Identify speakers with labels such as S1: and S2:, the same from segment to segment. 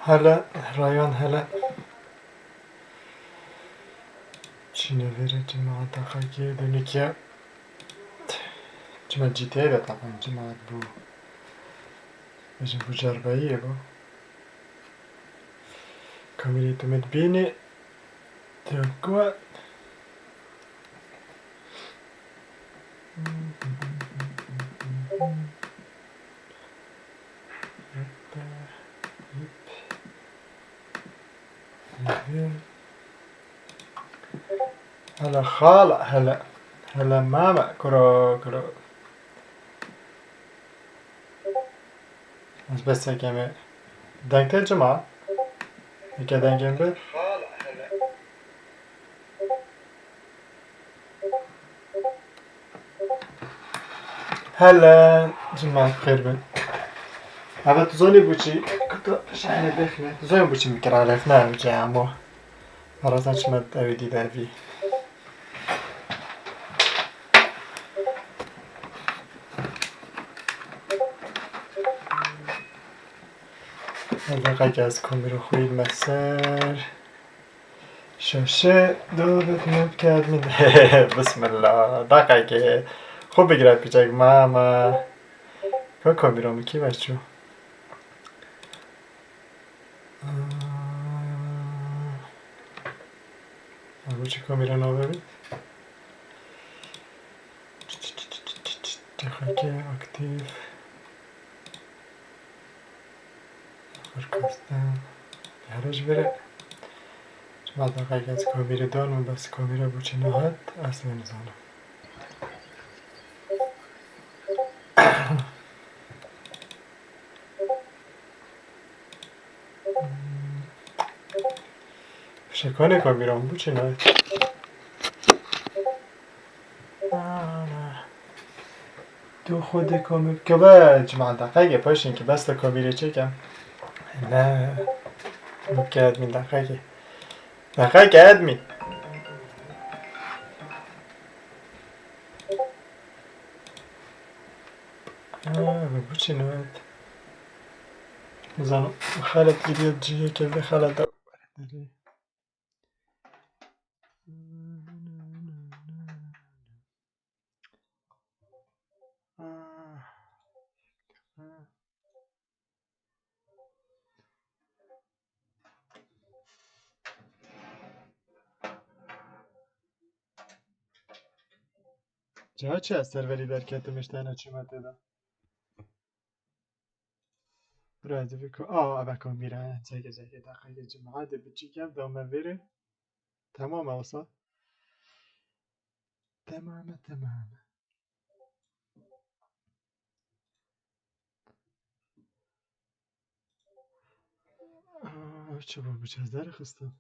S1: هلا رایان هلا چینه ویره جماعت دقیقی دونی که جماعت جی تی ده طبعا جماعت بو بجن بو جرباییه بو کامیری تو مدبینی تقوى هلا خالة هلا هلا ماما كرو كرو بس كمي دنگت جماعة يكا دنگين بي هلا جماعة خير بي هذا تزوني بوشي كنت شاينة بخمة تزوني بوشي مكرا عرفنا بوشي عمو مرة شمت أودي دافي دقیقه از کامیرو خوید مسر شاشه دورت نب کرد میده بسم الله دقیقه خوب بگیرد پیچک ماما که کامیرو میکی بچو اگه چه کامیرو نابرید دقیقه اکتیو خورکاستن هرش بره ما دقیقه از کامیرو دانم بس کامیرو بوچه نهاد اصلا نزانم شکانه کامیرو بوچه نهاد تو خود کامیرو که با جمعه دقیقه پاشین که بس کامیرو چکم نه ممكن من دقيقة دقيقة أدمي بوچه نوید زنو خالت گرید جیه که به خالت دو جا چه از سروری در کتمش تنها چی مده دا راضی بکن اوه کن میره چگه دقیقه جمعه ده بچی کم دامه بره تمام اوسا تمام چه با بچه از در خستم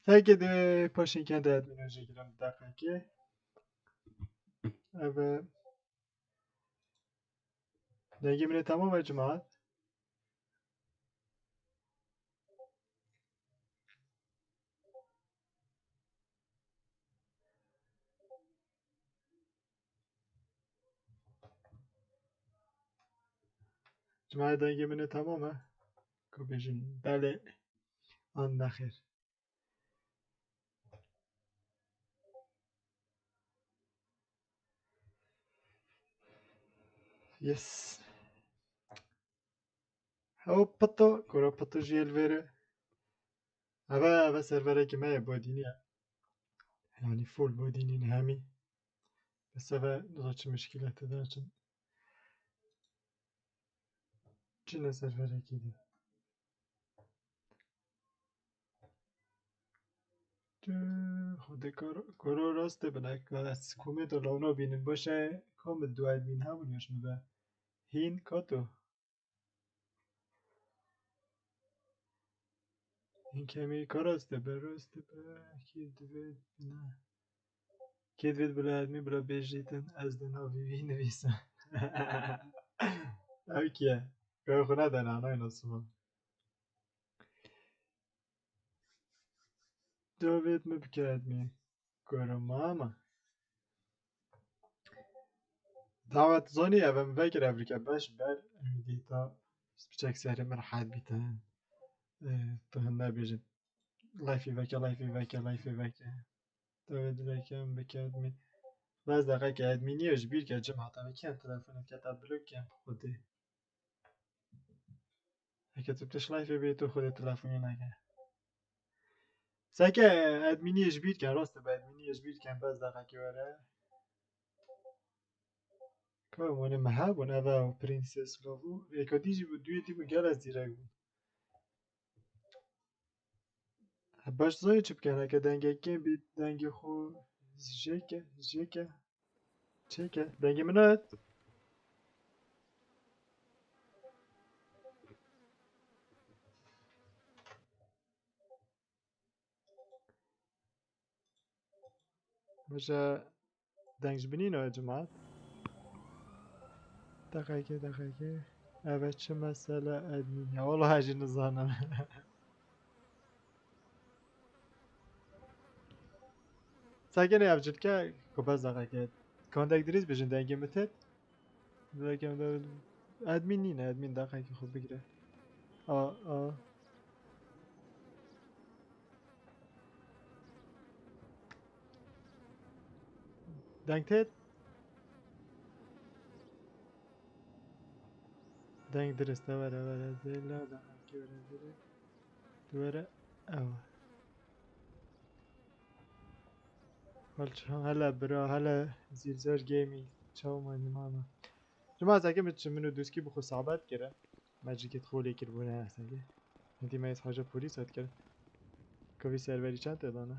S1: اگه ده پاشین که ده ادمینوژه گیرم دقیقه اوه دیگه میره تمام جماعت جماعت دیگه میره تمامه که بجین بله آن نخیر يس او بطو كورا بطو جي الفيري هذا سيرفر كي ما بوديني يعني فول بوديني نهامي بس هذا نضغط مشكلة تداشن جينا سيرفر كي دي خود کارو راسته بنک از کومه دولاونا بینیم باشه کام دو ادمین همون یاش مبه هین کاتو این کمی کار راسته براسته کی دوید نه کی دوید بلا ادمی بلا بیجیتن از دناوی بی نویسن اوکیه کار خونه دنه آنای نصفان دوید مبکه ادمی کارو ماما دعوت زانی اول مفکر افریقا باش بر دیتا بچک سری من حد بیتن تو هم نبیجن لایفی وکه لایفی وکه لایفی وکه داود وکم بکرد می باز دقیقه که ادمینی اش بیر که جمع تا وکیم تلفن کتاب بلوک کم خودی اگه تو بتش لایفی بی تو خودت تلفنی نگه سکه ادمینی اش بیر که راست به ادمینی اش بیر که باز دقیقه که وره که مونه محب و نوه و پرینسس لافو یکا دیجی بود دوی دی بود گل از دیرک بود باش زای چوب کنه که دنگه کم بید دنگه خو جکه چکه دنگه منات باشه دنگش بینین ها جماعت دقیقه اول چه مسئله ادمینی والله هجی نزانم ساکنه افجد که کباز دقیقه کاندک دریز بجن دنگه متت دقیقه ادمین نه ادمین دقیقه خوب بگیره آه دنگ تت دنگ درسته وره زیلا دقیقه وره زیلا دوره اوه هلا برا هلا زیرزار گیمی چاو مانی ماما جماعة اگه منو دوسکی بخو صحبت کرد مجیکت خولی کر بونه اصلا انتی ما از حاجه پولیس هات کرد کوی سروری چند تدانه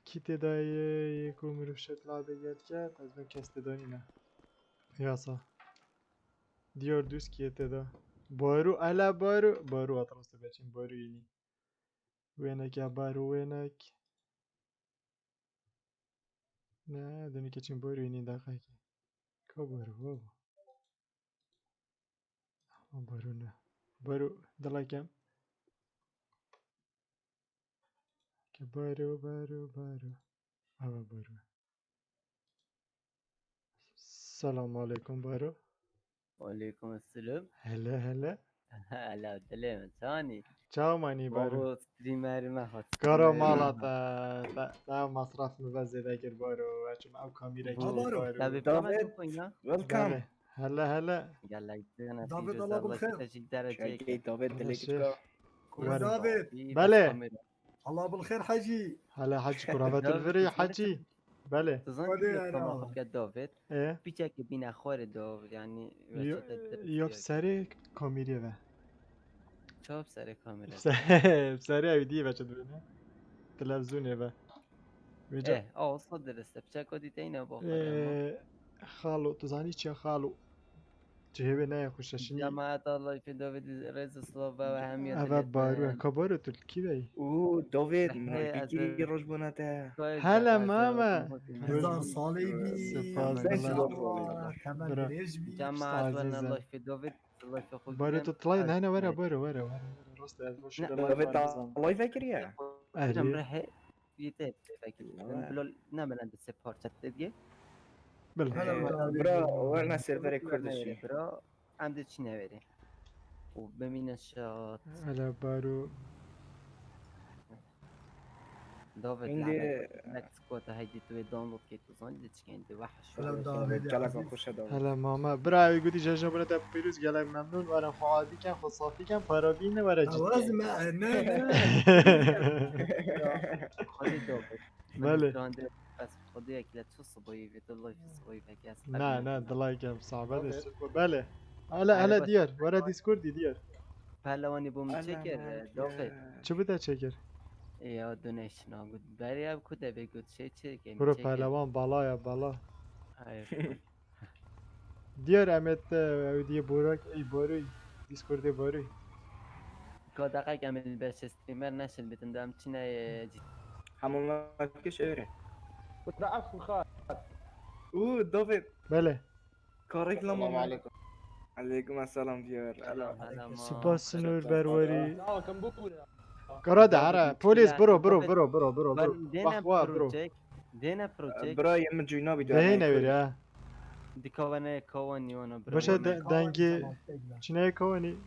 S1: کی تدای یکو مروف شد لابه گرد کرد از من کس تدانی نه یاسا دیار دوست کیه تدا بارو الا بارو اطراسته بچین بارو اینی وینک یا بارو وینک نه دونی که چین بارو اینی دقیقه که بارو بابا بارو نه بارو دلکم که بارو آه بارو سلام علیکم بارو
S2: وعليكم السلام.
S1: هلا
S2: هلا سلام ثاني.
S1: چاو مانی بارو
S2: بابا ستريمر ما هات
S1: کارا مالا تا مصرف مبزه دگر بارو و چون او کامیره که
S3: بارو.
S2: لا
S1: بارو
S2: بفهمك
S3: دافيد
S2: اخويا.
S3: ويلكم
S1: بله هلا
S2: قال لك انا في
S3: دافيد
S2: جزء
S3: الله
S2: الله
S3: بالخير
S2: تسجيل درجة
S3: شاكي دافيد
S1: الله
S3: دليتك
S1: الشيخ
S3: وين
S1: ورا
S3: دافيد
S2: بس
S1: بله
S2: كاميرا
S3: الله بالخير حجي
S1: هلا حجي كرافات الفري حجي بله
S2: تظن
S3: ودي
S2: كيف كما
S3: انا
S2: خبك دافيد
S1: ايه
S2: بيجاك بين اخوار دافيد يعني رشيد
S1: يوك سري كاميري به
S2: شوف سري كاميرا
S1: بسري ايدي بچه دونه تلفزيوني به ويجا
S2: ايه صدر استبشاك ودي تينا باخر اما
S1: خالو تزاني چيا خالو جهبه نه خوششني
S2: جماعة الله في دافيد رئيس الصلابة وهمية
S1: اوا بارو كبارو تركي بي
S3: اوه دافيد
S2: صحيح
S3: بيجي رجبونته
S1: هلا ماما
S3: هزار صالي بي
S1: سپاس
S3: ما شاء
S1: بله
S3: الله كمان
S1: برا
S3: دريج بي
S2: جماعة ولنا الله
S1: عزيزة
S2: في دافيد الله في اخوك
S1: بارو تطلعي هنا ورا راست از باشو
S2: لا.
S1: لايف
S3: دافيد
S1: نظام
S3: الله يفكر يا
S2: جم
S1: اهلي
S2: راح يتابع بلول نعمل عند السبورت تدي
S1: بله
S3: برا وانا سيرفري كردشي
S2: برا عند چی نوری و بمین الشات
S1: هلا بارو
S2: دافيد
S3: عندي
S2: لعبت لك سكوت هيدي توي داونلود كيت وصل ديتش كان دي وحش
S3: هلا دافيد يا جلك
S2: عزيز.
S3: خوش دافيد
S1: هلا ماما برا قلتي جاجا بنا تا بيروز قال ممنون وانا خوادي كان خصافي كان بارابين ورا
S3: عوض
S1: جدي
S3: ما انا
S2: خدي دافيد
S1: بله
S2: عندي بس خدي اكلت شو الصبي في الله في الصبي في كاس
S1: نه دلايك صعبه دست بله هلا ديار ورا ديسكوردي ديار
S2: پهلوانی بوم چکر دافيد
S1: چه بده چکر
S2: یا دونیشن ها گود بری اب کده بگود چه که
S1: برو پهلوان بالا یا بالا
S2: های
S1: ديار امت دي بوراك اي بوري ديسكورد بوري
S2: که دقیقا کامل بس استریمر نشل بیتن دام چینه جی
S3: همون ما كيش ايري
S4: وترعب خال
S3: اوه دافيد
S1: بله
S3: كاريك لما عليكم عليكم السلام ديار
S2: هلا ما
S1: سپاس نور بروري
S4: لا كم بقول
S1: قراد عرا بوليس برو بخوا برو
S2: دينا بروجيكت
S3: برا يم جوينا
S1: ده
S3: بدو
S1: نویری ها
S2: دي كواني وانا برو
S1: باشه دنگی چینه کوانی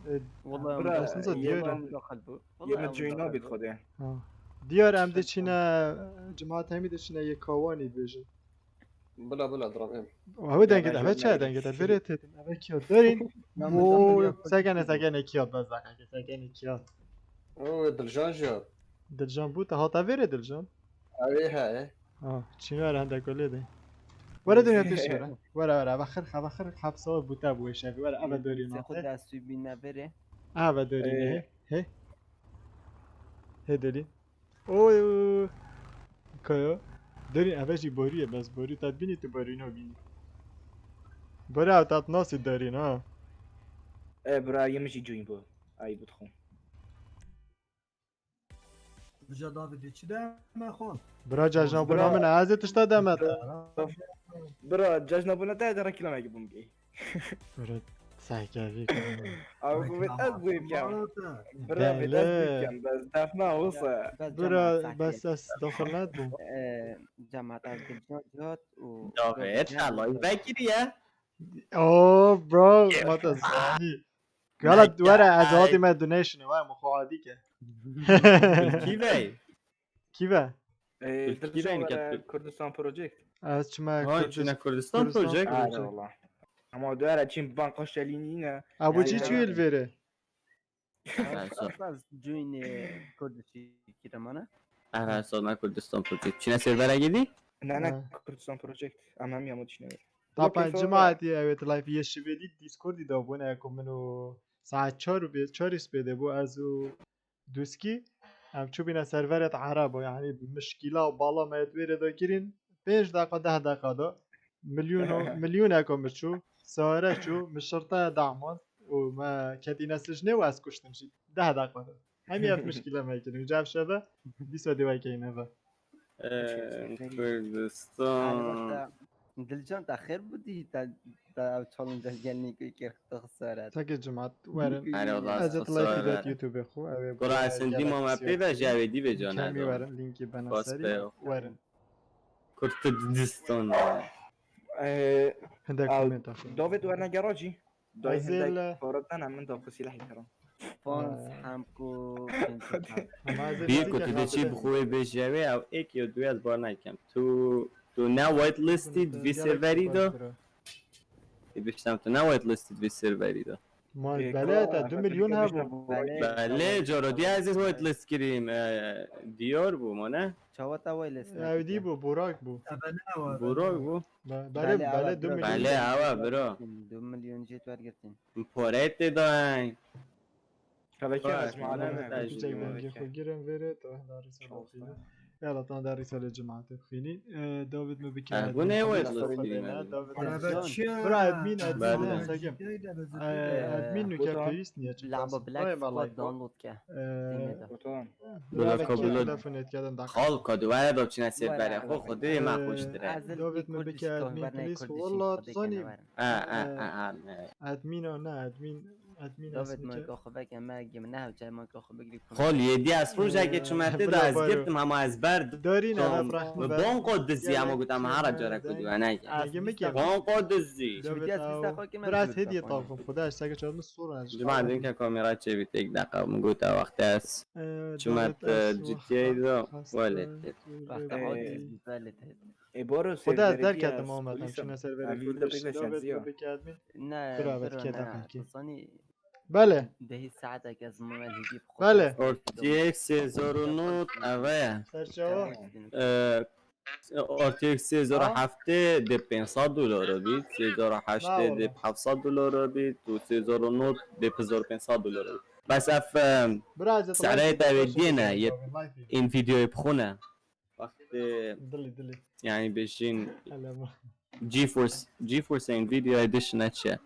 S2: والله
S3: برا
S1: بس نزد
S3: يم
S2: قلبه
S3: يم جوينا بيت خده
S1: دیار هم ده چینه جماعت همی ده چینه یک کوانی بیشه
S5: بلا بلا اضرب
S1: و هو دنگی
S3: يلا
S1: ده چه
S3: جواب
S1: دنگی ده
S3: نگیر.
S1: بره تدین اوه کیاد دارین
S4: نعم،
S1: وو
S4: نعم،
S1: سگنه کیاد بزاقه که سگنه کیاد
S5: هو دلجان جاب
S1: دلجان بود تا هاتا وره دلجان
S5: عليها
S1: چینه هر هنده کلی ده وره دنیا پیش بره وره بخر خبسه بوده بوی شوی وره اوه دارین
S2: خود
S1: آته
S2: دستوی بی نبره
S1: اوه دارین he دارین اوه کایا دارین اوه جی باریه بس باری تاد بینی تو باری نو بینی باره او تاد ناسی دارین ها
S3: برا يمشي جوين بو اي بدخون
S4: بجا دافيد چی ده من خون
S1: برا جاجنا
S3: برا.
S1: بنا من عزتش تا دمت
S3: برا جاجنا بنا تا درا كيلو ما يجيبون جي
S1: برا سحکوی کنم
S3: او بيت ازوي بكام برا بيت
S1: بله.
S3: ازوي بكام بس دافنا وصا
S1: برا بس از داخل ند بوم
S2: جماعت از دلجان جات و
S6: داغر حلای بگیریه
S1: اوه برو ما تزانی قالت ورا از هادی ما دونیشن و مخوادی که
S6: کی وی
S1: کیوه
S3: دلجان كردستان بروجيكت
S1: از چما
S6: ها چونه کردستان پروژکت
S3: اه والله اما دارا تشين بان قشلينينا
S1: ابو
S3: يعني
S1: چی
S3: هذا-
S1: چی الویره
S2: از جوین کردشی کیرمانه
S6: اه سال کردستان پروژکت چونه سرور گیری
S3: انا كردستان بروجيكت امامي امو تشنو
S1: طبعا جماعتي اوه طلعت یه شویدی دیسکوردی دابونه اکو منو ساعت 4 بده بو ازو دوسكي ام تشو بينا سيرفرات عرب يعني مشكلة بالا ما يتوير دا كيرين 5 دقيقة 10 دقيقة دا مليون اكو مشو سارة شو مش شرطة دعمات وما كاتينا سجنة واس كشتن شي 10 دقيقة دا هم يف مشكلة ما يكين وجاب شبه بيسو دي واي هذا
S6: کردستان
S2: دلجان تاخیر بودی تا چالنج گلنی که خسارت
S1: تاكي جماعة ورن
S6: آره والله
S1: از
S6: از
S1: لايف
S6: خسارة.
S1: فيديو يوتيوب اخو اوه
S6: برا اسندی ما مپی و جاویدی به
S1: كمي
S6: جانه
S1: ورن لينكي بنا
S6: باس
S1: سري
S6: بيو.
S1: ورن
S6: کردستان
S1: هندك
S3: أو
S1: كومنت اخو
S3: دافيد وانا جراجي داي
S1: أزل-
S3: هندك فورتنا من دافو سلاحي ترى
S2: فانس همکو
S1: اما از
S6: بیکو تو دچی بخوی به جاوی او ایک یا دوی از بار نکم تو نه وایت لیستید وی سروری دا بشتم تو نه وایت لیستید وی سروری دا
S1: ما بله تا 2 میلیون ها بو
S6: بله جارادی عزیز وایت لیست کریم دیار بو ما نه
S2: چاوا تا ویل
S1: اودی بو براک بو
S6: براک بو
S1: بله بله 2 میلیون
S6: بله اوه برا
S2: 2 میلیون جیت ورگرتین
S6: پارت داین
S3: هذا كيف
S6: باش،
S3: اسمع
S6: أنا
S3: انا
S6: محتاج
S1: بيجيك
S6: ديما
S1: دنجي خو جيرن فيري تو دار رسالة بخيني يلا طبعا دار رسالة جماعة بخيني داود ما بكي
S6: أه، بنا وايد
S1: داود
S6: لطيفين هذول.
S1: برا ادمين
S6: بله.
S1: ساقم ادمين نو كابيست نيا
S2: لعبه بلک سکواد دانلود که
S3: بوتون
S6: بلا
S1: برا
S6: كابلو.
S1: تلفونت كردن دقيقة
S6: خال کادو ولی داب چینه سروری خو خودی ما خوش تره
S1: داود ما بكي ادمين بليس والله تصاني ادمين او نه ادمين
S2: داود ما
S1: اسمك
S2: که خو بگم مگم نه چه ما که خو بگیری
S6: خال یدی از پروژه که چومته دا از گرفتم همه از برد
S1: دارين انا
S6: دام.
S1: فرح
S6: بان قدزی اما گفتم هر جاره کدو انا
S1: اگه میگم
S6: بان قدزی
S2: بدي أسبيس أخوك كمان
S1: برات
S2: شو
S1: هدية
S2: بتفهم.
S1: طاقم خداش ساكت شغل الصورة
S6: جماعه دین که کامیرا چه بیت یک دقیقه مگوتا وقت است چومت جی تی ای دا ولد
S2: وقت عادي زالت
S3: ايبورو
S1: خدا از در کردم آمد همچین سرور
S3: ویلا
S1: کردش
S3: بگوشن
S1: داود
S3: زیاد.
S1: بکردمی
S2: نه
S1: برا بس
S2: برو
S1: كده
S2: نه
S1: حكي.
S2: تصاني
S1: بله
S2: دهی ساعتك از مال هجيب
S1: بله.
S6: RTX 3009 اوه
S1: سرچاوا
S6: RTX 3007 ده 500 دلار بید 3008
S1: نه
S6: ده
S1: والله.
S6: 700 دلار بید و 3009 ده 1500 دلار بید بس اف
S1: برا از
S6: سعره تبدینه یه این ویدیو بخونه وقت
S1: دلي
S6: يعني بيجين
S1: هلا ما
S6: جي فورس انفيديا اديشن چه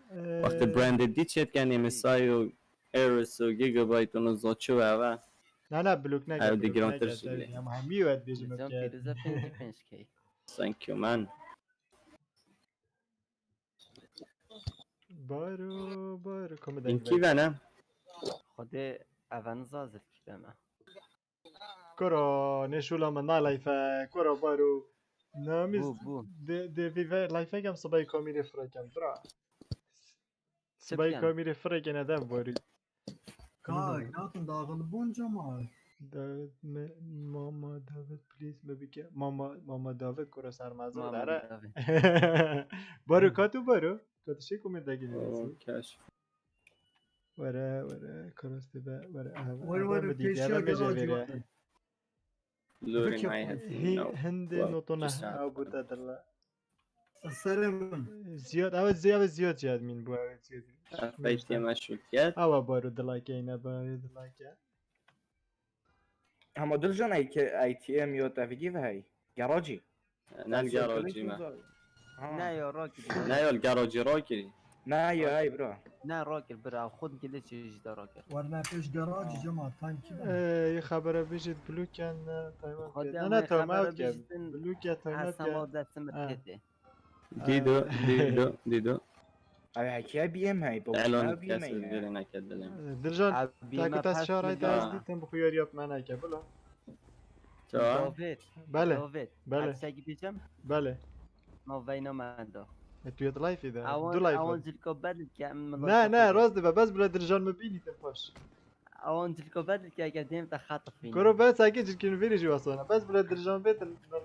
S6: وقت براند دي چت كان مسايو ايرس و جيجا بايت و نزوچو و
S1: نه بلوک نکرد
S6: او دی
S1: بلوک
S6: گرانتر
S1: نکرد.
S6: شده.
S1: هم همیوت بیجم
S2: نظام
S1: بکرد
S2: پیروزا 55k
S6: ثانك يو مان
S1: بارو کم
S6: این
S1: دنگ
S6: کی بنا
S2: خود اون زازل کی بما
S1: کرا نشولا من نالایفه کرا بارو نامیز
S2: بو بو
S1: ده ویوه لایفه کم سبای کامیری فرکم برا سبای
S2: بکن؟
S1: کامیری فرکن ادم باری
S4: Kak, natın dağılbun Cemal.
S1: داود ماما داود پلیز ببیگه ماما داود کرو سرمازه
S2: ماما
S1: داره
S2: داوود.
S1: بارو کاتو کاتو شی کومه دگی
S6: اوه،
S1: نیسی
S6: کشف
S1: وره کراسته به وره
S4: Var peşya garajı var.
S6: luring I
S4: Peki,
S6: have
S1: هی
S6: no
S1: هند
S6: well,
S1: نوتونه
S6: just out.
S1: او بوده دلا
S4: Selamın.
S1: زیاد زیاد زیاد مین بو او زیاد
S6: فايتي مشروكيات
S1: او بارو دلاکه اینا بارو دلاکه
S3: هم دلجان اي تي ام يوتا في جيف هاي جراجي
S6: نلقى روجي ما
S2: نه یا راکل
S6: لا يلقى روجي روكي
S3: نا يا هاي برو
S2: نه راکل برا خود گله چیزی دارا کرد
S4: Var ne peş garajı Cemal. Tanki ben.
S1: یه خبره بجید بلوکن تایمات
S2: خود
S1: کرد نه
S2: هم
S1: نه
S2: خبره
S1: تایمات کرد
S2: بجید
S1: بلوکه تایمات
S2: اصلا ما
S1: کرد
S2: دستم تته
S6: ديدو
S3: هاي حكيها بي ام هاي
S6: تعالوا
S3: ما بي ام
S6: نكاس
S3: هاي
S6: لنا كدلنا
S1: درجان
S2: عبی
S1: تاکو
S2: ما
S1: تاس
S2: پس
S1: شارای
S2: بگم.
S1: تاز دیتم بخویاریات منه که بلا
S6: شو
S2: داوید
S1: بله
S2: داوید
S1: بله.
S2: عکسکی بیجم
S1: بله
S2: ما وینا من دا
S1: توی لایفی ده دو
S2: اون
S1: لایف
S2: جلکو بدل که
S1: نه راست ده بس بلا درجان مبینی تم پاش
S2: اون جلکو بدل که اگر دیم تا خطا فینا
S1: کرو بعد ساکت جلکن ویری جو اصلا بس بلا درجان بیت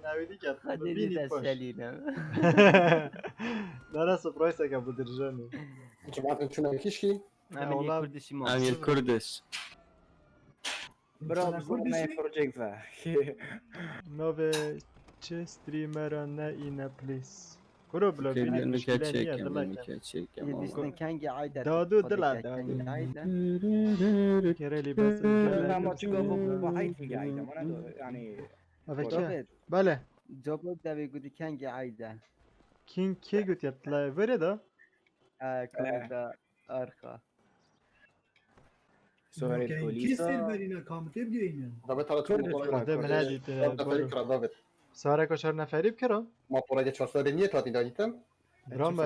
S1: نویدی که
S2: خدیدی
S1: مبینی
S2: دست
S1: پاش
S2: شلیدم
S1: نه سپرایز که بود درجانی
S5: جماعة شنو كيشكي
S2: عملی
S1: والله
S2: کردشی ما
S6: امير كردش
S3: برو
S4: Sana
S3: بزور
S4: Kürdiş
S3: ما
S4: mi?
S3: بروجيكت فا
S1: نوه چه استریمر نه اینا پلیس کرو بلا
S6: كده
S1: بینی
S6: انه
S1: مشکله
S6: كاتشيك
S1: نیه
S6: انه
S1: دلاکن
S6: كاتشيك
S2: یدیشتن کنگی عایده
S1: دادو دلا دادو كرالي بس
S3: لا ما تشوفوا بعيد في قاعده ما يعني
S1: افكي
S2: داوید
S1: بله
S2: جابو دوی گودی کنگی عایده
S1: كين كي قلت يطلع بريدة
S2: کرده ارخا
S3: سوري
S4: Ki
S3: البوليس
S4: serverine kamte bgeynin.
S5: ضبط على طول
S1: ده من هذه برو
S5: ضبط
S1: سارة كشر نفري بكرة
S5: ما بورا 400 نية 30 داديتم
S1: برام بس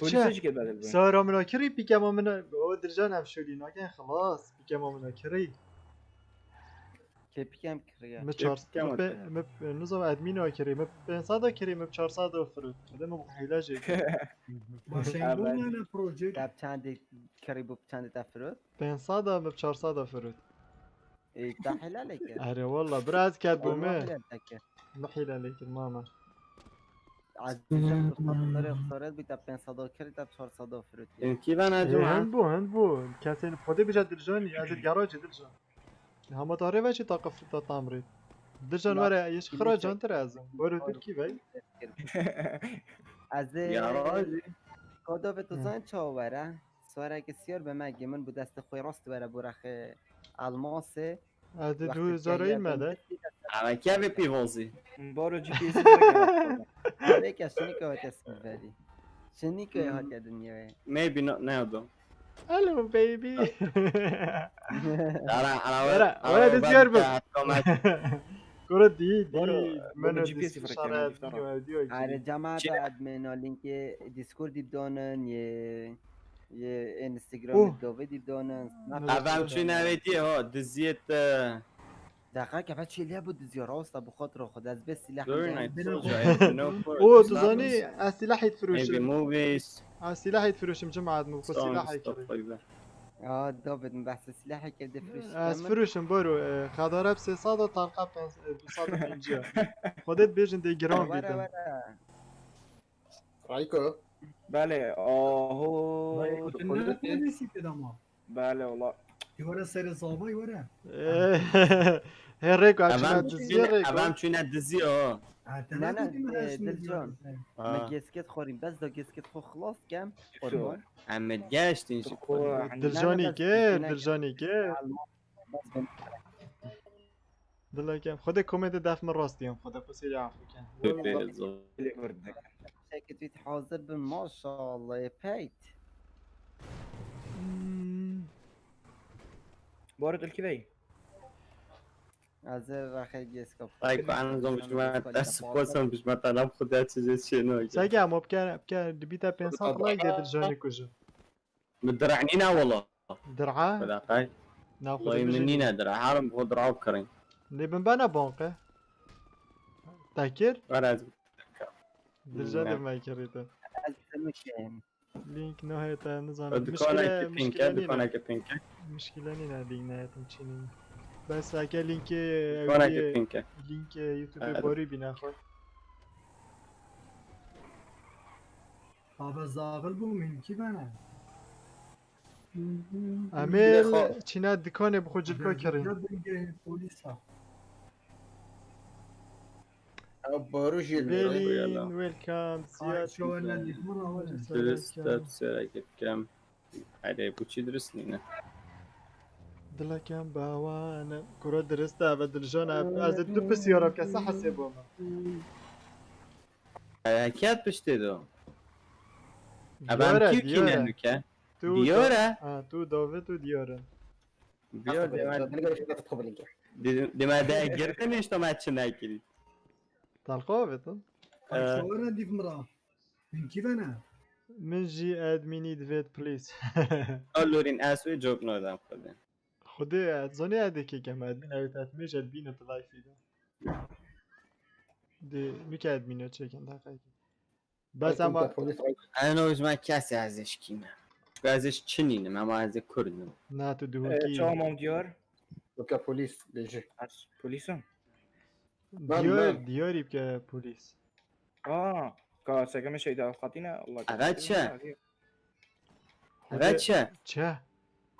S3: البوليس كده بدل
S1: سارة منا كري بيكا ما منا او درجان هم شولي ناكن خلاص بيكا ما منا كري
S2: که پیکم کریا
S1: متشار
S6: كم
S1: مب نظام ادمين او كري مب 500 كري مب 400 فرد هذا مب حيلاجي
S4: Başlayın bu ne proje?
S2: دب چند کری بو چند تفرد
S1: 500 مب 400 فرد
S2: ده حلاله که
S1: اري والله براز كاتبو
S2: والله
S1: ما
S2: حلال تکه
S1: محيل عليك ماما
S2: عزیزم بخاطر خسارت بی تب 500 کری تب 400 فرد
S6: كيف انا جمعة
S1: هند بو كاسين خودي بجد درجاني از الجراج درجان هما طاري باش تقف تا تمرين درجان
S2: لا.
S1: ورا ايش خراج انت رازم برو تركي باي
S2: از
S6: يا راجل
S2: کادا به تو زن چاوره سواره که سیار به مگه من بود دست خوی راست بره برخه الماسه
S1: از 2000 مده
S6: على كيف بيفوزي
S3: بارو جي بي اس
S2: آره که شنی که هات اسم بری شنی که هات دنیاه
S6: maybe not now though
S1: الو بيبي
S6: ولا
S1: تزيار بس.
S6: بس
S1: كرة دي
S3: برو
S1: منو
S3: جي بي اس يفرق
S1: شارع
S3: كمان
S1: فيديو
S2: آره جماعت
S6: چی؟
S2: ادمنا لینک دیسکوردی دانن یه
S1: اوه.
S2: اینستاگرام داویدی دانن
S6: افهم شو نویدی ها دزیت
S2: دقیقا که چی لیا بود زیاراستا بخاطر خود از به سلاح
S6: Very
S2: می‌گن.
S6: nice soldier I have no
S1: اوه
S6: force
S1: تظني السلاح
S6: maybe
S1: يتفروشم
S6: movies
S1: السلاح يتفروشم جماعة مو
S6: songs
S1: سلاح
S6: stuff
S1: يكري
S6: like that
S2: اه داوید من بحث سلاحی که دفرش
S1: از فروشم برو خداره ب 300 و طلقه 250 خودت بیشن دی گرام
S2: وره
S1: بیدم
S2: وره
S5: رايكو
S3: بله آهو
S4: Ne polisi dedi ama.
S3: بله والله
S4: Yuvara seri zava yuvara.
S1: هريكو عشان
S6: افهم
S1: تزير
S6: افهم
S1: ريكو
S6: شو ندزی ها
S2: نه نه
S4: Ertene
S2: دلجان ما گسکت خوریم بس دا گسکت خو خلاص کم قربان
S6: عمد گشتین شو
S1: دلجاني كير دلجاني كير
S2: بس
S1: دلا كم خد كومنت داف من راستيهم خد بسيلي عفو كان
S3: اللي بردك
S2: شاكت فيت حاضر بن ما شاء الله يا بيت
S3: بارد الكذي
S2: از وقت گسکا
S6: طيب انا نظام مش ما تاسف قسم مش ما طلب خدها چیز شنو
S1: ساقي عمو بكان دبيتا 500 لايك دي دلجاني كوجو
S6: مدرعنينا والله
S1: درعاه
S6: ولا قاي
S1: ناخذ
S6: والله منينا درع عالم هو درع بكرين
S1: اللي بنبانا بونقه تاكر
S6: آره از
S1: درجة
S6: نه.
S1: ما كريتا
S2: از میشه
S1: لينك نهاية نظام
S6: دکانه که پینکه دکانه که پینکه
S1: مشكلة نينا ديك نهاية تمشيني بس هكا لينك
S6: دکانه که پینکه
S1: لينك يوتيوب
S6: هذا.
S1: بوري بنا خو
S4: بابا زاغل بو من كي بنا
S1: عمل چينا دكانه بخو جلكو كرين
S4: بوليسا
S5: بارو جيل
S1: بيلين
S6: يلا.
S1: ويلكم
S4: سياد
S1: سياد
S4: شو ولا اللي مرة ولا
S6: درست داد سرا که کم هره بو چی درست نینه
S1: دلكم باوانا كرة درستا بدل از دو بسيارة كسا حسيبهم
S6: حرکت پشته دو
S1: ديارة
S6: ابم کی
S1: ديارة
S6: نلوکه
S1: تو
S6: دیاره
S1: تو داوود و ديارة
S6: بیار دیمه ده گرده نشتا ما چه نکرید
S1: طلقوه
S4: شو ولا دي مرة من كي بنا
S1: من جي ادميني دفيد بليز
S6: لورین اسوی جوب نادم خودم
S1: خدي زوني هذيك كم ادمين او تاتميج البينا طلعي في ده دي ميك ادمينو تشيكن دقيقة بس اما
S6: هنوز من کسی ازش کینم ازش چنینم اما از کردم
S1: نا تو
S3: چه
S1: دوكي
S3: مام دیار
S5: وكا بوليس بيجي
S3: از پلیسم
S1: دياري بك بوليس
S3: که سگم شیده خاطینه الله
S6: اول چه؟ اول چه؟
S1: چه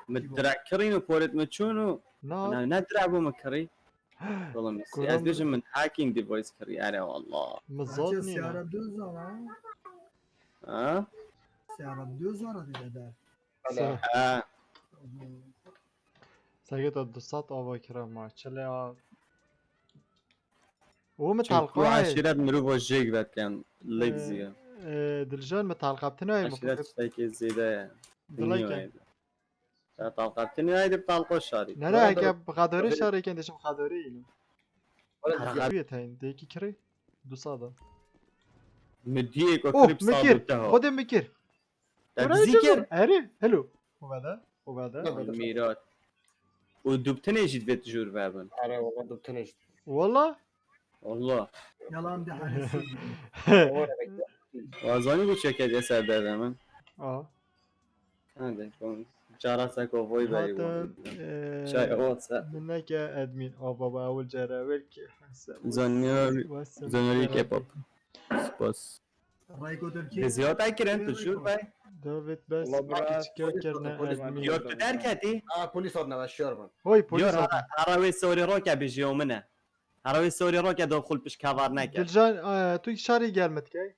S6: متدركرين وبولت متشونو
S1: نا
S6: انا ندرع بو مكري والله مس
S1: كلهم-
S6: از بيجن من هاكينج ديفايس كري انا والله
S1: مزاد
S4: سيارة
S1: نينا
S4: بدوزارة
S6: ها
S4: سيارة بدوزارة دي ده
S6: ها
S1: ساقط الدصات ابا كرام ما چله هو
S6: چون
S1: متعلقة
S6: عشيرات مرو با جيك بات كان ليكزيا
S1: دلجان متعلقة بتنوي
S6: عشيرات اشتاكي زيادة
S1: دلايكا
S6: طلقتني هاي بطلقو الشاري
S1: لا لا هيك بقدري شاري كان ديش بقدري إنه
S6: حركات
S1: حركات هين ديكي كري دوصادا
S6: مديك
S1: اوه
S6: وكريب صابو
S1: مكير
S6: تهو
S1: خد مكير
S6: تذكر
S1: اري حلو وبعدها
S6: الميرات ودوبتني جيت بيت جور بابن
S5: انا والله دوبتنيش
S1: والله
S6: والله
S4: يلا امدح على السيد
S6: وازاني بو شكل يسار دادا من
S1: اه
S6: هذا يكون جارسك وفوي باي
S1: هاتن
S6: شاي واتساب
S1: منك ادمين او بابا اول جراويل كي
S6: زنيوري كيبوب بس
S4: رايكو تركي
S6: زيادة كرنت تشور باي
S1: دافيد بس
S3: والله برا
S1: كرنا ادمين
S6: يور تدركتي
S5: بوليس صارنا الشربن
S1: هوي بوليس
S6: يور هراوي سوري روكا بيجي يومنا هراوي سوري روكا دخل بش كفار نكر
S1: دلجان تو شاري قال كاي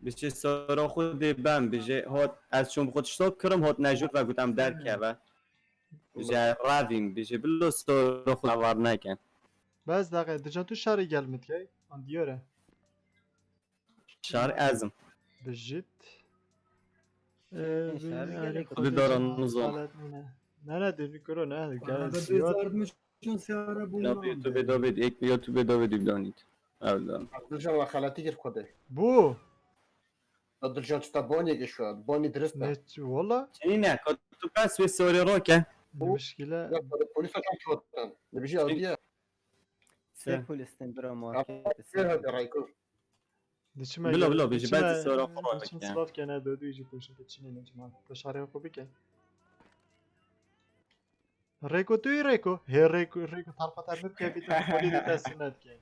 S6: بيجي سوري خود بام بيجي هوت از شون بخود شتوك كرم هوت نجور و قلتم دركه و بيجي رافين بيجي بلو سوري خود كفار نكر
S1: بس دقيقة دلجان تو شاري قال كاي عن ديوره
S6: شهر ازم
S1: بالجد
S6: خود دار النظام
S1: نه دل کرونا هذا قال زياد
S4: بدوزار مشون سيارة
S6: يوتيوب
S4: بولا
S6: داويد ايك يوتيوب داويد بدانيت اولان
S5: دلجان خالتي كيف خده
S1: بو
S5: دلجان تبوني قشوا بوني درست
S1: نت والله
S6: شنينه كنت بس في سوري روكا
S1: المشكلة
S5: بوليس كم توتن بيجي اوديا
S2: سه پولیستن برا مارکت
S5: هذا رايكو
S1: ديش
S6: بلا بيجي بعد السورة
S1: ديش
S6: خرافة كان
S1: صلاف كان هذا دو يجي بوشن كتشيني نجمع تشاري خوبي كان ريكو توي ريكو هي ريكو طرفة تعمل كيف تقولي دي تسنات كان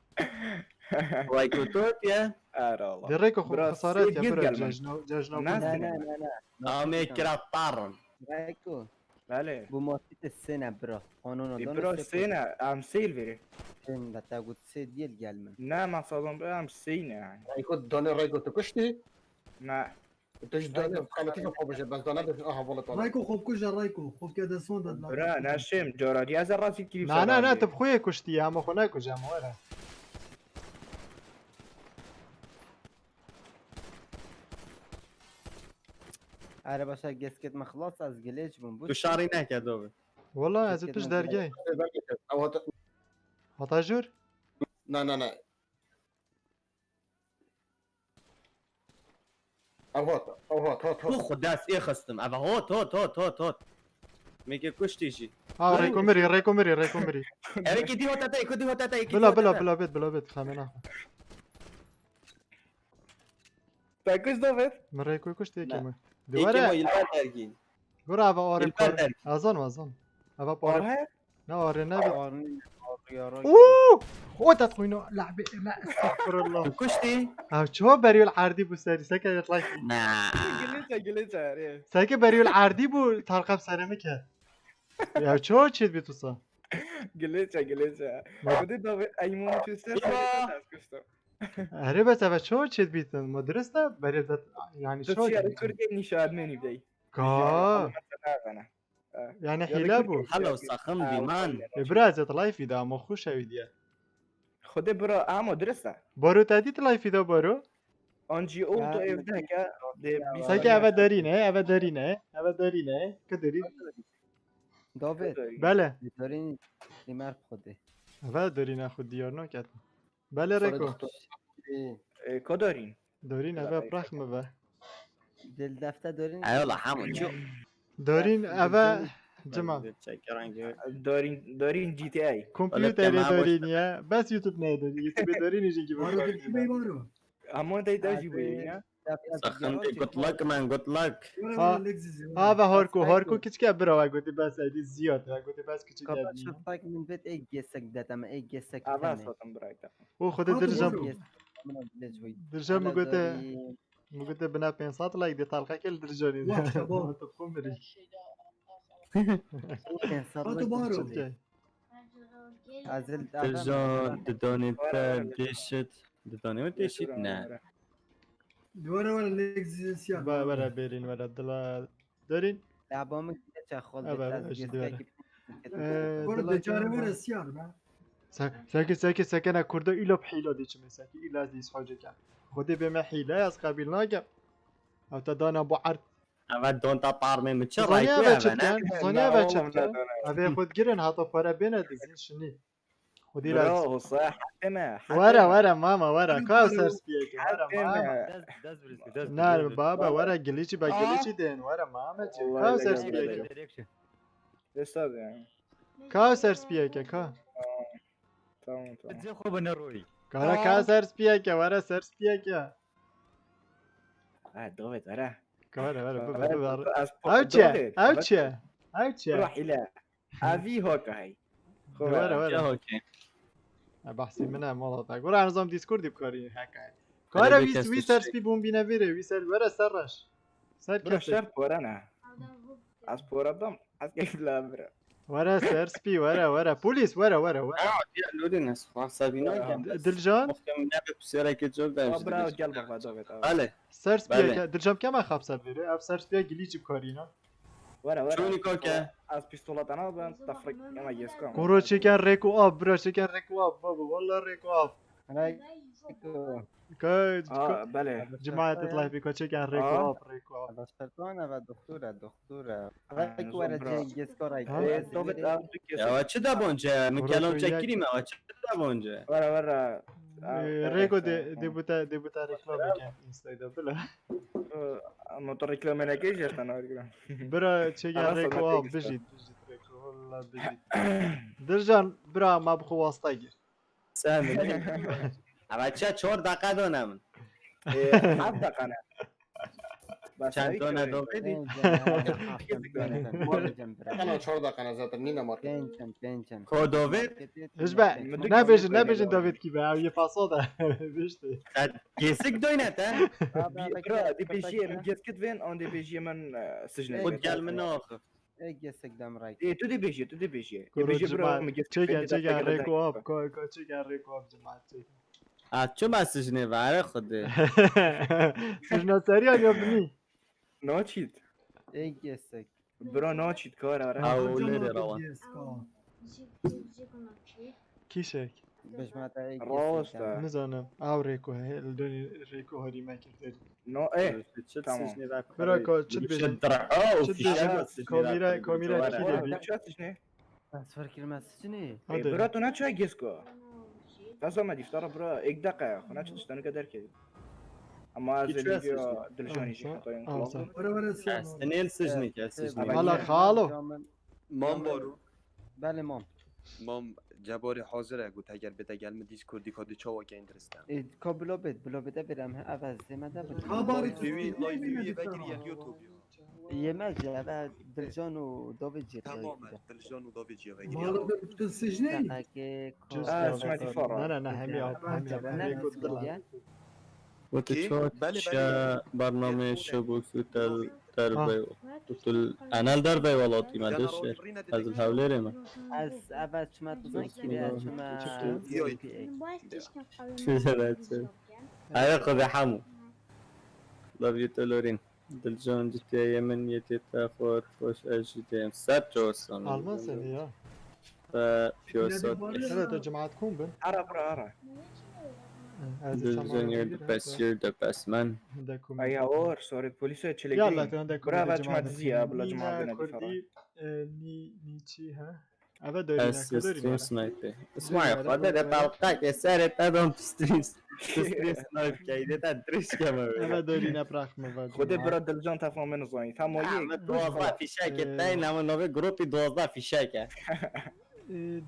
S6: رايكو توت يا
S3: اره والله
S1: دي ريكو
S3: برا
S1: خسارات
S3: سيد
S1: يا برا
S3: قلمن.
S1: جاجنا
S3: ناس
S2: لا
S3: دي.
S2: لا لا لا
S6: امي كرا طارن
S2: رايكو
S3: بله
S2: بو مارکت السنة برا قانون
S3: برا سینه ام سیلوری
S2: لا تاخد سه ديال قال
S3: نه مقصدم برا ام سینه يعني
S5: رايكو دوني رايكو تكشتي
S3: نه
S5: انت ايش دوني خالتي في بوجه بس دوني والله طلع
S4: رايكو خوب كوجا رايكو خوب كده سون داد
S3: برا نشم جارادی از راسی کلیپ
S1: نه تبخويا كشتي هم خو نكو جاموره
S2: آره باشه گسکت مخلاص از گلیج بون بود
S6: تو شاري نكد دوبي
S1: والله از توش درجاي
S5: او
S1: هتاجر
S5: لا لا لا او هات
S6: تو خداس ايه خستم ابا هوت میگه کشتیشی
S1: ریکو مری ریکو مری ریکو مری
S6: اوه کی دی هوتاتای کدی هوتاتای کی
S1: بلا بید خمه نه
S3: تاكوش دوفت
S1: من ریکو کشتی که
S6: نه.
S1: من
S6: یکی ما
S1: دواره
S6: یلبر درگین
S1: گوره اوه آره
S6: یلبر
S1: پاره
S6: درگین
S1: ازان اوه پاره
S3: آره
S1: نه آره نبید
S2: آرنی آریارا
S1: اوه خودت خوینو لعبه لا استغفر الله
S6: کشتی
S1: او چه بریول عردی بو سری سکه لایک
S6: نه
S3: قلتها آره
S1: سکه بریول عردی بو تلقب سرمه که یا چه چید بی تو سا
S3: قلتها ودي دوفت ايمون في السر تاكوشتو
S1: اره بس اوه چه چید بیتن ما درسته بریول داد یعنی چه
S3: تشي
S1: چید
S3: كردي نشاد مني بدي
S1: که
S3: انا
S1: یعنی حیله بو
S6: هلا سخن بی من
S1: ابراز لایفی دا ما خوش شویدیه
S3: خده برا اما درسته
S1: بارو تدید لایفی دا بارو
S3: انجي اولتو اف دهكا دي
S1: سکه اوه دارینه که دارید
S2: داوید
S1: بله
S2: دارین دیمر خوده
S1: اوه دارینه خود دیار نکرد بله ریکو
S3: كودورين
S1: دارین اوه پرخ موه
S2: دل دفتر دارین
S6: ایالا همون چو
S1: دارین اوه جمع
S3: دارين جي تي اي
S1: کامپیوتری
S6: معه
S1: دارینیه بس یوتیوب نداری یوتیوب دارینی جنگی
S4: بارو دلکی بی بارو
S3: اما انت تجي بينا
S6: سخن دی گوت لک من گوت لک
S4: ورا
S1: ها.
S4: ورا لگزیزی
S1: و هارکو کچکه برا و گوتی بس ایدی زیاد و گوتی بس کچی
S2: کابا
S1: دادی
S2: شفتاک من بيت اي جسك داتم اي جسك
S3: اما
S2: تمه
S3: صوتم برايتا
S1: او خود
S4: ها، تو
S1: درجم
S4: برو.
S2: من بلجوي
S1: درجم مگوته بنا 500 لایک دی طلقه کل درجانی
S4: واه، شباب.
S1: تو خمری
S4: ها تو بارو
S2: ازل
S6: تلجان ددانی تا دیشت ددانی و دیشت نه
S4: ورا ورا لگزیزی سیاه
S1: برا برین ورا دلا دارین
S2: لعبام چه خال
S1: أبا
S2: بيت
S1: أجي
S2: از
S1: دوره.
S2: جسك
S4: برو بیچاره ورا سیاه نه
S1: ساكي كردا إلا بحيلة دي چمي ساكي إلا ديس حاجة كان خودي بما حيلة از قبيل ناقم أو تدانا بو عرض
S6: اول دون تا پارمه مچه
S1: زانيا
S6: رایکوی
S1: بچت
S6: اول نه
S1: كان زانيا بچت كان أبي خود جرن هاتا فارا بينا دزين شني خودي لاز
S3: برو صح حتما
S1: ورا ماما ورا
S4: أنا
S1: كاوسر
S4: بارو.
S1: سبيك ورا ماما
S3: حتما
S1: نار بابا ورا جليشي با جليشي دين ورا ماما
S3: والله
S1: كاوسر
S3: لا
S1: سبيك
S3: استاذ يعني
S1: كاوسر سبيك كا
S3: تمام تمام
S7: خوب نروی
S1: كارا كاوسر سبيك ورا سر سبيك
S3: دوت ورا
S1: ورا اوچه
S3: روح الى افي هوكا هاي
S1: ورا
S6: اوکی
S1: بحثی منه مالا گوره هنوزم دیسکوردی بکاری هکای کارا وی سرس بی بوم بینه ویره وی سر وره سرش سر
S3: برو
S1: کسی
S3: شرط ورانا از پورا دم از كيف لا برا
S1: وره سرس بی وره پولیس وره
S6: لودین است خواه سبینا
S1: دلجان
S6: مخکم نبه پسیره که جوگ داریم
S3: برا قلبك دوت
S6: بله
S1: سرس
S6: بله.
S1: بیا دلجان که من خب سر ویره اف سرس بیا گلیچ بکاری نه
S3: ورا
S6: شوني كوكا؟
S3: از بيستولات انا بان تفرق اما يسكم
S1: گورو چکن ریکو آب برا چکن ریکو آب بابا والله ریکو آب که
S3: بله
S1: جماعة تطلع بيكو چکن ریکو آب
S2: دكتورة و دكتورة رايك ورا
S3: نظام
S2: جاي جسكو رايك
S3: دوت
S6: یا چه دبونجه مکلم
S1: برو تو یک.
S6: چکیریم یا چه دبونجه
S3: ورا
S1: ریکو دیبوتا رکلام بکن اینستایدا بلا
S3: موتور ريكلام انا كيش انا ريكلام
S1: برا چکن
S3: أنا
S1: ریکو
S3: أصلاً
S1: آب
S3: نتيجة
S1: بجید ریکو والله بجید درجان برا ما بخو واسطه گیر
S6: سهم اول چه 4 دقیقه دانم
S3: حدق انا بس
S6: چند تا نداویدی
S5: انا 4 دقيقه نزلت نينا ماركت
S2: بينشن
S6: کودوید
S1: اشبع
S3: مدرك
S1: نبیجن
S3: كيف
S1: داوید کی به او یه فاساده بشته
S6: گیسک دوینه تا
S3: برا دي بي جي من جيت كتفين اون دي بي جي من سجن
S6: خود گل من آخر
S2: اي جسك دم رايك
S3: ايه تو دي بي جي تو دي بي جي دي
S1: گروه
S3: بي جي برا من
S1: جماعت
S3: جيت
S1: چکن ریکو آب چکن ریکو آب جماعت
S6: از چه مسیجنه بره خوده
S1: سجنا سریع یا بنی
S3: نوتشيت
S2: اي جسك
S3: برا نوتشيت كورا
S6: اولي روان
S1: کیشک
S2: باش ما تا اي
S3: راستا
S1: نزانم او ریکو دونی ریکو هاری مکر
S3: نو ايه
S6: چه
S3: تمام.
S6: سیجنه بره
S1: برا که چه بیجن چه بیجن کامیرا کی
S3: برا
S1: دیدی
S3: شو تشني
S2: اصفر كلمة سجني
S3: برا تو ناتشو جيسكو تاسو ما ديفتر برا 1 دقيقة خنا تشتنو كدر كده اما از
S6: كي تشوف
S3: الفيديو
S1: آه،
S3: دلجاني شي
S1: صح.
S3: حتى
S1: آه، صح.
S3: ينقلب
S4: ورا ورا سياه
S6: استنيل سجنه که سجنه
S1: هلا خالو
S6: مام بارو
S2: بله مام
S6: مام جباری حاضره گفت اگر بده گلم دیسکوردی کادی چاوا که اندرستان
S2: کا بلا بده برم عوض زمده
S4: ها باری
S6: لایوی بگیری یوتیوب
S2: یه مجه و دلجان و داوید جیره
S6: تمام دلجان و داوید جیا بگیری
S4: مالا في السجن
S2: اگه
S1: جز
S3: اسمعتي
S1: داوود.
S3: فرع.
S1: نه همه
S2: جوانه
S1: گفت دلم.
S6: وتشوت
S7: بله.
S6: شا برنامه شبوك توتال دربي توتال
S7: آه.
S6: انا الدربي والله ما دش از الحوليري ما
S2: از اول چما تزن کیره چما
S6: شو زرعت هاي قضي حمو لو يتلورين دلجون جتي يمن يتي فوت فوش اجديم سات جوسون
S1: آلمان سنی یا
S6: فيوسات
S1: چرا تو جماعت کن بن
S3: ارى برا ارى
S6: دلجون يرد بس يرد بس من
S3: اي اور سوري بوليس
S1: يلا
S3: تشيلي
S1: تو عندك
S3: برا
S1: كردي
S3: بعد
S1: جماعة
S3: ما تزيها بلا
S1: نينا
S3: جماعة بنا
S1: كردي نيتشي ها أبا دوري
S6: اس
S1: دوري
S6: ستريم
S1: بلا
S6: سنايبر اسمع يا خالد ده طلقك يا سارة تدم ستريس سنايب كايدة تدريش
S1: أبا
S6: كمان
S1: دوري نبرخ مفاد
S3: خود برا دلجان تفهم من زاين ثم
S6: عم
S3: يك
S6: 12 في شاكة تاين عم نوبي جروبي 12 في شاكة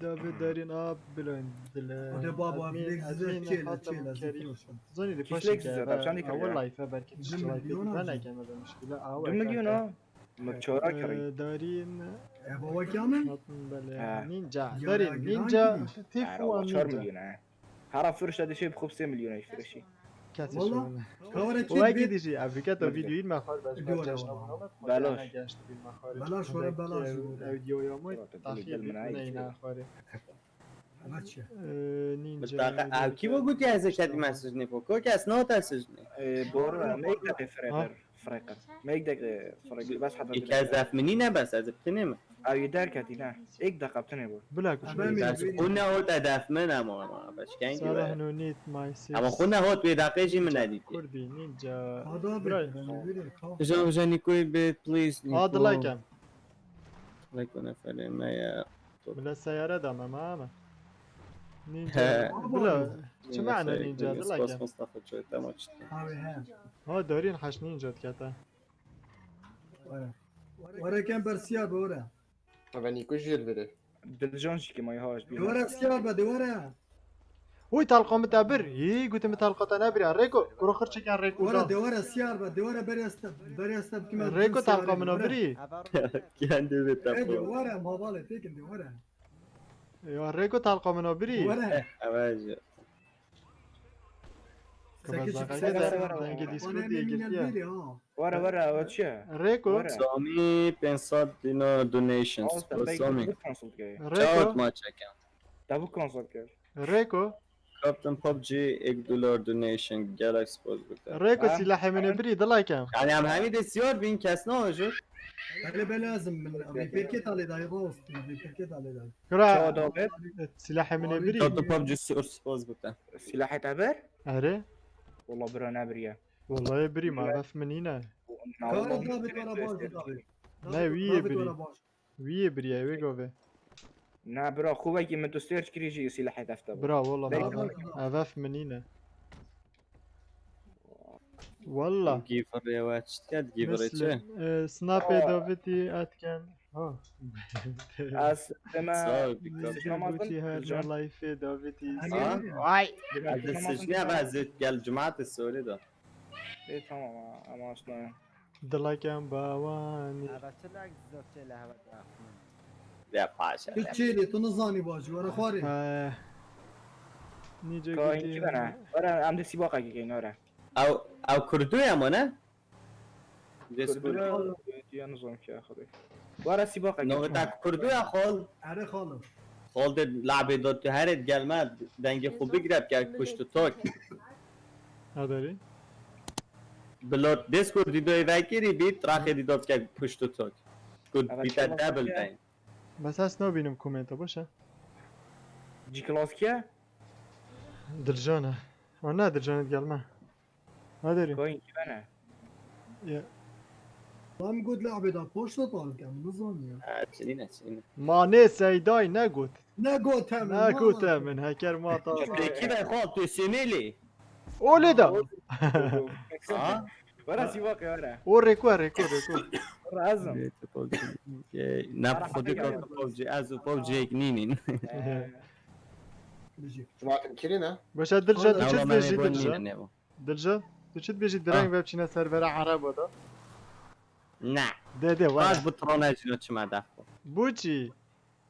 S1: دابا دارين بلون
S4: وده بابا فليكس تشيل تشيل
S1: زوني دي
S3: كيش
S1: باش
S3: ليكس زاد؟ عشان يكرر.
S1: أول لايف بركي
S4: جم
S1: تشتغل
S4: مليون
S1: أنا
S4: أصلاً.
S1: كان هذا مشكلة
S3: 2 مليون متشورا كري
S1: دارين
S4: يا بابا كامل
S1: بلا نينجا
S4: يا
S1: دارين
S4: راجل
S1: نينجا
S4: عندي.
S1: تيفو
S3: 4
S1: نينجا
S3: مليون هرا فرش هذا شيء ب 5 مليون يفرشي
S1: كاتي
S4: والله
S1: شو
S4: كورة
S1: واجد
S4: تشيل
S1: شيء افريقيا تو فيديو ما خال باش
S4: دولا
S1: باش
S4: والله.
S3: بلاش.
S1: بلاش
S4: ولا بلاش.
S1: فيديو يومي
S3: والله تدري
S1: تاخير
S3: دل من عايش.
S1: بينا خاري
S4: ماتشا
S1: نينجا
S6: بتاقة كي بقول يا زي كاد ما سجني فوق كاس نوت سجني
S3: بور ما يقدر فريقر فريقر ما يقدر فريق بس حضر
S6: يكازف منينا بس از بتنم
S3: او يدار كاتينا يقدر قبتني بور
S1: بلا
S4: أمامي.
S6: بس خونا هوت اداف من اما باش كاين
S1: صالح
S6: كده
S1: نونيت ماي سيس
S6: اما خونا هوت بيداقيجي من هذيك
S1: كردي نينجا
S4: هذا
S1: براي.
S6: جان جاني كوي بيت بليز
S1: هذا لايك
S6: لايك انا فعلا ما يا
S1: بلا السيارة دا ماما
S6: ها.
S1: نينجا بلا شو معنى نينجا هذا لايك
S6: مصطفى شوي تماش
S4: هاوي ها
S1: ها دارين حش نينجا كاتا
S4: ورا كان برسيار بورا
S5: أبني كوش جيل
S3: دلجان شي كما يهاش بينا
S4: ورا سيار بدي ورا
S1: وي تلقى متابر يي قلت متلقى تنابري ريكو كرو خرج كان ريكو
S4: ورا
S1: دا.
S4: دي ورا سيار بدي ورا بريستب كما
S1: ريكو تلقى منابري
S6: كان دي
S4: ايه دي
S6: بتابو
S4: ورا ما بالي فيك دي ورا
S1: يا ريكو تلقى منابري
S4: ورا
S6: اواجه
S3: ورا ورا واتشا
S1: ريكو
S3: ورا.
S6: سامي بنسات دينو دونيشنز سامي شاوت ما تشكن
S3: تابو كونسول كير
S1: ريكو
S6: كابتن ببجي $1 دونيشن جالكس بوز بتا
S1: ريكو سلاح منابري ضل كم
S6: يعني عم حميد السيور بين كاسنو جو
S4: تقريبا لازم من بيركيت على داي روست بيركيت على داي
S3: شو
S1: كرا
S3: دوبت
S1: سلاح منابري
S6: كابتن ببجي سيور بوز بتا
S3: سلاح تعبر
S1: اري
S3: والله برا نابريا
S1: والله يبري ما بعرف منينا
S4: كان ضابط ورا باش ضابط
S1: لا وي
S4: ضابط
S1: يبري
S4: ورا باش
S1: وي بريا وي قوي
S3: نا برا خوك من دوستيرش كريجي سلاح تفتح
S1: برا والله
S3: لا.
S1: ما بعرف منينا والله
S6: جيفر يا واتش كاد جيفر
S1: مثل
S6: ايش
S1: سنابي دوفتي اتكن اه
S3: اس لما
S6: صار
S1: جيبوتي هذا لايف دوفتي
S6: آه.
S1: واي
S6: هذا السجن بعد زيت قال جماعة السوري ده
S3: ايه تمام اما اصلا
S1: ضل كم باواني
S6: يا باشا
S4: تشيلي تنظاني باش ورا خواري
S1: نيجي
S3: كاين كيف انا ورا عندي سباق كاين ورا
S6: او كردو يا منا ديسكورد
S3: يا نظام كي اخذي ورا سباق
S6: نوغتا كردو يا خال
S4: عري خالص
S6: خال ده لعبه داد تو هرت گلمه دنگ خوبی گرفت که پشت تاک
S1: هذا
S6: بلوت ديسكورد ديدو ايفاكيري بيت راح ديدو که پشت تاک كود بيتا دبل دين
S1: بس هست نبینم کومنت باشه
S3: جي كلاس كيا
S1: درجانه نه درجانه قال ما نداري
S3: كاين كيف انا
S4: ما قلت لعبه دا بوش طال كان نظامي
S6: چلینه
S1: ما نه سیدای نگوت
S4: نقول تمام
S1: نگوت من هکر ما تا
S6: کی ده خال تو سینیلی
S1: اولی دا
S6: ها
S3: ورا سباق ورا
S1: او ريكو
S3: رازم
S6: نه خودی که پوجی از او پوجی یک نینین
S4: بيجي
S5: جماعة الكرينة
S1: باشه درجا
S4: نه،
S1: تو چت
S6: اولا من
S1: بیجی
S6: بون
S1: درجا
S6: نینن نبو
S1: درجا تو چت بیجی درنگ وب چینا سرور عرب دا
S6: نه
S1: ده
S6: باز
S1: ولا
S6: بطرونه جنو چما دفو
S1: بوچی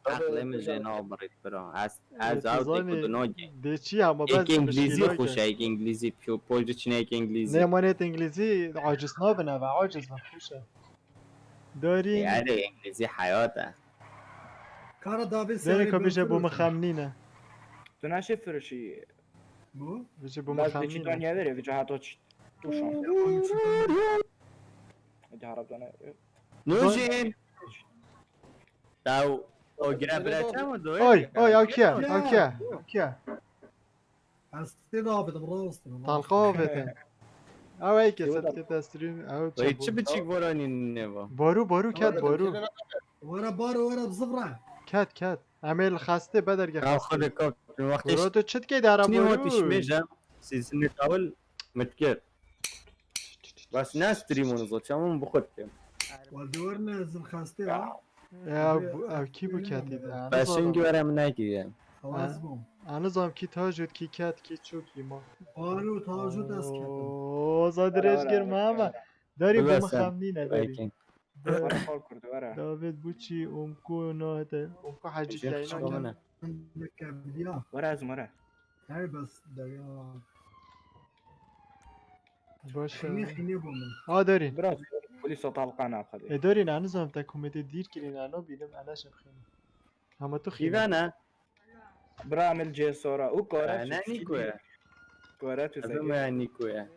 S6: عقل مجينا بريد برا از او دیکو دنوگی
S1: ده چی اما
S6: ایک
S1: بس
S6: انگلیزی خوشه ایک انگلیزی پیو پوجی چینه ایک انگلیزی
S1: نمانت انگلیزی عاجز نابنه و عاجز و خوشه دارین
S6: یعنی انگلیزی حیاته
S4: كارا دافي
S1: دارین که بیشه بوم خمنینه
S3: تو نشه فرشی
S4: بو
S1: بیشه بوم
S3: باز چی
S1: خمنینه
S3: دنیا داره ویجا هاتو توشون جهرب دانه
S6: نوشین داو او گرابره چمو دوی
S1: اوی او کیا
S4: هستي ضابط براستي
S1: طلقافته او ای که ست که تستریم او
S6: وای
S1: چه
S6: چه بچیک ورانی نبا
S1: بارو کت بارو
S4: ورا بارو ورا بصفرة
S1: کت عمل خسته بدرگه
S6: او
S1: خسته
S6: خود کاپ وقتش
S1: برو تو چت که در
S6: تنی هاتش
S1: بارو
S6: میجم سیزن اول متكر بس ناس تريمون زوج همون بخود كم
S4: ودور نازل خاستي ها
S1: او کی بو کتی ده
S6: بس اینگی برام نگیم
S4: خلاص بوم
S1: انظام کی تاجود کی کت کی چو کی ما
S4: بارو تاجو دست كتم
S1: اوه زادرش گرم همه داری بوم
S6: ببسم.
S1: خمنینه داری
S6: وایکینگ
S3: وره خال کرده وره
S1: داوید بوچی امکو نهده امکو حجی
S6: چه
S1: کینا
S6: چیکار
S4: عندك بديا
S3: وره از مره
S4: هاي بس دقيقة
S1: باشه
S4: خيني بومن
S1: ها دارین
S3: براز پلیس طالقانه بخدي
S1: دارین انظام تا کمیته دیر کرین انا بیدم انا شب خیلی همه تو خیلی
S6: كيفانا؟
S3: برا عمل جي صورة وكورة
S6: انا نيكويا
S3: كورة
S6: هذا
S3: تسجل
S6: ما نيكويا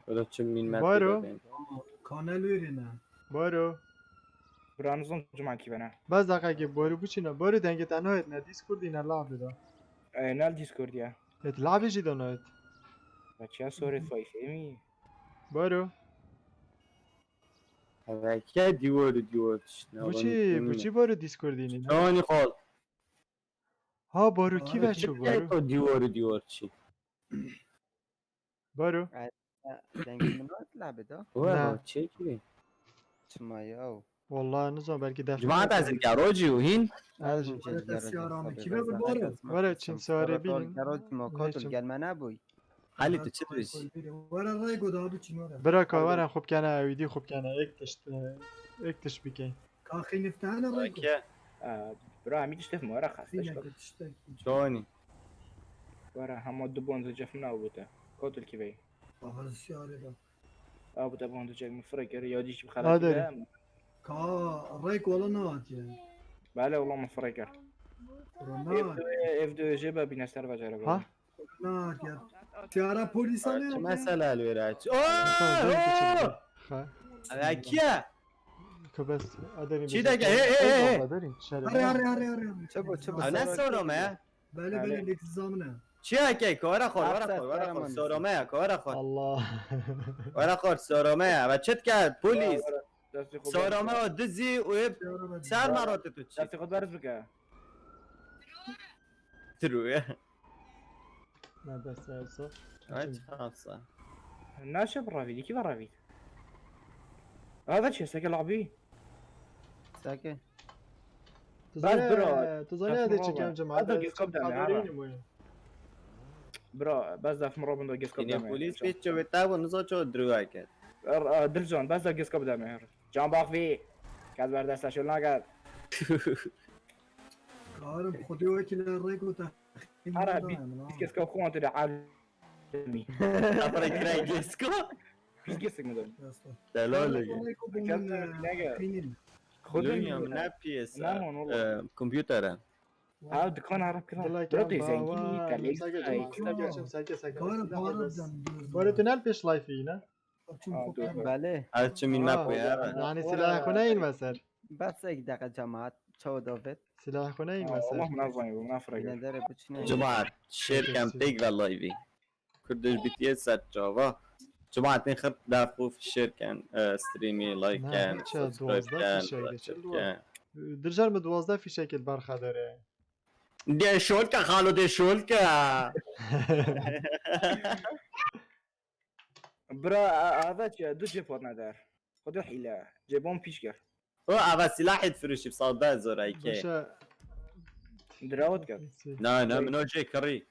S6: ولا تشمين ما
S1: بارو.
S6: تبين
S4: كان لورينا
S1: بارو
S3: برا نظام جمعة كيفانا
S1: بس دقیقه که بارو بچینا بارو دنگه تنهایت نه دیسکورد اینا لعبه دا
S3: نال ديسكورد يا
S1: ات لعبه جی دانایت
S3: بچه صورة فايفه
S1: بارو
S6: هذا كيا ديور
S1: بوچی بارو دیسکورد اینی
S6: شلوني خال
S1: ها بارو کی بچه
S6: كيا
S1: بارو
S6: ديور شي
S1: بارو
S2: دنگی منات لعبه دا
S6: هو تشيكي
S2: چمایو
S1: والله نظام بلکه دفعه
S6: جماعة از الجاروجي وهين
S1: از ولا چین سواره بینیم
S2: گراج ما کاتل
S1: هیچم.
S2: گل من نبوی
S6: حالي تشتريش
S4: ورا الرايقو ده بتشين ورا
S1: برا کاورم خوب کنه اویدی خوب کنه اکتش بکن
S4: كاخي نفتحنا الرايقو
S6: كيا
S3: برا عمي تشتف ورا
S4: فينا
S3: خاصة
S4: تشتكي
S6: شلوني
S3: ورا هم الدبون زي جفنا وبوتا كوتل كيفي
S4: هذا الشعر ده
S3: بوتا بون زي مفرق يوديش
S1: آه
S3: بخلاص
S1: داري.
S3: كذا
S4: كا الرايقو ولا نات يعني
S3: بلا والله مفرق
S4: نات
S3: اف دو جيبا بينستر بجرب
S1: ها
S4: نات يا سيارة بوليسانة
S6: ما مسألة الوراج
S1: خب
S6: هذا كيا
S1: که بس اداریم
S6: چی دیگه؟ هی.
S1: داریم
S4: هري هري هري هري
S2: چبو چبو
S6: انا سورما
S4: بله بله ليك الزامنة
S6: چیا کی کارا خور
S2: افسر
S6: ورا خور
S2: سرمان
S6: سورما کارا خور
S1: الله
S6: ورا خور سورما و چت کرد پلیس
S3: دستي خود
S6: سورما و دزی و سر مرات تو چی
S3: دستي خود برز بك
S6: تروه
S1: نه بس ارسا
S6: ايش خاصة
S3: ناشا برافيدي كيف رافيد هذا شيء سكر لعبي
S2: ساکه
S1: تو زنی اده چی کم جماعت
S3: هذا جيس كوب دامي
S1: قدرینی
S3: برا بس دا في مرة جيس كوب
S6: یعنی
S3: دامي
S6: پلیس بیچو بتاو نزا چو دروه کرد
S3: درجون بس دا جيس كوب دامي جان باخ في كاد برد دستا شو ناقد
S4: كارم خدي وكيل الرايقو تخين
S3: أنا بيس جيس كوب خوان تدي عالمي
S6: افرا کرای گیسکو
S3: بيس جيس مدن
S6: دلالگی
S3: خدني
S6: من نه پی اس
S3: نعم والله
S6: کمپیوتره
S3: هذا دكان عرب كذا برا تيزنجيني كاليكس
S1: باره تونل پیش لایفی نه
S2: بله
S6: از چه مین مپ
S1: یعنی سلاح خونه این مسر
S2: بس یک دقیقه جماعت چو داوید
S1: سلاح خونه این
S3: والله
S1: مسر
S3: منظم ومنافرق
S2: بیننده بچینه
S6: جماعة شركة بيج واللايفي كردش بي تي اس جافا جماعة نخرب دافو في الشركة ستريمي لايك
S1: نه،
S6: كان
S1: چه
S6: سبسكرايب
S1: دوازده
S6: كان
S1: فیشه چه
S6: كان
S1: درجال به 12 فی شکل برخه داره
S6: دي شولكا خالو دي شولكا
S3: برا هذا دو جيبوت ندار خدا حیله جبان پیش کرد
S6: او اول سلاحت فروشی بصاد 10,000 ایکه
S1: باشه
S3: دراوت کرد
S6: نه منو جی کری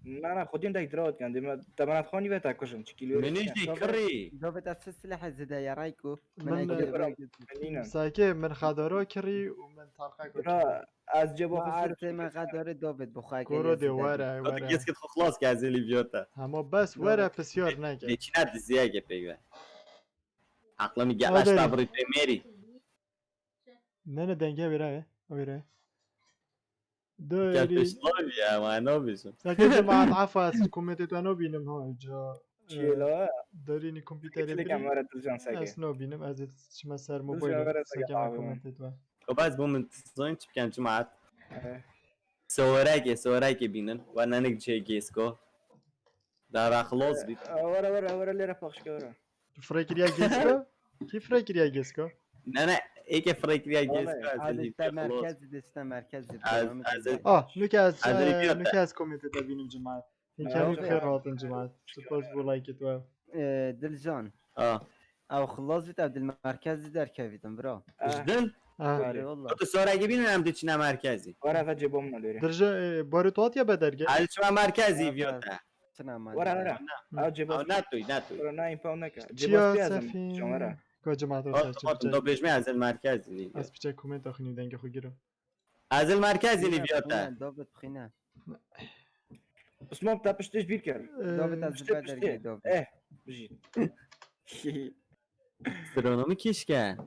S3: نه خودیم دک دراوت کرد دمانت خانی و تکشم چی کیلو
S6: منیش دی کری
S2: دافت از چه سلاح زده یا رایکو
S1: من-
S2: من اگه
S3: برام.
S2: بگید.
S3: منینم
S1: ساکه من خدارا کری و من طلقه
S3: برا
S1: کردم
S3: از جبا
S2: ما
S3: خفر
S2: عرض ما قدار دافت بخواه اگه
S1: گورو دی
S2: یزیده
S1: وره
S6: تو
S1: وره
S6: گیس که خلاص که از لیویوتا
S1: اما بس وره پسیار نکه
S6: لیچینه دزیه گه پیوه عقلا میگه
S1: آه، داری.
S6: اشتا بری میری
S1: نه دنگه بیره بیره
S6: که
S1: داری
S6: پشتلاویه معنا بشم
S1: ساکه جماعت عفو از کومنت تو انو بینم ها اینجا
S3: چیلا
S1: داری نی کمپیوتر
S3: چیلی
S1: بری
S3: کامera دلجان سگه
S1: از نو بینم از شما سر
S3: دلجان
S1: موبایل
S3: برا
S1: ساکه
S3: سگه
S1: ما
S3: آبی من.
S1: کومنت تو
S6: خب از بومن تزاین چی بکن جماعت سوارک بینن و ننک چه گیس کو در اخلاص بید
S3: ورا لیره پخش که ورا
S1: فرکریا گیسکو کی فرکریا گیسکو
S6: نه ای که فریکریا گیس
S3: والله.
S6: کو از
S2: از
S6: لیویا
S2: در
S6: خلاص
S2: مرکز دسته مرکز
S6: از
S1: نوکه از
S6: از ریپیوت.
S1: نوکه از کومنت تو بینم جماعت این کمی
S3: آه.
S1: خیر هاتن جماعت سپاس بو لایک تو
S2: دلجان
S6: اه
S2: او خلاص بید عبد المرکز در کویدم برا
S6: جدن
S2: آره والله
S6: تو سوارک بینن هم دیچینه مرکزی
S3: ورا و جبام نلیره
S1: درجه بارتوات یا بدرگه
S6: از شما مرکزی
S2: آه،
S6: ویوتا
S2: چنان ما
S3: ورا او
S6: او
S3: جباس
S6: نتوی
S3: ورا نه این پاون نکه
S1: چیا
S3: جباس بیازم
S1: سفین
S3: شماره
S1: که جماعت
S6: خاطر دو بجمه از المرکزی لیویا
S1: از پیچه کومنت آخینی دنگه خو گیرم
S6: از المرکزی لیویوتا
S2: دافت بخینه
S3: اسمم تا پشتش بیر کرد
S2: دافت از
S3: پشته
S2: بدر
S3: پشته
S2: دافت
S3: بجید
S6: استرونومی کیش که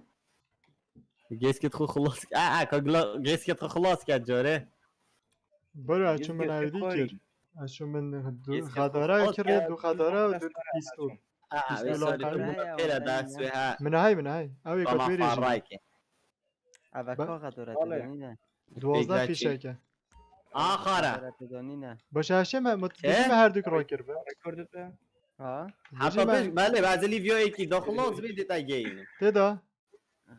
S6: گیس که خو خلاص که گیس که خلاص کرد جاره
S1: برو اچون من عیدی
S3: خوری.
S1: کرد اچون من
S6: گیس که
S1: خداره
S6: خلاص
S1: کرد دو خداره و دو پیستول
S6: بسیار پیلا دستوی ها
S1: من های او یک
S6: با
S1: بری
S6: من
S1: جی
S6: فارای که
S2: اوکا قدرت
S3: بله.
S2: دانی نه
S1: 12
S6: بگذشتی.
S1: فیشه که
S6: آخره
S2: قدرت دانی نه
S1: باشه هشه من
S6: چه؟
S1: متوجه هر دو کرا کرد
S3: رکورد به
S2: ها
S6: حتی پیش بله بعضی لیویا یکی دا خلاص بیدی تا گینه
S1: تدا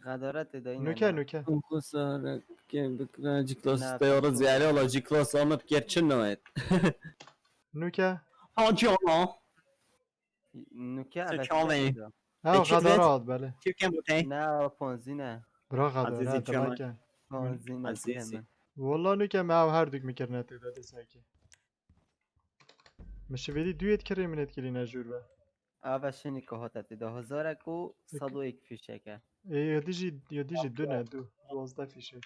S2: قدرت دانی نه
S1: نوکه نوکه
S6: اون خساره که بکنه جی کلاس
S2: نه،
S6: تیاره
S2: پس
S6: زیاده ولی جی کلاس آمد بگر چه نوید
S1: نوکه
S6: ها جانا
S2: نوکه
S6: چه
S2: اوکی
S6: چاوی؟
S2: داد.
S1: او
S6: چی
S1: خدارات بله
S6: چی کم بوده؟
S2: نه پونزی نه
S1: برا
S6: عزیزی
S1: خدارات
S6: چما؟
S1: دلاکه
S2: پونزی نه
S6: عزیزی.
S2: من
S1: والله نوکه من او هر دوک میکرنه تدا ساکی مشه ویدی دویت کری منت کلی نجور به
S2: اول شنی که هاتت ده 1101 فیشه که
S1: یادیجی دو نه دو 12 فیشه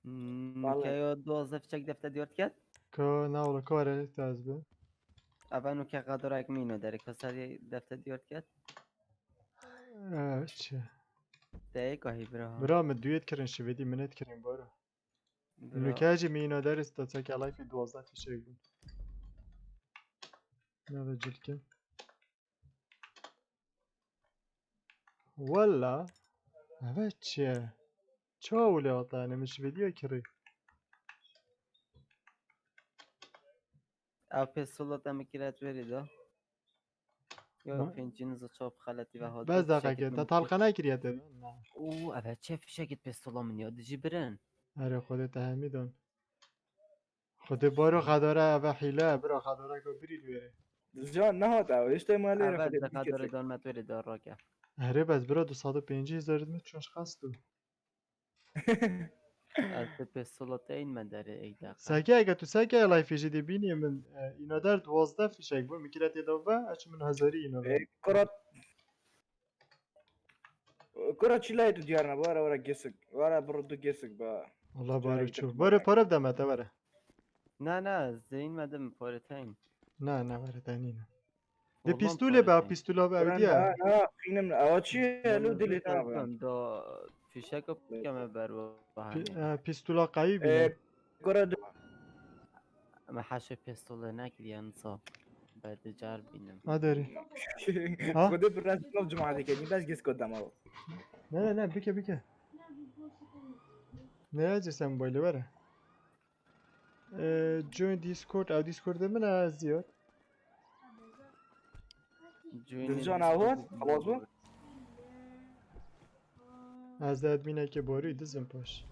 S2: نوکه یا 12 فیشک دفته دیارد کرد
S1: که نه ولا کاره تاز به
S2: اول نوکه قدرک مینو داره که سری دفته دیارد کرد
S1: چه
S2: ده گاهی برا
S1: برا من دویت کرن شویدی منت کرن بارا نوکه جی مینا درست تا چک علای فی 12 فیشه بود نه جلکن ولا اوه چیه چه اولی آتانه مش ویدیو کری
S2: او پستولات هم کلت برید یا
S1: ما-
S2: پنجینز و چاپ خلطی و هات
S1: بس دقیقه که تا تلقه نکریه نه
S2: او اول چه فیشکت پستولا من یاد جی برن
S1: اره خودت همیدون خود بارو خداره اوه حیله برا خداره که برید بره
S3: جان نه هات او اشتای مالی
S2: اول
S3: خودی
S2: ده قدر دان متوری دار را که
S1: اره بس برا 250,000 متر چونش خستو
S2: از پستولات این من داره ای دقیقه
S1: ساکه اگه تو ساکه علای فیشی دی بینی من اینا در 12 فیشک بود میکرد یه دوه اچه من هزاری اینا بود
S3: کرات کرات چیلای تو دیار نه ورا گسک ورا برو دو گسک با
S1: والله بارو
S3: جایی
S1: چو
S3: تک
S1: باره پاره بدمته بره
S2: نه زین مدم پارتین
S1: نه بره تنی نه ده
S2: والله
S1: پیستوله با
S2: پارتین.
S1: پیستولا با
S3: نه
S1: اودیه
S3: نه خینم او چی لو دلی تمام
S2: دا فیشک کم بر
S1: پیستولا قوی بینه
S3: کرات
S2: اما حش پستوله نکردی انصا بعد جار بینم
S1: داری ها؟
S3: خودی براز نو جماعتی کنی بس گس کدام او
S1: نه بکه نه اجرسه موبایل بره جوین دیسکورد او دیسکورد من از زیاد
S3: دلجان او خلاص بود
S1: از ادمینه که باری دزم پاش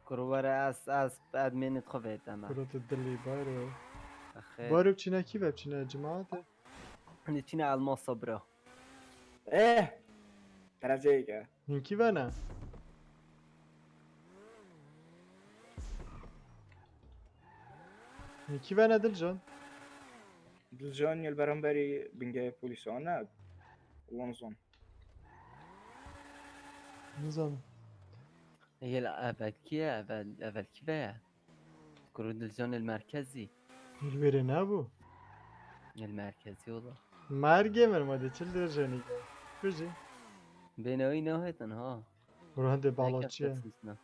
S2: کروبر از ادمینت خوبه اما
S1: برات دلی بارو
S2: اخی
S1: بارو بچینه کی بچینه جماعت
S2: نیچین الماس برا
S3: ايه ترى زيك
S1: هنكي وانا هنكي وانا دلجان
S3: دلجان البرنبري بنجاي بوليسونا ونظن
S1: نظام
S2: هي الأبلكية أبلكية كرود الزون المركزي
S1: الويري نابو
S2: المركزي والله
S1: مرگه من ماده چل درجانی که کجی؟
S2: بينوي نوهتن ها
S1: برو هنده
S2: هيك
S1: بالاچیه
S2: أساسنا.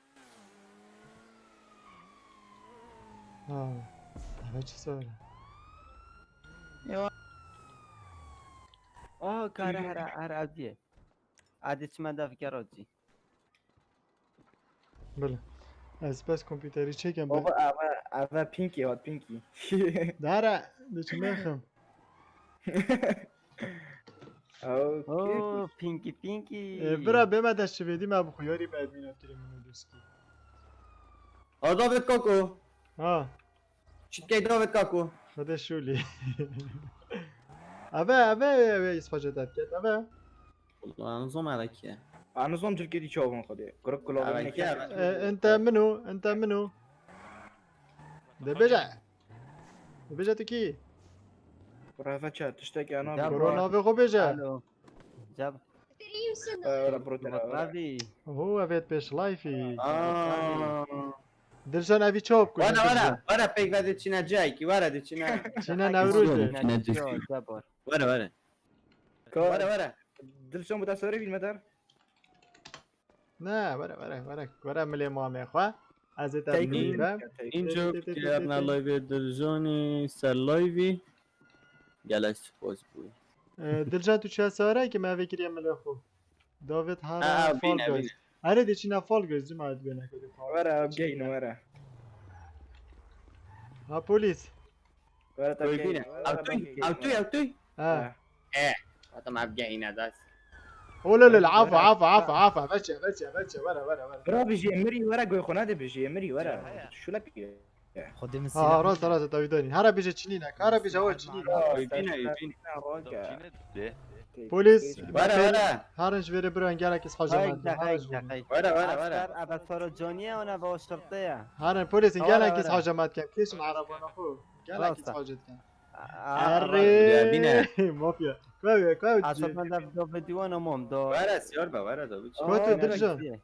S1: ها همه چی ساره
S2: كاره هر عادية عادي ما دافع كاروجي
S1: بله از پس کامپیوتری چکم
S3: بابا
S1: به
S3: اوا بینکی هات بینکی
S1: داره دیچ میخم
S3: اوکی
S2: اوه بينكي
S1: برا بما دست شویدی ما بخویاری باید مینا تیری منو دوستی
S6: داوید کاکو
S1: ها
S6: چی کی داوید کاکو
S1: خدا شولی اوه اسفاجه داد کرد اوه
S6: والله نظام عليك
S3: انا نظام تركي تشوفون خدي كرك كلو
S1: انت منو ده بجا تکی
S3: رافا تشات تشتكي انا
S2: دابا.
S1: کرونا به خو بجا
S2: الو جاب
S3: بروتنا
S2: غبي
S1: هو اوید پیش لایفی
S6: اه
S1: دلشان اوی چوب کن
S6: ورا بيك بعد تشينا جايكي ورا تشينا
S1: چینا نوروزه
S2: جابر
S6: ورا ورا
S3: دلشون متاثرين بالمدار
S1: نه برا ملی مامه خواه از تبلیغم
S6: اینجا کردن لایو درجانی سر لایوی گلش باز بود
S1: دلجان تو چه ساره که من فکریم ملی خو داوید
S6: آه،
S1: هر فال
S6: بینه،
S1: گوز اره دی چینا فال گوز جماعت بینه کدی
S3: ورا بجين ورا
S1: ها پولیس
S3: ورا
S6: ببینه اوتوی
S1: ها
S6: حتی ما بگینا دست
S1: اولا لا عفا بچه ورا
S3: برا بيجي امري ورا قوي خناده بيجي امري ورا شو لك
S7: خدي من
S1: ها
S7: السلاح
S1: راست داویدانی هر بیجه چنینک هر بیجه هو چنین پولیس
S6: ورا
S1: هرنج بره برو انگاره کس حاجه
S2: هاي
S1: مند
S2: دقيقة
S6: ورا
S2: أبد فرجانية وأنا بوشرطية
S1: هرن پولیس انگاره
S2: آره،
S1: کس
S2: آره.
S1: حاجه مند کم کشم عربانه خو انگاره کس
S2: راسته.
S1: حاجه کم
S6: بیا، بینه.
S1: اره مافیا کوی
S2: أصلا من دو فيديو أنا مم دو
S6: ورا سيار با ورا دو بچه
S1: كنت درجان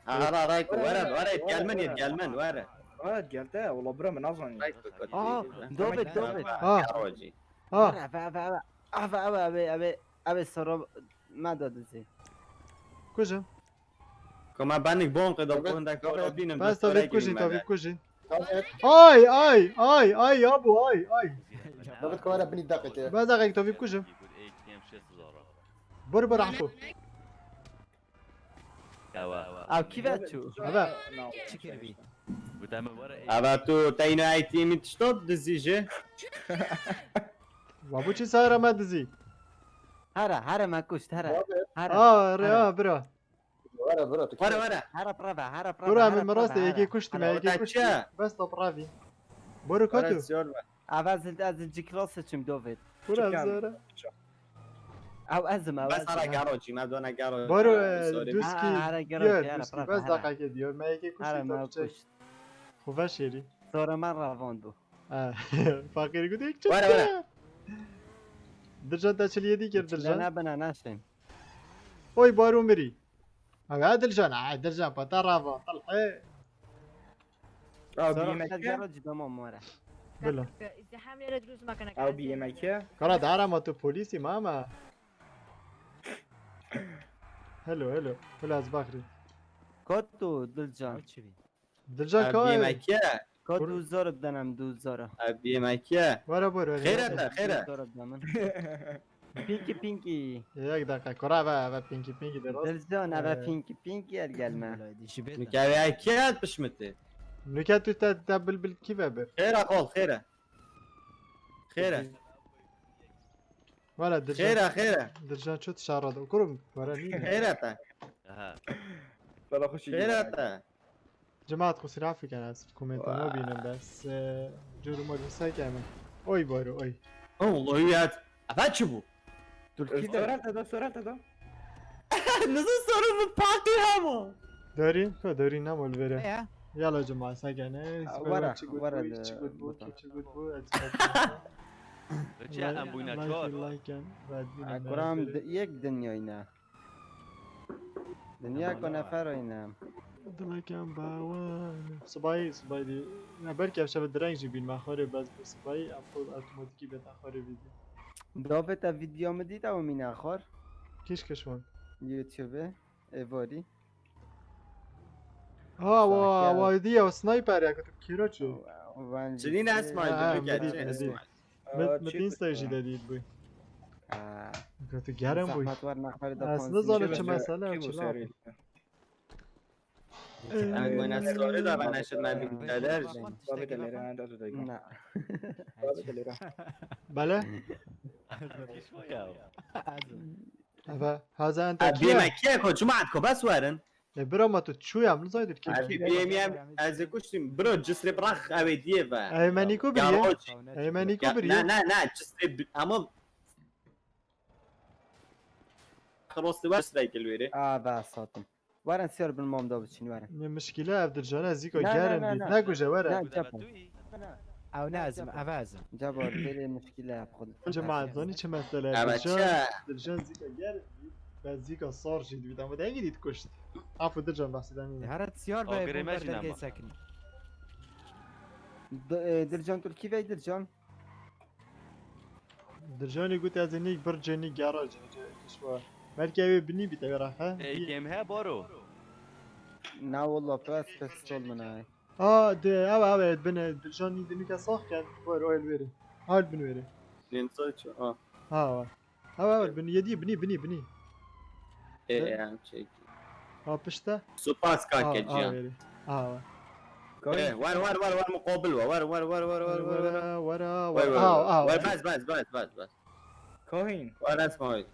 S6: هرا رايكو ورا يتقلمن ورا
S3: قالتها والله برا من اظن
S2: دوبت
S1: اه
S6: روجي
S1: اه
S2: أبي السرب ما داد زي
S1: کجا
S6: كما بانك بون قد بون داك بينم
S1: بس تاوید کجین آی ابو آی
S5: داوید كمان بني دقيقة
S1: بس دقیق تاوید کجا برو عفو
S2: أو كيف أتشو
S1: هذا
S6: ابا تو تاينو اي تيم تشتوت دزيجه
S1: وابو چی سایره مدزی
S2: هرا ما كشت هرا
S1: برا
S6: ورا
S2: هرا برافا
S1: برو همین مراسته یکی کشتی من یکی کشتی
S6: چه؟
S1: بس تا براوی برو کتو
S2: از جی کلاس چیم دوید
S1: برو افزاره
S2: او ازم
S6: بس هرا گاروجي ما بدون گاروجي
S1: برو
S2: هرا
S1: دوسکی
S2: گرم
S1: دیار دوسکی بس دقیقه دیار من یکی
S2: هرا ما
S1: کشتی
S2: کشت
S1: خوبه شیری
S2: صورة مرة فوندو
S1: فقیر گوده یک
S6: ورا.
S1: چطور درجان تا چلیه دی کرد
S2: لا
S1: درجان
S2: بنا ناشم
S1: اوی بارو مری اگه درجان پتا رافا طلحه
S2: صورة خد جرج دمام ورا
S1: بلا
S8: ازدحام ليلة دروز ما كان
S3: او بي ام اي
S1: کارا دارم ما تو پلیسی ماما هلو از بخری
S2: كوتو دلجان
S1: درجان
S6: ابي
S1: کای
S6: ماكيا
S2: كوتو زور بدنم دوزارة
S6: ابي ماكيا
S1: برو
S6: خيرة
S2: زور بدنم بينكي
S1: یک دقیقه کارا و پینکی درست
S2: دلجان أبا بينكي القلمة
S7: دي شبيت
S6: مكاوي اكيد بشمتي
S1: نکات تو تا دبل بالكيفه بر
S6: خيرة قول خيرة
S1: ولا درجان
S6: خيرة
S1: درجان شو تشارد كرم ورا نينا
S6: خيرة
S3: لا خش
S6: خيرة
S1: جماعة خسر عفوا كان اسف كومنت مو بينم بس جورو ما بسا كمان اوي بارو اوي
S6: والله يا افاتشبو
S2: ترکی
S3: سرعت داد سرعت داد
S6: نزل سرم پاکی همو
S1: دارین که دارین نمول بره
S7: ايه
S1: يلا جماعة ساقنا
S2: ورا
S1: ورا
S2: بوتا.
S9: چه ام بوینا چهار
S2: اکرام یک دنیای نه دنیا کو نفر اینا
S1: دلكم باوان صباي دي انا بركي افشل الدرنج بين ما خاري بس صباي افضل اوتوماتيكي بيت اخاري فيديو
S2: داوت ویدیو مدید او مین آخر
S1: كيش كشون
S2: یوتیوب ایواری
S1: وا دي او سنايبر يا كنت كيرو شو
S6: چنین اسماعیل بگه چه اسماعیل
S1: متين ستاجي جديد بوي كنت جارم بوي
S2: زحمت ور نخبر دا
S1: اصلا زالت چه مسئله
S3: کی
S1: چه
S3: بود
S1: لا
S3: سریع؟
S6: من از ساره دا و نشد من بیدادر
S3: بابت لیره اند از دیگه
S2: نه
S3: بابت لیره
S1: بله هذا انت
S6: بیمه که که جماعت که بس ورن
S1: برا ما تو چوی هم نزاید
S6: عربی بیمیم از کشتیم برو جسر برخ اوی دیه و
S1: ایمنیکو بریه ایمنیکو
S6: نه
S1: بریه
S6: نه نه جسر اما خلاص تو بس رای کلویره
S2: بس ساتم ورن سیار بالمام دا بچین ورن
S1: مشكلة عبد الرجال ازيكو
S2: لا، لا،
S1: جارن
S2: لا،
S1: بيت
S2: لا.
S1: ناقو جوارا
S2: نه جبن
S7: او نازم اوازم
S2: جبار بری مشکله بخود
S1: جماعة ظني چه مسألة
S6: اما
S1: الرجال
S6: چه
S1: الرجال زيكو جارن بيت بعد زيكو صار جديد بيت اما دايما دي تكشت عفو درجان بحث داني
S7: هرت سيار
S9: آه،
S7: باي
S9: غير
S7: بومبر
S9: imagine
S7: درجي
S9: اما.
S7: ساكن
S2: درجان ترکی وی درجان
S1: درجان يقول تازنيك برجاني جاراج كشوا مالكي اوي بني بيت اوي راحة
S9: ایکم ها بارو
S2: نه والله بس پستول منای
S1: ده اوه بنا درجان يدني كصاح كان وير اويل ويري هاي بن ويري
S6: نینسا چه
S1: اوه بن يدي بني
S6: ای هم چه
S1: بشتا
S6: سپاس کاکه جیان
S1: ويري
S6: ور مقابل ور
S1: ورا
S6: بس
S3: کاهین
S6: ور اسماعیل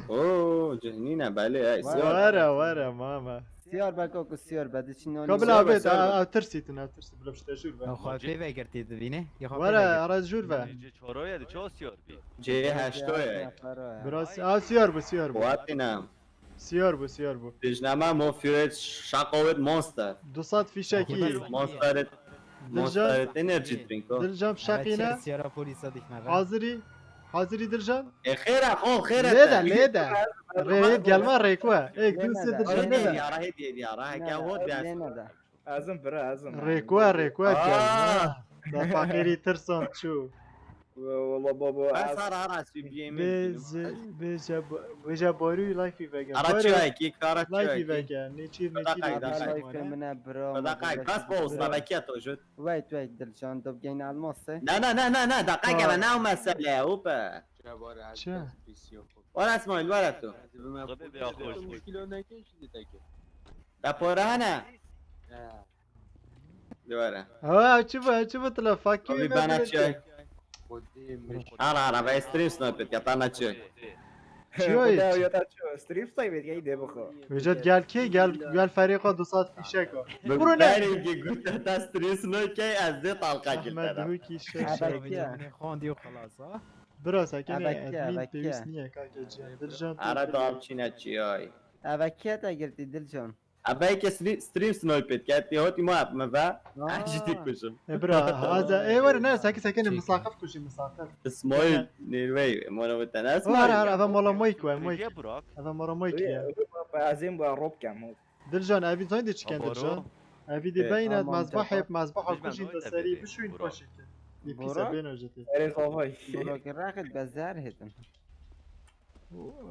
S6: اوه جهنینه بله ای سیار
S1: ورا ماما
S2: سیار بکاکو سیار بعد چینانی
S1: قبل
S6: سيارة،
S1: عبيد
S6: سيارة.
S1: ترسيت انا ترسي بلا بشتا جور
S7: او
S1: با
S7: خواه پی وی گرتی دبینه یا خواه
S1: ورا راز جور با
S9: جه چهارای ده چه سیار بی
S6: جه هشتوه
S1: براس سيار بو
S6: واتینم
S1: سيار بو
S6: دجنما مفیرت شاقوت مونستر
S1: 200 فيشاكي
S6: مونسترت انرجی درینکو
S1: درجام شاقينا
S7: سيارة بوليسا ديك مغا
S1: حاضري درجام
S6: خیره خو خیره
S1: ليدا ريد قال ما ريكوا ايك دوسي درجام ليدا
S6: دیاره دیاره که هود بیاس
S3: ازم برا ازم
S1: ريكوا قال
S6: آه
S1: ما فاكري ترسون شو
S3: والله بابا
S6: بس هر از بی بیمین
S1: بيجا بوري لايفي فيجا
S6: araçı ki karaçı
S1: لايفي
S6: ki
S1: فيجا نيتشير
S6: دقيقة.
S2: من برا
S6: دقیق بس با استباکی تو شد
S2: ويت درجان دب جين الماسه
S6: نه دقیقه و نه مسئله اوپا
S1: چه
S6: ور اسماعیل ور تو
S9: قبل بیا خوش
S6: دا پره نه دواره
S1: شوف طلع فاكي
S6: ابي بنا چای ara به استریم سنایپت یا تانا چای
S1: شو هيك؟
S3: یا تا چه استریف طيب دیگه ایده بخو
S1: وجد قال كي قال فريقه 200 فيشاكا
S6: ببرونه که گوت تا استریم سنایپت از ده طلقه
S1: احمد
S6: گلتره
S1: هو كي
S2: أبكي.
S7: خوندي وخلاص ها
S1: براسا كان
S2: أبكي،
S1: ادمين
S2: أبكي.
S1: بيوس نيه كاكا جان درجان
S6: ara دام چینه چیای
S2: اوکیت اگرتی درجان
S6: ابای که استریم سنایپت کردی هاتی ما اپ مفا اجدی کشم
S1: برا هذا اي ورا ناس هكي ساكن مساقف كل مساقف
S6: اسماعیل نیروی مانو بتن
S1: ورا
S6: اسماعیل
S1: هذا مالا مويك مويك
S9: یه براک
S1: هذا مرا مويك يا
S3: ازم با روب کم هو
S1: درجان ابي زايد كان
S9: بارو.
S1: درجان ابي دي باينات
S2: آه،
S1: مصباح
S2: ممتاز.
S1: مصباح
S9: مش
S1: كوشين
S9: معنوي
S1: تسري
S9: تبدي.
S1: بشوين
S9: برا.
S1: كوشين دي
S2: برا.
S1: بيسا بينو جتي
S3: اري صافي
S2: بروك راخد بزار هتن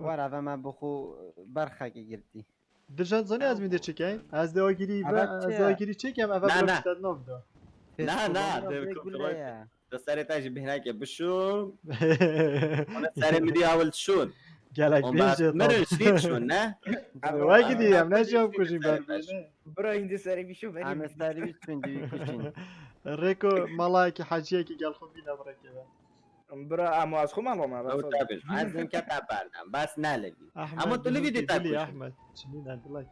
S2: ورا و من بخو برخه گرتی
S1: درجان زاني از ميدي تشيكاين از دو اگيري و
S2: أبد
S1: از
S2: چه؟
S1: دو اگيري تشيكام
S6: نه،
S1: افا
S6: نه.
S1: بروستاد نوف دو
S6: نه، ده
S2: گله
S6: سر تاج بهناك بشون انا سر مدي اول شون
S1: قالك
S6: اون بعد
S1: بيجي
S6: مرن شديد شون نه
S1: واجدي ام نجم كوشين بربينه
S3: برا هندي سری بیشو
S2: همه
S3: ولی
S2: سری بیش بندی کشین
S1: ريكو ملاكي حاجيكي قال خو بينا بركه
S3: برا اما از خو من ما
S6: او
S3: بس
S6: تابل از این که تابردم بس نلگی
S1: احمد
S6: اما تو لوي دي
S1: بيقول
S6: تاكل
S1: لي احمد شنين عند الله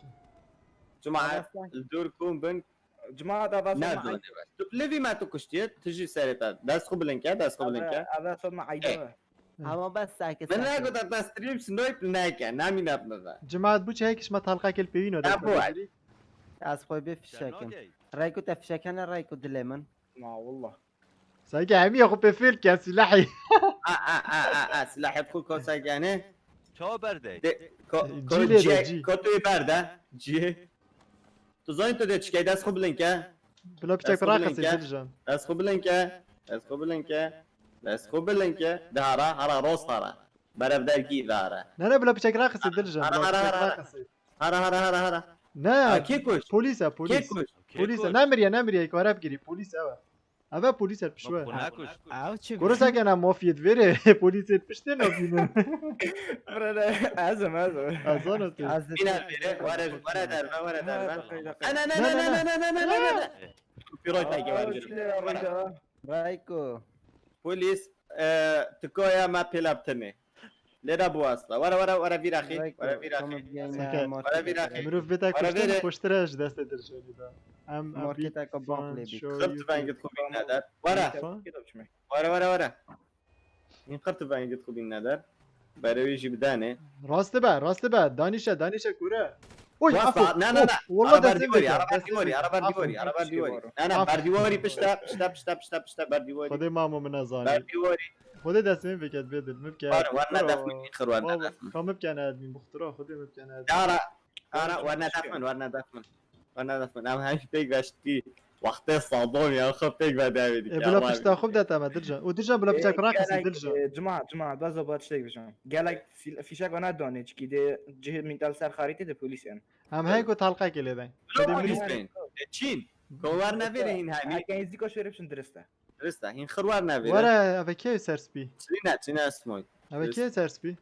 S6: جماعه الدور كون بن
S3: جماعه دا بس
S6: نه دونه بس تو لوي ما تو کشتیت تجي سرتا دست خوب لنکه دست خوب لنکه
S3: هذا صار مع عيده
S2: اما بس ساکت
S6: من
S2: ساکت.
S6: نگو در استریم سنویپ نکن نمی نبنده
S1: جماعت بو چه هیکش ما تلقا کل پیوینو
S6: نه بو
S2: از خوی بفشکم
S9: شنوگی
S2: رایکو تفشکن رایکو دل من
S3: ما والله
S1: ساقي عمي اخو بفيل كان سلاحي
S6: سلاح بخو کوسا گانه
S9: چا برده
S1: جی لیده، جی.
S6: کتوی برده جی تو زاین تو ده چکی دست خوب لنکه
S1: بلا بچك
S6: أسخب
S1: براقص
S6: لينك.
S1: دلجان
S6: دست خوب لنکه دست خوب لنکه دست خوب لنکه ده هرا راست هرا برف درگی داره
S1: لا بلا بچك راقص دلجان
S6: هرا
S1: بلا
S6: هرا
S1: بچك
S6: هرا
S1: راقص
S6: هرا
S1: نا
S6: کی کش
S1: بوليسا
S6: کی
S1: بوليس
S6: کش
S1: بوليسا نامريا كواراب جري بوليس اوا بوليس بشوي
S9: نکش
S7: او چه
S1: كورسا كان مافيا فيري بوليس بشتنا بينن
S3: برا ازم
S1: اظن
S2: از
S6: بينا ورا دربه ورا دربه انا
S1: لا، لا، لا.
S6: في روي تايجي
S2: رایکو
S6: بوليس تكويا ما بيلابتني لدا بواسطة ورا فير اخي ورا فير اخي ورا فير اخي
S1: مروف بيتا
S6: ورا
S1: كشتن
S6: فيري.
S1: خوشتراش دست درجاني دا ام
S2: ماركتا كباق لي بيك.
S6: خرت فاين قد خوبين نادر ورا این خرت فاين قد خوبين نادر برای يجي بدانه
S1: راست با دانيشا كورا اوي
S6: واسطة
S1: عفو
S6: لا لا لا
S1: والله
S6: على
S1: دست
S6: برديوري على
S1: بك
S6: برديوري على برديوري على برديوري انا
S1: عفو.
S6: برديوري بشتا برديوري
S1: خدي ماما من ازاني
S6: برديوري
S1: خدي دست من بكت بدل مبكي
S6: ورنا دفن اخر ورنا دفن
S1: خا مبكي انا ادمي مخترع خدي مبكي انا
S6: ارا ورنا دفن ام هاش بيك باشتي وقت صادون يا اخو بيك بداوي
S1: بلا بشتا خوب داتا ما درجان ودرجان بلا بچك راقص درجان
S3: جماعة باز بات شتيك بشم قالك فيشاك وانا دونيش كي دي جه من تال سر خريطة دي بوليس يعني
S1: هم هيكو تلقا كلي داين
S6: خدي مريس تشين كورنا فيرين هاي
S3: كان يزيكو شوية بشن درسته
S6: درسته هين خروارنا فيرين
S1: ورا افكي سرسبي
S6: تشينا اسموي
S1: افكي سرسبي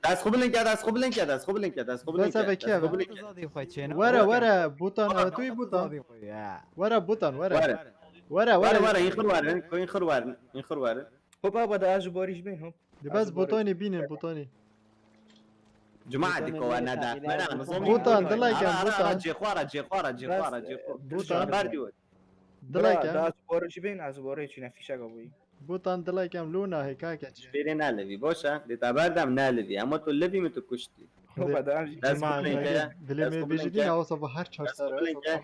S6: داس خوب لنك داس خوب لنك
S1: بس افكي
S7: زادی خوی چه
S1: ورا بوتان توي بوتان ورا بوتان ورا
S6: این خروارن
S3: هو بابا دا اجو بوريش بين هو
S1: دي بس بوتاني بينن بوتاني
S6: جماعة دي كوانا دا انا نظام
S1: بوتان دلاي كان بوتان
S6: جي خوارا
S1: بوتان
S6: بارديور
S1: دلاي
S3: دا
S1: كان
S3: اجو بوريش بين اجو بوريش هنا فيشاك ابوي
S1: بوتان دلاي كان لونا هيك
S6: بيري نالبي بوشا دي تبردم نالبي اما تو لبي متو كشتي
S3: هو دا اجو
S6: دست
S1: جماعة
S6: خوب لنك
S1: بلي مي بيجي او صباح هر چهار
S6: دست خوب
S1: سر
S6: لنك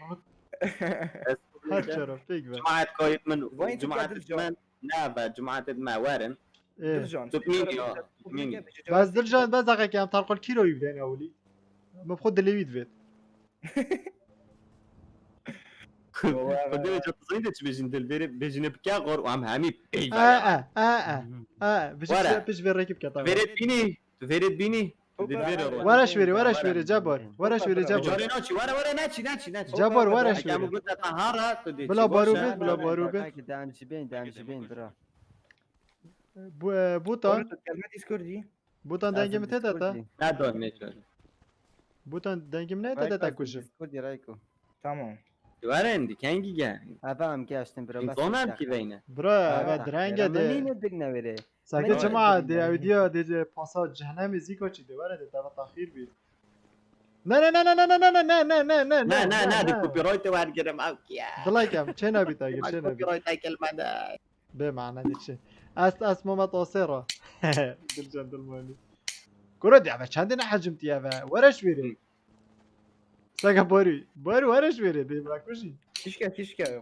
S1: هر چهار فيك بقى
S6: جماعة كويت من
S3: وين
S6: جماعة
S3: تقعد الجو؟
S6: من نابا جماعة ما وارن
S1: ايه
S3: درجان
S6: تبنيني تبنيني
S1: بس درجان بس اقا كام تلقى الكيلو يبدأ اولي ما بخد اللي يدفت
S6: قدامي جات تصيدة بيجن دلبيري بيجن بكاغور وعم هامي
S1: بيش بيش في الركب كطبعا
S6: فيريت بيني
S1: ورا شويري جابر
S6: جوري نوتشي ورا ناتشي
S1: جابر ورا
S6: كم
S1: شويري
S6: قلت طهارة تدي
S1: بلا باروبيت
S2: دان جبين برا
S1: بوتان
S3: كلمة ديسكوردي
S1: بوتان دنگی مته داتا
S6: لا دون ميتر
S1: بوتان دنگی منه داتا کجا
S2: كودي رايكو
S3: تمام
S6: ورا عندي كانجي جاني
S2: افهم كاشتن برا بس
S6: انظام كي بينه
S1: برا و درنگ ده
S2: منين دقنا وري
S1: ساكت جماعة دي اوديو دي باساج جهنم زيكو چي ده ورا ده تاخير بي
S6: نا دي كوبي رايت وارد جرم او كيا
S1: دلايكم چنا بي تاگیر چنا
S6: كوبي
S1: بي
S6: رايت اي كلمة دا
S1: بمعنى دي چه اس ماما طاسرة دلجان دلماني كرة يا چندين حجمتي يا ورش بيري ساكا بارو ورش بيري دي براكوشي
S3: تيشكا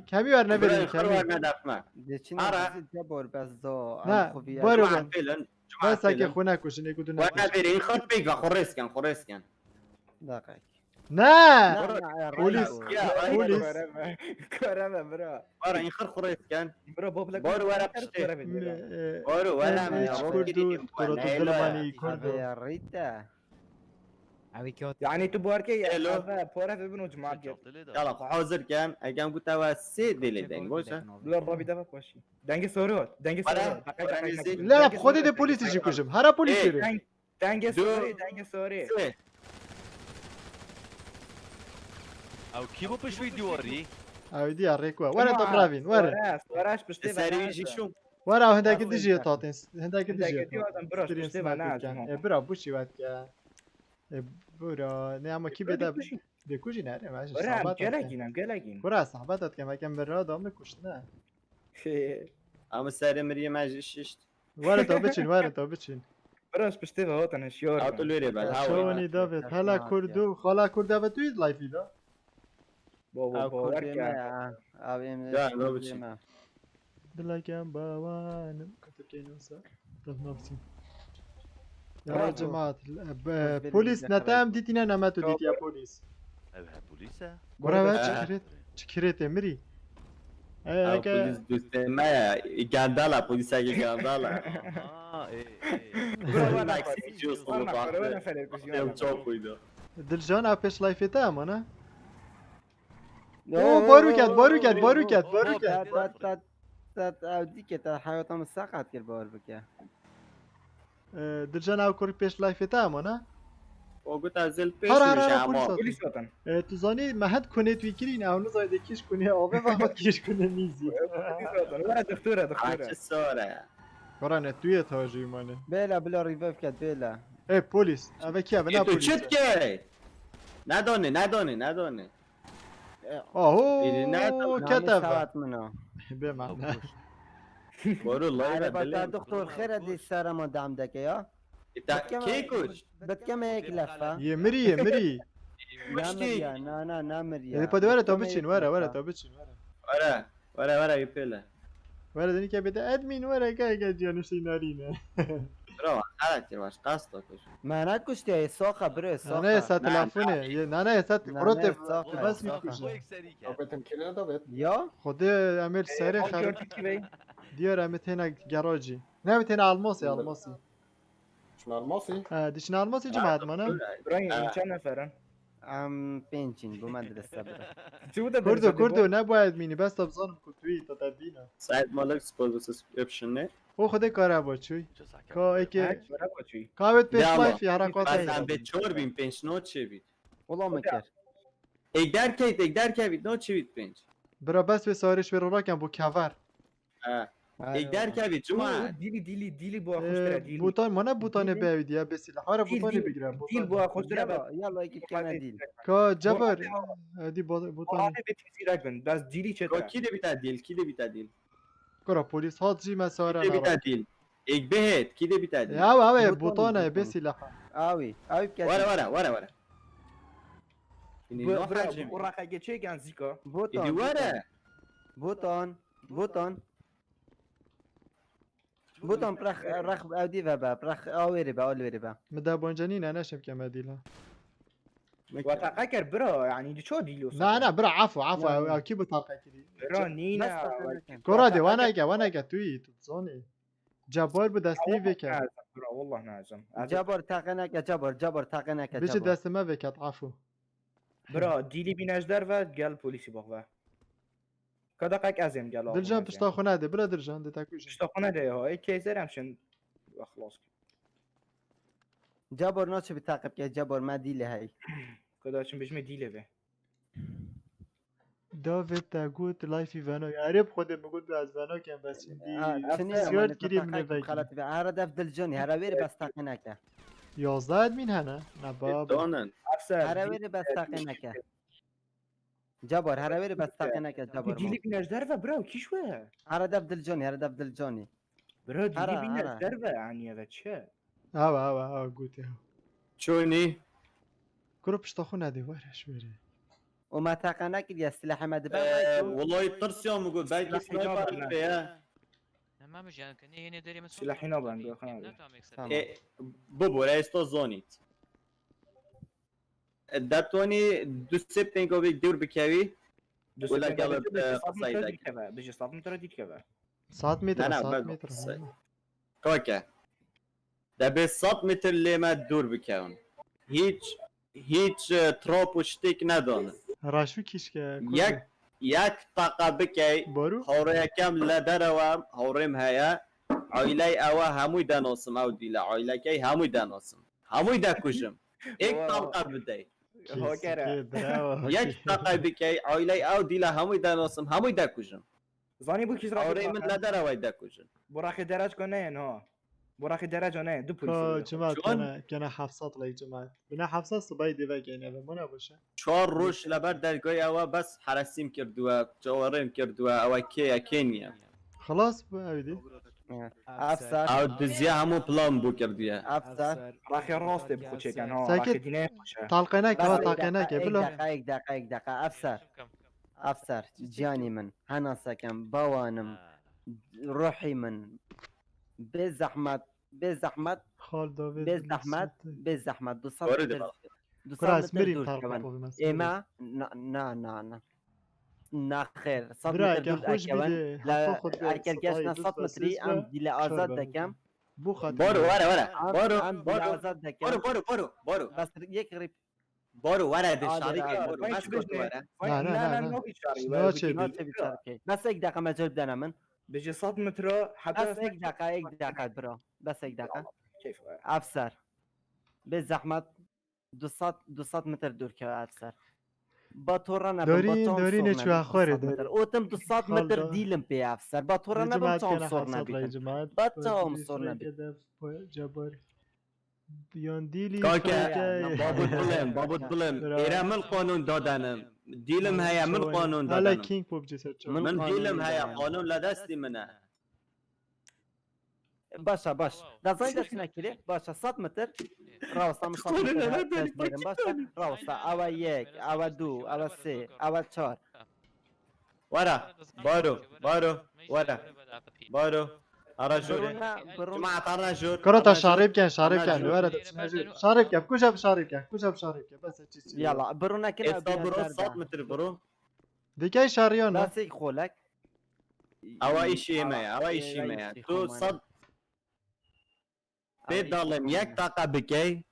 S1: كمي ور نبري
S6: خروار
S1: كمي
S6: ندفما
S2: ديشين
S6: أرى.
S2: جابور بس زو
S1: لا، بارو.
S6: جماعة فيلن
S1: بس اكي خونا كوشن يكو دو
S6: وانا بيري خد بيك خوريسكن
S2: دقيقة
S1: نا بوليس بوليس
S3: كرامة برا
S6: ورا ينخر خوريسكن
S3: برا بوبلك
S6: بارو ورا بشتي بارو ورا
S1: كردو كرة الدلماني كردو
S2: يا ريتا
S7: اوی کات
S3: يعني تباركي
S6: Hello.
S3: بورا في بنو جماعة
S6: يلا حاضر كان اجام قلت واسي ديلي دين بوشا
S3: لا بابي دفع باشي دنگ سوروت
S1: لا لا خودي دي بوليس يجي كوشم هرا بوليس يري
S3: دنگ سوري
S9: او کی بو پشوی دیواری
S1: او دي اريكوا ورا طبرافين ورا
S3: وراش بشتي
S6: ساري يجي شو
S1: ورا هنداك ديجي طاطين هنداك ديجي
S3: براش بشتي بناش
S1: برا بوشي وات كا برا نعم كي بدا بكوجي ناري ماشي
S3: ورا
S1: صعبات
S3: قلقين
S1: برا صعبات كما كان برا دام كشنا
S6: اما ساري مريم ما جيشت
S1: وارد تا بچین وارد تا بچین
S3: براش پشتی و هاتن شیار
S6: هاتو لوری بل هاوی
S1: شونی داوید هلا کردو خالا کرد و توی لایفی دا
S3: بابا
S2: او
S3: باور
S2: کردی
S3: کرد
S2: ما او ام
S6: Ya, ne biçim?
S1: دلکم باوانم کتب که نوسا طب نفسي يا
S3: برافو.
S1: جماعة
S2: بالي
S1: بوليس
S2: دخل
S1: نتام ديتينا نماتو ديت يا بوليس
S9: أبها بوليسة
S1: برا
S6: آه.
S1: چكريت مري
S6: Av polis düzleme ya. Gandala polise gandala.
S9: إيه إيه
S3: برا
S6: Like seçiyorsun
S3: وانا
S6: onu
S3: فرق وانا
S6: baktı.
S3: فرق
S6: Yok çok buydu.
S1: دلجان او پیش لایفی تام انا اوه بارو کرد بارو کرد بارو کرد بارو کرد
S2: او دیگه تا حیاتم سقط کرد باور بکه
S1: دلجان او کور پیش لایفی تام انا
S6: O gut azil peş
S1: هر هر
S6: jama.
S1: پلیس
S3: بوليس وطن
S1: تو زانی مهد کنه توی کرین او نزایده کش کنه آوه و خود کش کنه میزی
S3: بوليس وطن ولا دكتوره دكتوره
S6: Kaçı sonra.
S1: برانه توی تاجی مانه
S2: بلا بلا ریویف کرد بلا
S1: ای پلیس اوه کیه نه
S6: Tu
S1: پلیس
S6: çıt ki. Ne doni.
S1: آهو
S2: نامی
S1: کتب
S2: ساعت منو
S1: به معنی
S6: Boru
S2: عربا
S6: layla
S2: تا
S6: dilim.
S2: دکتر خیر دی سر ما دام دکه یا
S6: Ki kuş.
S2: بتکم یک لفه
S1: یه مری یه مری
S2: نمریا نه نمریا
S1: پا دواره تا بچین وره تا بچین وره
S6: Vara yapıyorlar.
S1: وره دنی که بده ادمین وره که جانوشی نارینه
S6: Bravo. Karakter var. Kas da kuş.
S2: من نکشتی ای ساخه برو ساخه
S1: نه سات
S6: نه،
S1: تلفونه نه سات
S2: نه،
S1: برو
S2: نه، صافه،
S1: بس
S2: صافه.
S1: میکشه
S9: سری کرد
S5: داویدم کلی داوید
S2: یا
S1: خود امیر سری خراب
S3: كورتي كيفي
S1: دیار امتینا گراجی نه امتینا الماسی
S5: شنو الماصي
S1: دیشن الماسی جماعت مانا
S3: براين كان نفرا
S2: ام پینچین بو مدرسه برو
S3: شو ده
S1: کردو نباید مینی بس تا بزانم کتوی تا تدبینا
S6: Sait malık spor subscription ne?
S1: او خود کاره با چوی که ایکی
S3: چی
S1: کاوت پیش
S6: Devam.
S1: لایفی حرکات
S6: Bazen
S1: این
S6: be çor bin penç no çevit.
S2: والله مکر
S6: Ek derke bit no çevit penç.
S1: برا بس به سارش برو راکم بو کور
S6: Ha. Ek derke bit cuma.
S3: دیلی با خوش ترى دیلی
S1: بوتان مانا بوتان
S3: دیلی؟
S1: بیوید یا بسیل حالا
S3: دیل،
S1: بوتانی
S3: دیل.
S1: بگیرم
S3: دیل با خوش ترى
S2: يلا يلا يجي كان ديل
S1: که جبر دی بوتانی
S3: هذا بتفسير اجبن بس دیلی چه
S6: Ko ki de bit adil.
S1: کرا پلیس هات جی
S6: Ki
S1: مساره
S6: de bit
S1: نرا
S6: adil. Ek behet ki de bit adil.
S1: اوه
S2: بوتانی،
S1: بوتانه
S2: بوتانی.
S1: بسیل
S2: اوي اوي
S6: Vara. Ini no
S3: برا
S6: hacim.
S3: وراك چه كان زيكا
S6: Idi
S2: بوتون
S6: vara.
S2: بوتون رخ اودي فبا برخ اويري با اوليري با
S1: مده بانجانین انا شب که مدیلا
S3: وتقاكر برا يعني دي شو ديلو
S1: نه برا عفو
S2: لا.
S1: او کی بطاقه کردی
S3: برا
S2: بس
S3: نينا
S1: کرا دی وانا که توی تو زانی جبار به دستی وکت
S3: نازم برا والله نازم
S2: جبر تاقنك جبر تاقنك
S1: بيجي
S2: جبر
S1: دست ما وکت عفو
S3: برا ديلي بيناجدار و قال بوليسي بغوا كدا قاك ازم قال
S1: دلجان پشتا خونه ده برا درجان ده تکوش
S3: اشتاقنا ده هاي كيزر همشن خلاص
S2: جبر نوتش بتاقب كي جبر ما ديلي هاي
S3: كدا شن بجمع ديلي به
S1: داوید تا گوت لایفی ونا عرب خود بگود به از ونا کم بس
S2: شنو
S1: سيارة كريم من
S2: من خلت في هذا دف الجوني هذا ويري بس تاقنك
S1: 11 ادمین هنه نه بابا
S6: Donan.
S2: هذا ويري بس تاقنك جبر هذا ويري بس تاقنك جبر
S3: ديلي بيناجدار و برا كيشوه
S2: هذا دف الجوني
S3: برا ديلي
S2: هرا.
S3: بيناجدار و يعني هذا چه
S1: اوه گوت
S6: Çoni.
S1: کرو پشتا خونه ده ورش بره
S2: وما تاقنك يا سلاح ما دبا
S6: Vallahi tırsıyorum bugün. Belki
S3: Silah
S6: sniper
S3: hicabı
S6: gibi ya.
S8: ما مش يعني كان هي ندري مسؤول
S3: سلاحي نابن بخنا
S2: تمام.
S6: Bu reis to zonit. دتوني دو سبتنج او دور بكاوي ولا قالت قصيدك
S3: بيجي صاف متر ديك كذا
S1: 100 متر
S6: لا،
S1: 100
S6: بقى.
S1: متر
S6: كوكا ده بالصد متر اللي ما تدور بكاون هيج تروب وشتيك ندون
S1: راشو کیش که
S6: يك طاقة بكاي
S1: بارو
S6: هوري كم لدروام هوريم هيا عائلة اوا هموي دانوسم او ديلا عائلة كي هموي دانوسم هموي دا كوشم ايك طاقة بداي
S3: هو كره
S6: يك طاقة بكاي عائلة او ديلا هموي دانوسم هموي دا كوشم
S3: زاني بو كيس
S6: هوري من لدروا دا كوشم
S3: براخي درج کنه ها براخي درج نه دو
S1: که
S3: پلیس
S1: جماعت
S6: شلون؟
S1: کنه 700 لای جماعت بنا 700 صبای دیوه گینه به منا باشه
S6: چهار روش لبر درگاه اوا بس حرسیم کردوه جواریم کردوه اوا کیا کینیا
S1: خلاص اویدی
S2: افسر
S6: او دزیا همو پلان بو کردیه
S2: افسر
S3: راخي راستي بخو تشيكن ها
S1: ساكت.
S3: راخي ديني خوشه
S1: طلقيناك
S2: بس
S1: ها
S2: یک
S1: طلقيناك
S2: دقیقه،
S1: بلو
S2: یک دقیقه افسر افسر جانی من هناسکم باوانم روحی من به زحمت
S1: خال داوود
S2: به زحمت 200
S6: وارد
S2: متر
S6: بقى.
S2: 200
S1: كراس
S2: متر
S1: مريم
S2: دور
S1: طلقة
S2: كمان
S1: بابي مسؤول.
S2: ايما نه خیر 100
S1: برا
S2: متر
S1: اگه
S2: دور
S1: خوش
S2: اکوان
S1: بیده
S2: لا
S1: حرفا خود به
S2: ارکل گشنا
S1: ستای
S2: 100 متری ام دیل آزاد دکم
S1: بو خاطر
S6: بارو ورا بارو
S2: ام دیل
S6: بارو
S2: آزاد
S6: بارو
S2: دکم
S6: بارو
S2: بس یک ریپ
S6: بارو ورا
S2: آره،
S6: دشاری که
S2: آره.
S6: بارو
S3: وين
S6: مسکوت
S3: تبجني؟
S6: ورا
S1: لا، لا، لا، لا.
S3: ما في شاري
S1: شنو
S3: ولا
S1: تبي؟
S2: نه
S3: بكيت.
S2: چه بیچاره که بس یک دقیقه مجال بدنم من
S3: بيجي 100 متر حتى
S2: بس یک دقیقه برا بس یک دقیقه
S3: كيف
S2: افسر به زحمت 200 متر دور که افسر با تو را نبم با
S1: دارین-
S2: تو هم
S1: دارین
S2: سر
S1: چو
S2: نبم
S1: اخواره
S2: 200 متر
S1: دارین.
S2: اوتم 200
S1: خال
S2: متر
S1: دا.
S2: دیلم پی افسر با تو را نبم
S1: جماعت
S2: تو هم
S1: كان
S2: سر
S1: حصاد لي
S2: نبیتم
S1: جماعت
S2: بعد تا هم
S1: بودي
S2: سر
S1: فريق
S2: نبیتم
S1: دف جبار يونديلي
S6: كاكا
S1: فريق
S6: بابود بلم ایره من قانون دادنم دیلم هيا من قانون
S1: هلا
S6: دادنم
S1: كينج بوبجي سرچو
S2: من
S6: من
S2: قانونی
S6: دیلم هيا
S2: دارم.
S6: قانون لدستی منه
S2: باشه دزاین دست نکری باشه 100 متر راوستا من 100 متر هست بریم باشه راوستا اوا یک اوا دو اوا سه اوا چهار
S6: ورا بارو ورا بارو ارجور
S2: برو
S6: جماعة ارجور
S1: كرة شارب كان شارب كان
S6: أنا
S1: ورد شارب كان كوشب شارب كان بس
S2: يلا برو نكنا
S6: استا برو 100 متر برو
S1: ديكاي شاريون
S2: بس يخولك
S6: اوا ایشی میا تو صد بدالم یک دقیقه بکی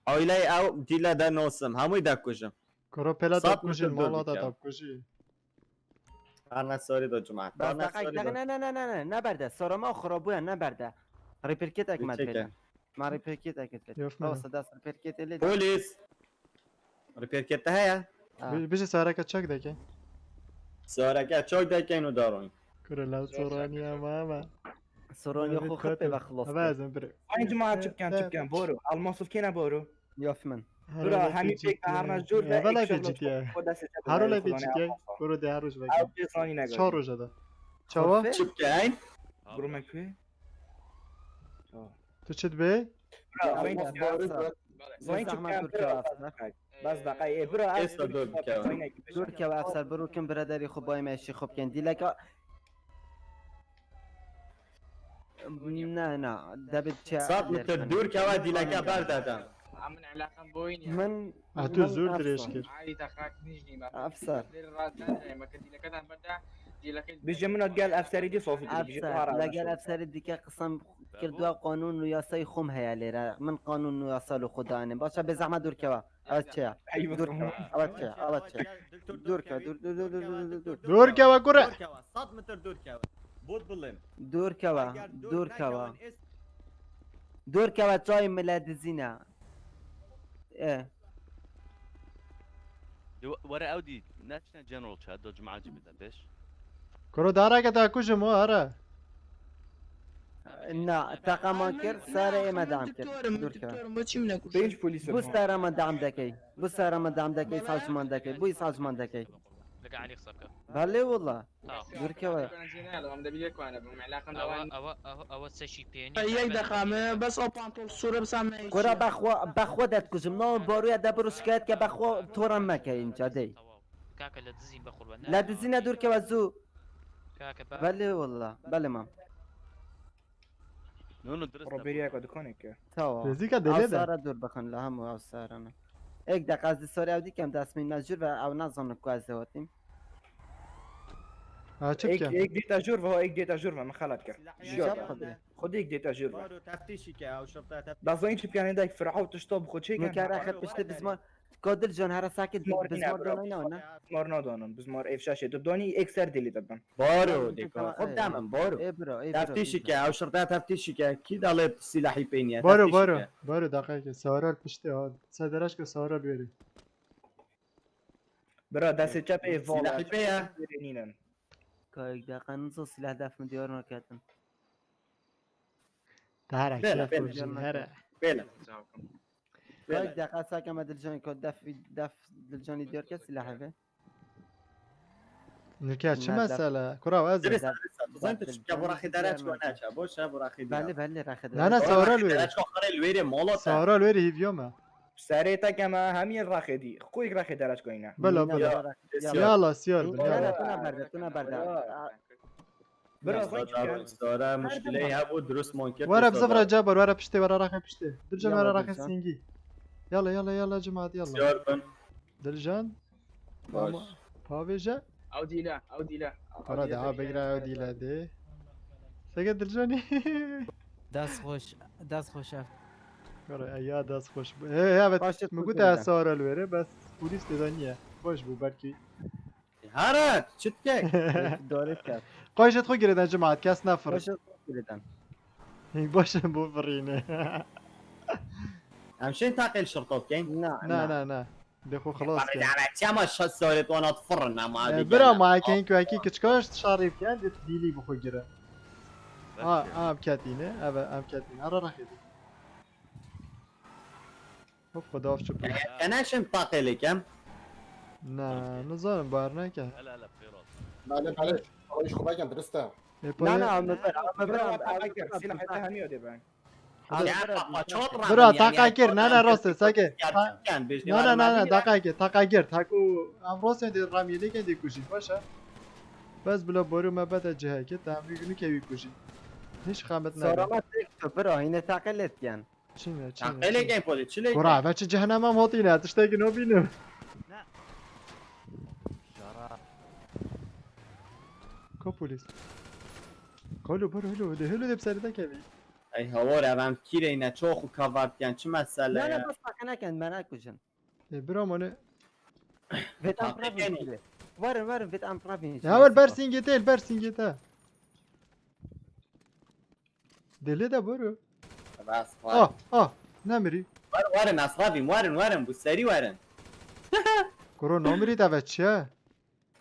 S6: آیله او دیله ده نوسم هموی ده کشم
S1: كرة بلا
S6: صد
S1: تبكوشي
S6: متر دور
S1: المالا
S6: بكام.
S1: تبكوشي
S6: انا ساری دو جماعت
S2: بس
S6: انا
S2: دقیق
S6: ساری
S2: دقیق
S6: دو
S2: نه نه نه نه نه نبرده سارما خرابوه نبرده ریپرکت اکمد
S6: بچه
S2: بده ما ریپرکت اکمد
S1: يوف
S2: بده
S1: منه.
S2: دست ریپرکت اللي
S6: پولیس ریپیر کته هیا
S1: بيجي سارك تشك دكي
S6: سارکه چاک ده که اینو دارون
S1: كرة لا صوراني يا ماما
S2: سروني خو خطي بخلص
S1: أبازم بري
S3: وين جماعة شبكان بورو الموصف كينا بورو
S2: يوف من
S3: برا همي بيك هرنا جور
S1: يا بلا
S3: إكشف
S1: في جي تي اي
S3: خدا ستة
S1: هارو
S3: بداية
S1: لا في
S3: خلاني
S1: جي تي اي
S3: أعرفها.
S1: برو دي هاروش
S3: أو
S1: بكي
S3: بيصاني نقول
S1: شارو جدا شوا
S2: خرفة؟
S6: چپ که این
S3: برو مكوي
S1: تو چت بي
S3: برا وين وين
S2: زحمة
S3: شبكان
S2: دور
S3: برا
S2: كوا
S3: بس دقيقة برا
S6: استا دور بكوا.
S2: دور كوا افسر برو كم برادري خو باي ماشي خو كان دي لك نه دبت چه
S6: 100 متر دور که و دیلکه بردادم
S10: من علاقه بويني
S2: من
S1: هاتو زور
S2: أفسر.
S1: دريش كير
S10: عادي تخاك نجني ما
S2: أفسر.
S10: ما كنت لك انا بدا دي لك
S3: بيجي منو قال أفسري دي صوفي بيجي
S2: افسر
S3: طهارة
S2: لقال افسر دیگه قسم کردوا قانون و یاسای خوم هیا لیره من قانون و یاسا لو خدانه باشه به زحمت دور کوا اول چه
S3: أيوة
S2: دور کوا اول چه دور کوا دور
S1: دور كوا كرة
S6: 100 متر دور که بود بلم
S2: دور کوا دور کوا چای ملاد زینا ايه
S9: ورا اودي ناشنا جنرال شاد دو جماعه جبتها بيش
S1: كرة دارا كتا كوشمو هرا
S2: نه تقاما کر سر ما دعم کر دور کوا
S3: بيج بوليس
S2: بو سر ما دعم دکی بو سر ما دعم دکی سازمان دکی بو سازمان دکی
S8: لقى عليك صفقة
S2: بله والله
S8: اه
S2: دور کوا
S10: انا جنرال هم دبي لك وانا علاقه
S8: او سشي بيني
S10: یک دقیقه بس او پانتول صوره بسام
S2: کرا بخوا دت کجم نام باروی دبرو شکایت که بخوا تورم مکه اینجا دی
S8: كاكا لا تزين بقربان
S2: لا دزینا دور که وزو
S8: كاكا
S2: بله والله بله مام
S9: نونو درست
S3: روبيريا قد كونك
S2: توا
S1: فيزيكا دليل ده.
S2: سارا دور بخن لهم او سارنا یک دقیقه از ساری اودی کم دست من مجور و او نظن کو از هاتیم
S1: ها چت
S3: إيك
S1: كان
S3: إيك ديتا جورفا إيك ديتا جورفا من خلتك
S2: شاب خدي
S3: خد إيك ديتا جورفا
S6: بارو تفتیشی که او شرطه تفتیش
S3: دازين شبكان عندك فرعوا تشطب خد شيء
S2: نکر اخر پشت بزمان کادل جان هر ساکت
S3: بزمار
S2: بزمان
S3: نبرا.
S2: دانه نه
S3: بزمار نادانم بزمار اف شاشه دبداني اكسر ديلي دبن
S6: بارو دیکن خب دمم بارو
S2: ای برو
S6: تفتیشی که او شرطه تفتیشی که کی دالت سلاحی پینیه
S1: بارو
S6: تفتیشی
S1: بارو
S6: که.
S1: بارو دقيقة سارا البشتي ها صدرش كسارا بيري
S3: برا دست چپ ای
S6: سلاحی پیه
S3: نینن
S2: که یک دقیقه نصو سلاح دفع دیار نکردم
S1: دارا
S6: بلا،
S1: كيف
S6: بلا.
S1: بوبجي هرا
S6: بله
S2: که یک دقیقه ساکم دل جانی که دفع دل جانی دیار که سلاح به
S1: نکه چه
S2: نه،
S1: مسئله کرا وزه
S6: درست زنت چه براخی درچ کو نه چه باشه براخی
S2: بله بله رخ
S1: نه نه سارا الوری
S6: درچ کو آخر الویره مالا
S1: سارا الوری هیویومه
S3: سریتا کما همین رخدی خوی رخ درج کوینا
S1: بلا بلا یالا سیار بن
S2: نه
S1: یالا
S2: تو نبرده تو نبرده
S3: برا زنگ
S6: داره مشکلی بود درست ممکن
S1: ورا بزفر جابر ورا پشته ورا رخ پشته درجا
S2: يلا
S1: ورا رخ
S2: درجان.
S1: سینگی يلا يلا يلا جماعة يلا
S6: بسیار کن
S1: دلجان
S6: باش
S1: پاویجا
S10: او دیلا او دیلا
S1: کرا دعا بگیره او دیلا ده سگه دلجانی
S7: دست خوش
S1: کرا ایا دست خوش بود اه ها
S2: باشت
S1: مگو
S2: خوش
S1: تا
S2: بودم.
S1: سارا الوره بس پولیس دانیه باش بو برکی
S6: هرات چت که
S2: دارت کرد
S1: قایشت خو گیردن جماعت کس نفر
S2: باشه گیردم
S1: باشه بو فرینه
S6: همشين تاقي الشرطات كاين
S2: نه
S1: نه نه نه دخو خلاص
S6: بعد
S1: كان
S6: على تما شسولت وانا طفرنا ما
S1: برا ما كاين كو هكي كتشكاش شاريف كان ديت ديلي بخو جرا بكاتينه ام كاتينه ارا راح يدي هوب خدا شو
S6: انا شم طاقي لي كم
S1: نا نظام بارنا كان
S9: لا لا بخيرات
S5: بله بله آقایش خوبه کن درسته
S2: نه نه
S3: برا اگر سلاح همین دیبان
S1: برا تاقاكير نه راسته ساكي نه نه دقايق تاقاكير تاكو ام راسته دي رامي لي كان دي كوشي باشا بس بلا بارو ما بدا جهه که تعمیر کنی که کوشی هیچ خامت نداره
S2: سارا تو برا اینه تاقلت کن
S1: چینه
S6: تاقي كاين بولي تشلي
S1: برا بچه جهنم هم هاتینه تشتاقی نبینم کو پولیس کالو برو هلو دب سری کبی
S6: اي هوار ام كيري اينا تشوخو كافارت كان شو
S2: نه
S6: مساله
S2: نه بس تاقه نکن من نکشن
S1: برا مانه
S2: ویت ام
S6: تاقه
S2: پرافین
S6: کنی.
S2: ورن ویت ام پرافین
S1: اول برسینگیته دلی ده برو
S6: بس
S1: نمیری
S6: وارن اصرافي وارن بالسري وارن
S1: کرو نمیری ده بچه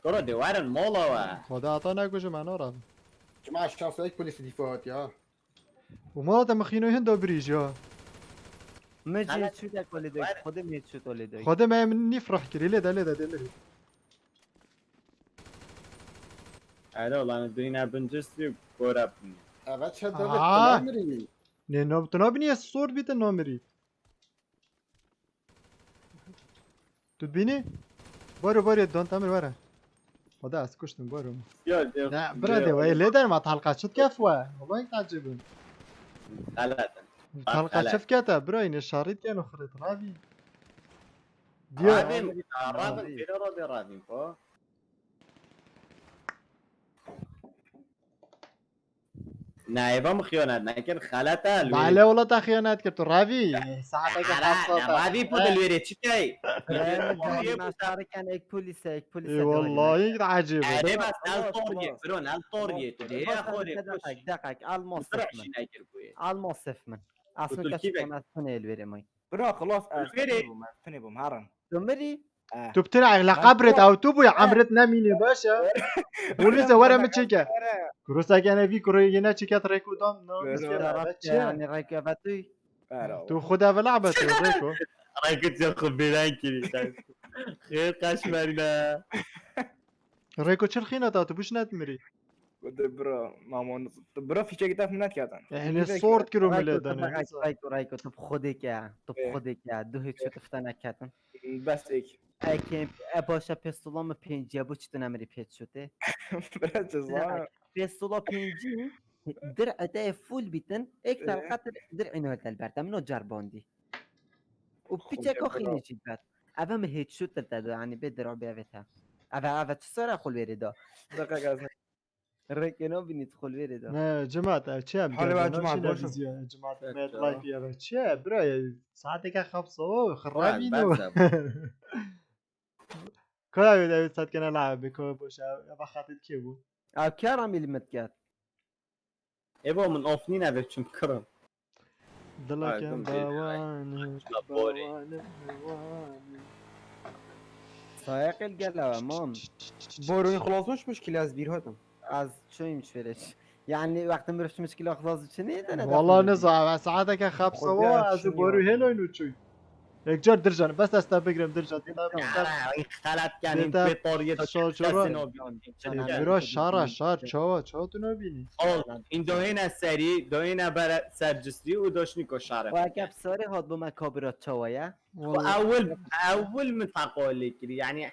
S6: كرو دي وارن مولا
S1: خدا عطا نکشه من آرم
S5: جماعه الشانس یک پلیس دیفاعات یا
S1: و ما ده مخینو هندو بریج یا
S2: مجید شو ده کلی دوی خود مجید شو تولی دوی
S1: خدا ما نفرح کری لیده دمری
S6: الو والله الدنيا بنجستي كورا
S5: اول چه
S1: آه.
S5: داره نمیری
S1: نه تو نبینی از سور بیت نمیری تو بینی برو دان تامر برو خدا از کشتم برو نه برادي وای لیدر ما تحلقات شد كفوه والله انت عجبن
S6: ثلاثة
S1: تحلقات شف كتا براين الشريط كانوا خريط رابي ديو
S6: رابن كده رابن فو نايبة مخيونات نايكن خالتا
S1: بعلي والله تا خيانات كتو رابي ساعتك
S6: رابي بود الويري تشتاي
S2: كان ايك بوليس
S1: اي والله انت عجب
S6: عري بس الطورية فرون الطورية تدي يا خوري
S2: دقيق الموصف
S6: فرع
S2: من
S6: شنايكر بوي
S2: الموصف من اصلا
S6: قلت
S2: كشف
S6: كيفك؟
S2: كان اسفني الويري ماي
S3: برا خلاص
S6: فيري.
S3: تنبهم هرن
S2: دمري
S1: تو بتلعب لقبرت او تو يا عمرت نميني باشا بوليس ورا متشيكا كروسا كان في كروينا تشيكات ريكو دام
S2: يعني ركبتي
S1: تو خدها بلعبت ريكو
S6: رايك تاخذ بلانكي خير قاش مرنا
S1: ريكو تشرخينا تو بوش نتمري
S3: برا مامان برا في شيء كتاف منات كاتن
S1: يعني صورت كيلو ميلادنا
S2: رايكو تو بخودك يا دو هيك شو تفتنا كاتن
S3: بس ايك
S2: اكيم اباشا پستولام پنجی ابو چطور نمیری پیت شده
S3: برا جزا
S2: پستولا پنجی درع ده فول بیتن ایک طلقات درع اینو هدل بردم منو جرباندی و پیچه که خیلی چید بد اوه مه هیچ شد داده یعنی به درع بیاویتا اوه چه ساره خول بیریدا
S3: دقیقه از
S2: رکنو بینید خول بیریدا
S1: نه جماعة چه
S3: حالا بعد جماعة باشم.
S1: جماعة ميد لايف يا چه برا ساعتك خبصه خرابينو كلا بيدا صد كنا لعب بكو بوش ابا خاطر كي بو
S2: او کارم میلیمت کرد
S6: ابو من اوفنين ابي تشمكرم
S1: دلا كان
S6: بواني.
S1: بواني
S2: سایق الگلا مام
S3: بارونی خلاص مشكلة از بیر هاتم
S2: از چویمش فرش يعني وقت مرفت مشكلة خلاص چنی دنه
S1: والله نزع ساعتك خبصه
S3: خدها
S1: از
S3: شنو
S1: بارو
S3: يعني؟
S1: هلو انو چوي یک جار درجان بس دست بگیرم درجان
S6: این خلط کنیم
S1: دیتا
S6: به طاریت
S1: شاجورا برا شار چاوا تو نبینی
S6: این داین از سری داین بر سرجستی و داشت که شرف
S2: و اگه ساری هات با مکابرات چاوایه
S6: اول من تقالی کری یعنی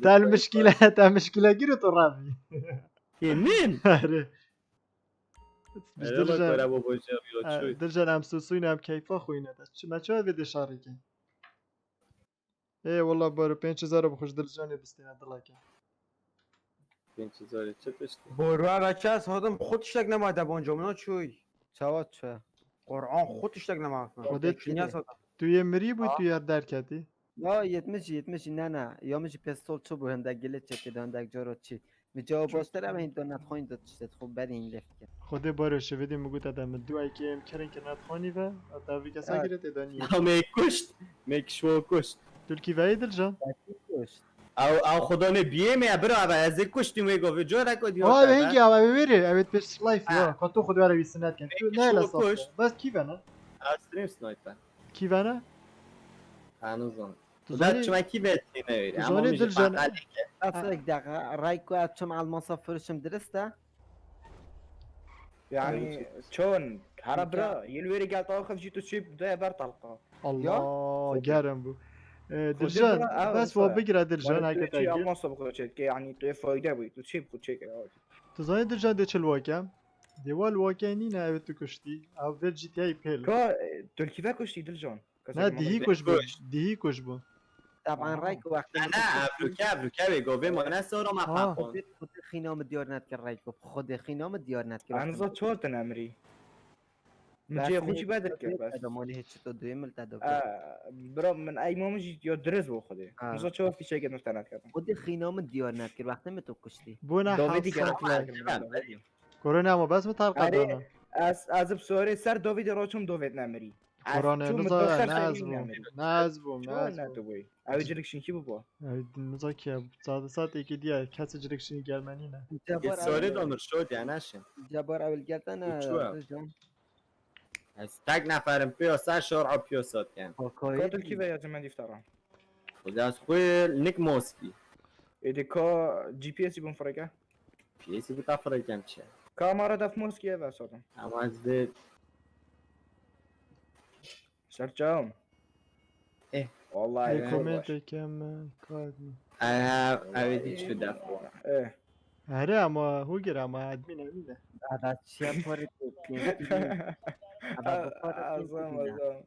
S1: تا المشكلة گیرو تو رافی
S6: نیم
S1: آره
S6: درجان
S1: درجان هم سوسوین هم کیفا خوینه ما چه بده شاری که ای والله بارو 5000 بخوش درجانی بستین دلاکه
S3: برو بچه از هادم خودش تک نمایده بانجا منا چوی
S2: چاوا چه
S3: قرآن خودش تک نمایده
S1: خودت
S3: چینی هست هادم
S1: توی مری بود توی هر درکتی
S2: لا یتمشی نه یا مشی پستول چوب و هندک گله چه که هندک جارو چی می جواب باستر هم این دو نتخوین دو چیزت خوب بد این لفت کرد
S1: خود بارو شویدی مگو دادم دو ای که ام کرن که نتخوانی و اتاوی کسا گیره تدانی
S6: همه کشت میکشو کشت
S1: ترکی وای درجان
S6: او خدا نه بیه می برو از کشتی میگو جو را کدی
S1: آه به هنگی آه ببری اوید پیش لایف یا کتو خود برای سنت کن تو نه لسا بس کی بنا
S6: استریم سنایپر
S1: کی بنا
S6: هنوزم
S1: تو
S6: بعد
S1: زنی
S6: شما کی بهت نمیری اما
S1: زنی
S6: میشه
S1: درجان
S6: فقط
S2: اصلا یک دقیقه رایکو اتشم على المصاف فرشم درسته
S3: يعني شون هرا برا يلويري قال طاوخ جيتو تشيب ده بر طلقه
S1: الله گرم بو درجان بس و بگیره درجان اگه
S3: شي
S1: تاگیر
S3: اما سبق تشيك يعني تو فايده بي تو تشيب خود تشيك
S1: تو زنی درجان ده چل واکم دیوال واکه نی نه اوید تو کشتی او ول جی تی ای پیل
S3: كا تركي باكوشتي دلجون
S1: نه دیهی کش بو
S2: طبعا رایکو وقتی
S6: نه افروکه بگو به ما سورا ما
S1: آه.
S6: پاپون
S2: خود خینام دیار نت کرد رایکو خود خینام دیار نت کرد
S3: انا زاد شورت امري مجي خوشي بدرك بس
S2: مالی هیچ تو دوی ملت دو
S3: برا من اي ما مجي يا درز بو خدي زاد شورت في شيء قد مستند كردم
S2: خود خینام دیار نت کرد وقتی می تو کشتی
S1: بو نه
S3: داویدی
S1: حاصل
S3: گرفت
S1: کرونا اما بس مترقه
S3: آره.
S1: دانا
S3: از بسوره سر داوید راچم داوید نمری
S1: کرونا نزا نازبوم
S3: نه بوی او جرکشن کی بابا
S1: نزا که ساعت یکی دیگه کسی جرکشنی گرمنی نه
S6: یه ساری دامر شد یا نشن
S2: جبار اول گردن
S6: چوه؟
S2: جان
S6: از تک نفرم پیاسه شارع پیاسات کن
S3: قاتل کی ویا من دیفترام
S6: خود از خوی نک موسکی
S3: ایده کا جی پی اسی بون فرقه
S6: پیسی بود افرایکم چه
S3: کامارا دف موسکیه و سادم
S6: اما از ده
S3: سرچام
S6: اه.
S3: والله
S1: کامنت کم کار
S6: اویدی چه دفعه
S3: اه
S1: آره اما هو گیر اما ادمین امینه
S2: بعد چیا پاره
S3: ازم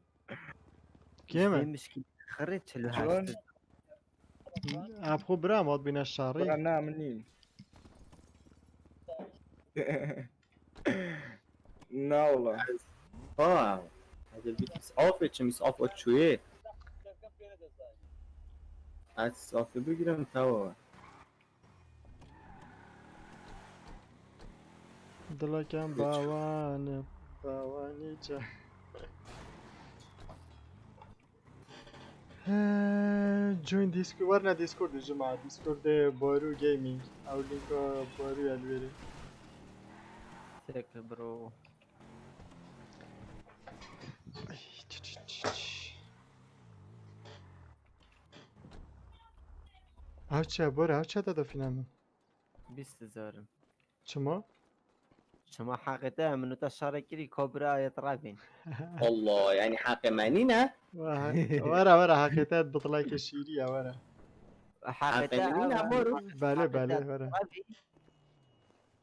S1: کیمه
S2: مشکل خرید 48
S3: شلون؟
S1: اب خوب برم آد بین الشهری
S3: نه منين نه والله
S6: اه هذا البيت مسعوف چه مسعوف چویه از صافی بگیرم توا
S1: دلکم باوانی چه جوین دیسکورد ورنه دیسکورد جماعه دیسکورد بارو گیمینگ او لینکا بارو الویری
S2: سیک برو
S1: او چه باره او چه دادا فینمون
S2: 20000
S1: چما؟
S2: شما حقیقتا منو تشاركي كوبرا يترافين
S6: الله يعني حق منی نه
S1: ورا حقیقت بطلای شیریه ورا
S2: حقیقتا
S1: بله ورا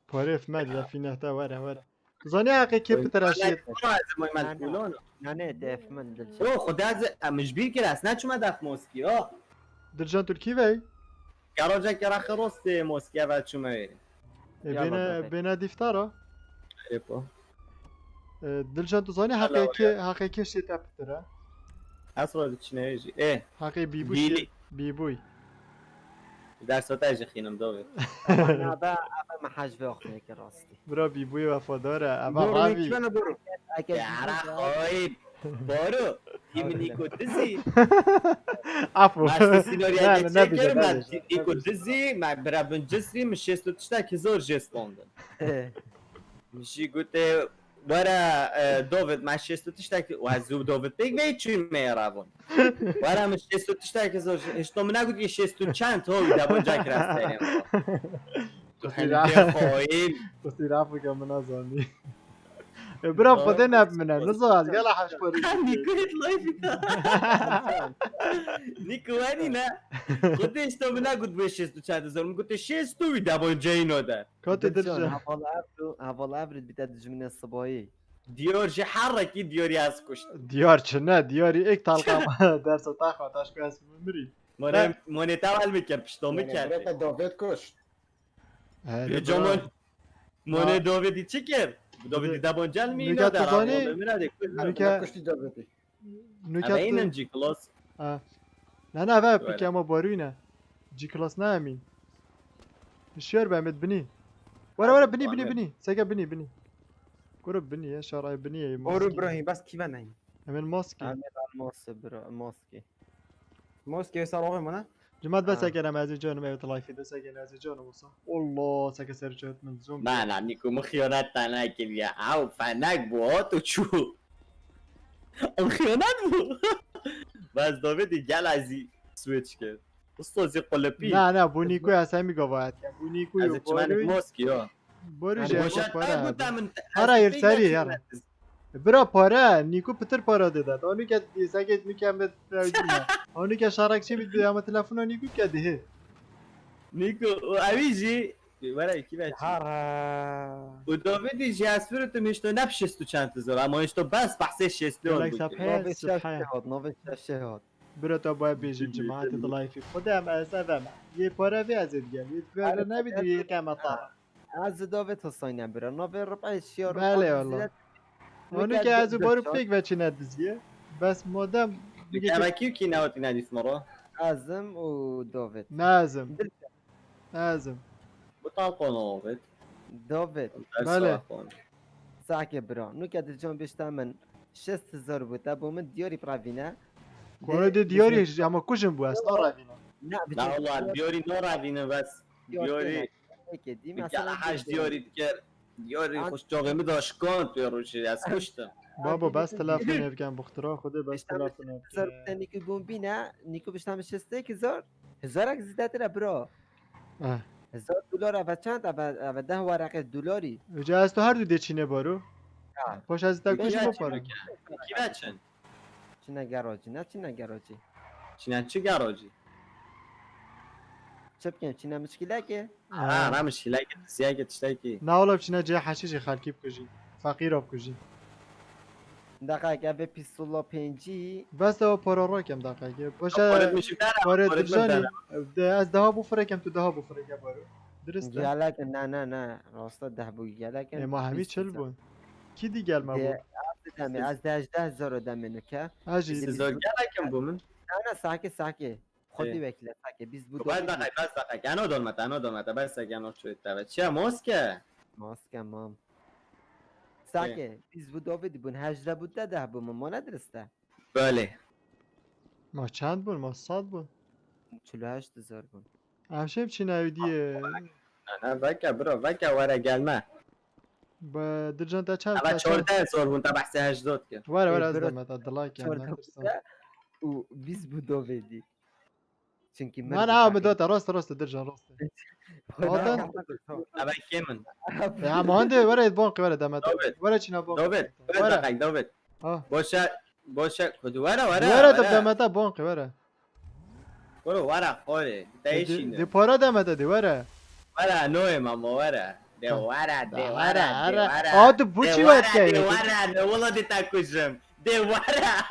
S1: پاره فمد لفینه تا ورا زانی حقی که پتراشید
S2: نه دف من دلش
S6: او خدا از مجبیر که اصلا چما دف موسکی ها
S1: درجان ترکی وی
S6: گراجا کرا خروست موسکی و چما
S1: بین دیفتارا
S6: ایپا
S1: دلجان تو زانی حقی که شید اپتره
S6: اصلا چی نویجی اه
S1: حقی بیبوی
S6: در ساعت اجی خینم داوید
S2: انا با ما حاج في اختي راستي
S1: برا بیبوی وفاداره اما
S3: برو
S1: راوی
S3: میکنه برو
S6: یارا خواهی بارو یمنی کدزی
S1: عفو
S6: ماشتی سیناریا
S1: نه
S6: چکر من
S1: نبیده
S6: کدزی من برابن جسری من 6 تا 1000 جست لندن میشی گوته ورا دوفيد مع شيستو تشتاك وهزو دوفيد بيك بيتشي ميرافون ورا مش شيستو تشتاك زوج اشتو من اقول شيستو چند هو دابون جاك راستين خوين
S1: تصير عفوا كم نازاني برا خدنا بمنا نزال يلا حش
S6: نيكو هيت لايف نيكو وانينا قلت اشتو من اقول بشيستو چند زول قلت شيستو دابون جاينو ده
S1: كنت درجة
S2: هفال افرد بتدج من الصبايي
S6: ديور جي حركي ديور ياسكوش
S1: ديار چنه دياري اك طالقة درس تاخو تاشكو اسم مري
S6: موني تاوال میکرد پشتو میکرد
S5: برات دوفيد کشت.
S6: یه جامون مونه دویدی چی کرد؟ دویدی دابون جل می اینو در
S1: تزانی؟
S6: آمون بمیره
S1: نوکه
S5: کشتی دوفیدی.
S6: اوه اینن
S1: نوكا
S6: جی کلاس
S1: نه نه فا بك اما باروينه جي كلاس نامين الشير بعمد بني ورا بني بني بني ساقا بني قرب بني يا شراي بني يا
S3: برو
S1: ماسكي
S3: ابراهيم بس كيف نايم
S1: من ماسكي
S2: عامل موس برو موسكي
S3: موسكي صاروخ منه
S1: جماعة بس ساقا انا مازي جون ما يطلع في ده ساقا مازي جون وصح والله ساقا سير جهد من زوم
S6: نه نه نیکو مخیانت تنه یا او فنک بو تو چو مخیانت بو بس دویدی گل ازی سویچ کرد استازی قلپی
S1: نه بونيكو يا سامي قواعد بونيكو
S6: از چمن
S1: باروي
S6: ماسکی ها
S1: باروي
S2: أنا
S1: جاي
S6: باشد
S1: بارا
S6: بودم
S1: هرا يرسالي يارا برا بارا نيكو بتر بارا داد اونو كات ساقا نيكام بتراودينا اونو كا شارك شي بده اما تلفون نيكو كده
S6: نیکو اویجی برای کی بچه
S3: حارة
S6: و دویدی جی اسفیرتو میشتو نبشستو چند تزور اما ایشتو بس بحثه شستو
S1: يقول لك صبحية
S2: نوفي
S1: صبحية
S2: شهود نوفي شهود
S1: برو تا باید بیجیم جماعت دلایفی خودم اصلا یه پاره بی ازت گم یه پاره نبیدی یه کم طرف
S2: از داوت حسینی برا نوفي ربع شهور
S1: بله والله اونو که از بارو فکر و چی ندیزیه بس مادم میگه
S6: اما
S1: که
S6: کیو کی نواتی ندیس مرا
S2: ازم و داوت
S1: نازم نازم
S6: بطال قنوبت
S2: داوت
S1: بله.
S2: ساعة برا نو كاد الجون بيشتا من 6000 بوتا بومن ديوري برافينا
S1: کنو دی دیاری اما کشم بو اصلا روینا
S2: لا
S6: لا والله بیاری نورا بینه بس بیاری
S2: دي
S6: بگه
S2: مثلا
S6: حاج دیاری دیگر دیاری خوش جاقه می داشت کن توی روشی از کشتم
S1: بابا بس تلفن افگم بخترا خوده بس تلفن
S2: زر
S1: افگم
S2: نيكو بومبينا نيكو بيشتا من 6000 هزارك زيادة برا
S1: اه
S2: $1000 اول چند اول 10 ورقه دلاری
S1: اجا از تو هر دو دیچینه بارو
S2: آه.
S1: پاش از تا کشی
S6: بچه
S1: بپارم
S6: کی بچن
S2: چینا گاراجی نه چینا گاراجی
S6: چینن چی گراجی
S2: چه بکنم چینا مشکله که
S6: ها را مشکله که سیاه که تشتای کی
S1: نه اولا بچینه جه حشیش خلکی بکشی فقیر بکشی
S2: دقیقه به پیستولا پنجی
S1: بس او پارا را کم دقیقه
S6: خودت
S1: باشه
S6: میشی دارم
S1: پاره
S6: خودت
S1: درجانی
S6: من
S1: از ده ها بفره کم تو ده ها بفره که بارو درسته؟
S2: گلک نه راستا ده بوی گلک
S1: ما همی چل بون کی دیگل ما بود؟
S2: دمی از 18,000 دمی نکه
S1: هجی
S6: سیزار گلکم بومن
S2: نه ساکه خودی بکله ساکه 20 بود
S6: باید بقید بس بقید انا دولمت بس اگه شوید تا چه موسکه
S2: ماسکه مام ساکه 20 بود داویدی بون 18 بود ده بون ما ندرسته
S6: بله
S1: ما چند بون؟ ما 100 بون
S2: 48,000 بون
S1: همشه چی نویدیه
S6: نه وکه وره گلمه
S1: با درجان تا چند
S6: اما
S1: تا چند
S6: 14 سال بون تا بحث 80 که
S1: وره از
S2: برو.
S1: دمت دلای کم
S2: چهارده
S1: نترسم
S2: و 20 بود داویدی چونکی
S1: من هم داتا راست درجان راست هاتن
S6: اما کی من
S1: يا عم هندي ورا بونقي ورا دمت
S6: داود.
S1: ورا چينا بونقي
S6: دوبت
S1: ورا
S6: دقیق دوبت
S1: اه
S6: باشه کدو وره
S1: ورا دمت بونقي ورا
S6: برو وره خوره
S1: دي
S6: تایشینه
S1: بارا دمت دي ورا
S6: وره نوع ماما وره ده وره
S1: اه تو بوچی وقت
S6: ده
S1: كاين
S6: وره ده والله دي تاكوشم ده وره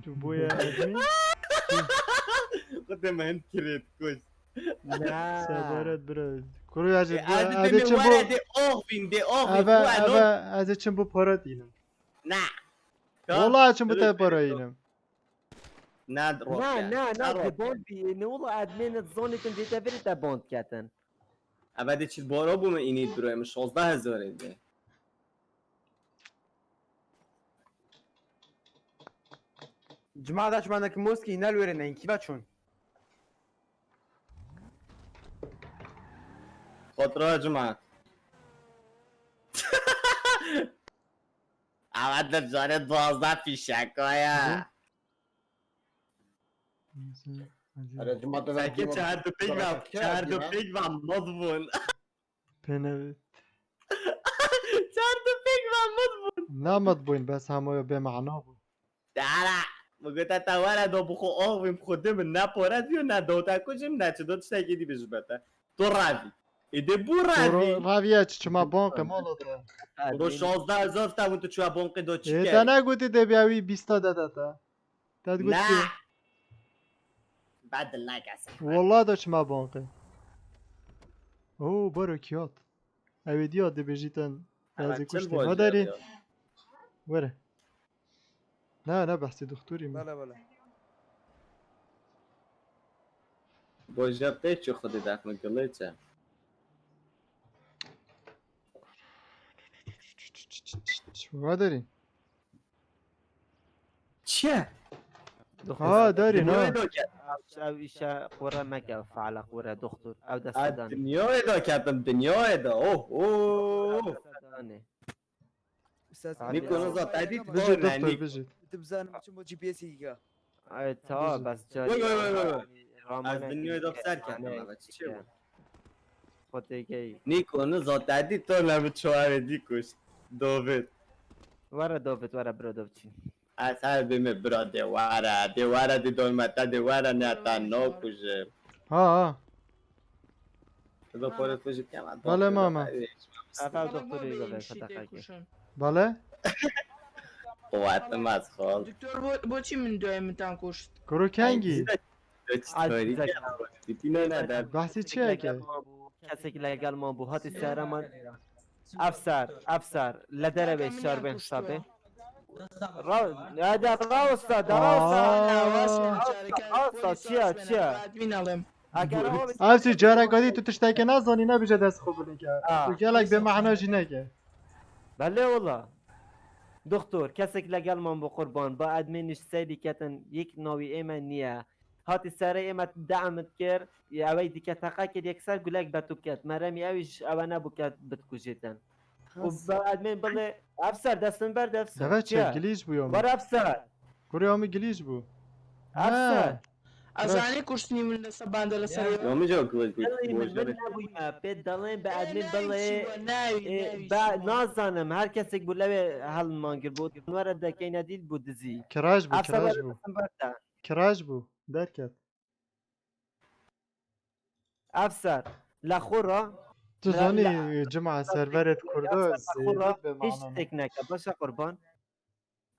S1: تو بويا ادمي
S6: خد ما انت كريت كوش
S2: نه
S1: صبرت برد كورو ياجي
S6: هذا
S1: هذا
S6: ده
S1: چمبو
S6: وره ده اوفين ده اوفين
S1: ابا هذا چمبو پارا دينم
S6: نه
S1: والله چمبو تا پارا دينم
S6: نه دروك
S2: نه ده بوند بی نه والله ادمین زونی تن دیتا بری تا بوند کتن
S6: ابدا چیز بارا بوم اینی برو من 16000 ده
S3: جماعة داش مانك موسكي نالورين إن كيف تشون
S6: خاطر يا جماعه اما جان 12 پیشکایه
S5: آره جماعت رو
S6: سکه چهار دو پیگ و چهار دو پیگ و مضمون
S1: بنویت
S6: چهار دو پیگ و مضمون
S1: نامد بوين بس همه به معنا بود
S6: دارا بگوتا تاوارا دو بخو آقویم خوده من نپارد بیو ندوتا کجیم نه چه دو تشتاکی دی بجبتا تو راوی ایده بو راوی
S1: راویه چما بانک مالتا
S6: برو 16,000 تا تو چوا بانق دو چی
S1: ایتا نگوتی ده بیاوی 20 داده تا گوتی
S6: نه بعد نکسه
S1: والله دا چما بانقه اوه برو کیات اوی دیاد ده بجیتن بازی کشتی ما داری وره نه بحثی دکتوری ما
S11: بله
S6: باجب چه خودی دفن کلی چه
S1: ما داری
S6: چه؟
S1: داری نه
S2: او ایشا قوره مکه فعلا قوره دختور او دست دانه
S6: دنیا ادا کردم دنیا ادا اوه
S2: دانه
S6: نیکو نزا تایدید
S1: بجید
S6: بار
S1: دکتور
S6: نیک
S1: بجید
S11: بزنم چون جی پی اس ایگا
S2: تا بس جاری
S6: از دنیا ادا سر کردم اول چه بود
S2: خود دیگه
S6: نیکو نزا تایدید تو نمو چواره دیکوش دوبید
S2: وره دوبت وره برو دوبچین
S6: از هر بیمه برا دیواره دی دولمتا دیواره نیتا نو کشه
S1: ها
S6: دو خورت کشه کم
S1: بله ماما
S2: اول دکتوری گفت فتاقه
S1: بله
S6: قواتم از خواب
S10: دکتر با چی من دائما کشت
S1: کرو کنگی
S6: چطوری که بیتینه ندر
S1: بحثی چیه که
S2: کسی که لگل ما بو هاتی سهره ما افسر لدره به شار به حسابه را استاد چیا
S1: افسی جارکادی تو تشتاکی نزانی نبیشه دست خوب نگه تو گلک به معناجی نگه
S2: بله والله دکتر کسی که لگل ما بو قربان با ادمینش سیدی کتن یک نوی ایمن نیه هاتی سره ایمت دعمت کرد یا اوی دیگه تقا کرد یک سر گلک بتو کرد مرمی اویش اوه نبو کرد بتکوشیتن و با ادمین بله افسر دستم برد افسر
S1: دقیقه چه گلیج بو یامی
S2: بار افسر
S1: کره یامی گلیج بو
S2: افسر
S10: از آنی کشتنی من دست باندل سری
S6: یومی جو کلوز بیت
S2: دلی من نبویم به دلیم به ادمین بله نازانم هر کسی که بوله حل مانگر بود نوره دکی ندید بود دزی
S1: کراج بو
S2: افسر
S1: کراج
S2: بله
S1: بو
S2: دستم برده
S1: کراج بو درکت
S2: افسر لخورا
S1: تو زانی جمعه سرورت کرده زیدید به
S2: هیچ
S1: معنی
S2: تک نکه باشه قربان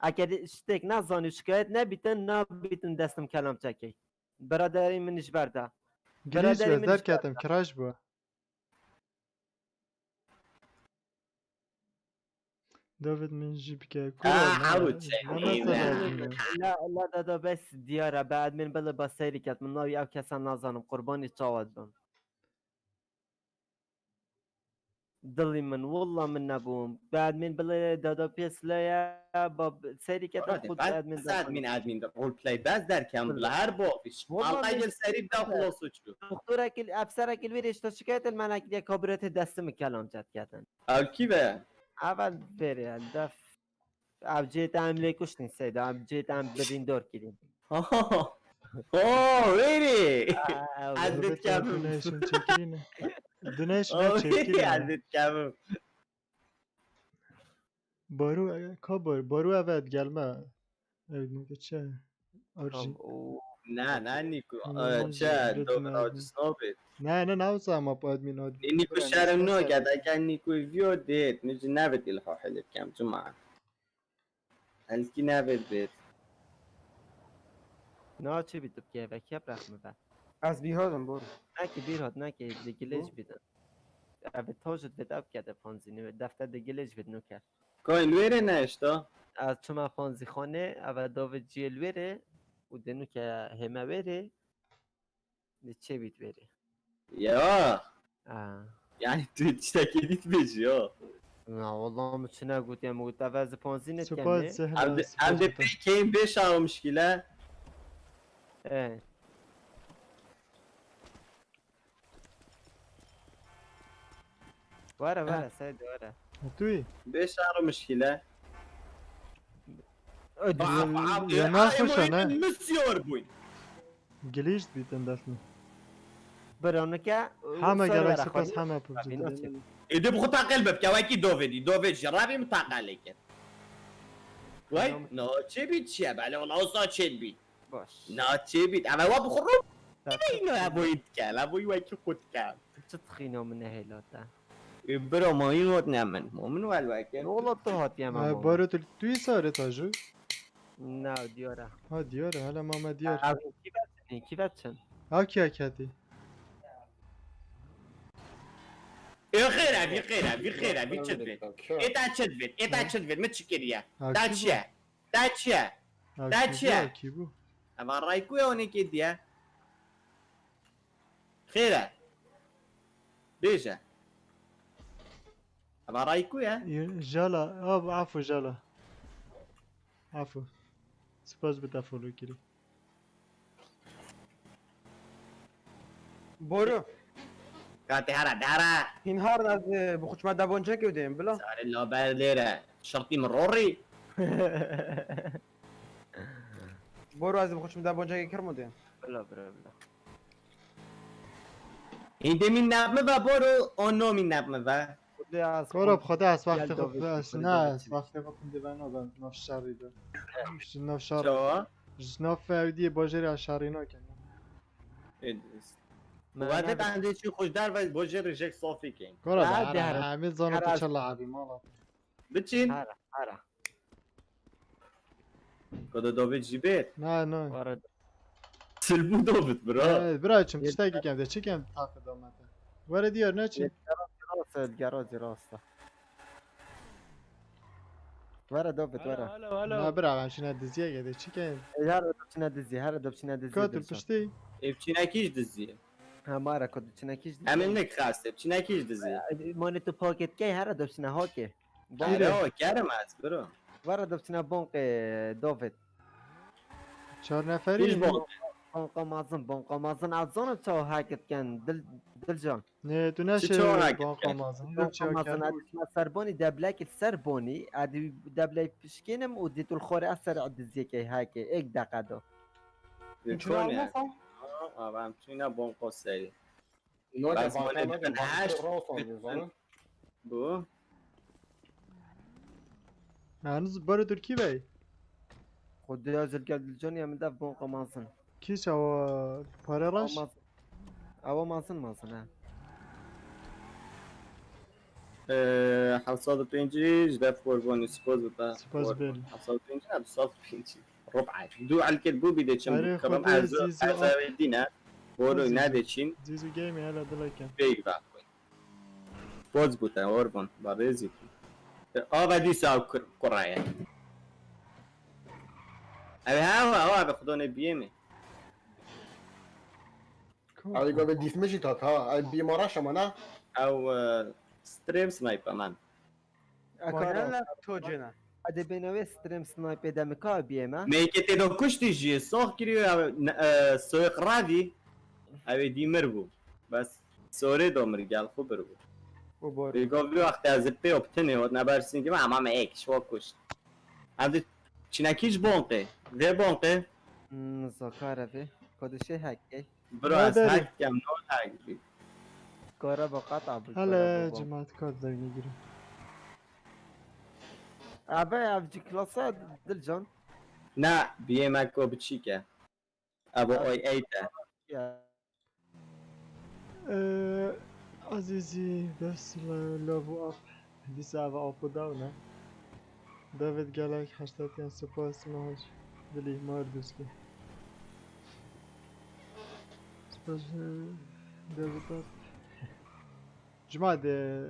S2: اگر شتک نزانی شکایت نبیتن دستم کلام چکی برادری منش برده
S1: گلیج بس درکتم کراج بو داود من جیب که
S6: حاول
S2: لا دادا بس دیاره بعد من بله با سیری کت من ناوی او کسا نزانم قربانی چاواد بم دلی من والله من نبوم بعد من بله دادا پیس لیا با سیری کت خود
S6: ادمین در رول پلی بس در کم بلا هر بافیش حلقه گل سریب دا خلاصو چو
S2: دکتر اکل افسر اکل ویرش تا شکایت من اکل یک کابرت دستم کلام جد کردن
S6: اول کی به
S2: اول بری دف اب جیت عمله کشتین سید اب جیت عم بدین دور کردین
S6: اوه ویری
S1: عزت کم دونیشن چکرینه دونیشن چکرینه
S6: عزت کم
S1: بارو کابر بارو اول گلمه اوید چه آرژی
S6: نه نیکو چه دو سنوبت
S1: نه نوزا ما باید میناد
S6: نیکو شرم نو گد اگر نیکو ویو دید نجی نبت الها حلت کم جمعه هلکی نبت بید
S2: نه چه بیتو که وکی برخمه بعد
S11: از بیهادم برو
S2: نکی بیرهاد نکی دگیلش بیدن اوه تاجت بید اب کرده پانزی نوه دفتر دگیلش بید نو کرد
S6: کوین ویره نشتا
S2: از چما پانزی خانه اوه داوه جیل ویره و دنو که همه ویره ده چه بید ویره
S6: یا یعنی تو تکیدیت بجی ها
S2: نه والله ما چه نگوتیم گوت اوه از پانزی نت
S1: سپاس
S2: کمه
S6: هم ده پیکیم بشه مشکله
S2: وره سید وره
S1: توی
S6: بشه مشکله
S1: یا نخوشا نه
S6: مسیار بوین
S1: گلیشت بیتن دفنه
S2: برونه که
S1: همه گلکسی پس همه پبجی
S6: ایده بخو تاقل بب که وکی دویدی جرابی متاقله کرد وای ناچه بید چیه بله والله اصلا چه بید
S2: باش
S6: ناچه بید اما وا بخور رو اینو ابوید کرد ابوی وکی خود کرد
S2: چه تخینه من هیلاته
S6: برو ما این هات نمن مومن والوکر
S2: والله تو هاتی هم
S1: بارو توی ساره تاجو
S2: نه دیاره
S1: ها دیاره حالا ماما دیار
S2: کی بچن
S1: ها کیا کتی
S6: خیره بی چد بید ایتا چد بید متشکریه دا چیه
S1: کی بو
S6: اما رایکوی اونی که دیه خیره بیشه اما رایکویه
S1: جالا عفو جالا عفو سپاس به تفولو کری
S11: برو
S6: کاتی هره داره
S11: این هار از بخوش ما دبونجه که بودیم بلا
S6: ساری لا بردیره شرطی مروری
S11: برو از بخوش دبونجه که کرمودیم
S2: بلا
S6: این دمین نبمه و برو آنو می نبمه و
S1: کارا خدا از وقت خوب است نه از وقت خوب دیوانه با ناف شری دار ناف شر
S6: چوا؟
S1: ناف فردی باجری از شرینا کنه
S6: وقتی بنده چی خوش در و باجر رجک صافی کن
S1: کارا همه زانو تو چه لعبی مالا
S6: بچین
S2: هره
S6: کدا داوید جیبت
S1: نه
S6: سلمو داوید برا
S1: برای چم تشتاقی کنده چی کم تاقه دامته وره دیار نه چی
S2: گرازی راسته وره دوبت وره
S1: نه برای همچین دزیه گده چی کن
S2: هر دوبچینه دزی
S1: کاتل پشتی
S6: ابچینکیش دزیه
S2: هماره کدوچینکیش دزی
S6: همین نک خاسته ابچینکیش دزیه
S2: مانی تو پاکت که هر دوبچینه هاکه
S6: آره کرم از برو
S2: وره دوبچینه بانق دوبت
S1: 4 نفری
S2: بانق مازن از زانم چاو هاکت کن دل جان
S1: نه تو نشه
S6: چه
S1: باقا مازن
S2: مازن سربانی دبلک سربانی ادی دبلک پشکنم و دیتول خوره اثر عدزی که هاکه یک دقیقه دو
S6: کنه آه همچنین بانقا سری
S5: نوع
S6: بس
S5: بانقا
S6: مال
S5: نده
S6: هشت
S5: راسان
S6: بو
S1: هنوز بارو ترکی بای
S2: خود دیازل گل جانی هم دف بانق مازن
S1: کی شوا پاره راش
S2: او مازن ها
S6: 705 جدف قرباني سبوز بتا
S1: سپاس بل
S6: 705 705 ربع دو على الكلبو بيدي
S1: آره،
S6: تشم كرم
S1: خدا
S6: عزو
S1: زیزو
S6: الدينا بولو
S1: زیزو.
S6: نادي تشين
S1: زیزو گیمی هلا دلکن
S6: بيج باك سبوز بتا قربان باريزي ودي ساو كرايا ابي هوا بخدون بيمي
S5: هذه قبل ديف مشي تات ها بیماراش ما نه
S6: او ستريم سنايبر مان
S11: اکارا تو جنه
S2: ادی بینوی ستریم سنایپ دمکا بیمه
S6: ميكي تدو كشتي جي صوخ كريو سوق رادي ابي دي مربو بس سوري دو مرجال خو بربو
S11: و برو
S6: بيقول وقت از پی اپتنی و نبرسین که ما همه ایک شو کشت عندي چنکیش بونقه و بونقه
S2: زکاره بی کدوشی هکی
S6: برو از
S1: نداری.
S6: هک کم نو هک بی
S2: کارا با قطع بود
S1: هلا جماعت کار داری میگیرم
S2: ابا افجی کلاسا دل جان
S6: نه بیه مکو بچی که ابو آی ایتا
S1: عزیزی بس لابو آپ دیسه او آپو داونه داوید گلک 80 سپاس ماهاش دلی مار دوستی سپاس داوید آپ جماعت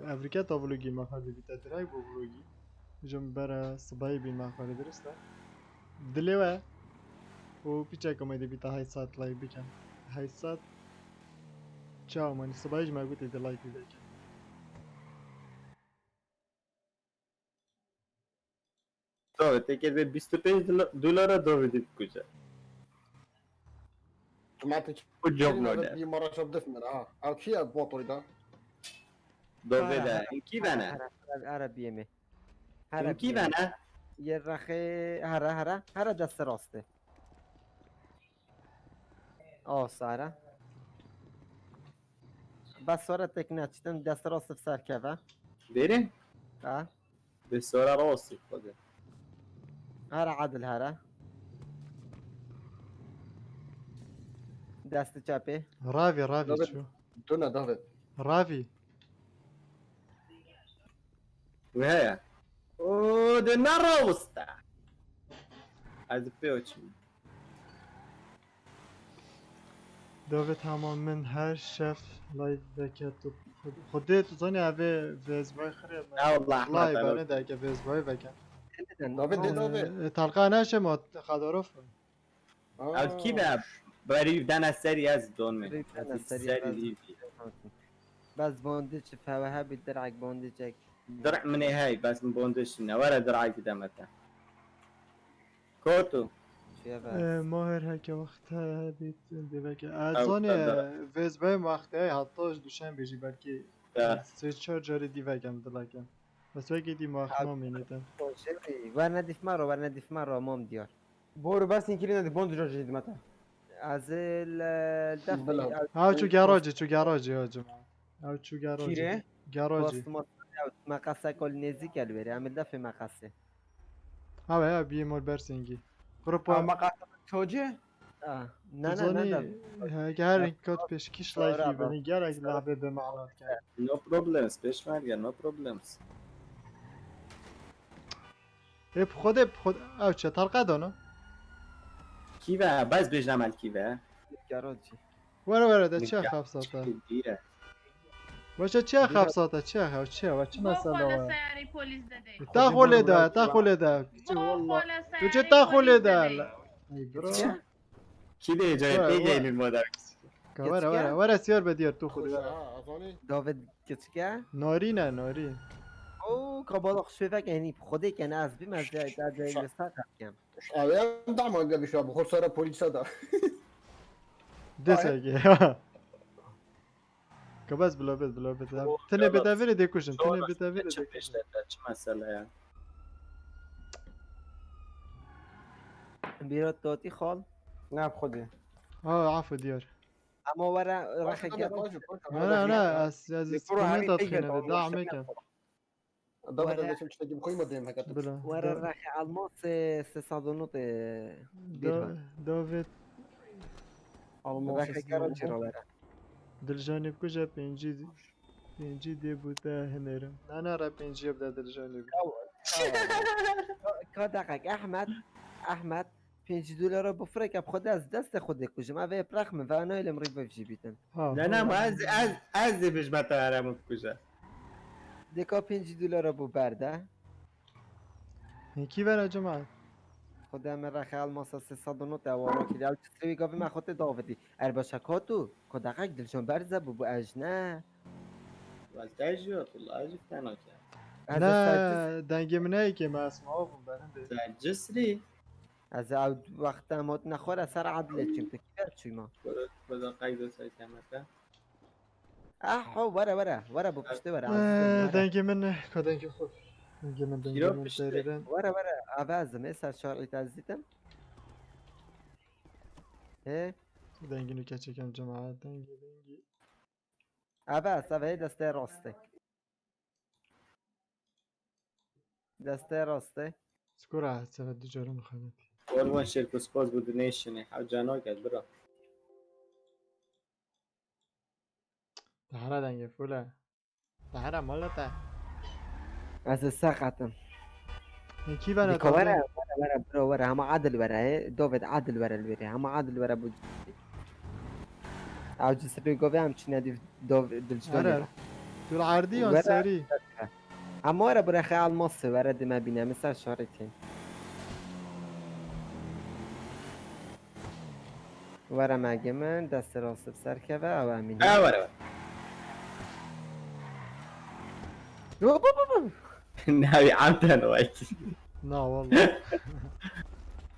S1: افریقا تا ولوگی مخواهد بیتا درای بو ولوگی جم برا صبایی بین مخواهد درسته دلیوه و پیچه کمایده بیتا 8 ساعت لایو بکن 8 ساعت چاو مانی صبایش ما گوتی ده لایو بکن
S6: تو تکر به 25 دلار دویدید کجا
S5: جماعت
S6: کجا بنوده
S5: بیماراش بدفن ها او کیه بوطوی ده
S6: دویده این کی بنا
S2: عربیه می
S6: این کی بنا
S2: یه رخه هره دست راسته سارا بس سارا تکنه چیتن دست راست بسر که
S6: بریم
S2: ها
S6: به سارا راستی خدا
S2: هره عدل هره دست چپه
S1: رافي
S5: دافيد.
S1: شو
S5: دونا دافيد.
S1: رافي
S6: وهي ودنا روستا از پیوچ
S1: داوید همان من هر شف لایف دکت خودت زنی اوه وزبای خرید
S6: لا والله
S1: والله
S6: احمد
S1: بانه دکه وزبای بکن
S5: دافيد دافيد.
S1: تلقا نشه ما خداروف
S6: از کی به بری دن سری از دون می
S2: بريد دن
S6: از
S2: السري
S6: سری
S2: بس.
S6: دی
S2: بس بوندج فوها بالدرعك بوندجك
S6: درع من هاي بس من بوندش ولا درعي دمته كوتو
S2: شو بس
S1: ماهر هکه وقت بیت دیوکه
S6: او
S1: زنی
S6: تدر.
S1: وزبای وقتی حتیش دوشن بیجی بلکه
S6: ده.
S1: 3-4 جاری دیوکم دلکم بس وگه دی ماخنا مینیدم
S2: ورنا ديف مرة مام ديار
S11: برو بس این کلی ندی بوند جا جدید متا.
S2: از الدفع
S5: بلا.
S1: او چو گراجی هاجم او چو گراجی
S11: کیره؟
S1: گراجی
S2: وسط مقصة كل نزيك الوري عمل دفع مقصة
S1: اوه بیمول برسینگی برو
S11: با
S1: پا
S11: مقاطع توجه؟
S2: نه
S1: زنی اگه هر این کات
S2: آره،
S1: پیشکیش لایفی بنی گرک لعبه به معنا کرد
S6: نو پروبلمز پیش مرگن نو پروبلمز
S1: خود او چه تلقه دانو
S6: کی به بس بیش نمال کی به
S2: جاروجي
S1: وره ده چه خف ساته
S6: دیره
S1: باشه چه خف ساته چه خف چه و چه مسئله و
S10: سیاره پلیس داده
S1: تا خوله ده والله تو چه تا خوله ده ای برو
S6: کی به جای
S1: وای،
S6: دیگه
S1: وای.
S6: این مادر
S1: وره سیار بدیر تو خود
S5: أظني.
S2: داود كتشكا
S1: ناری نه ناری
S2: او كبالغ شوفك يعني بخودي كان از بي ما زي لساق كم
S5: أيام دعم قبل شو بخور صار بوليس هذا.
S1: دسگه که بس بلا بد تنه بدویره دیکوشن تنه بدویره
S6: چه پیش داده چه مسئله یا
S2: بيرات توتي خال
S11: نه خودی.
S1: عفو دیار
S2: اما ورا راح يجرب
S1: نه از
S11: برو همین
S1: استمنت
S11: دیگه
S1: خینه
S11: دار،
S1: دعم
S11: مشتاق
S1: میکن
S5: دافيد هذا شو تجيب قيمة ديم هكذا.
S1: بلا
S2: ورا راح الماس 600 درهم
S1: داوید
S2: راح يجرب جرا ورا
S1: دلجانب کجا پنجی دی بوده هنرم نه را پنجی بده دلجانب
S2: كادقك احمد $5 بفرق بخود از دست خود کجم اوه پرخ من وانا الى مريب في جيبيتن
S6: نه نه ما از بیش متهرم کجا
S2: ديكا $5 بو برده
S1: کی بره جماعت
S2: خدا من راح الماس 600 دوارا كده او تسوي قبل ما خدت داودي البشكاتو كادقك دلشون برزه بو اجنه
S6: والتاجو والله اجي كانوا
S1: نه دنگ منه که ما اسمعه بون برنده
S6: جسري
S2: از او وقت مات نخور سر عدل چیم تو کی چی ما
S6: بدا قايدو ساي كامتا
S2: احو ورا بو پشته ورا
S1: دنگ منه که دنگ خود دنگ من
S6: گیرا
S1: من
S6: پشته.
S1: تریرن
S2: ورا عوض مثل شارعی تزدیدم ايه
S1: دنگی نو کچکم جماعت دنگی
S2: عوض دسته راسته
S1: سکور عهد سفت دو جارو مخانت
S6: والله شركة سبوز بدونيشن حاول جانوك برا
S1: دهره دنگ فوله دهره مالتا
S2: از الساقطم
S1: کی بنا
S2: ديكا ورا برو ورا هم عدل ورا ايه دوفيد عدل ورا الوري هم عدل ورا بو او جسري قوي هم چي ندي دلجدوني
S1: آره تو العردی یا
S2: ورا.
S1: سری
S2: اما ورا برا خيال مصر ورا دي ما بينا مثل شارتين ورا مگه من دست راست بسر که و او امین
S6: ورا ناوي عمدا وايت
S1: نه والله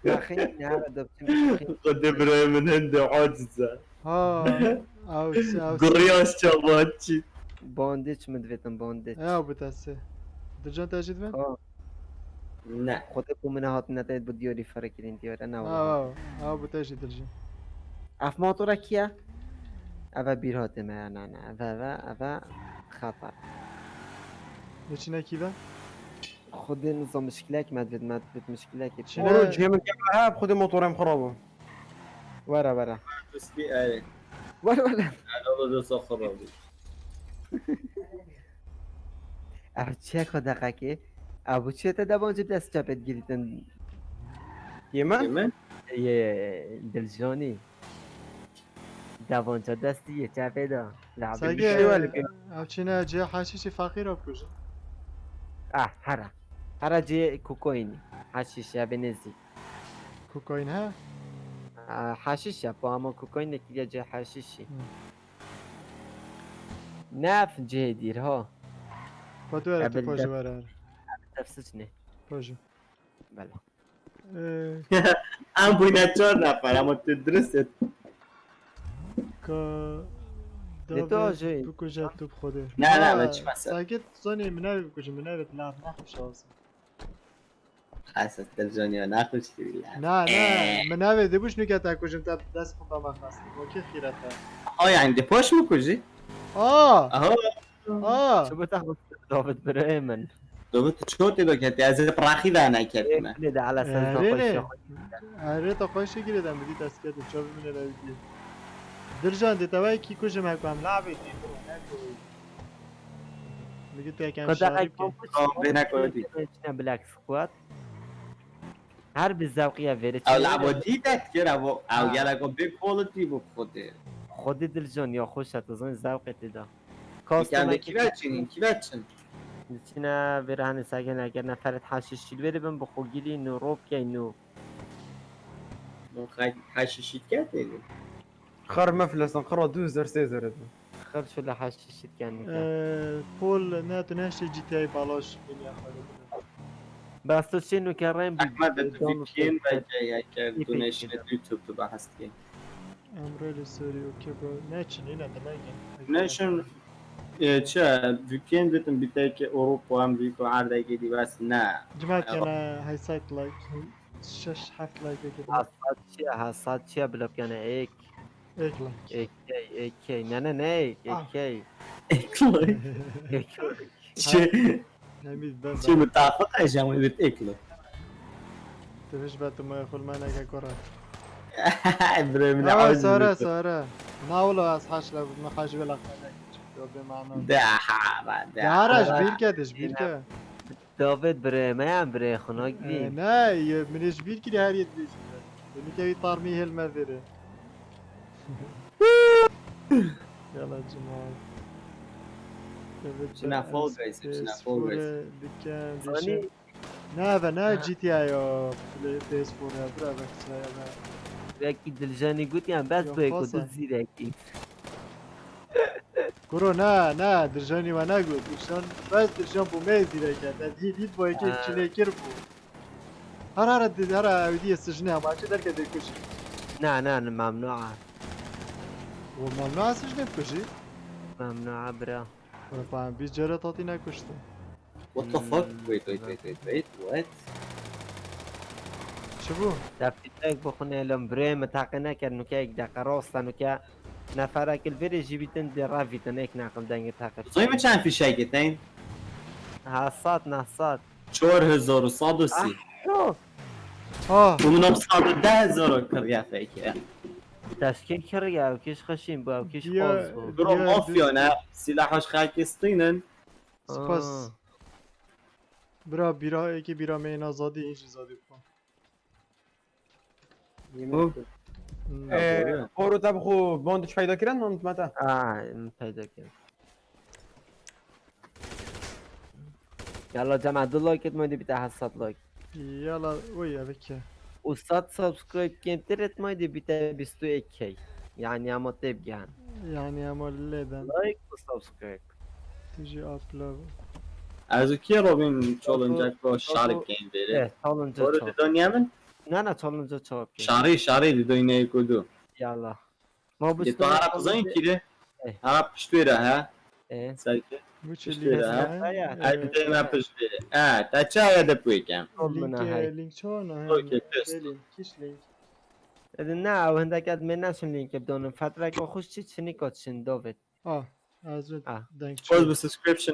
S2: اخي نه دبتم
S6: قد ابراهيم من هند عاجزة
S1: ها او
S6: قرياس شاباتشي
S2: بانديش مدفتم بانديش
S1: او بتاسه درجان تجدید من
S2: اه
S6: نه
S2: خود من هات نتاید بود دیاری فرکرین دیاره نه والله
S1: اه بتاجي دلجن
S2: اف موتورا کیا اوه بیر هات ما نه اوه خطر
S1: ليش كذا
S2: خود نظام مشکلک مدفت مشکلک
S1: شنو؟
S11: برو جيم الجامعة بخذ موتورين خرابه
S2: ورا
S6: تسبیح آره
S2: ورا
S6: علاوه دو سخر رو بود
S2: اف چه که دقیقه ابو چه تا دبانجه دست چپت گیریتن
S11: يمن
S6: من
S2: یه دلجانی دوانجه دستی یه چپه دا لعبه
S1: ساقي اوتشينا جي حاشيشي فقير بكوجا
S2: هره جه کوکوینی حشیشه به نزدیک
S1: كوكايين ها
S2: حشیشه با اما کوکوین نکیه جه حشیشی نف جه دیر ها
S1: بدورة
S2: قبل
S1: بوجا
S2: ده.
S1: ورا
S2: نفسش نه
S1: بوجا
S2: بله
S6: ام بوینه 4 نفر اما تو درست
S1: كا
S2: لتو جاي.
S1: بكوجا تو بخوده
S6: نه من چی مثلا
S1: ساقي صوني مناوي بكوجا مناوي تلعب نخش اصلا
S6: خاصة دلجانیا نخوش کردی
S1: نا مناوي دبوش نكتا كوجا انت دست خطا ما خاص اوكي خيرتها
S6: آه يعني دي پاش میکشی؟
S1: اه
S2: شو بتاخذ ضابط بريمن
S6: دوباره چوتی دو کتی از پراخی ده نکردی من
S2: ده على اساس
S1: ريني
S2: نخش
S1: ريتا خوش گیردم بدی تسکیت چوب من نویدی درجان دی توای کی کجا مکم لعبه دی میگه تو یکم
S2: كنت
S1: شارب
S2: اقول
S1: که
S6: بنکردی
S2: بلاك سكوات هر بالزوقية فيريتش
S6: او لعبا دیدت که رو او گلگا بی کوالیتی بود خوده
S2: خود دلجان یا خوش تظن زوقت ده
S6: میگم به کی بچینین کی بچین
S2: چینا برهن ساگن اگر نفرت حشیش چیل بره بم بخوگیلی نو روب که نو
S6: حشیشید کرده
S11: خر مفلس خرا دوزر سيزر
S2: خب شو لحشیشید کن
S1: پول نه تو نشتی جی تی ای بالاش بینی
S2: بس تو چی نو کریم
S6: احمد تو وی پی این بجه اگر دونش یوتیوب تو بحث کن
S1: امرال سوری اوکی برو نه چنین ندمگه
S6: نشون چه وی پی این بتون بیتایی که اروپا و امریکا هر دیگه دی بس نه
S1: جماعت کنه های سایت لایک 6 7 لایک بگیرم
S2: حصاد چیه بلاب کنه ایک
S1: ایک لایک
S2: ایکی نه ایکی
S6: چه
S1: نمید بند
S6: چه متفق اجماعی بیت اکلو
S1: تفش بات ما يقول ما انا كره
S6: ابراهيم
S1: اه
S6: العوز
S1: سارة ما والله اصحاش لو ما حاجه بلا بمعنى
S6: ده حرام
S1: دارش بيركه بيركه
S2: داوید بره ما بره خناق دي
S1: نه من جبير كده هاري تبيش اللي كي طارمي هالمذره يلا جماعه
S6: شنا فول جايز شنا فول جايز
S1: دكان نه جي تي اي او بيس 4 برا بس
S2: یکی دلجانی گوتی هم بس به کدو زیرکی
S1: كورو نا درجاني وانا قلت درجان بس درجان بو ميزي لك ديد بو يكيف شنو كيربو هرا ودي السجنها ما عادش درك هذا كلشي
S2: نه ممنوعه
S1: وممنوع السجن بكلشي
S2: ممنوعه برا
S1: وانا فاهم بيس جرى تعطينا كشته
S6: What the fuck? Wait, what?
S1: شوفوا
S2: دفتیک بخونه الان بره متحقق نکرد که یک دقیقه راستن که نفره که الفری جیبیتن در رافیتن ایک نقل دنگ تحقق
S6: زوی ما چند فیشه گتین؟
S2: حسات نحسات
S6: 4130
S1: اه
S6: ومنهم 110,000 کریا فیکه
S2: تشکیل کرده او کش خشیم با او کش
S1: بیا.
S2: خالص بود
S6: برو مافیا نه سلاحش خاکستینن
S1: سپاس برا بیرا که بیرا مین آزادی اینجی زادی بکن
S11: برو تبخو باندش پیدا کردن من متى
S2: پیدا کرد یالا جمع دو لایکت مایدی بیتا حسات لایک
S1: یالا اوی اوکی
S2: استاد سابسکرایب کمترت مایدی بیتا 21 کی یعنی اما تبگن
S1: يعني اما لیدن
S2: لایک و سابسکرایب
S1: تجي ابلود
S6: از کی روبین چالنج با شارک گیم بره
S2: چالنجا
S6: برو
S2: چاپ
S6: دنیا من
S2: نه چالنجا چاپ کرد
S6: شاری دنیا کدو
S2: یالا ما
S6: یه تو عرب زنی کیره عرب پشتویره ها
S2: اه
S6: سرکه
S1: بو چه
S6: اشتري،
S1: لینک
S6: ها؟
S1: نه؟
S6: انت ما بشوي تا چايا دبويكم
S1: لینک
S2: هاي
S1: لینک چونه
S6: اوكي تست
S1: بلين كيش لینک
S2: نه و هندك قد من نشم لينك بدون فترة كو خوش چي چني كوتشن دوفت
S1: از دنگ
S6: فوز
S1: چه
S6: بالسبسكريبشن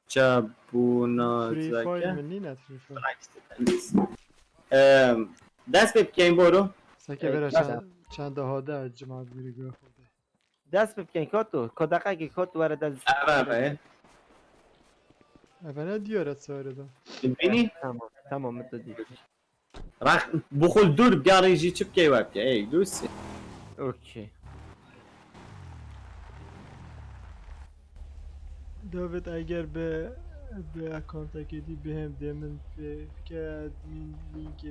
S6: جابونا
S1: فری فایر
S6: زكا
S1: منی نه فری فایر
S6: دست به بکن برو
S1: سکه
S2: ای،
S1: بره
S2: کجا؟
S1: چند هاده از جماعت بیری گوه خورده
S2: دست بكين كوتو كوداقا كي كوتو ورا دز
S6: اوه
S1: اولا دیارت ساره دا
S6: ببینی
S2: تمام تو دي
S6: راح بخل دور بقار يجي تبكي وابكي اي دوسي
S2: اوكي
S1: داوید اگر به اکانت اکیدی به هم دیمن که ادمین لینک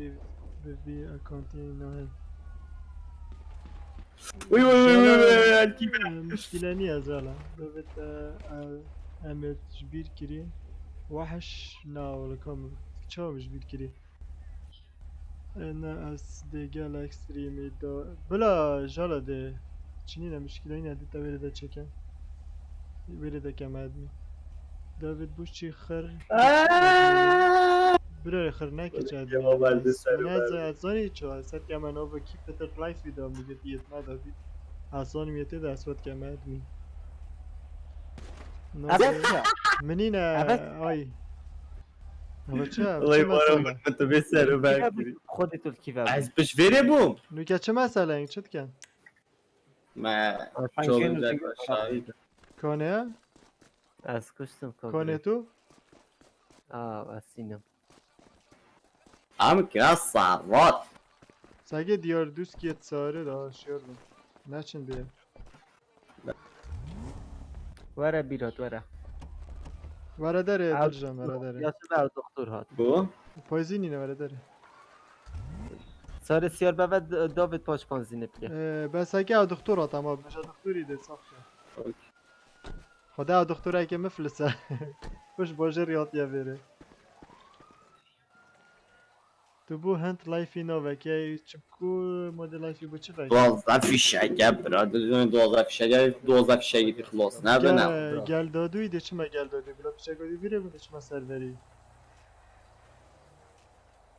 S1: به اکانت اینا
S6: وي وي وي وي وي
S1: مشكلة نية زالا داوید امت جبیر کری وحش نا ولا كم شو مش بيركري انا اس دي جالاكستري دا بلا جالا دي چنينه مشكلة اینه دي تاويري دا چكن ويري دا كم ادمي داويد بوش چي خر برای خر نکه چه ادمي ازانی چه ست که من آبا کی پتر لایف ویدا میگه دیت ما داوید ازانی میته دا اسود که ادمي منين اي هو چه
S6: الله يبارك انت بيسر وباكري
S2: خودي تو الكيفاب
S6: عايز باش فيري بوم
S1: نوكا چه مسئله این چت کن
S6: ما
S11: فانكين
S6: شغل
S11: وتيجي
S6: شاهد
S1: کانه
S2: از کشتم
S1: کانه تو
S2: از سینم
S6: عم كاس صعبات
S1: سگه دیار دوست کیت ساره دا شیار بم نچن بیه
S2: ورا بیرات ورا
S1: وره داره درجان وره داره
S2: یا سبا دکتر هات
S6: بو
S1: پایزین اینه وره داره
S2: سار سیار بعد داوید پاش پانزینه بگه
S1: بس اگه او دکتر ها تمام بشه دکتری ده صاف شد خدا او دکتر اگه مفلسه خوش باشه ریاضیه بره تو بو هند لایفی نوه که چبکو مود لایفی بو چه فاید
S6: دوازده في الشقة براد دوازده في الشقة دوازده في الشقة خلاص نبنا
S1: گل دادوی ده چما گل دادوی بلا پیچه گادی بیره بوده چما سروری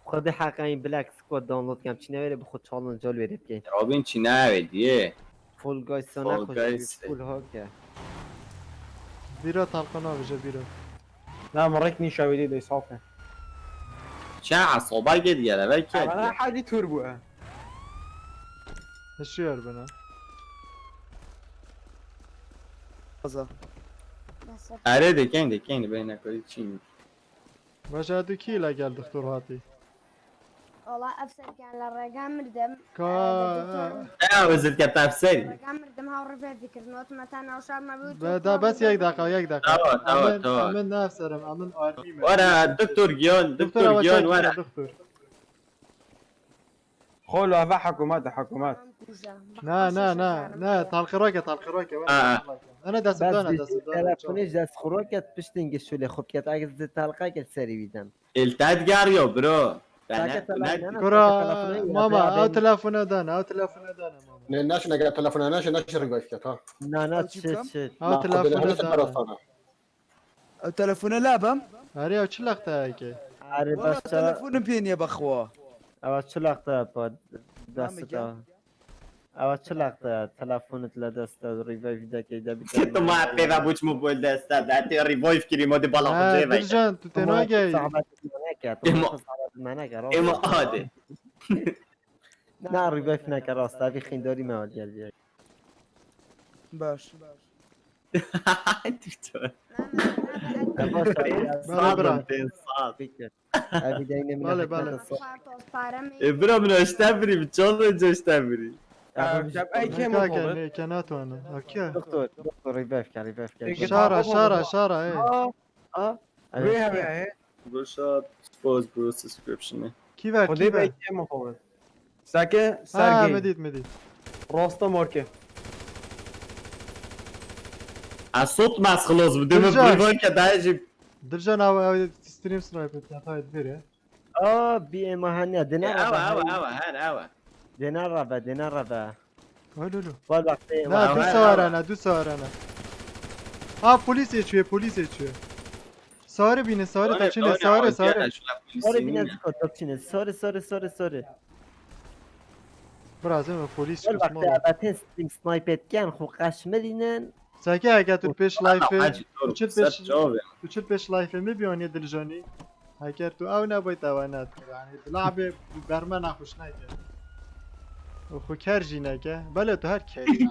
S2: خود حقا این بلک سکواد دانلود کم چی نویره بخود چالن جال ویره بگه
S6: رابين چي ناوي
S2: فول گای سانه
S6: Fall
S2: خوش
S6: Guys.
S2: فول ها که
S1: بیرا تلقنا بجا بیرا
S11: لا مريتني شاويدي دي صافي
S6: چه عصابه قد يلا
S11: انا
S6: بكي
S11: حاجه توربو
S1: هشیار بنا
S6: اره دكين بينك چين
S1: باشه دو کی لگل دکتر هاتی
S12: والله افسر كان للرقم مردم
S1: کا
S6: وزد كتافسري
S12: رقم مردم هاور في فكر نوت متى وشار ما بيوت
S1: بدا بس یک دقیقه یک دقیقه
S6: تمام.
S1: امن نفسرم امن آرمی
S6: وانا دكتور جيون دكتور جيون وانا
S1: دکتر
S11: خولوا في حكومات حكومات
S1: نه تلقی راکه انا دست
S2: بس
S1: بدانه دست
S2: تلفونش دست خوراکت پشتینگه شوله خوب کت اگه زد تلقه کت سری بیدم
S6: التاد جاريو برو
S1: كرة ماما او تلفونه دانه ماما
S5: ناش نقرا تلفون ناش ريفايف ها
S2: نه نه چه
S1: او تلفونه دانه
S10: او تلفون لابم
S1: اري او چلقته که
S2: آره
S10: والله
S2: بس
S10: تلفون بين يا بخوا
S2: اول چلاقته پاد دست اول چلاقته تلفونت لدست ریوایو دکی دا
S6: تو ما بيبا بوش موبايل دستا داتي ريفايف كري مودي بالا خجي
S1: درجان تو تنها گی
S6: اما عادي
S2: نه ریوایو نکه راست اوی خینداری مواد گردی
S10: باش
S6: دكتور
S1: برا
S2: اوی دینه من
S1: بله.
S6: برو من اشتبري بتشالنج اشتبري
S11: جاب اي كيم
S1: که کناتو انا اوکی
S2: دکتر ریوایو کرد
S1: شارع
S2: اه
S11: ويها ويها
S6: بروشات سبوز برو سبسكريبشن
S1: کی ور
S11: خدي باي كيم فوق ساكن سارجي
S1: مدید
S11: روستا موركي
S6: الصوت ما خلاص بدي
S1: برجع.
S6: بريفايف كده يجي
S1: درجان او ستریم سنایپر تاید بره
S2: بی اما هنه دینار
S6: هوا
S2: دینار ربا
S1: لولو
S2: وال وقتی
S1: نه دو سوارانه ها پلیس چیه پلیس چیه ساره بینه ساره تا چینه ساره ساره
S2: ساره بینه کتاب چینه ساره
S1: برازم پلیس
S2: وقتی
S1: کسمالا
S2: البته استریم سنایپت کن خو قشمدینن
S1: ساکه اگه تو پیش لایفه
S6: جوابه
S1: تو چه پیش لایفه میبیانی دلجانی اگر تو او نباید توانت یعنی لعبه بر من نخوش نکرد و خو کرجی نکه بله تو هر کری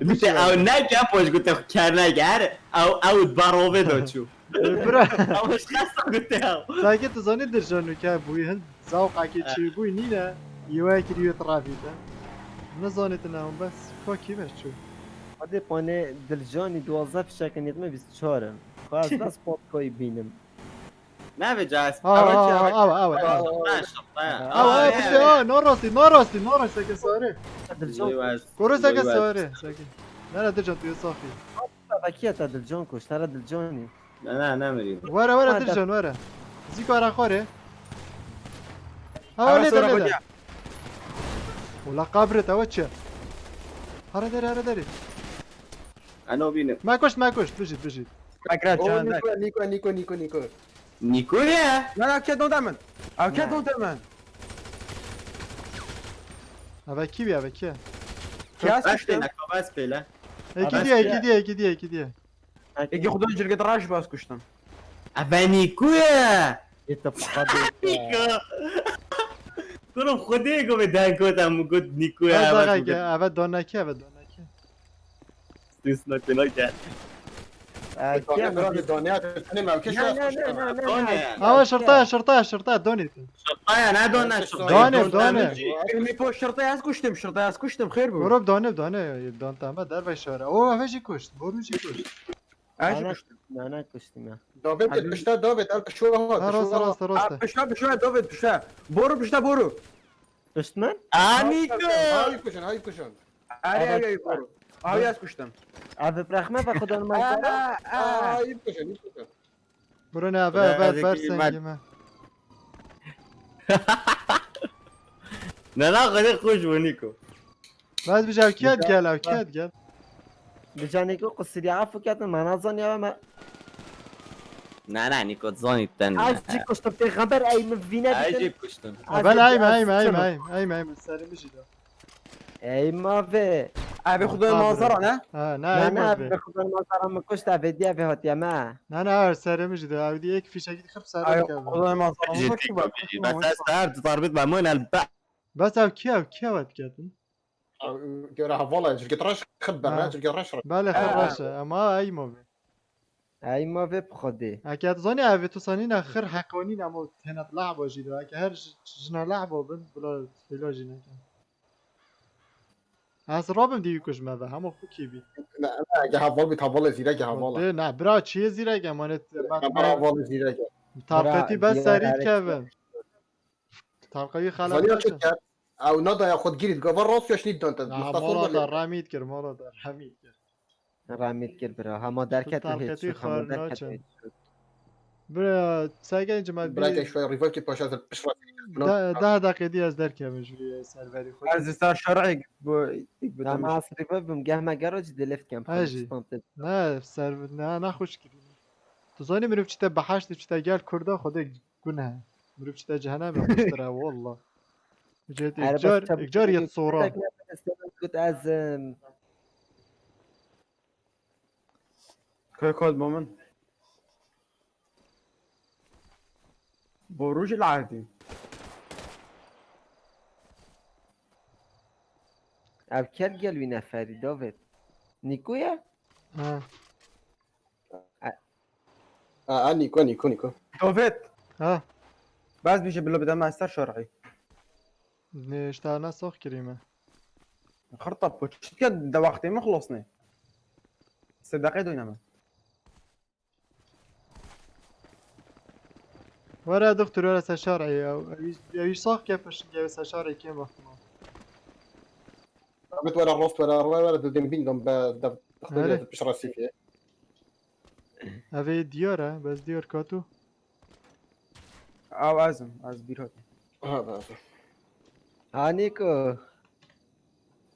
S6: گوته او نگه پاش گوته کرنگر او براوه دا چو
S1: برا
S6: اوش خسته گوته او
S1: ساکه تو زانی درجانو که بوی هند زوق اگه چی بوی نینه یوه کریو ترافیده نزانیت نام بس فاکی بس چو
S2: خود پانه دلجانی 12 فشک نیتمه 24 خو از بس پاپ کوی بینم
S6: نه به جاست
S1: ناراستی ساکه ساره
S2: دلجان
S1: برو ساکه ساره ساکه نه درجان توی صافی
S2: وکیه تا دلجان کش ترى دلجانی
S6: نه نمیریم
S1: وره درجان وره زیکو خوره ها لیده ولا قبرت او چه هره داری
S6: انا بینم
S1: ما کشت بجید
S11: اگرد
S5: اوه
S11: جهنده
S5: نیکو
S6: نیکویه
S11: نه که دون دمن او که دون دمن
S1: اوه کی بیا اوه کیه
S11: که هست
S6: بس
S11: کشتم
S6: پیله بس پیله
S1: یکی دیه
S11: اگه خودون جرگت راش باز کشتم
S6: اوه نیکویه
S2: ایتا بخواد
S6: نیکو کنم خوده گو به دنگوتم گود نیکویه
S1: از
S6: اوه
S1: اگه اوه دانکی
S6: دوست نکنه کرد
S5: دانه تنم کش
S1: اوه شرطه دونی
S6: شرطایا نه دانه
S1: دانه
S11: می پو شرطه از کشتم خیر بود
S1: برو دانه دانتامه در بشاره اوه اوه جی کشت برو جی کشت
S2: نه کشتیم
S5: داوید پشتا داوید البته شو
S1: راسته
S11: بشو داوید بشو برو
S2: کشت من؟
S6: نیکو
S5: های کشن
S11: آره برو آوی از کشتم
S2: اوه برخمه و خدا نمازدارم
S5: های کشن
S1: برو نه اوه برسنگی من
S6: نه خیلی خوش بود نیکو
S1: بعد بجاو کیت گل
S2: بجانی که قصری عفو کردن من ازانی اوه من
S6: نه نیکو زانید تن
S2: از جی کشتم پیغمبر ای مفینه
S6: عجیب کشتم
S1: اول ایم سری میشید
S2: ای ماوه
S11: اوی خدا نمازدارم نه
S2: نه به خدا نمازدارم مکشت اوه دی اوه هاتی امه
S1: نه سری میشید اودی یک فیشکی خب سر کردم
S11: خدا نمازدارم
S6: بس از سر ضربت بمون البته
S1: بس او کیا ود کردن
S5: جرا والله جرگت راش خبر جرگت راش
S1: بله خراشه اما ای
S2: ماوه بخوده
S1: اگه زانی اوه تو سانی نخر حقانی نمو تنت لعب باشید اگه هر جنا لعب بند بلا فلاجی نکن از رابم دیگه کش مده همه خوب کی بی
S5: نه اگه حوال بیت حوال زیره اگه حواله
S1: نه برا چیه زیره گمانت
S5: حوال زیره
S1: طاقتی بس سرید کردن طاقتی خلا
S5: زانی چه کرد او نادا خود گیرید گوار راست یاش نید دانت
S1: مالا در رمید کرد
S2: رمید کرد برا همه درکت
S1: طاقتی خار ناچن برا سعی کنید جماعت
S5: برای شوی ریوایو که پاش از پیش
S1: ده دقیقه دی از درک مجبوری سروری خود
S11: از سر شرعی
S2: نه ما اصری ببم گه مگراج دلفت کم
S1: هاجی نه نه خوش کردی تو زانی مروف چیتا بحشت چیتا گل کرده خدا گناه مروف چیتا جهنم خوشتره والله جهت اگجار یه صورا
S2: گفت از
S11: که کد با من بروج العادي
S2: اب کل گلوی نفری داوید نیکویا
S5: نیکو
S11: داوید
S1: ها
S11: باز میشه بلا بدم مستر شرعي
S1: اشتغلنا ساخ كريمه
S11: خرطب شت كان ده وقتي ما خلصني صدقي دوينما
S1: ورا دكتور ولا سشارعي او ايش صاخ كيفاش جاي سشارعي كيما وقتما
S5: قلت ولا روست ولا دم بيندم بخدم باش راسي فيه
S1: هذه ديارة بس ديار كاتو
S11: او از بيرهات
S5: هذا
S2: هانيكو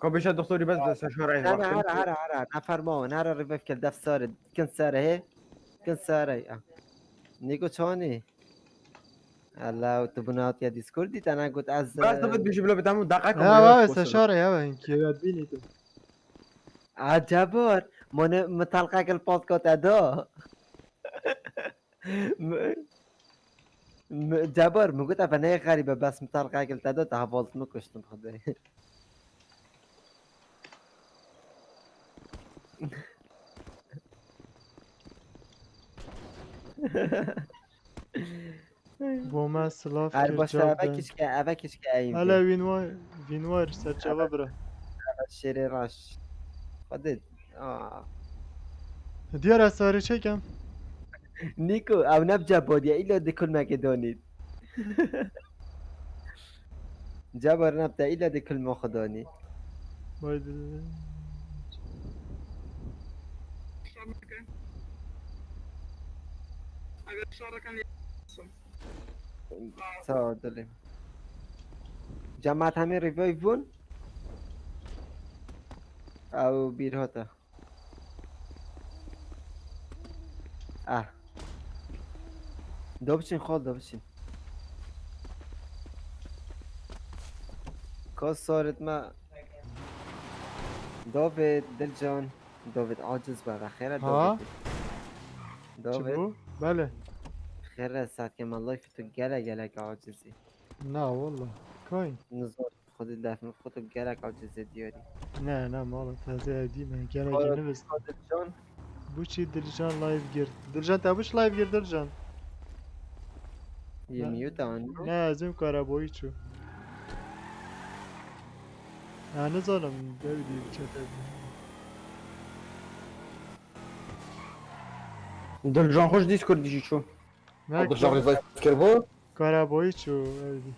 S11: كوبيش الدكتور بس شهرين
S2: انا هرا نفرمان هرا ريفايف كل دف سارد كنت ساره هي كنت ساره نيكو تشوني الله وتبنات يا ديسكوردي انا قلت از
S11: بس دفت بيجيب له بتعمل دقائق
S1: يا بابا استشارة يا بابا انك يدبيني تو
S2: عجبر من متلقاك البودكاست ادو جبر مقول افنى غريبه بس متلقاك التادو تهبلت مكشتم خدي
S1: بو ما سلاف
S2: هر
S1: كر
S2: باشه
S1: جاب
S2: اوکش که ایم
S1: هلا وینوار سر جواب را
S2: شیر راش خودت
S1: دیار اساره چکم
S2: نیکو او نبجا بودیا ایلا دکل مکدانید جبر نبتا ایلا دکل مخدانی
S1: باید
S2: سا دلیم جماعت همه ریوایو بون او بیرهاتا دو بچین خود دو بچین کاس صارت ما داوید دل جان داوید عاجز بابا خیره
S1: ها
S2: داوید
S1: چه بو؟ بله
S2: خیره ساعت که من لایف تو گلک عاجزی
S1: نه والله کاین
S2: نزار خودی دفن خودتو گلک عاجزی دیاری
S1: نه مالا تازه ادیمه گلگی نوست
S2: دل جان
S1: بو چی دلجان لایف گرد دلجان تا بوش لایف گرد دلجان
S2: یه میوت آن
S1: نه از این کارابایی چو نه نزارم ببینی چطور
S11: دل جان خوش دیسکورد دیجی شو
S1: نه
S5: درجا ريفايف كربو
S1: کارابایی چو ببینی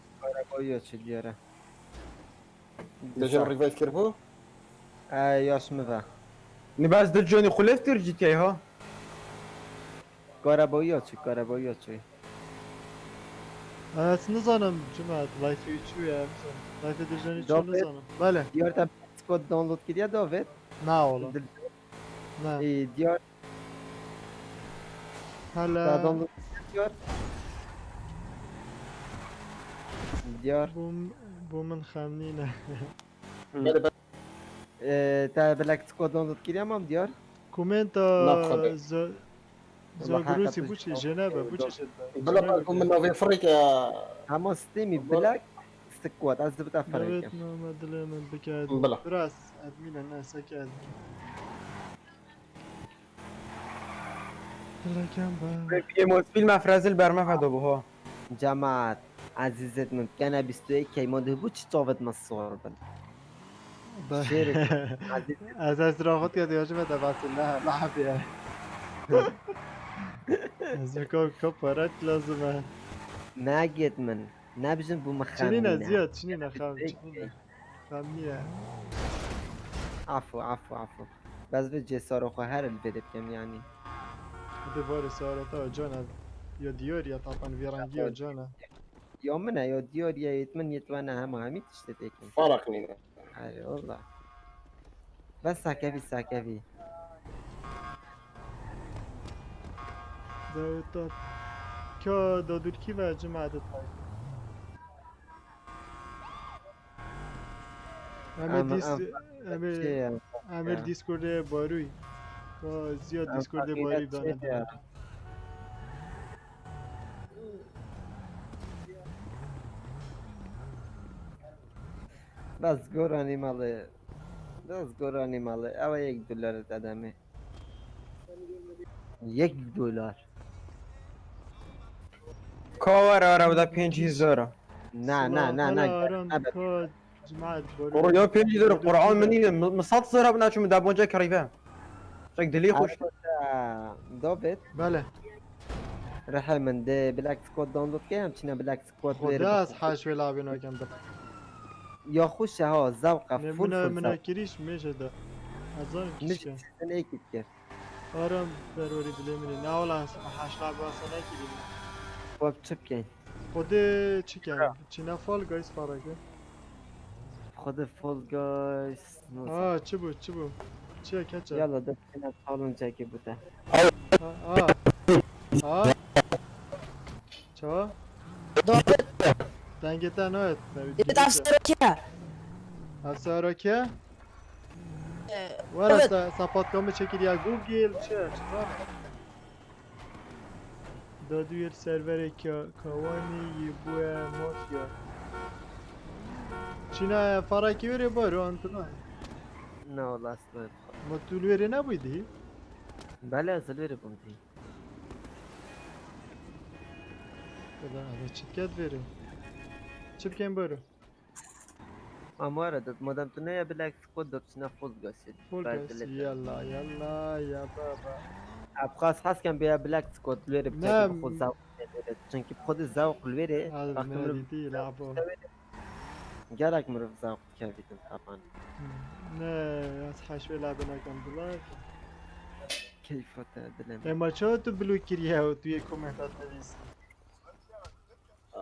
S2: بایا چه دیاره
S5: درجا ريفايف كربو
S2: یاش مفه
S11: نباز دل جوني خلف ترجي تي ها
S2: کارابایی چی
S1: از نزانم جماعت لایفی چویه مثلا لایف دلجانی چو
S2: داوید؟
S1: نزانم بله
S2: دیار تا سکوت دانلود کردی داوید
S1: نه والا
S2: دل
S1: نه
S2: ای دیار تا
S1: هلا
S2: دانلود دیار دیار
S1: بو من خمنی نه
S2: تا بلک سکوت دانلود کردی هم دیار
S1: کومنتا
S5: نبخل.
S1: زاگروسی بو چی جنبه بو چی
S5: بلا بالكم من نوفي افريقيا
S2: اما ستیمی بلک سکوت از دبت
S1: داوید
S2: افریقا
S1: نامه دل من بکرد
S5: بلا.
S1: براس ادمین نه سکر لکم با
S11: في موسفيل مع فرازل برمه فدا بوها
S2: جماعت عزیزت من کنه 21 کی ماده بود چی تاوت مصور بن شیرت عزیز
S1: از استراحت کرد یاجه بده بس نه لحبیه از یکا کپارت لازمه
S2: ناگید من نبجن بو
S1: چنینه
S2: مخمینه
S1: زیاد چنینه خم چنینه خمنیه
S2: عفو بس به جسارو خو هر الفيديو بكم يعني
S1: دوباره سارتا جانا یا دیار یا طبعا ویرانگی یا جانا
S2: يومنا يا ديور يا يتمنى يتوانا همي تشتتيكم
S5: فرقني
S2: هاي والله بس ساكفي
S1: داوتا که دادورکی و جماعت همه دیسکورد باروی که زیاد دیسکورد باری دانه
S2: بس گورانی ماله او $1 ادمه $1
S11: كاور ارا ودا 5000
S2: نه
S1: آرام که جماعت باروی
S11: قرآن 5000 قرآن مني مصاد صرا بناتشو من دابونجا كريفا شك دلي خوش
S2: دافيد
S1: بله
S2: رح من ده بلاك سكواد داونلود كام تشنا بلاك سكواد
S1: خدا از حشوه لعبینا کم بله
S2: يا خوش ها ذوقه
S1: نمونه
S2: فول
S1: مناکریش میشه ده از آن
S2: مش
S1: کشکن
S2: هيك كيف
S1: آرام بروری دلی منی نه اولا حش لعبه اصلا نکیدیم
S2: باب تشبكين
S1: خود چی کن؟ چی نفال گایز فرقه
S2: خود فول گایز
S1: چه بود چه بود چیه کچه
S2: یالا دستینا حالون چکی بوده
S1: چه دنگتا نهت افسارا که ورسته سپاتکام چکیری یا گوگل چه دادویر سرور کاوانی بوه مافیا چینا فراکی وری بارو انتنا
S2: نه والله اصلا
S1: مطول وری نبودی؟
S2: بله اصلا بره بوندی
S1: بله هذا چیت کد وری چی بکن بارو؟
S2: اما داد مادام تو نه بلکس خود دبسنا فول گایز
S1: فول گاس یلا یلا یا بابا
S2: ابخاص حس کم بیا بلکس کد لوری
S1: نه.
S2: بچه خود ذوق چونکی خود ذوق لوری
S1: هذا
S2: وقتی مرو
S1: مناديتي يلعبوا
S2: گرک مرو ذوق کردیم طبعا
S1: نه اصحى شوي لعبنا كم دولار
S2: کیف دلم
S1: اما شو تو بلو كريها وتوي كومنتات نويس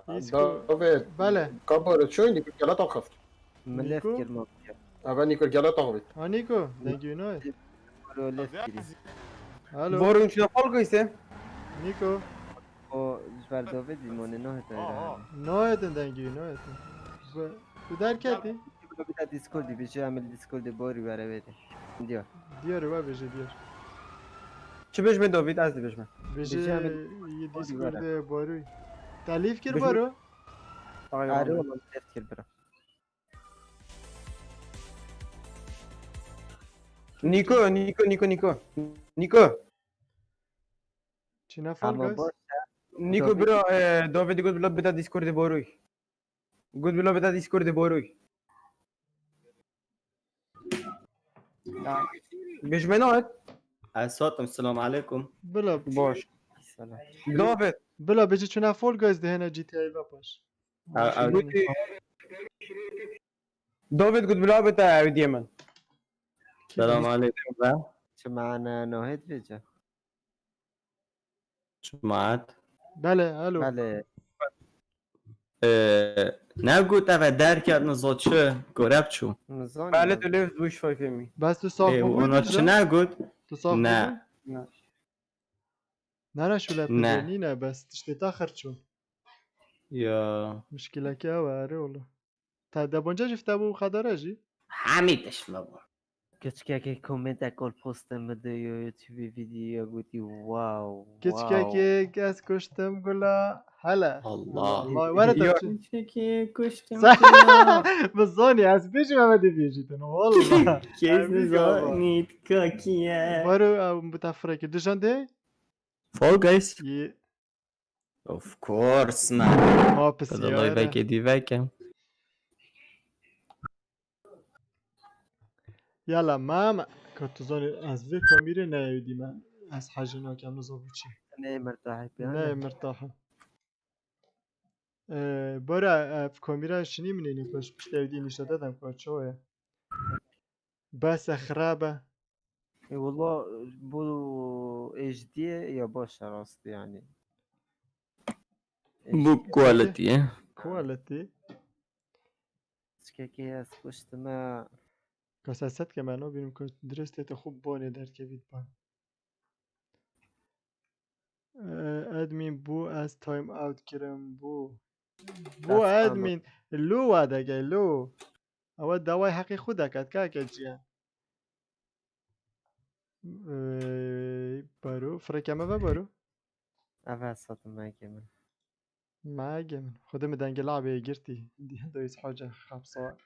S1: يسكو
S5: دافيد
S1: بله
S5: كبر شوي نيكو جالا تاخفت
S2: ملف
S1: نيكو؟
S2: کر ما
S5: أبا نيكو جالا تاخفت
S1: هانيكو دنجي نوي
S2: برو لف کری
S1: الو
S11: بورون شنو فول گويسه
S1: نيكو
S2: او جبر داوید دیمونه نه تا
S1: نوي دنجي نوي بدار كاتي
S2: بتا دیسکوردی بشه عمل دیسکورد باری بره بده دیا
S1: ديار وا بيجي ديار
S11: چه بهش من داوید از بهش من
S1: بيجي
S2: بيجي عمل-
S1: يديسكورد باروي تعليف كير
S11: بيجي-
S1: بارو
S11: آره
S2: آره والله لف کر برا
S11: نیکو نیکو نیکو نیکو نیکو
S1: چينا فول
S2: اما
S1: جاز
S2: باش
S11: نیکو برو داوید گفت بلا بتا دیسکورد باروی گفت بلا بتا دیسکورد باروی بهش من
S6: اساتم السلام عليكم
S1: بلا
S11: باش
S2: سلام
S11: داوید
S1: بلا بيجي چينا فول جاز ده هنا جي تي اي باش
S11: داوید گفت بلا بتا عودی من
S6: السلام عليكم
S2: چه معنا ناهد بجا
S6: جماعات
S1: بله الو
S2: بله
S6: نقول أبا درك نزود شو قرب شو
S2: نزانی
S11: بله تو لیفت بوش فایفمی
S1: بس تو صاف
S6: إيه
S1: بود
S6: وأنا شو نقول
S1: تو صاف
S6: نه.
S1: بود نه شو لا
S6: نه.
S1: بزني نه بس تشتي تاخر شو
S6: يا
S1: مشكلة كاواري والله تا دبونجا جفت ابو خدراجي
S6: حميدش مبا
S2: کچکه که کومنت اکل پست مده یا یوتیوبی ویدیو گوتی واو
S1: كي كاس كشتم قولا هلا
S6: الله.
S1: الله وانا
S11: يا.
S1: تبكي
S6: كشتم
S1: بالظوني از بيجي ما بدي بيجي والله
S6: كيف نزانيت كاكيا
S1: بارو بتفرك دجان دي
S6: فول جايز
S1: ي
S6: اوف كورس مان
S1: ما
S6: بدل الله
S1: بسيارة
S6: يبارك دي فاكا
S1: يلا ماما كنت زوني از ذي كاميري نايدي ما از حاجنا كم نزوبوشي
S2: نه مرتاحی
S1: نه
S2: بیانه
S1: مرتاحة برا في كاميرا شني منيني باش تاودي نشتا دادم كات شوية بس خرابة
S2: ای والله بو ايش دي یا باشه راست يعني
S6: بو كواليتي
S1: كواليتي
S2: کچکه که از پشت ما
S1: كاساسات كمان بينو كنت درست خوب باني در كبيد بان ادمين بو از تايم اوت كرم بو
S2: دست
S1: ادمين لو وادا جاي لو اول دواي حقي خودك كاكا جيان بارو فريكاما بارو
S2: اول ساعت مگه من
S1: ما من خدم دنگ لعبة جرتي دي دويس حاجة خبصة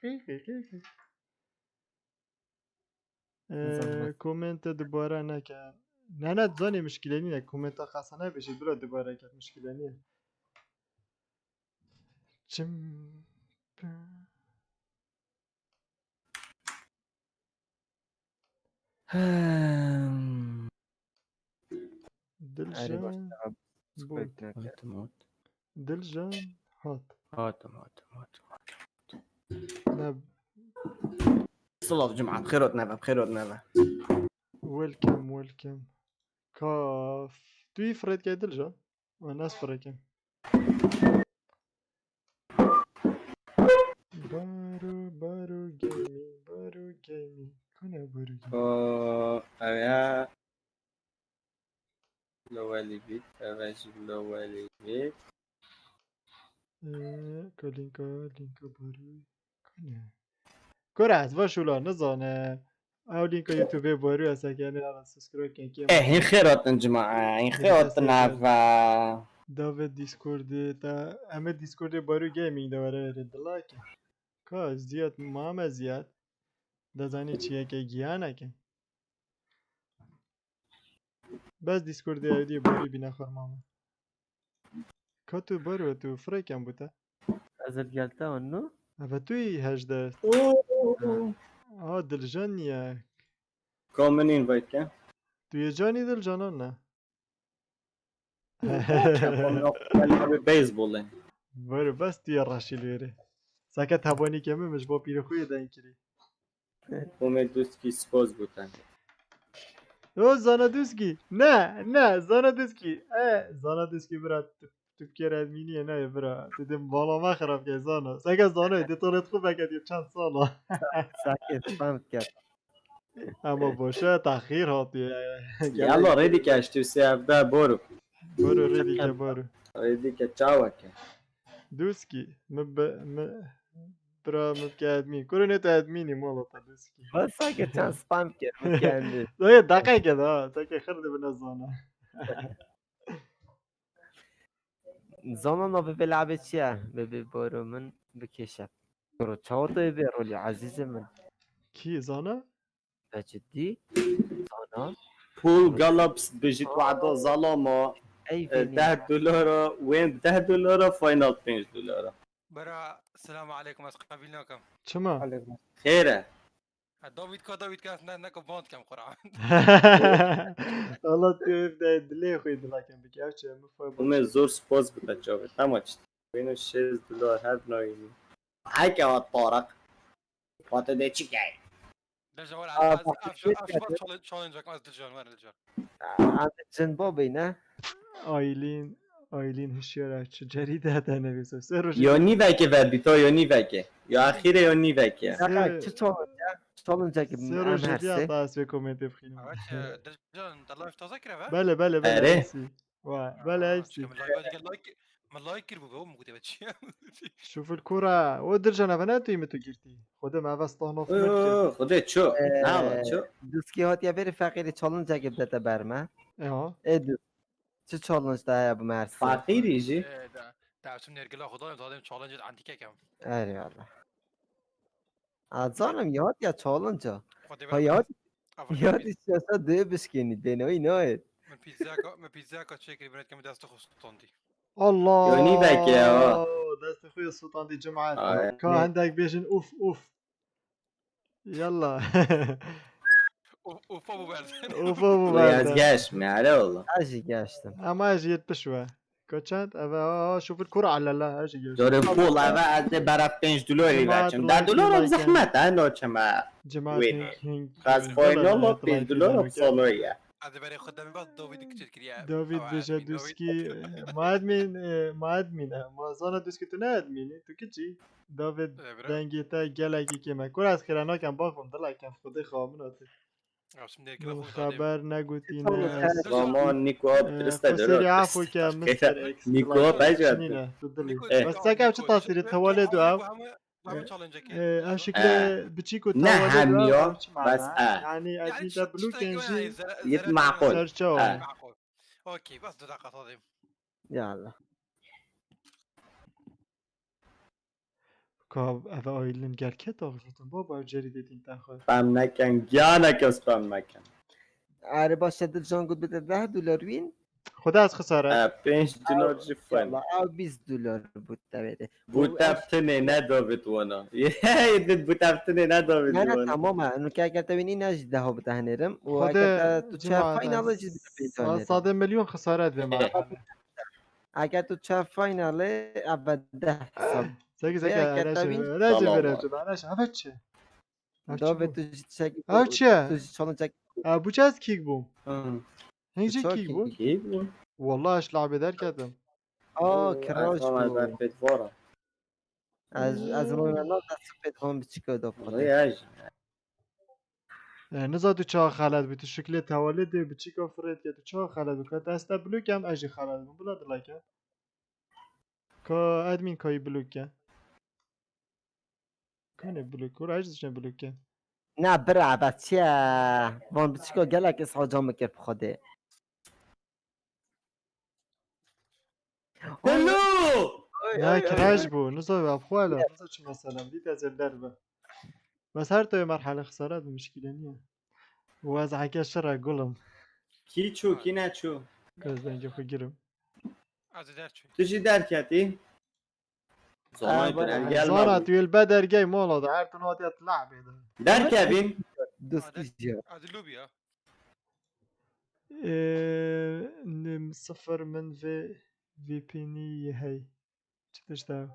S2: زحمت.
S1: كومنت دوباره نكا نه تزاني مشكلة نية كومنت خاصة بشي بلا دوباره كانت مشكلة نية جم
S2: آره باش
S1: دلجان
S2: سکویت
S1: بود
S2: نکرد
S1: دلجان هات
S6: هاتم
S1: نب
S6: صلاة الجمعة بخير وتنبه بخير وتنبه
S1: ويلكم كاف توي فريد كاي دلجان والناس فريكم بارو گیمی بارو گیمی کنه بارو گیمی
S6: اوه لولی بیت اوش لولی بیت
S1: لینکا بارو کنه کره از واشولا نزانه او لینکا یوتیوب بارو هسته که یعنی الان سبسکرایب کن که
S6: این خیراتن جماعه این خیراتن و
S1: داوید دیسکورد تا همه دیسکورد بارو گیمینگ دواره ردلاک که زیاد مام زیاد دزانی چیه که گیاه نکن بس دیسکورد ایدی باری بی نخور ماما که تو بارو تو فریکم بوده
S2: از الگلتا اونو
S1: اوه توی هجده دلجان نیه
S6: کامن این باید کن
S1: توی جانی دلجانان نه
S6: بیسبول
S1: بارو بس توی راشی لیره ساکت هوانی کمه مش با پیر خوی دن کری
S6: اومد دوست کی سپاس بودن
S1: او زانا دوسکی نه زانا دوسکی زانا دوسکی برات تو کرد مینیه نه برا دیدم بالا ما خراب که زانا ساکت زانا دیتورت خوب بکد یه چند سالا
S2: ساکت فهمت کرد
S1: اما باشه تاخیر هاتی
S6: یالا ریدی که اشتو سی هفته برو
S1: ریدی که برو
S6: ریدی که چاوکه
S1: دوسکی برا مبکه ادمین کرونه تو ادمینی مولا تا دوسکی
S2: بس ساکت چند سپام کرد کنده
S1: دایه دقیقه که دا تاکه خرده بنا زانا
S2: زانا نابه بلعبه چیه؟ ببی بارو من بکشم برو چهار تا ببی رولی عزیز من
S1: کی زانا؟
S2: بجدی؟ زانا؟
S6: پول گالبس بجید وعدا ظلامه
S2: ای فینی
S6: $10 وين $10 فاينل $5
S9: برا السلام عليكم قابلناكم
S1: چما؟
S6: خيره
S9: داويد كاس نكو بوند كم قرعه
S1: والله تو ابدا دلی خوی دلاکم بکی او چه مفای
S6: اومد زور سپاس بوده جاوید تماچ بینو $6 هر نوعی هاي که طارق فاتو ده چی که
S9: دجال تشالنج از دجال وين دجال
S2: عند جنبابي نه؟
S1: آیلین هشیاره چه جریده ده نویسه سه روش
S6: یا نیوکه و بیتا یا نیوکه یا اخیره یا نیوکه
S2: دقیق چه چالنجه که
S1: سه
S2: من
S1: روش
S2: هر
S1: دیگه
S2: سه
S1: تاس به کومنت بخینم
S9: دجال دلار تازه كره
S1: بله
S6: اره.
S1: ایسی بله ایسی
S9: من لايك كربو بهم مقدي بتشي
S1: شوف الكرة ودرجة انا بناتي متو گرتی خودم عوض طانوف مرکز
S6: خوده چو نه چو
S2: دوست که هاتیه بری فقیری چالنجه که بده برمه
S1: اه
S2: ای دوست چه چالنج ده bu مرسه
S6: فقیری جی
S9: تعرف نرجع خدايم دادم تشالنج عندي كم
S2: اری والله ازانم یاد یا چالنجا
S9: خدي
S2: ها یادی سیاست ده بشکنی دنوی ناید
S9: من بيتزاكا تشيكري بنات كم داست خصوصا
S1: الله
S6: یونی بکه
S1: دست خوی سلطان دی جمعات
S6: آه.
S1: که عندك بيجن اوف يلا
S9: اوف ابو برد
S1: اوف ابو
S6: از
S1: برده
S6: گشت میاره والله
S2: اجی گشتم
S1: اما اجي بشوه كوتشات شوف الكرة على لا اجي
S6: داره پول اوه از برف $5 بچم $10 زحمت ها چما
S1: جماعة
S6: وين؟
S1: هينج
S6: از فاینال $5 سالویه
S9: هذا بري خدامي بس داويد كتير
S1: داويد بيجادوسكي ما ادمين ما زانا دوسكي تو نه ادميني تو كيتشي داويد دنگيتا گلكي كيما كور از خيرانا كان باخم دلا كان خودي خامناتي خبر نگوتي نه
S6: زمان نیکو ها درسته
S1: قصيري
S6: داره
S1: عفو که مستر اكس
S6: نیکو ها بجد
S1: شنينه تدلي بس ساكا وش تصير توالد او او شكله بتشيكو
S6: نه همیا بس
S1: يعني ادمي بلو كنجي
S6: یه معقول
S1: سرچو
S9: اوكي بس دقيقة صادم
S2: یالا
S1: کاب اوه آیلین گرکت آقلتون بابا جری دیدین تخواه
S6: spam نکن گیا نکن spam نکن
S2: اری باشه دل جان گود بده $10 وین
S1: خدا از خساره
S6: $5 جی فن
S2: یالا او $20 بود بده
S6: بوتفتنه نه داوید وانا یه بوتفتنه نه داوید
S2: نه نه
S6: وانا
S2: تماما انو که اگر تبینی نجد ده ها بتهنرم و
S1: خدا
S2: اگر تو چه
S1: جماعت
S2: فاینال چیز بتهنرم
S1: صد میلیون خسارت به ما
S2: اگر تو چه فاینال اول 10 حساب
S1: ساكي
S2: بيا
S1: ساكي
S2: كتابين.
S1: راجع
S6: سلام.
S1: راجع علاش هفتش
S2: داوید تو چه
S1: او چه
S2: تو چالنج
S1: ابو جاز كيك بوم هيجي
S2: شو
S1: كيك بوم
S6: کی بود؟
S1: والله اش لعبه در كدم
S2: اه کراش
S6: اصلا
S2: بود
S6: از بدوارم
S2: از روی دست سپید هم بچیکو دو
S6: والله
S2: خودی
S6: يا اجي
S1: نزا تو چا خلد بی تو شکل تولد بی چی کافرت که تو چا خلد بی که دست بلوک هم اجی خلد بی بلا دلکه که ادمین کایی بلوکه کنه بلوک کور اجزشن بلوکه
S2: نه برع بچه وان بچیکو گلک اسحا جام بکر بخوده
S6: هلو
S1: نه کراش بو نزا باب خوالا نزا چه مثلا دید از در با بس هر توی مرحله خسارت مشکلی نیه و از حکه شرع گلم
S6: كي تشو كي ناتشو
S1: که از دنگه خو گیرم
S9: از در چی؟
S6: تجي دركاتي زوناي تنقل
S1: زانا
S6: ما
S1: توی البدر جاي مولا ده هر تنواتي اطلع بيدا
S6: دركابين
S2: دوستی جا
S9: از لوبیا
S1: نم صفر من في بيني هي چتش ده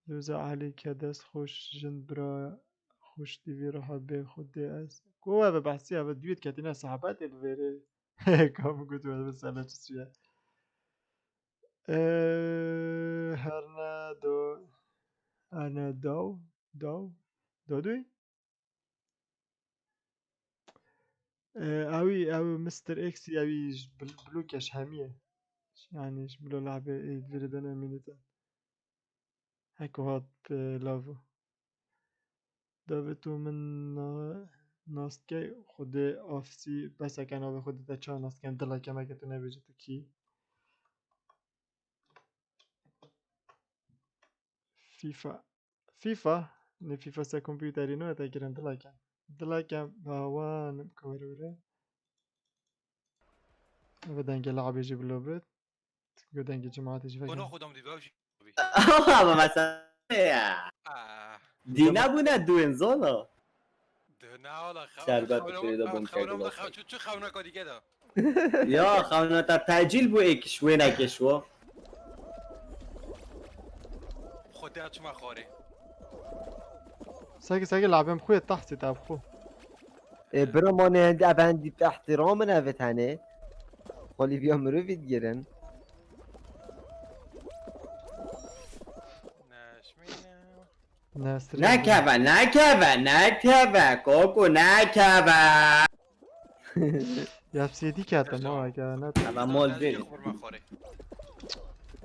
S1: روز علی که دست خوش جن برا خوش دیوی رها به خود از گوه به بحثی اول دوید که دینا صحبت بره کام گوتو به سلا چیه هرنا دو انا دو دوی اوی مستر اکس اوی بلوکش همیه يعني ايش بلو لعبة ايه فيردن امينيتا هيك هاد لافو دافتو من ناستكي خود افسي بس كان اوه خود تا چا ناستكن دلا كما كتو نبيجي تو كي فيفا نه فيفا سا كمبيوتري نو تا كيرن دلا كان باوان كوروري بدنجي لعب يجي بلوبت بدنجي جماعات يجي
S9: اونا
S1: فاكر
S9: خودم دیدم چی؟
S6: اما مثلا دي نبونا دوين زونا
S9: نه والا
S6: شربت بشريده بوم
S9: خونم
S6: كاغلاس
S9: چه خونه کا دیگه ده
S6: يا خونا تا تعجيل بو ايكش وينك شو
S9: خودت چه مخوری
S1: ساكي لعبهم خويا تحت تاع خو
S2: برو ما نهندی ابندی به احترام نوت هنه خالی بیا مرو بید گیرن
S9: نشمینه
S6: نكبا كوكو نكبا
S1: يا بسيدي كاتا ما كانت
S6: اما مول فين
S9: خبر مخوری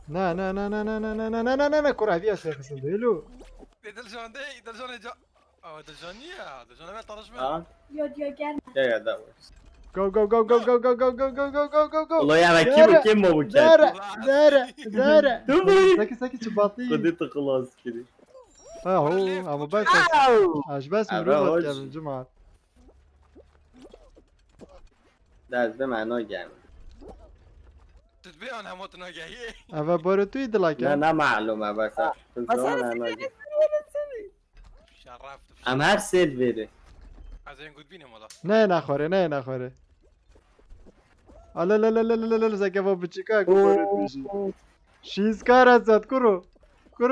S1: نا كرة فيها شيخ سنديلو
S9: دلجان دی دلجان جا دلجانیه دلجان من طرش من
S6: اه
S12: يا جرم
S6: يا دا
S1: go
S6: والله يا كيف كيف مو بكات
S1: زارع ساكي شباطي
S6: خديت خلاص كده
S1: هو اما بس اش بس مروت كان الجمعة
S6: ده ده معناه جامد
S9: تتبيعون هموت ناجهي
S1: اما بارتوي دلاك
S6: لا معلومة بس
S9: شرفت
S6: ام هر سيلفيري
S9: از این گود بینم والا
S1: نه نخوره لا زكا بابا تشيكاغو بارت بيجي شيز كارزات كرو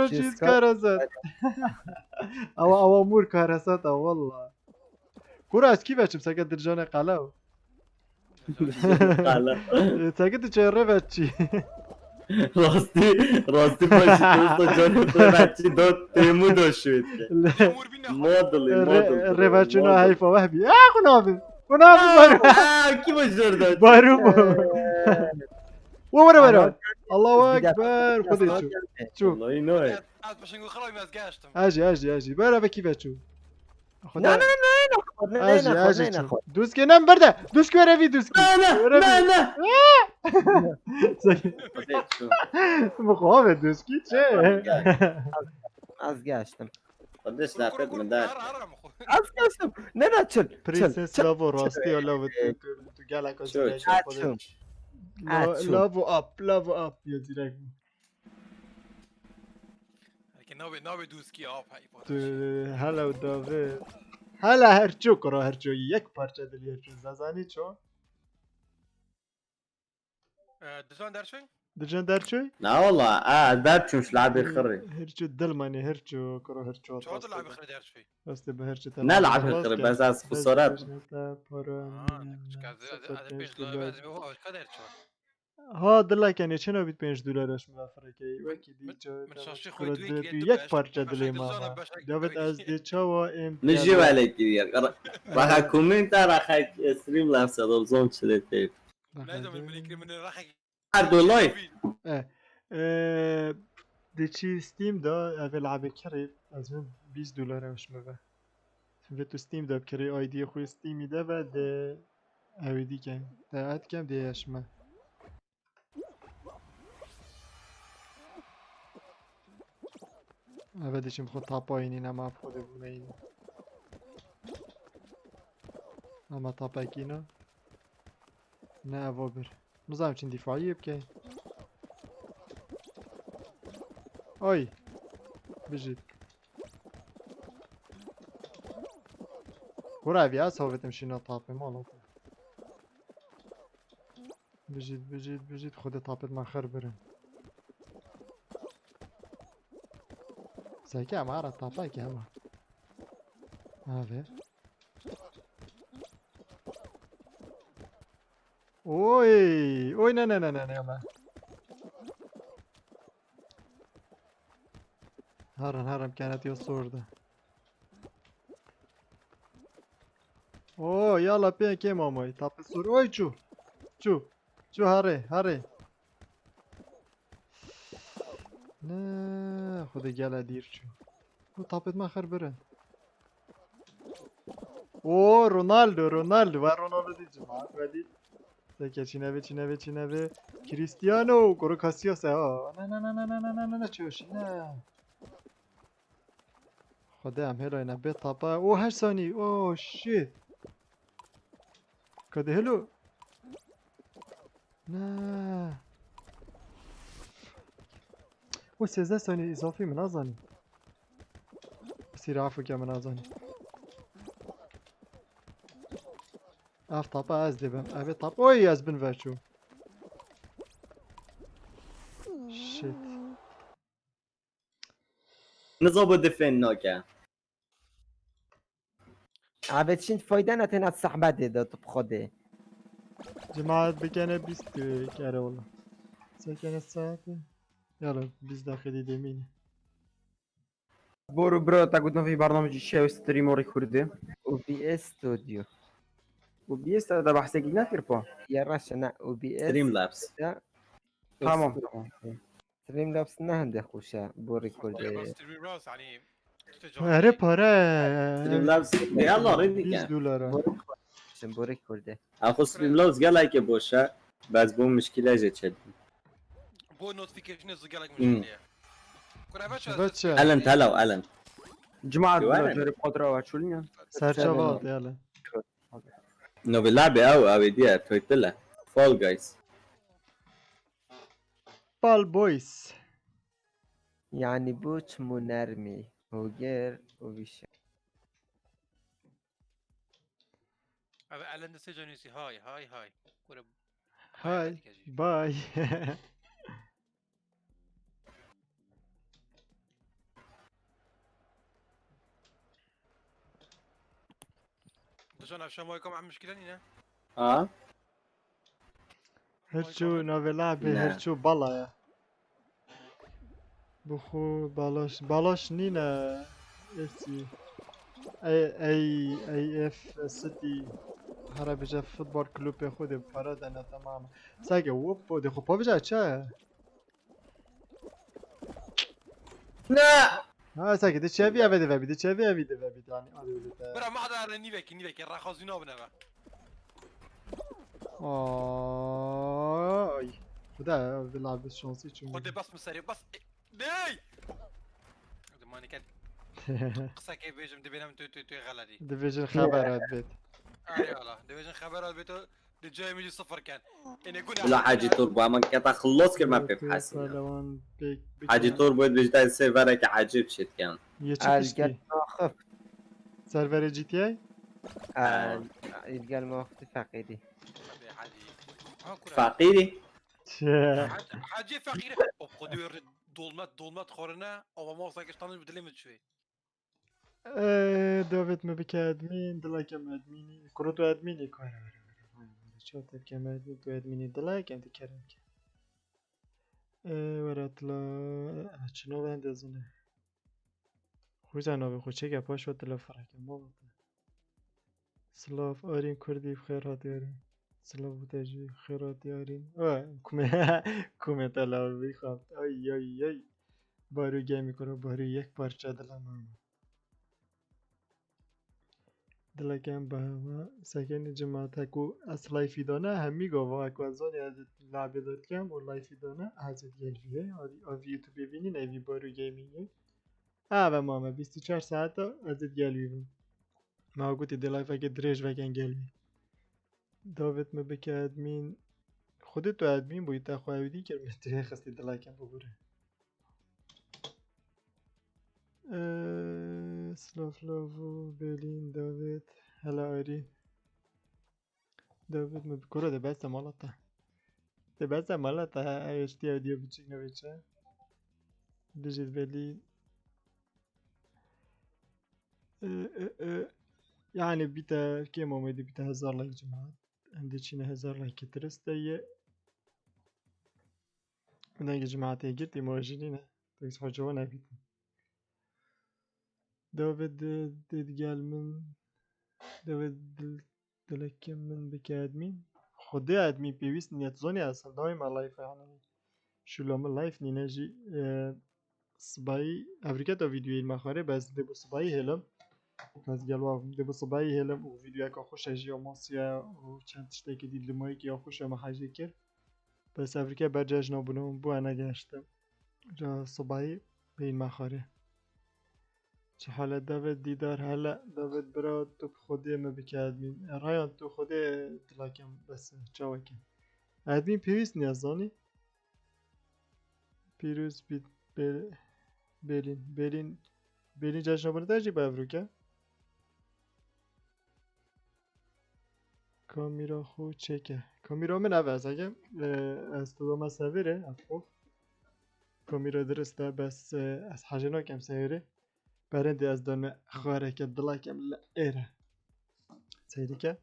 S1: شيز كارزات او امور كارزات والله كرة از كيف اشم ساكت درجانه قلاو ساكت تشرفت شي
S6: راستی باشی دوستا جان بچی داد تیمو داشوید که مادلی
S1: رفاچونا حیفا وهبی خنابي بارو
S6: کی باش دار داد
S1: بارو برو الله اكبر خذي شوف
S6: والله اینو
S9: از باشنگو خلاص از گشتم
S1: اجي برا بكيف شوف
S2: نه
S1: اجي دوس که نم برده دوس که روی دوس که
S6: نه
S1: مخابه دوس کی چه
S2: از گشتم
S6: خودش لفت من در
S2: از گشتم نه چل
S1: پرنسس لافو راستی لافو تو گالاکو لافو اب یا زیرک
S9: ناوی دوسکی آب
S1: تو هلا و داوه هلا هرچو کرا هرچو یک پارچه دلی هرچو زازانی چو
S9: دلجان در شوی؟
S1: درجان درچوی؟
S6: نه والله درچوش لعبي خري
S1: هرچو دل ماني هرچو کرا هرچو
S9: چه تو لعبی خری در شوی؟
S1: راستی به هرچو
S6: نه لعبي خري بس از خسارت
S1: پارو
S9: از پیش لعبی از میوه که در شوی؟
S1: ها دلکنه چه نبید 5 دلارش مفرکی وکی دی جا
S9: من شاشی
S1: کرد
S9: خود دوی
S1: تو
S9: که
S1: یک پارچه دلی ماما داوید از دی چاوا ام
S6: نجي عليك يا راح كومنت راح ستريم لابس زوم شلتي
S9: لازم الملكي من راح
S6: عدو لايف
S1: دی چی ستیم دا اول لعبه کری از من 20 دلار وش مبه و تو ستیم دا کری آیدی خوی ستیمی ده و ده اویدی کن ده اد کم ده اشمه اوه دیشم خود تاپا اینی نما خود بونه اینی اما تاپا اکینا نه اوه بر نظام چین دفاعی بکی اوی بجید برای اوی از هاویتم شینا تاپه مالو بجید خود تاپت من خر برم ساكي عمارة طافاك يا ما هذا اوي نا يا ما هرم كانت يصور ده اوه يلا بين كي مامي طاب الصور اوي شو هاري نه خود گله دیر شو او تاپت من خر برن او رونالدو و رونالدو دی جماعت ولی سکه چی نوه کریستیانو گرو کاسیاس ها نه چوشی نه خدا هم هلو اینا به تاپا او 8 ثانی او شیت کده هلو نه و 13 ثانیه اضافی من نازنی بسیر عفو که من نازنی اف طابا از دبم اوه طاب اوی از بن ورچو شیت
S6: نظام دفن ناكا
S2: عبد شين فايدة نتنا الصحبة ده بخده
S1: جماعت بکنه 20 کره والله سکنه ساعت يلا 20 داخلي ديميني
S11: برو برو تعودنا في برنامج الشاوي ستريم وريكوردي
S2: وبي اس ستوديو
S11: وبيس هذا بحث جينا كيربا
S2: يا راشا نا وبي اس
S6: ستريم لابس
S11: تمام
S2: ستريم لابس نهنده خوشا بوريكورد
S9: ستريم راس يعني
S1: هره پاره
S6: ستريم لابس يلا ريدي
S1: 20
S6: كان
S1: دلار
S2: بوريكورد
S6: اخو ستريم لابس قال لك بوشا بس بو مشكله جت
S9: بو نوتيفيكيشن زق لك مشكله كنا باشا
S6: الن تلو الن
S11: جماعة
S6: جوانا.
S11: جرب قدرة واتشولنا
S1: سرچاوات يلا
S6: نو باللعبه او دي تويتلا فول جايز
S1: بال بويس
S2: يعني بوش منرمي هوجر وبيش
S9: على النسيج نسي هاي كنا
S1: هاي باي
S9: دجانا عشان ما يكون عم مشكله هنا
S6: اه
S1: هرچو نوی لعبه
S6: نه.
S1: هرچو بالا يا بخو بالاش نينا افسي اي اف سيتي هره بجا فوتبال کلوب خود پارا دنه تمام ساگه وپ ده خب پا بجا چه
S6: لا
S1: ها ساگه ده چه بیا بده بده چه بیا بده بده يعني
S9: برا ما حدا نيفك راح خازينه بنبا
S1: آی خدا بلعب شانسی چون
S9: خد بس مسري بس دي ماني كان قصة كيف بيجم دبينا تو غلدي
S1: دیویژن خبرات بيت
S9: اي والله دبيجن خبرات بيتو الجاي يجي صفر كان اني اقول
S6: لا حاجي توربو ما كتا خلص كما بحسن
S1: پهلوان
S6: حاجي توربو بجدا السيرفر عجيب شت كان
S1: یه چی
S2: الجل
S1: کشتی
S2: ماخف
S1: سرور جی تی ای
S2: الجل ماخف فقيدي
S6: فقيري
S9: حاجة فقيرة وقدر دولمات خورنا او ما وصلك اشتغل بدلمت شوي
S1: داوید مبکه ادمین دلکم ادمینی کرو تو ادمینی کاره چه تا کم ادمین تو ادمینی دلکم دی کرم که وراتلا چنو بند ازونه خوزا نوی خو چه گپاش و تلا فرکه ما سلاف آرین کردی بخیر هاتی آرین سلاف بودجی بخیر هاتی آرین کومه تلا بی خواب ای ای ای بارو گمی کنه بارو یک پارچه دلم هم دلکم به همه سکن جماعت اکو از لایفی دانه همی گاوا اکو از آنی از لعبه داد کم و لایفی دانه از گلویه آوی یوتیوب ببینین اوی بارو گیمینگه و ماما 24 ساعت از گلوی بم ما گوتی دلایف اگه درج وگن گلوی داوت ما بکه ادمین خودت تو ادمین بوی تا خواهیدی که متره خستی دلایکم ببوره سلافلافو برلین داوت هلا آری داوت ما بکره ده بسته مالتا ده بسته مالتا اشتی اودیو بچیک نویچه بجید برلین يعني بيتا كيما ميدي بيتا 1000 لايك جماعة عندي تشينا 1000 لايك ترستي وناقي جماعة تيجرتي موجودين تيس حجوانا بيتا دافيد قال من دافيد دلكم من بكادمين خدي ادمين بيويس نيت زوني اصلا دايما لايف يعني شو لما لايف نيناجي صباي افريكا تو فيديو المخاري بس دبو صباي هلم از گلو دبو صباي هلم و فيديو اكا خوش اجي ماسيا و چند تشتاكي دي لماي كي خوش ما حاجه كر بس افريكا برجاج نابونم بو انا گشتم جا صباي بين مخاري چه حالا داود دیدار هلا داود برا تو خودی ما بکادمین رایان تو خودی دلاکم بس چاوکم ادمین پیویست نیازانی پیروز بید برین جشن بانه داشتی با افروکه کامیرا خو چکه کامیرا من عوض اگه از تو ما سویره افو کامیرا درسته بس از حاجه ناکم سویره برندی از دانه خاره که دلاکم ایره سیدی که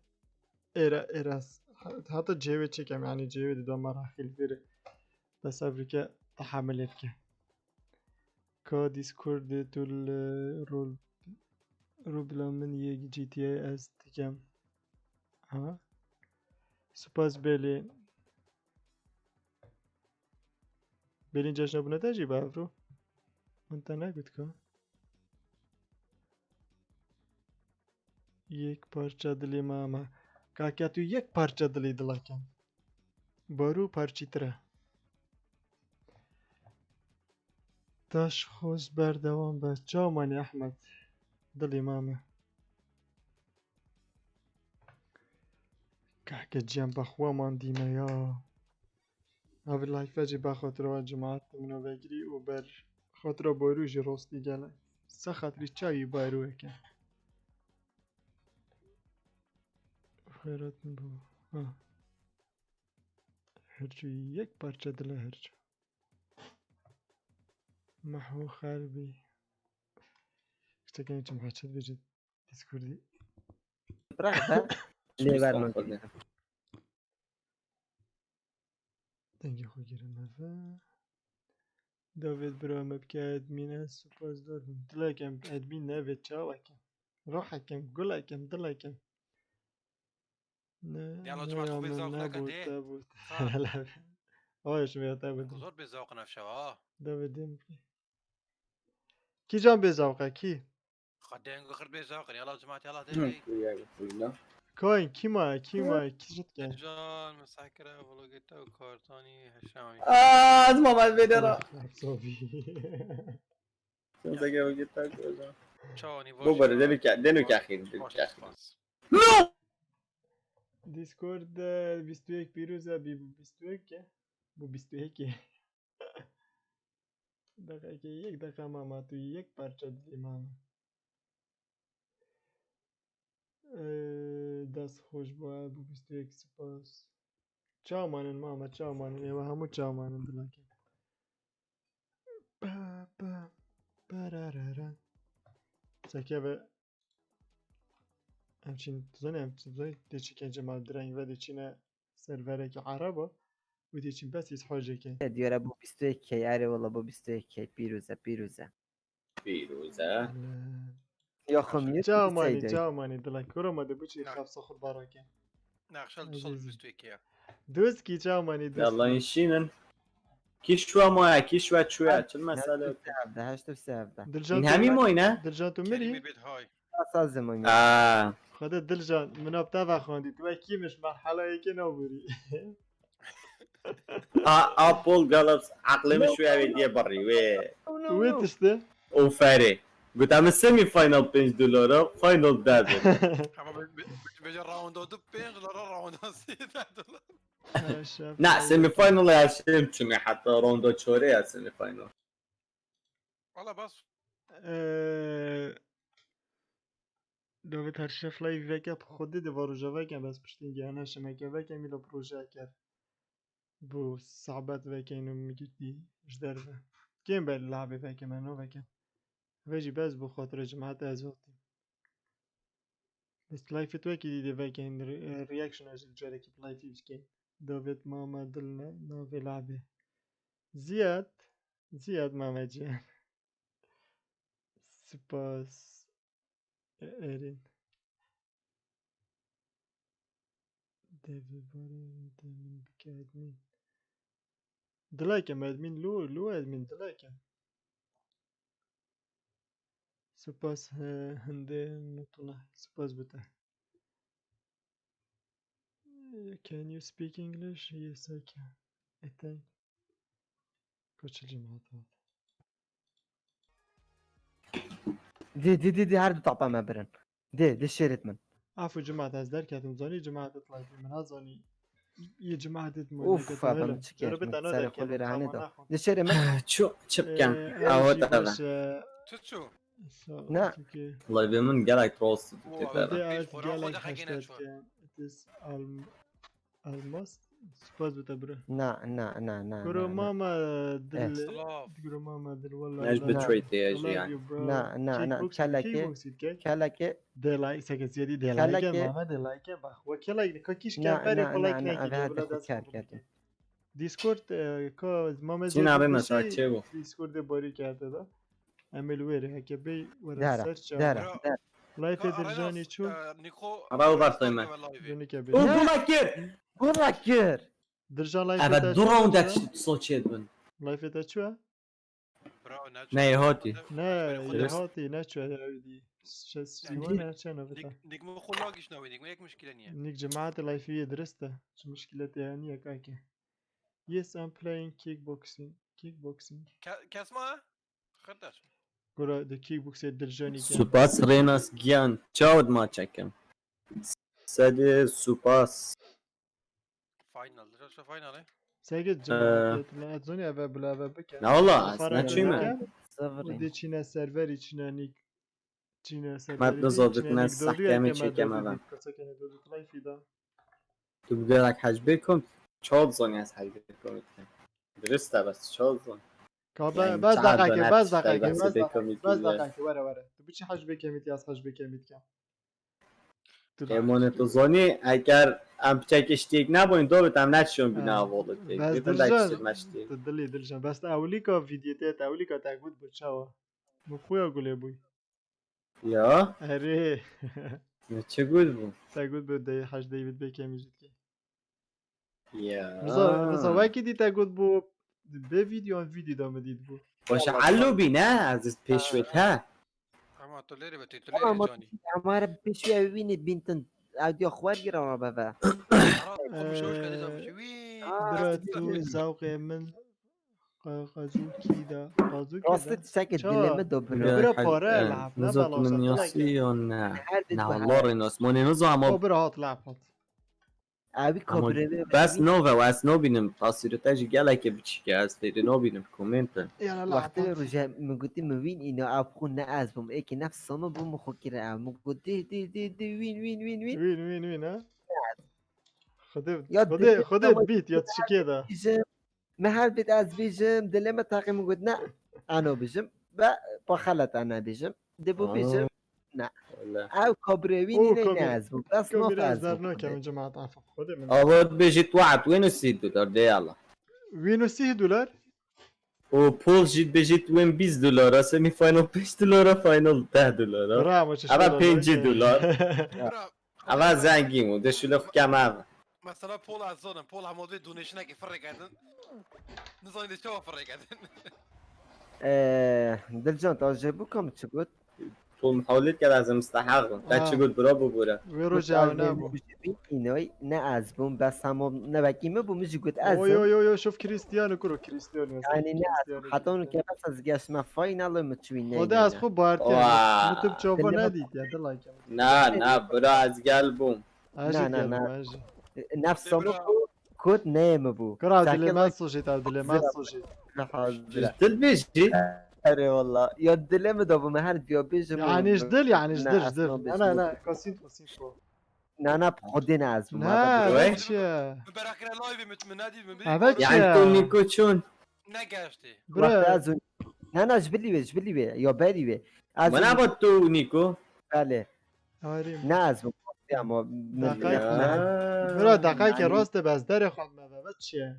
S1: ایره است حتی جیوه چکم یعنی جیوه دیدم مراحل بیره بس افریکا تحملت که کا دیسکورد تو رو بلا من یک جی تی ای از دیگم ها سپاس برین جشن بونه داشتی با افرو من تا نگود که یک پارچه دلی ماما که تو یک پارچه دلی دلاکم بارو پارچی تره داش خوز بردوام بس جامانی احمد دلی ماما که جیم بخوا من دیمه یا اوی لایف جی بخاطر و جماعت منو بگیری و بر خاطر بارو جی راستی گله سه خاطری چایی بایروه که خیرات نبو هرچو یک پارچه دل هرچو محو خربی اشتاكين انتم حاجات بيجي ديسكوردي
S2: براحتها ليه برنامج
S1: دنگی خو گیرم هفه داوید برام بکه ادمین از سپاس دارم دلکم ادمین نوید چاوکم روحکم گلکم دلکم نه
S9: يلا جماعة خوبي ذوق
S1: نبود
S9: نكد
S1: تابود آه شوية تابود
S9: زور بذوق نفشه
S1: داوید کی جان بزاوقه کی
S9: خدين خرب بذوق يلا جماعة يلا دي
S1: کوین کی جد که
S9: جان مساكرة فلوجيتا وكارتاني هشامي
S11: از محمد بدرا
S1: صافی
S9: شاني
S6: بابا دنو که اخیر
S1: دیسکورد 21 پیروزه بی 21 بو 21 دقیقه یک دقیقه ماما توی یک پارچه دیدی ماما دست خوش باید بو 21 سپاس چامانن ماما چامانن ایوه همو چامانن دلکه با با برارارن سکه به همچین تزانی همچین تزانی دیچی که جمال درنگ و دیچینه سروره که عربه ودي چیم بس حاجه که
S2: دیاره بو 21 کی اره والله بو 21 کی پیروزه
S6: فیروزه
S2: یا خمیت
S1: جامانی جامانی دلای کرو مده بچی خفص خود براکه
S9: نقشه توصل بستو ایکیا
S1: دوست کی جامانی دوست
S6: يلا نشينن كيشوا مويا كيشوا تشويا شو المسألة
S2: 8 17
S1: دلجان
S6: من همي موينة
S1: دلجان تو
S9: کلمه
S1: میری
S9: بید های
S2: اساس زمانی
S1: خدا دلجان من ابتا خوندی تو کی مش مرحله ای که نبوری
S6: ابل قلبس عقلي مش شوية بدي بري
S1: وين تشته
S6: وفاري قلت عم السيمي فاينل $5 فاينل دابل
S9: اما بيجي راوند دو $5 راوند $3
S6: لا سيمي فاينل يا شيم حتى روندو تشوري سيمي فاينل
S9: والله بس
S1: دوباره هر شف لایو وکه خودی دوارو جا وکه بس پشتین گهنه شمکه وکه میلا پروژه کرد بو صعبت وکه اینو میگیدی اجدر و کم بر لعبه وکه منو وکه وجی بس بو خاطر جماعت از وقتی بس لایف تو وکی دیده وکه این ریاکشن از جاره که لایفی بشکن داوید ماما دلنا ناوی لعبه زیاد ماما جان سپاس ارین ادمین بکه ادمین دلایکم ادمین لو ادمین دلایکم سپاس هنده نطلع سپاس بته Can you speak English? Yes I can I think كوتش الجماعة
S2: دي هر دو تعطى ما برن دي الشيرت من
S1: عفوا جماعة از در کردم زانی جماعة تطلع من هزانی یه جماعة
S2: اوف فهم تشكيت سر كل رهانه ده دي الشيرت من
S6: شو كم اهوت هذا
S9: تشو
S2: نا
S6: الله يبي من قالك تروس
S1: almost سپاس بته بره
S2: نا
S1: كرو ماما كرو ماما دل والله
S6: ايش بتريت يا اجي يعني
S2: نا كلاكي
S1: دلايك سكت زيادي دلايك ماما دلايك بخ وكلاك كيش كان فري كلاك نكي دیسکورد که ماما
S6: زیاد
S1: دیسکورد باری کرده دا عمل ویره که بی
S2: داره داره
S1: لایف درجانی چو
S6: راو برطيمة
S1: دونی که بی
S2: بذكر
S1: درجان لایف
S6: ابد دو راوند تصوت من
S1: لایف تا چو
S6: نه هاتي
S1: نه هاتی نه چو دی شسیونه چه نوبتا
S9: دیگه مو خلاقش نوی دیگه یک مشکل نیه
S1: نیک جماعت لایفی درسته چه مشکلت یعنی که Yes I'm playing kickboxing
S9: کس ما خدش
S1: گرا د kickboxing درجانی که
S6: سوپاس ريناس جيان تشاود ما تشكم سادي سوپاس
S9: فاينل شو فاينل
S1: ساجد جماعت لا زوني اول بلا بك
S6: لا والله اصلا تشيما
S1: ودي چينا سيرفر چينا نيك چينا سيرفر
S6: ما تزودت ناس صح كامل شي كمان تبدأ لك حجبكم چهار زونی از حجبه کنید درسته بس چهار زون
S1: بس دقیقه وره تو بچی حجبه کمیتی از حجبه کمیت کم
S6: ایمان تو زونی اگر ام چکشتیک نباین دو بتم نچشون بینا آوالد
S1: بس دلجان بس اولی که ویدیوتیت اولی که تک بود چاوا مخویا گله بوی
S6: یا؟
S1: اره
S6: چه گود بود؟
S1: تک بود ده حج دیوید بکمیجید که
S6: یا
S1: مثلا وکی دیتا گود بو به ویدیو دامه دید بو
S6: باشه علو بی نه از پیشویت ها
S9: اما تو لیری بتی تو لیری جانی
S2: اما را پیشوی ببینید بینتن اودیو خوار گیرم را بفه
S1: برا تو زوق من قازوکی دا
S2: راستت ساكت دلما
S1: برا پاره لعب
S6: نزاك من ياسي یا نه نه والله ريناس موني نزا اما
S1: برا هات لعب هات
S2: ابي كوبري
S6: بس نوفا واس نوبينم تصويرتاجي قالك بتشكي از تيري نوبينم كومنت
S2: وقت رجع مقولتي مبين انه ابخون ازبم ايكي نفس صنو بم خكر مقولتي دي وين
S1: ها خدت بيت يا تشكي ده
S2: ما هل بيت از بيجم دلما تاقي مقولنا انا بيجم با خلت انا بيجم دبو بيجم او كوبريوين
S1: أوه،
S2: لين
S1: كوبري.
S2: نازبو بس ما
S1: كاميرا از در
S2: فازبو
S1: ناکم اینجا ما عطافه خود من
S6: آباد بجید وعد وين السيد دولار دي يلا
S1: وینو $30
S6: و پول جید بجید وين $20 سيمي فاينل $5 فاينل $10
S1: برا ما چشم
S6: اما
S1: داره.
S6: $5
S9: برا
S6: اما زنگيمو دشو كم اما
S9: مثلا بول از زونم بول هموده دونيشنك يفرق عدن نظام شو فرق عدن
S2: دلجان توجهبو كم تشقد
S6: پول محاولت کرد از مستحق تا چی بود برا ببوره
S1: ویرو جاونا بو
S2: اینوی نه ازبون بس هم نبکیمه بو میجی گود از
S1: اوی اوی اوی شوف كريستيانو كرو كريستيانو
S2: يعني نه حتی اونو که بس از گشت ما فاینال متوین
S1: خدا از خوب بارتي
S6: واه.
S1: متب تشوفو ندید يا دلا كم
S6: نه نه برا از قلبم
S1: اجي
S2: لا، لا،
S1: قلب
S2: لا.
S1: اجي
S2: نفس ما كود نيم بو
S1: كرا عبد اليمان صوشيت عبد اليمان صوشيت
S6: دل بيجي
S2: اره والله يا دلم دو ما هر بيو بيجي
S1: يعني ايش دل يعني ايش
S2: لا،
S1: دل
S2: أصلاً
S1: دل
S2: بيجي.
S1: انا قصيد فو
S2: نه نه خودین از بو
S1: لا
S6: وين؟
S1: بچه
S9: مبارك لايف من نادي من
S1: عبد
S6: يعني تو نيكو چون
S9: نقاشتي
S2: وقت
S1: برا
S2: از نه نه جبلی بی یا بری بی از
S6: من ابد تو نيكو
S2: بله
S1: هاريم
S2: نه از بو اما
S1: دقیق
S6: آه.
S1: برا دقیق راست بس در خود ما بچه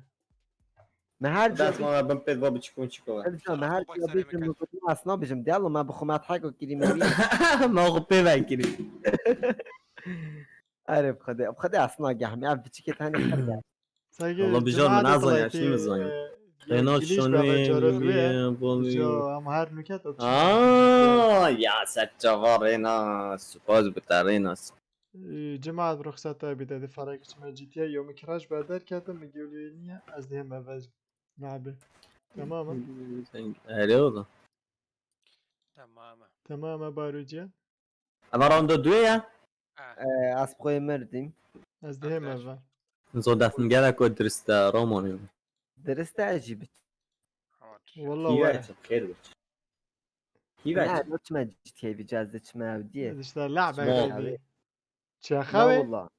S2: ما هر
S6: دست
S2: جا
S6: ما بمپید با بچکون چیکو
S2: ما هر جا بيجي اصلا بيجم ديالو ما بخومات حاجه كلمه
S6: ما هو بيبكري
S2: عارف بخدي اصلا جحمي عارف بتشكي ثاني حاجه
S1: ساقي
S6: والله بجار من أعظم يعني شنو مزايا؟ قناة شنوية بومي
S1: جو هم هر نكات
S6: يا ستجبرينا سباز بتاريناس
S1: جماعة برخصتها بدأت فرق اسمها جي تي اي يوم كراش بعدر كاتم مجولينية از دهم اوز لعبة تماما
S6: هريوضا
S9: تماما
S1: تماما باروجيا
S6: اما راوند دوية
S2: از خوی مردیم
S1: از دهم اول
S6: نزودات نقالك ودرستا روماني
S2: درست عجیب
S1: والله
S6: كي
S1: واحد
S6: باجي خير باجي كي
S2: نه
S6: باجي
S2: نوت ما جي تي في جازة ما وديه
S1: اشتغل لعبة
S6: سمول.
S1: قلبي
S2: لا
S1: شاخوي
S2: والله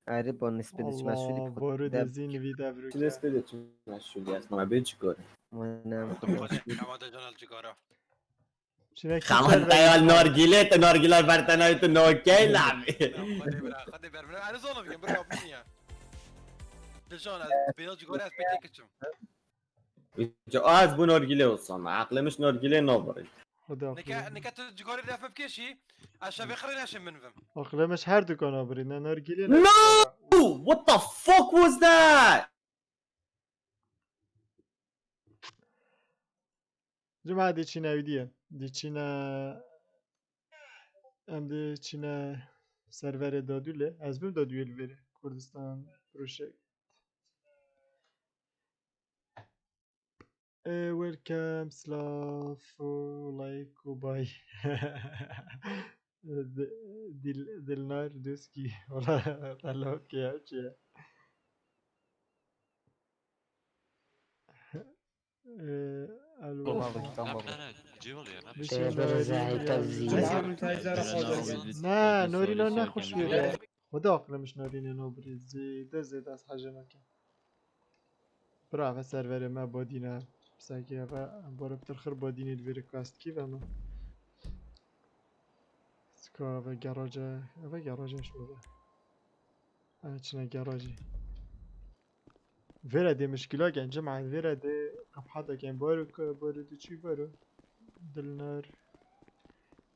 S2: عارف بالنسبة لي ما شو
S1: الله
S2: لي
S1: بارود زين فيدا
S6: شنو
S1: بروكا
S6: اسمه شو اللي اسمه بيجي كوري
S2: وانا
S9: حماده جان الجيجارا
S1: شنو
S6: خلاص تايوال نورجيلة برتنايت نوكي لعبي
S9: خدي بر انا زونم يم برا بنيا دجان بينو جيجارا اس بيتكچم
S6: جو از بو نورجيلة وصلنا عقلي مش نورجيلة نوبري
S1: خدا
S9: نكات جيجارا دافع بكشي عشان بخرين عشان منفم
S1: اخلا مش هر دكان برينا نرجلي
S6: No! What the fuck was that?
S1: جماعة دي تشينا وديا دي تشينا ام دي تشينا سرور دادوله از بیم دادویل بره کردستان پروژه ويلكم سلاف لايك وباي دلنار دوسكي والله طلعوا كيا نه نورينا ناخذ شويه خدا اقلمش نورينا نوبري زيد از حاجه مكان برا سرور ما بادينا ساكي بارا بترخر باديني الفيركاست كيف اما سكا و جراجه و جراجه شو ده انا جراجي فيرا دي مشكلة كان جمعة فيرا دي قبحتها كان بارو دي چي بارو دلنار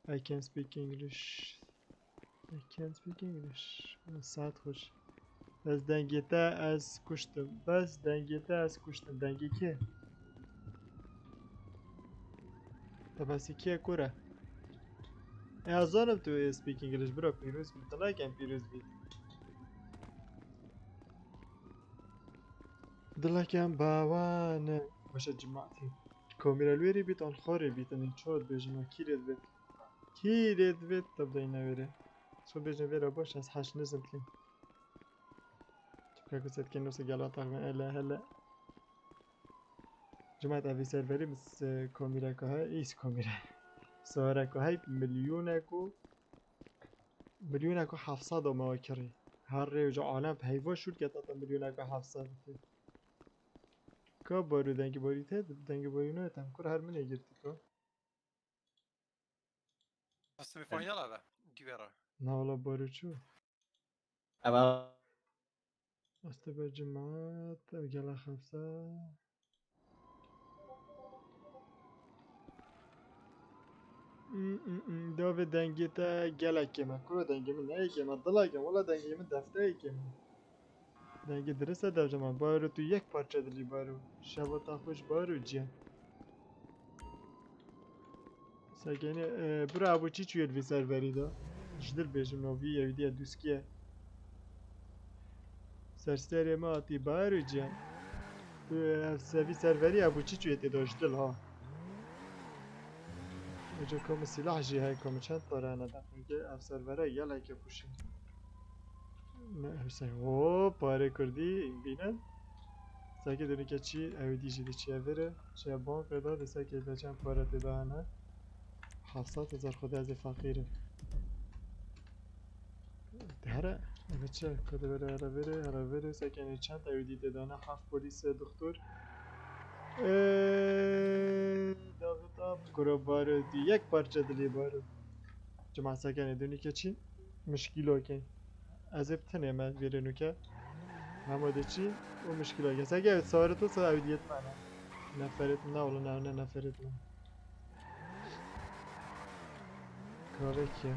S1: I can speak English I can speak English ساعت خوش بس دنگیتا از کشتم دنگی که تباسی که کوره ازانم تو speak English برا پیروز بید طلعه کن پیروز بید دلكم باوانه باشه جماعتي كاميرا الويري بيت عن خاري بيت ان تشود بيجما كيرت بيت تبدأ نويري شو بيجما فيرا باش از حش نزمتلين تبقى قصد كي نوسي قالوا طاقنا هلا جماعة افي سيرفري بس كاميرا كوهاي ايس كاميرا سوارا كوهاي مليونكو 700 مواكري هر ريوجا عالم بهيفا شود كتاتا 1,700,000 که بارو دنگ باری ته دنگ باری نه تام کار هر من گرفتی که
S9: السيمي فاينل هذا ديفيرا
S1: نه والله باروچو
S6: اما
S1: است به جماعت گلا خمسه داوی دنگی تا گلا که من کرو دنگی من نه که من دلا که ولی دنگی من دفته که من دنگی درسته دو جماعت بارو تو یک پارچه دلی بارو شبا تا خوش بارو جیان ساکنه برو ابو چی چوید وی سروری دا جدل بیشم نوی یودی دوسکیه سرسری ما آتی بارو جیان سوی سروری ابو چی چوید دا جدل ها اجا کم سلاح جی های کم چند تاره ندم که اف سروره یلا که پوشن نه حسین او پاره کردی این بینن ساکه دونی که چی اودی جدی چی اوره چه بانک داد ساکه بچن پاره تدانه 700,000 خود از فقیره داره اوه چه کده بره هره بره ساکنه چند اودی دادانه 7 پلیس دکتر داوید آب کرو بارو دی یک پارچه دلی بارو جمع ساکنه دونی که چی مشکل اوکی از ابتنه من بیرنو که همه ده چی و مشکل اوکی ساکه سواره تو سا اودیت منه نفرت نه ولی نه نفرت من کاره کیه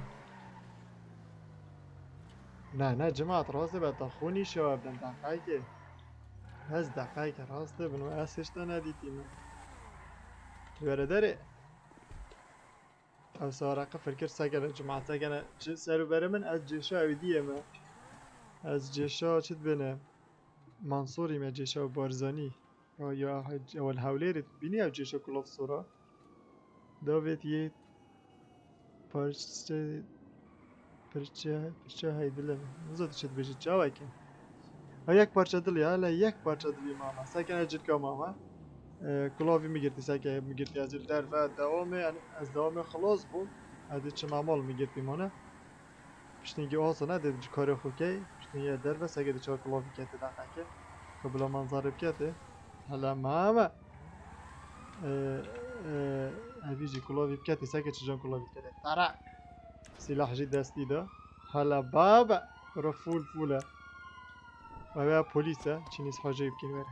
S1: نه جماعت راسته بتا خونی شو بدن دقیقه از دقیقه راسته بنو اسش تا ندیدی من دوره داره او سارقه فکر سگنه جماعت سگنه سرو بره من از جیشا اویدیه من از جیشا چید بینه منصوری من جیشا بارزانی یا اول حولیرت بینی او جیشا کلاف سورا داوید یه پرچه های دلم نزد چت بشه جاوی که ها یک پارچه دلی حالا یک پارچه دلی ماما ساکنه جد که ماما کلاوی میگرتی ساکنه میگرتی از در و دوامه یعنی از دوامه خلاص بود از چه معمول میگرتی مانه پشتینگی آسا نده کار خوکی پشتینگی در و ساکنه چهار کلاوی کهته دقیقه که بلا منظر بکته حالا ماما اویجی کلاوی بکته ساکنه چجان کلاوی کته ترا سلاح جي دستي ده هلا بابا برا فوله و پلیسه چینیز حاجه يمكن وره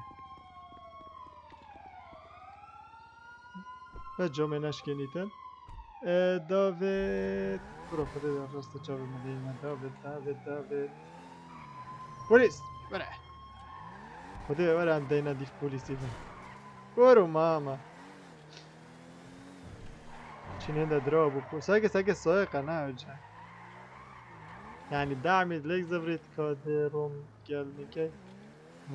S1: و جامعه نشکنیتن داوید برو خدا در راست چاوه مدهیم داوید پلیس بره خدا بره هم دینا دیف پلیسی برو ماما چینه ده درابو ساگه سایقه نه اوجه يعني دعمي ليك زفريت كاد روم قال نيكي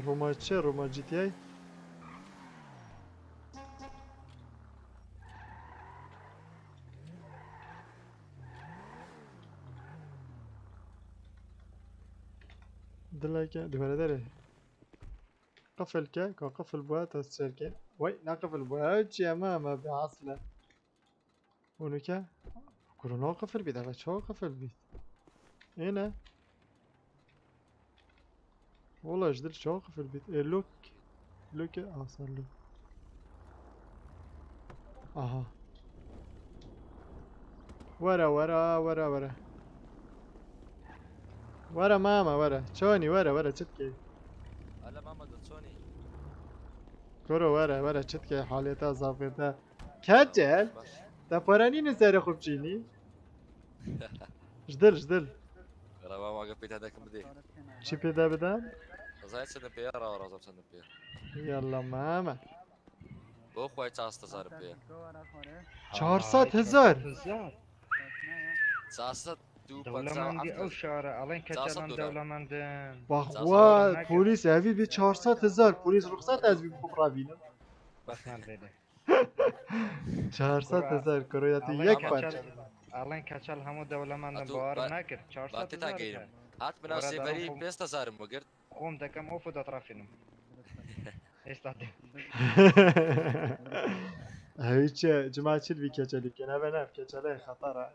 S1: روما تشي روما جي تي اي دلاكا دولا داري قفل كا قفل بوات الشركة وي نقفل بوات يا ماما بعصلة ونكا كورونا قفل بيت اغا شو قفل بيت هنا والله جدل شوق في البيت إيه لوك صار لوك اها ورا ماما ورا شوني ورا تشتكي
S13: هلا ماما دوتسوني
S1: كورو ورا تشتكي حالتها ظابطة كجل تفراني نسير خوب جيني جدل
S13: را ماما قبيت هذاك مدي
S1: چی پیدا بدم؟
S13: زايد سنة بيار ورا زاب سنة بيار
S1: يلا ماما
S13: بو خوي 4000 بيار
S1: 400,000
S13: ساسة دو
S3: دولمندی او شارع الان کچلان دولمندن
S1: بخوا پلیس اوی به 400,000 پلیس رخصت از بی خوب رابینم
S3: بس من بده
S1: 400,000 کرویاتی یک پارچه
S3: الان کچل همو دولمندن باور نکرد 400,000
S13: هات بنا سيفري 5000 مقرد
S3: قوم دكم اوفو دا طرفينم استاد
S1: هیچ جماعه چیل بی کچلی کنه و نف کچله خطره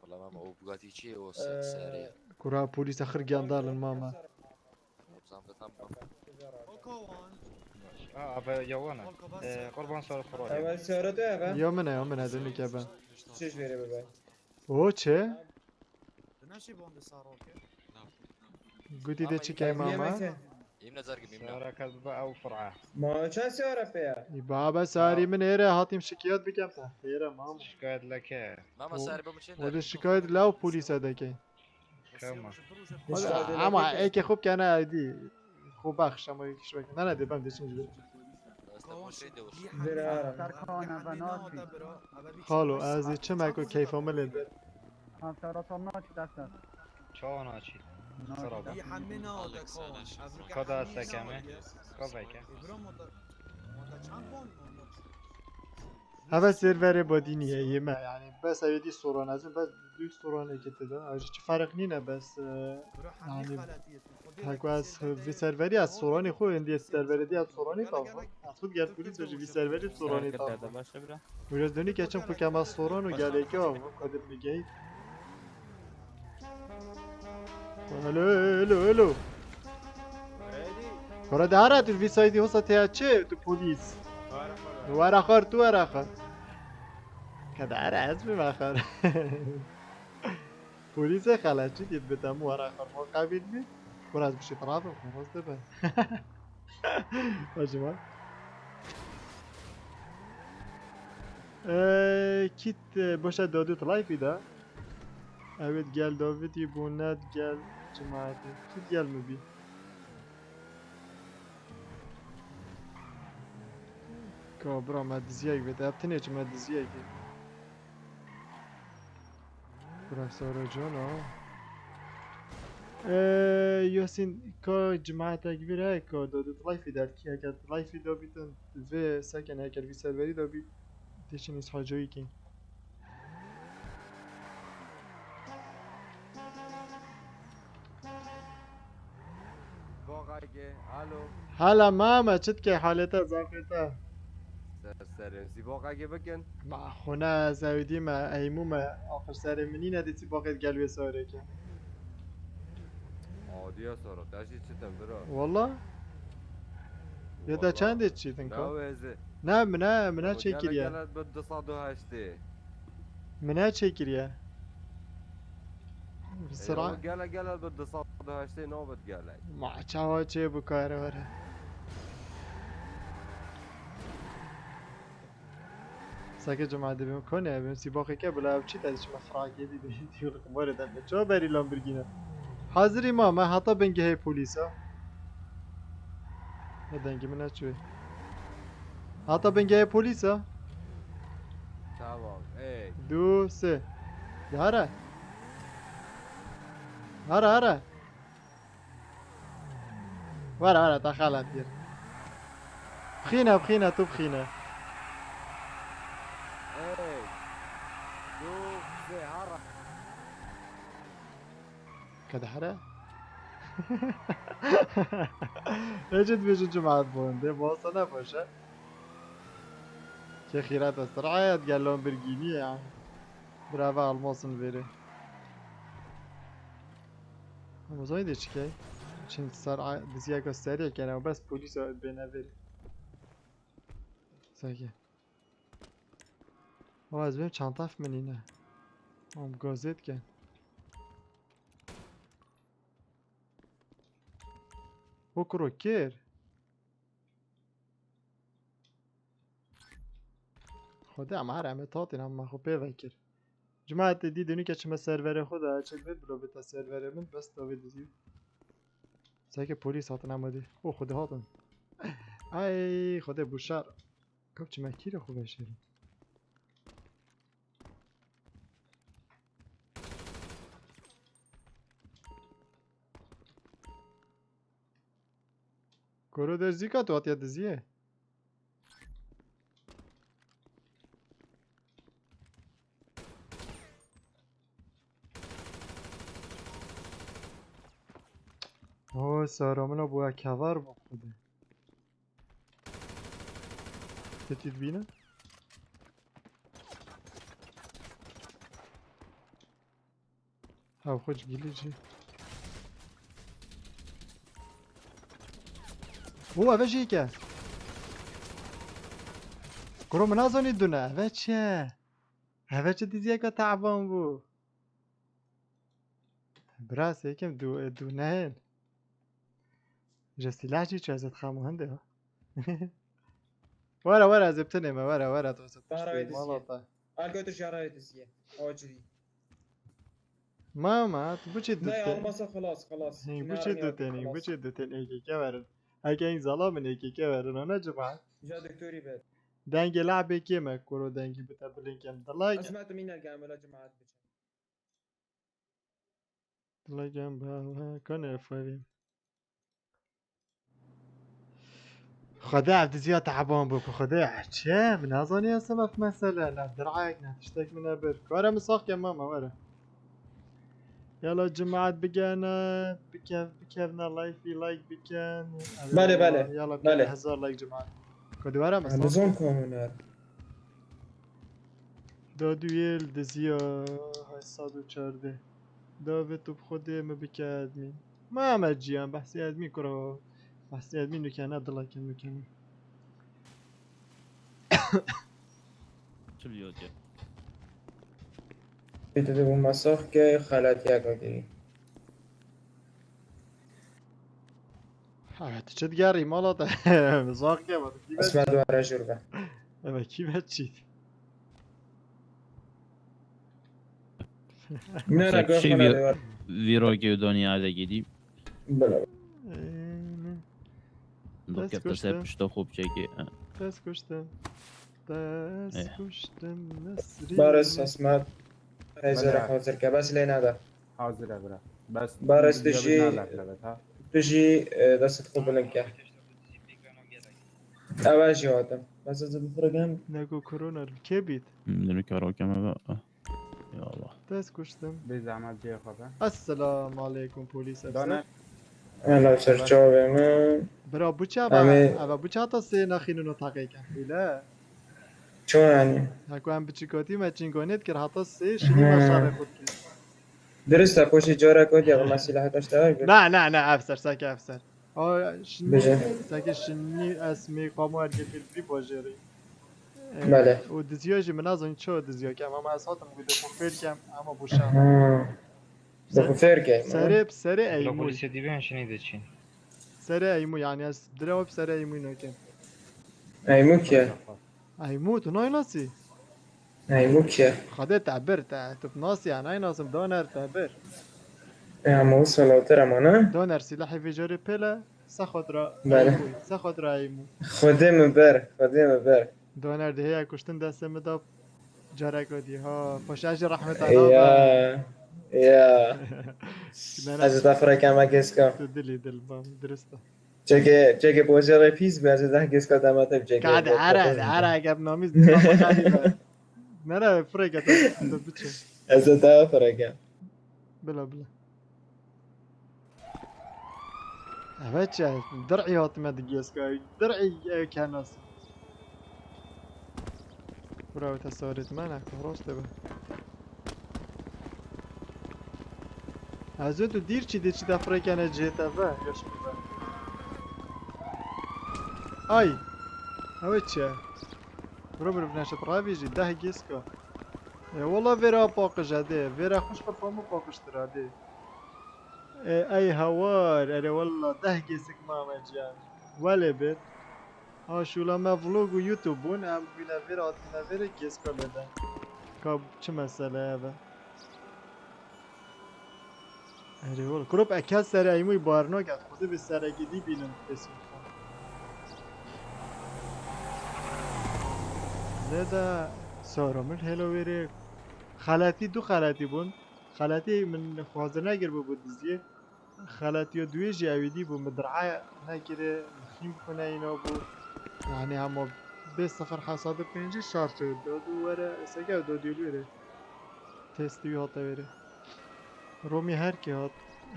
S13: والله ماما او بقاتي شي او سريع
S1: کرا پلیس اخر گندال ماما
S3: ابا يوانا قربان صار خروج
S11: اول سيارته اول
S1: یا منه دونی که با
S11: چش میره ببین
S1: او چه؟
S4: نشی باند ساروکه
S1: گوتی ده چی که ماما؟
S13: يمنا زرق يمنا
S3: سارة كذبة أو فرعة
S4: ما چه سیاره پیا
S1: ای بابا ساری من ایره هاتیم شکایت بکم تحقیره ماما
S3: شكاية لك
S13: ماما ساري بمشي
S1: وده شکایت لاو پولیس دکه
S3: كما
S1: اما ای که خوب کنه ایدی خوب بخش اما یکیش بکن نه دیبم دیشم جوری خالو از چه مکو کیف عمل بر
S3: شو ناشي صرابة
S4: کدا
S3: كدا سكامة كوفيكا
S1: هوا سرور بادینیه یه یعنی بس ایدی سوران ازم بس دوی سورانه که تدا آجی چه فرق نینه بس یعنی تاکو از وی سروری از سورانی خود اندی سروری دی از سورانی تا خود گرد پولیس وجه وی سروری سورانی تا ویراز دونی که چم پکم از سوران و گله که آم کدر میگه الو برا داره تو وی سایدی حسا تیا چه تو پولیس ورا خار تو ورا خار کداره از بی مخار پولیس خلچی دید بتم ورا خار ما قبیل بید برو از بشی طرف رو خواسته به باشه ما کیت باشه دادو طلایفی دا اوید گل داویدی بوند گل جماعتی کیت گل مبی که برا مدزیه بده ابتنه چه مدزیه که برا سارا جان یاسین که جماعت اگبیره که داده طلایفی در کی اگر طلایفی دا بیتن و سکن اگر وی سروری دا بیت تیشن ایس حاجایی کن حالا ماما چت که حالتا زاقتا
S6: سرنسی باقا اگه بکن
S1: ما خونه زودی ما ایمو ما آخر سر منی ندیسی باقید گلوی ساره که
S6: عادیه سارا داشتی چیتم برا
S1: والله یه دا چنده چیتن که
S6: نوزه
S1: نه چه کریه
S6: گلت به 208
S1: منه چه کریه بسرعه
S6: گلت به 208 نوبت گلت
S1: ما چه چه بکاره وره ساکه جماعه بیم کنه بیم سیباقی که بلا چی تازش مفراقی دیدی دیول قماره دم چه بری لامبورگینی حاضری ما حتی بنگه های پلیسا ندنگی من نچوی حتی بنگه های پلیسا
S6: تمام ای
S1: 2 3 هره ورا دخلت دیر بخینه تو بخینه
S6: ای 2 3 هره
S1: كده حرق اجد بيجي جماعة بونده باصة نباشه که خیرات استراحت قال لهم برجيني يعني برافو الموصن بيري اما زايد ايش كي عشان صار دزياك سريع كان وبس بوليس بينا بيري ساكي هو از بیم چند تف منینه هم گازت کن بکرو کر خدا هم همه تاتین هم خب بفکر جماعت دیدونی که چما سرور خدا چه بید بلو بتا سرور من بس داوید دیدی سایه پولیس هاتن امادی او خدا هاتن ای خدا بوشار کب چما کیر خوبه شیرین کرو درزی که تو آتیا دزیه اوه سارامنا بویا کور با خوده تتید بینه او خوش گیلی چی او اوه چی که کرو منازانی دونه اوه چه اوه چه دیزیه که تعبان بو براس یکم دو نهن جستی لحجی چه ازت خامو هنده ها ورا از ابتنمه ورا توسط پشتی مالاتا
S3: الگوتر شرایطیه آجری
S1: ماما تو بچه
S3: نه
S1: دوته
S3: olmasa خلاص
S1: بچه دوته ایکی که ورن اگه این ظلام ایکی که ورن انا جماعت
S3: جا دکتوری بد
S1: دنگ لعبه كيما كورو دنگي بتا بلينكم دلايك
S3: سمعت مين الجامعة جماعات
S1: دلايكم با كان فاهم خدا عبد زياد تعبان بك خدا چه من اظني اسمع في مسألة لا درعك نتشتك من برك ورا مساق يا ماما ورا يلا جماعة بقانا بكيفنا لايفي لايك بكان
S3: بله
S1: يلا
S3: بله.
S1: هزار لايك جماعة كده ورا مساق
S3: نظام كومونال
S1: دادویل دزیا های 114 داوید تو بخوده ما بکه ادمین محمد جیان بحثی ادمین کرا بحثی ادمین نکنه دلاکن نکنه
S6: چه بیاد
S3: بيتدي بالمساخ كي خالات ياكا كي
S1: چه گری مالا تا مزاق که با
S3: اسمع دوارا جربة
S1: اما کی بچید
S3: من انا قوة خلا دوار
S6: ویراگی و دنیا گیدی
S3: بلا
S1: دست کشتم
S6: پشتا خوب چگی
S1: دست کشتم نسری
S3: بارس اسمع هزار حاضر که بس لينا ده
S11: حاضره برا بس
S3: بارس تجي
S11: ها
S3: تجي دست خوب لنكه اواجي هاتم بس از بفرقهم
S1: نگو کرونا که بید
S6: میدونی کارا کمه با یا الله
S1: دست کشتم
S11: به زحمت جای خوابه
S1: السلام علیکم پلیس
S11: دانه
S1: افسر
S3: انا سرچاوه من
S1: برا بوچه
S3: همه-
S1: با بوچه تا سه نخینونو تقیقن خیله
S3: چون يعني
S1: هكو هم بچيكوتي ما تشينكونيت كر حتى سي شنو ما شارك خود
S3: درست پوشی جارا کد یا مسئله هتاش تاوی
S1: لا افسر ساكي افسر شنو
S3: بجا.
S1: ساكي شني اسمي قامو ارجي في البي بوجري
S3: بله.
S1: ودزيوجي من اظن شو دزيو كام اما اساتم بده فير كام اما بوشا
S3: دفو فرقه
S1: سري ايمو
S7: دیبین شنیده چین
S1: سري ايمو يعني اس درو بسري ايمو نوكن
S3: ایمو کیه
S1: ايمو تو نايناسي
S3: ایمو کیه
S1: خدت تعبر تب ناسي يعني نايناسم دونر تعبر
S3: اما صلاتر اما نه
S1: دونر سلاحي في جوري بيلا سخدرا
S3: بله.
S1: سخدرا ايمو
S3: خودم بر
S1: دونر ده هي کشتن دستم دا جرک ودی ها پاشاج رحمت الله
S3: یا از دفره کم اگسکا
S1: تو دلی دل بام درسته
S3: چه بوجه پیس به از ده گسکا دمت چه
S1: قاعد عرق قبل نامیز دیگه نرا فرقه تو بچه
S3: از دفره کم
S1: بلا بچه درعي هات ما دقيسكا درعي كانس برو تصورت منك روش تبه از تو دیر چی دفره کنه جیتا و یاش میبر آی اوه چه برو بنشت راوی جی ده گیسکا والله ویرا باق جده ویرا خوش پرفامو باقش تراده ای هوار اره والله ده گیسک ماما جان ولی بید شولا ما فلوگ و یوتیوب بون هم بینا ویر آتینا ویر گیسکا بدن که چه مسئله اوه اره والله کروب اکد سر ایموی بارنا کرد خوده به سرگیدی بینم بسیم لده سارامل هلو ویره خلاتی دو خلاتی بون خلاتی من خوازر نگر بود دزیه خلاتی دوی جاویدی بو مدرعه نگیره خیم کنه اینا بو یعنی همه به سفر حساد پنجی شارت شد دادو وره سگه دادو وره تستوی هاتا وره رومی هر کی هات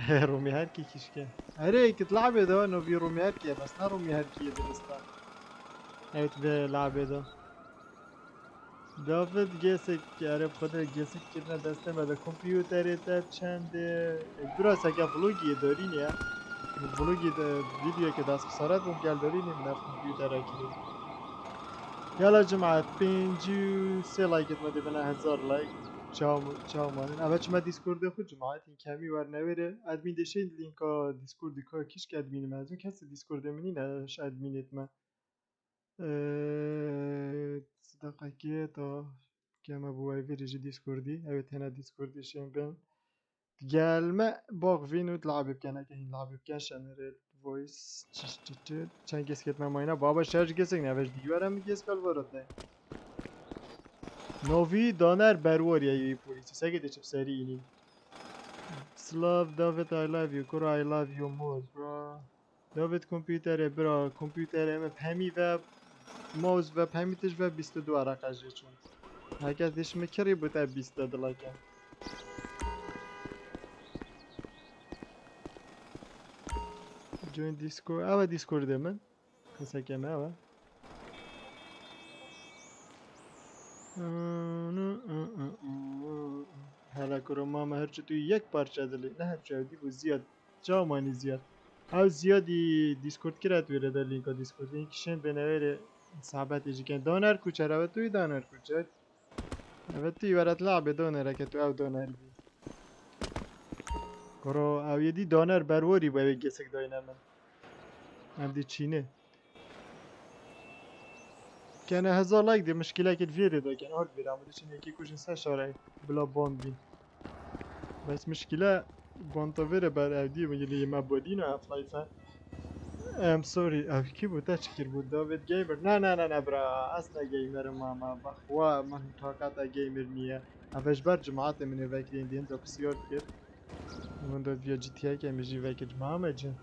S1: رومی هر کی کشکه اره کت لعبه ده نو بی رومی هر کی بس نه رومی هر کی درسته ایت به لعبه ده داوید گسک اره بخدا گسک کردن دسته مده کامپیوتری تا چند درست اگه فلوگی دارین یا فلوگی ویدیو که دست خسارت بود گل دارین من کامپیوتر اکی یالا جماعت 53 لایک مده بنا 1000 لایک چاو مانن اول چما دیسکورد خود جماعت این کمی ور نوره ادمین دشه لینکا دیسکورد که کیش که ادمین مازون کسی دیسکورد منی نش ادمینت ما دقیقه تا كما بواي فيريجي ديسكوردي او هنا ديسكوردي شامبين قال ما باغ فينو تلعب بكان كاين لعب بكان شانريل فويس چند کس که من اینا بابا شارژ کسی نوش دیوارم میگیس کال ورده نوی دانر برور یا پلیسی سگه دیچب سری اینی سلاف داوید I love you کرا I love you موز برا داوید کمپیوتره برا کمپیوتره ام همی و موز و همیتش و 22 عرقه چون هکر دیش مکری بوده 20 دلکه جوین دیسکورد اوه دیسکورد من کسا کمه اوه هلا کرو ماما هرچه توی یک پارچه دلی نه هرچه دی بو زیاد جا مانی زیاد او زیادی دیسکورد کرد ویره در لینکا دیسکورد این کشن بنویره صحبت ایجی کن دانر کوچر اوه توی دانر کوچر اوه توی ورد لعبه دانره که تو او دانر بی کرو او یدی دانر بروری باید گسک داینه من هم دی چینه کنه 1000 لایک دی مشکله که ویره دا کن آرد بیرم و دی چینه یکی کشن سه شاره بلا باند بین بس مشکله بانتا ویره بر او دی ونگلی یه مبادین و افلایفه ام سوری او کی بود تا چکر بود داوید گیمر نه برا اصلا گیمر ماما بخوا من طاقت گیمر نیه اوش بر جماعت منه وکرین دین دا بسیار کرد من داد ویا جی تی ای که میجی وکر جماعه جن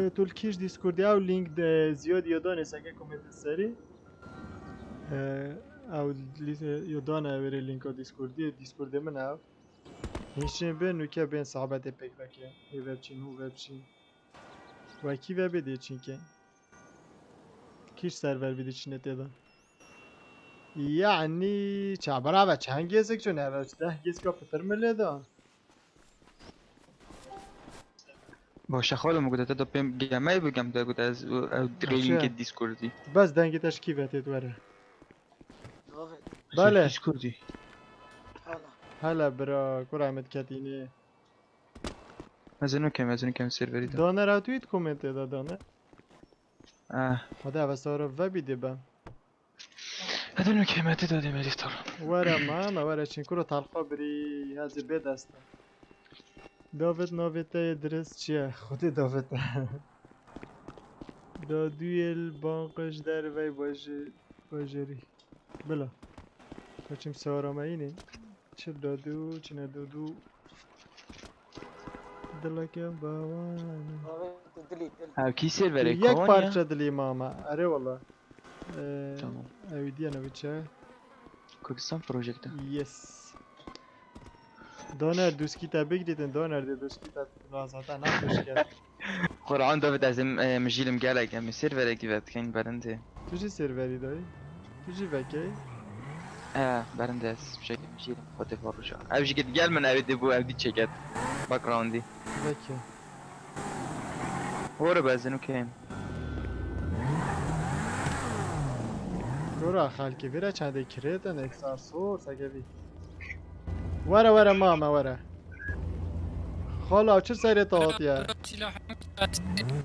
S1: طول کیش دیسکوردی او لینک زیاد یادانه سکه کومنت سری او یادانه اوره لینک دیسکورد من او هیچین بین که بین صحبت پک بکه ای وبچین او وبچین و کی وب دی چین که کیش سرور بیدی چینه تیدا یعنی چابرا و چند گیزک چون اوش 10 گیز که پتر مله دان
S14: باشه خالم گفته تا پیم گمای بگم تا گفته از لینک دیسکوردی
S1: بس دنگی تشکی وقتی دوره بله
S14: دیسکوردی
S1: هلا برا کرامت کتینه
S14: از اینو کم سروری دا
S1: دانر او تویت کومنت دا دانر
S14: اه
S1: هده او سارا و بیده با
S14: از اینو کمتی دادیم ادیتور
S1: وره ماما وره چین کرو تلخا بری هزی بید هستن داوید ناویته درست چیه خودی داوید دادویل بانقش در وی باجری بلا بچیم سارامه اینه چه دادو چه ندادو دلکم باوانه
S14: ها کی سروری
S1: یک پارچه دلی ماما اره والله
S14: تمام
S1: اویدیه نویچه
S14: کردستان پروژکت
S1: یس دانر دوسکی تا بگیریدن دانر دی دوسکی تا لازمتا نخوش کرد
S14: قرآن داوید از مجیلم گلک همی سروری کی بد کن برنده
S1: تو چی سروری داری؟ تو چی وکی؟
S14: برنده از شکل مجیلم خود فروشا اوشی که گل من اویده بو اویدی چکت باکراندی
S1: وکی
S14: هورو بزنو کم
S1: گورا خالکی بیره چنده کریتن اکسار سور سگوی وره ماما وره خالا چه سری تاعت یا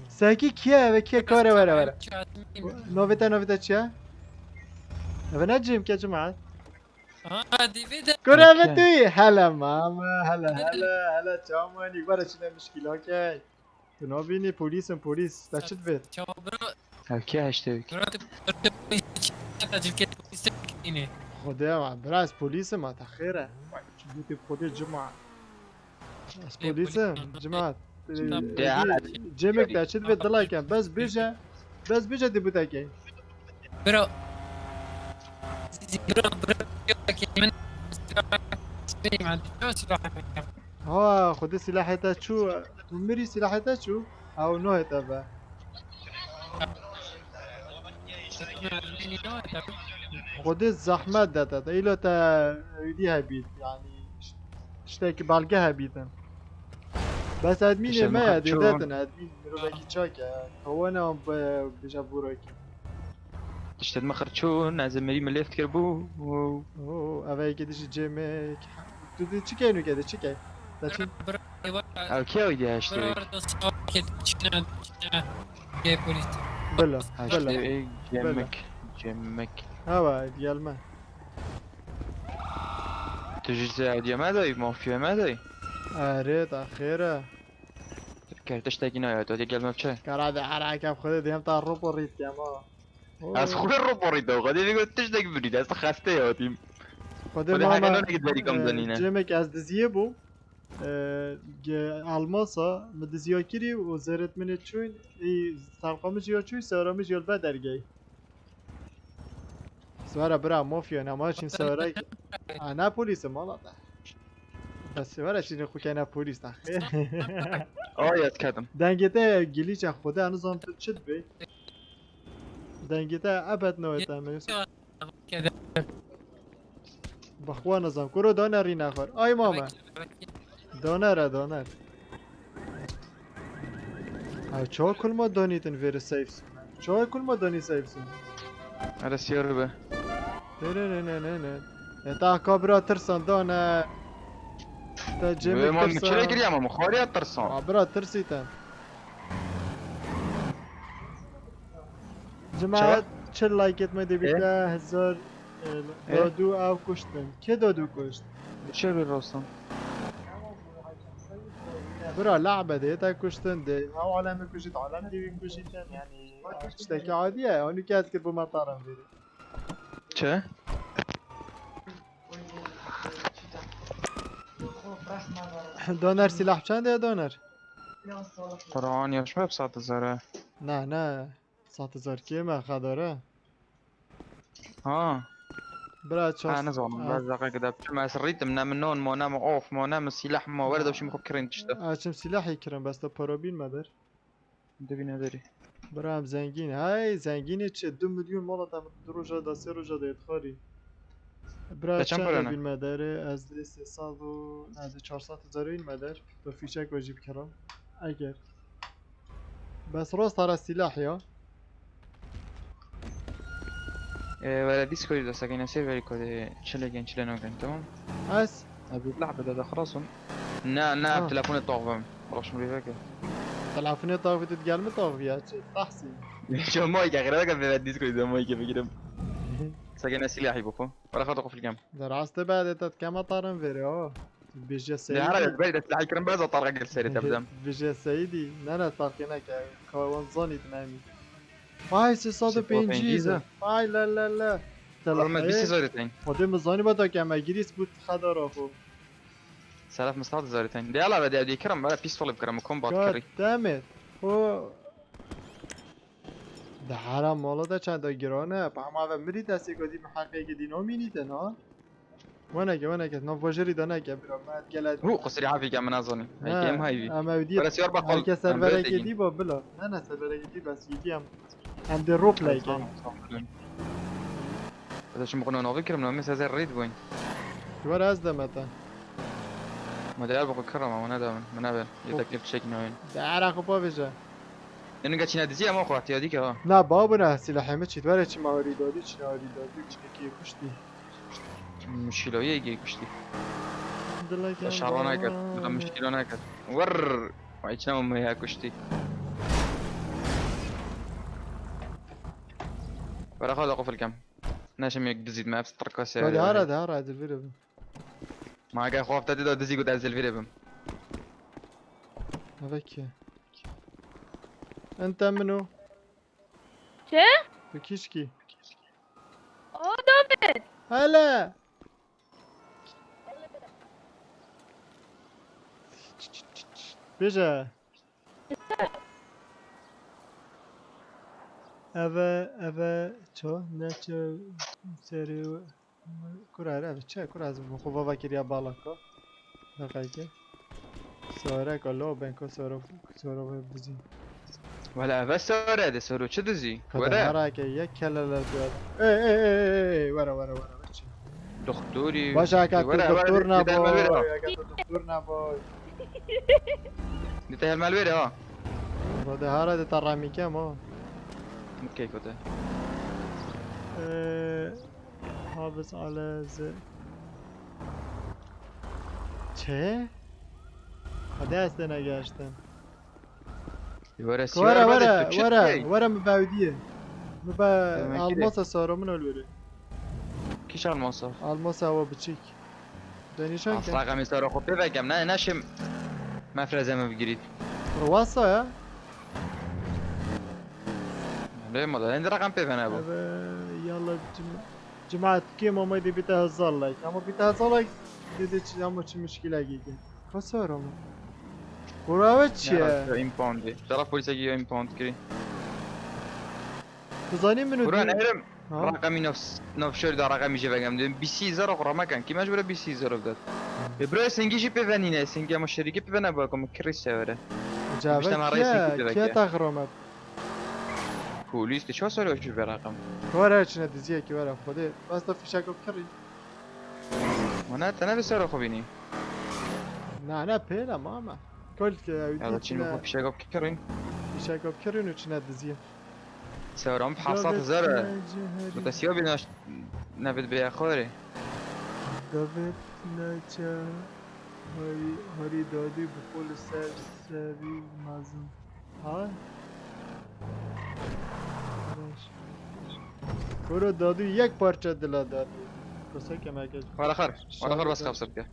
S1: ساکی کیه و کیه کاره وره نویتا چیه؟ اوه نجیم که جماعت گره اوه توی هلا ماما هلا چامانی وره چنه مشکلا که تو نبینی پولیس دا چت بید
S14: اوکی هشته وکی
S1: خدا ما برا از پلیس ما تخیره چون خود جماعت از پلیس جماعت جمعك دا چت بید دلای کن بس بیجه دی بوده که
S7: برو
S1: ها خود سلاحیتا چو میری سلاحیتا چو او نوهتا با خود زحمت داده ایلا تا ایدی هبید یعنی اشتاکی بالگه هبیدن بس ادمین ما یادی دادن ادمین رو بکی چاکه هوانا هم بجا بروکی
S14: تشتد مخر چون از مری ملفت کرد بو
S1: اوه اوه کدیش جمعک تو دی چی کنی کده چی کنی؟ دچین
S14: او کی اویدی هشتوی
S1: بلا بلا
S14: هشتوی جمک
S1: هوا دیال ما
S14: تو جزء عادی ما داری مافیا ما داری
S1: آره تأخیره
S14: کارتش تاگی نیاد تو دیگه چه
S1: کرده حرکت خود دیم تا رو برید کما
S14: از خود رو برید آقا دیگه تش دیگه برید از خسته یادیم
S1: خود
S14: خود
S1: ما
S14: حقیقتا نگید بری کم زنینه
S1: جمعک از دزیه بو الماسا مدزیا کری و زرت منه چون ای سرقامش یا چون سرامش یا بدرگی سوارا برا مافیا نماشین سوارا انا پلیس مالا ده بس سوارا چین خو کنه پلیس تخیر
S14: آیت کردم
S1: دنگته گلیچ خوده هنوز هم چد بی دنگته ابد نویت همیز بخوا نظام کرو دانری نخور آی ماما دانر او چا کل ما دانیتن ویر سیف سون چا کل ما دانی سیف سون
S14: هذا سيارة به
S1: نه تا کابرا ترسان دانه تا جمع
S14: ما
S1: ترسان
S14: چرا گیری اما مخاری ترسان
S1: برا ترسیتن جماعت چه لایکت میده بیده 1000 دادو او کشتن که دادو کشت
S14: چه راستم
S1: برا لعبه ده تا کشتن ده او عالم کشید عالم دیوی کشیدن یعنی اشتاکی عادیه اونی که از که بو مطارم بیده
S14: چه؟
S1: دانر سلاح چنده دانر؟
S14: قرآن یاش مب 100,000
S1: نه 100,000 که من خداره
S14: ها
S1: برا چاست
S14: انا زون بعد دقيقة ده ما سريت من نون ما نام اوف ما نام السلاح ما ورد وش مفكرين تشتا
S1: اچم سلاحی کرم بس تا پروبین مدر
S14: دبي ندري
S1: برا هم زنگین های زنگینه چه 2 میلیون مالا تا 2 روزا دا 3 روزا دا ادخاری برا
S14: ده چند
S1: چند
S14: پرانه؟
S1: بین مداره از 300 و از 400,000 این مدر با فیشک واجب کرم اگر بس راست هر سلاح یا
S14: ولا ديسكورد ده ساكن سيرفر كود تشيلين تمام
S1: اس
S14: ابي اللعبة ده خلاص نا تلفون الطاقم خلاص مري فاكر
S1: تلعفني طاقة تتقال طاقة يا تحسين
S14: شو مايك غير هذا في الديسكورد ده مايك بقدر ساكن سلاحي بكو ولا خاطر في الجيم
S1: دراسته بعد تتكما طارن فيري بيجي
S14: لا هذا
S1: سيدي
S14: بعيد سلاحي كرم بس طارق السيري تبدأ
S1: بيجي سيدي نانا طاقينك كوان زوني تنامي فاي 350 فاي لا
S14: ما بيسي زورتين
S1: خودم مزانی با تا که مگیریس بود خدا را خو
S14: سلف مصلحة زورتين دي يلا بدي ادي كرم بلا بيستول بكرم كومبات كري
S1: دمت خو ده حرام مالا ده چند گرانه با هم اول مری دستی کدی محققی که دینا مینیده نا وانا که نفاجری دانه که برام بعد گلد
S14: هو قصري عافي كان من اظني هاي كيم هاي
S1: اما ودی
S14: ولا سيار بقول
S1: هرکه سروره که دی با بلا نه سروره که دی بس یکی هم ده رو پلی که
S14: هذا شو مقنون او فكر من مس هذا الريد وين
S1: دوار از دمتا
S14: ما دال بقول كرم وانا دا من قبل يتكلف تشيك نوين
S1: ده عرق با بجا
S14: لانه قاعد تنادي ما اخو احتياطي كه
S1: نه بابا نه سلاح همه چی دواره چی مهاری دادی چی نهاری دادی چی که کشتی
S14: مشكله يجي كشتي
S1: دلك
S14: شعرنا كده مشكله كده ور وعيشنا ما هي كشتي ولا خذ اقف الكم ناشم يك دزيد ما بس تركاس
S1: ده هذا الفيديو
S14: ما قاعد خوف تدي دزي قد انزل فيديو
S1: هذاك انت منو
S12: چه؟
S1: بكيشكي
S12: دافد
S1: هلا بيجا اوا چو نه چو سری كرة چه كرة از خوبا وكريا بالاكا دقيقة سوارا كلو بنكو سورو بزين
S14: ولا بس سورة ده سورو شو دزي
S1: ولا هراك يا كلا لا اي ورا بچه
S14: دكتوري
S1: باشه اگه دكتور نباید دكتور نباید
S14: دي المالويري ها
S1: ده هارا ده ترامی که ما
S14: اوكي كده
S1: حافظ على چه؟ دست نگشتم
S14: ورا
S1: ورا مباودیه مبا الماس سارمون الوره
S14: کیش الماسا
S1: الماس هوا بچیک دانیشان
S14: اصلا رقمی سارا خب بگم نه نشم مفرزه ما بگیرید
S1: رواسا یا؟
S14: نه مالا این رقم ببنه با
S1: يلا جماعة كيما ما يدي بيتها الزلايك اما بيتها الزلايك دیدی چی اما چه مشکل گیگه خسارم براوه چیه؟
S14: این پاندی طرف پلیس اگه این پاند کری
S1: بزانی منو
S14: برو نهرم رقمی نفشور در رقمی جه بگم دیم 20,000 خورا مکن کی مجبوره 20,000 بدد برو سنگیشی ببنینه سنگی اما شریکی ببنه با کم کریس سوره
S1: جاوه کیا تخرمت
S14: پولیس چه سالی وجه برقم
S1: کاره چنه دیزیه که برم خوده بس تا فیشک کری
S14: نه تنه بسیار خوبینی
S1: نه پیلا ماما کل که
S14: یالا چی میخواد فیشک کرین
S1: فیشک کرین و چنه دیزیه
S14: سورام 700,000 متسیو بیناش نبید به اخوره
S1: داوید نچه هاری دادی بخول سری مازم ها برو دادو یک پارچه دلا داد کسا که مگه
S14: آخر بس خبصر که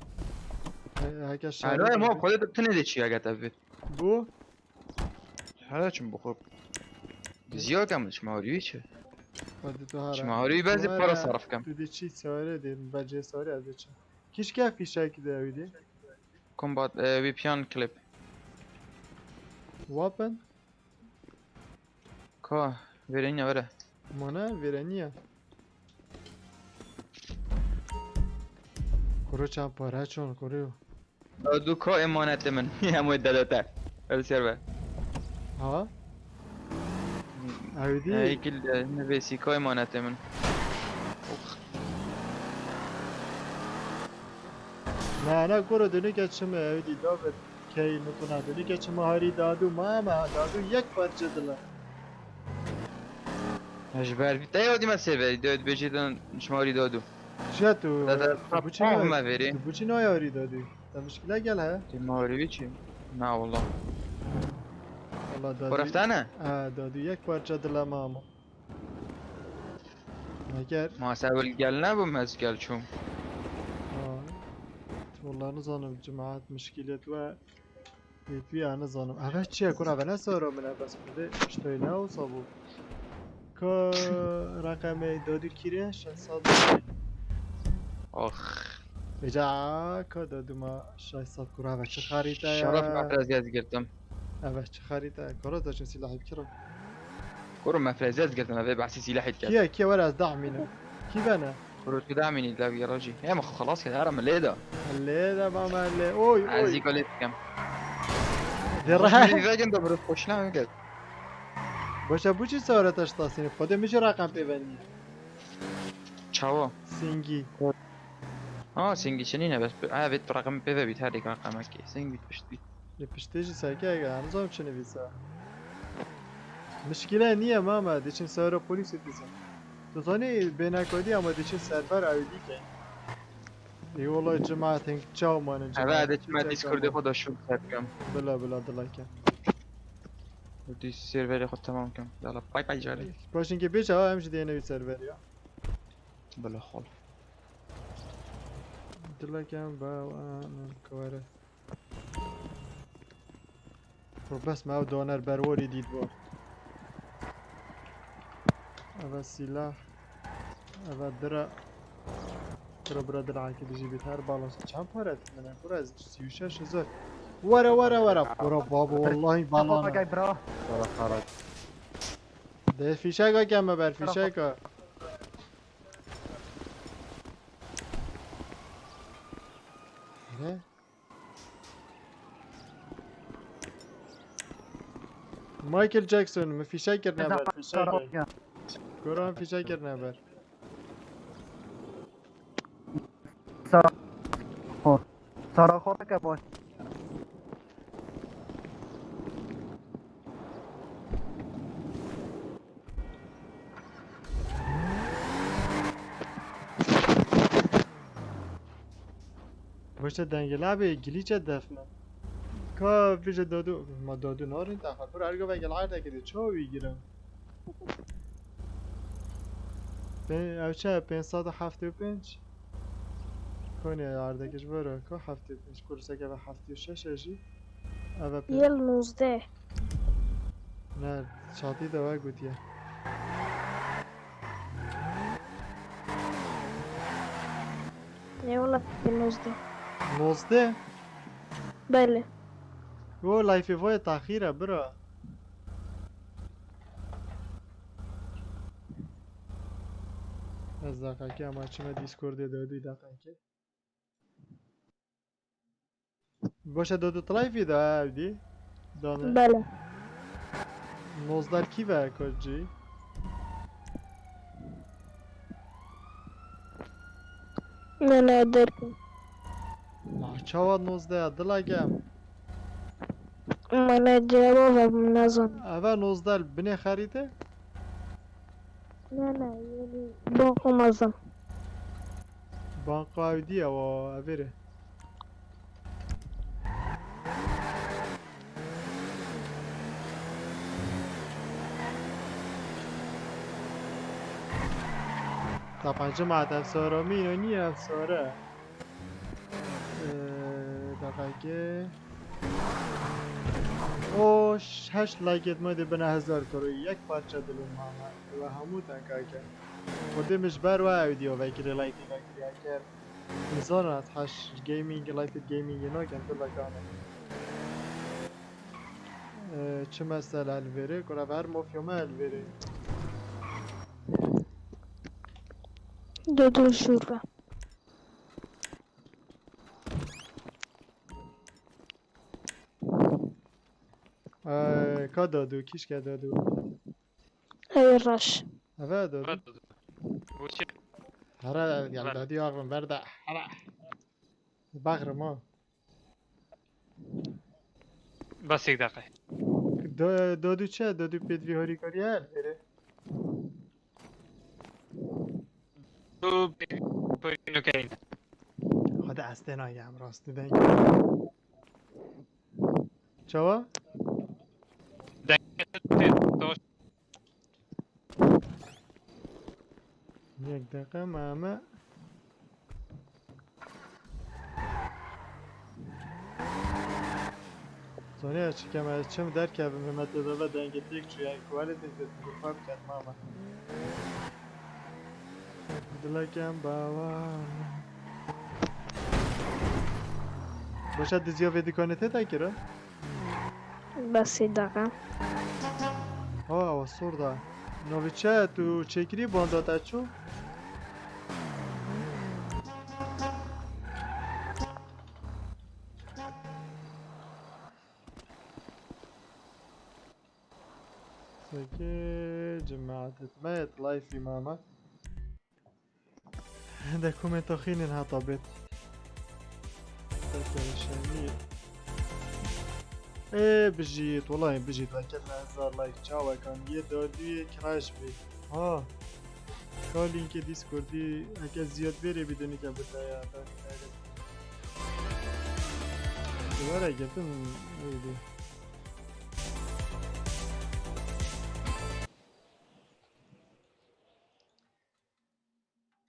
S1: اگه
S14: الان ما خودت تنیدی چی اگه تبید
S1: بو
S14: حالا چون بخور زیاد کمش ماهوری چه
S1: ودی تو هر
S14: ماهوری بعضی پارا صرف کم
S1: تو دی چی سواره دیم بجه سواره از چه کیش که فیشک داویدی
S14: کمبات وی پیان کلیپ
S1: واپن
S14: که ویرینه وره
S1: مانا ویرانیه کرو چند پاره چون کرو
S14: دو که امانت من همه دلوتر بسیار به
S1: ها اویدی
S14: ایکل نویسی که امانت من
S1: نه کرو دونی که چمه اویدی داوید کی نتونه دونی که چمه هاری دادو ماما دادو یک پارچه دلا
S14: اجبار بی تایودی ما سیوری داد بجیدن شماری دادو
S1: چه تو
S14: بوچی ما وری
S1: بوچی نایاری دادی تا مشکل گل ها
S14: ماهوری چی نه والله
S1: والله دادی
S14: برفتنه
S1: دادو یک پارچه دلا ماما مگر
S14: ما سوال گل نبوم از گل چون
S1: والله نظانم جماعت مشکلت و يتبي انا ظالم اول چی اكون اول سارا من بس بده اشتوي لا وصابو كا رقم دادو كيري 600
S14: اخ
S1: بجا كا دادو ما 600 كرة اول چه خريطه
S14: شرف مفرزیت گرفتم
S1: اول چه خريطه كرة داشتن سلاح بكرة
S14: كورو مفرزیت گرفتم اول بحثی سلاحی کرد
S1: كيا ولا از دعمنا كيف انا
S14: كورو تدعمني لا يا راجل يا ما خلاص كده هرم الليله
S1: الليلة ماما اللي اوي
S14: عايز يقول كم
S1: درها
S14: فاجن دبر خوشنا میگه
S1: باشه بوچی سوارتش تاسین خود میشه رقم ببندی
S14: چاوا
S1: سینگی
S14: سینگی شنینه بس بیت رقم ببیت هر یک رقم کی سینگ بیت پشت بیت
S1: لپشتیجی ساکه اگه هنوزم چه نویسه مشکله نیه ماما دیچین سوار پلیس دیزم تو زانی بینکادی اما دیچین سربر اویدی که ای والله جماعت هنگ چاو مانه
S14: جماعت اوه ما دیسکورد خدا شروع کردم
S1: بلا دلکه
S14: دی سرور خود تمام کم یالا بای جاری
S1: باشین که بیچه ها همشه دیگه نوی سرور یا
S14: بلا خال
S1: دلکم با کواره خب بس ما دانر برواری دید با اول سلاح اول درع برا درعا که دیجی بیت هر بالانس چند پارت منه برا از 36,000 ورا برا بابا والله بالانه برا خرج ده فیشک ها کمه بر فیشک ها مایکل جکسون من فیشک کرد نبر فیشک گرام فیشک کرد نبر
S2: سارا خورده که باش
S1: باشه دنگ لعبه گلیچ دفنه که بیشه دادو ما دادو نارین تخواد برو ارگو بگل عرده کده چه بگیرم او چه 575 کنی عرده کش برو که 75 کرسه که به 76 اجی او
S12: يل 19
S1: نه شاطی دوه گوتیه
S12: اي والله 19
S1: 19
S12: بله
S1: او لایفی وای تاخیره برا از دقیقه اما چیمه دیسکورد دادوی دقیقه باشه دادو لایفی دا دی دانه
S12: بله
S1: 19 کی و کجی
S12: انا دركم
S1: ما چاواد 19 دلگم
S12: انا جوابها منظم
S1: اول 19 بنی خریده
S12: لا لا يعني بنك منظم
S1: بانک آیدی و اویره طبعا جماعة افسارا مين نية افسارا دقیقه اوش 8 لایکت ماده بنا 1000 کروی یک پارچه دلون محمد و همو تنکا کرد خودی مجبر و اویدیو وکر لایکی وکر اکر انسان از 8 گیمینگ لایفت گیمینگ اینا کن تو لکانه چه مسئله الوره کنه و هر مافیومه الوره
S12: دودو شوربة
S1: که دادو کیش که دادو
S12: اي الرش
S1: اوه دادو
S8: وش
S1: هره یال دادی آقم برده هره بغر ما
S8: بس یک دقیقه
S1: دادو چه؟ دادو پیدوی هاری کاری هر بره
S8: تو اینو که
S1: خود استنایی هم راست دنگ چوا؟ یک دقیقه مامه زانیه چی کم از چم در که به مدد و دنگ تیک چوی اکوالی دیدت بخواب کرد ماما دلکم باور باشد دزیا ویدی کنه تا کرا؟
S12: بس دقيقة
S1: آه سوردا نوی چه تو چکری بانداتا چو؟ سكي جماعة مات لايفي ماما عندك كومنت اخين انها طابت ايه بجيت والله بجيت وكلنا 1000 لايك تشاوا كان يدودي كراش بي لينك ديسكوردي هكا زياد بيري بدوني كبداية دوباره قلتم ايدي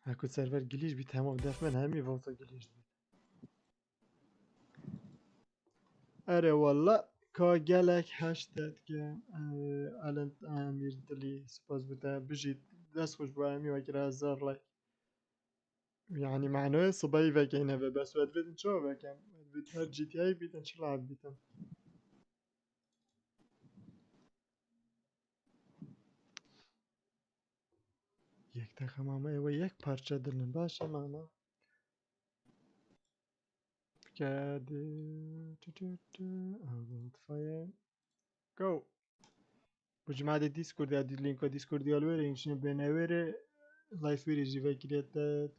S1: هاكو سيرفر جليش بي تمام داف من همي فوتا جليش بي اره والله کا گلک هشتاد که الان امیر دلی سپاس بوده بجید دست خوش با امی وگر 1000 لایک يعني معناه صباي وكينا بس ود بدن شو وكان ود هر جي تي اي بيتن شو لعب بيتن یک دقیقه ماما ایوه یک پارچه دلن باشه ماما بکرده آبود فایر گو بجمع ده دیسکورد ده لینکا دیسکوردی الوره اینشنه بنوره لایف بری جیوه گیرید ده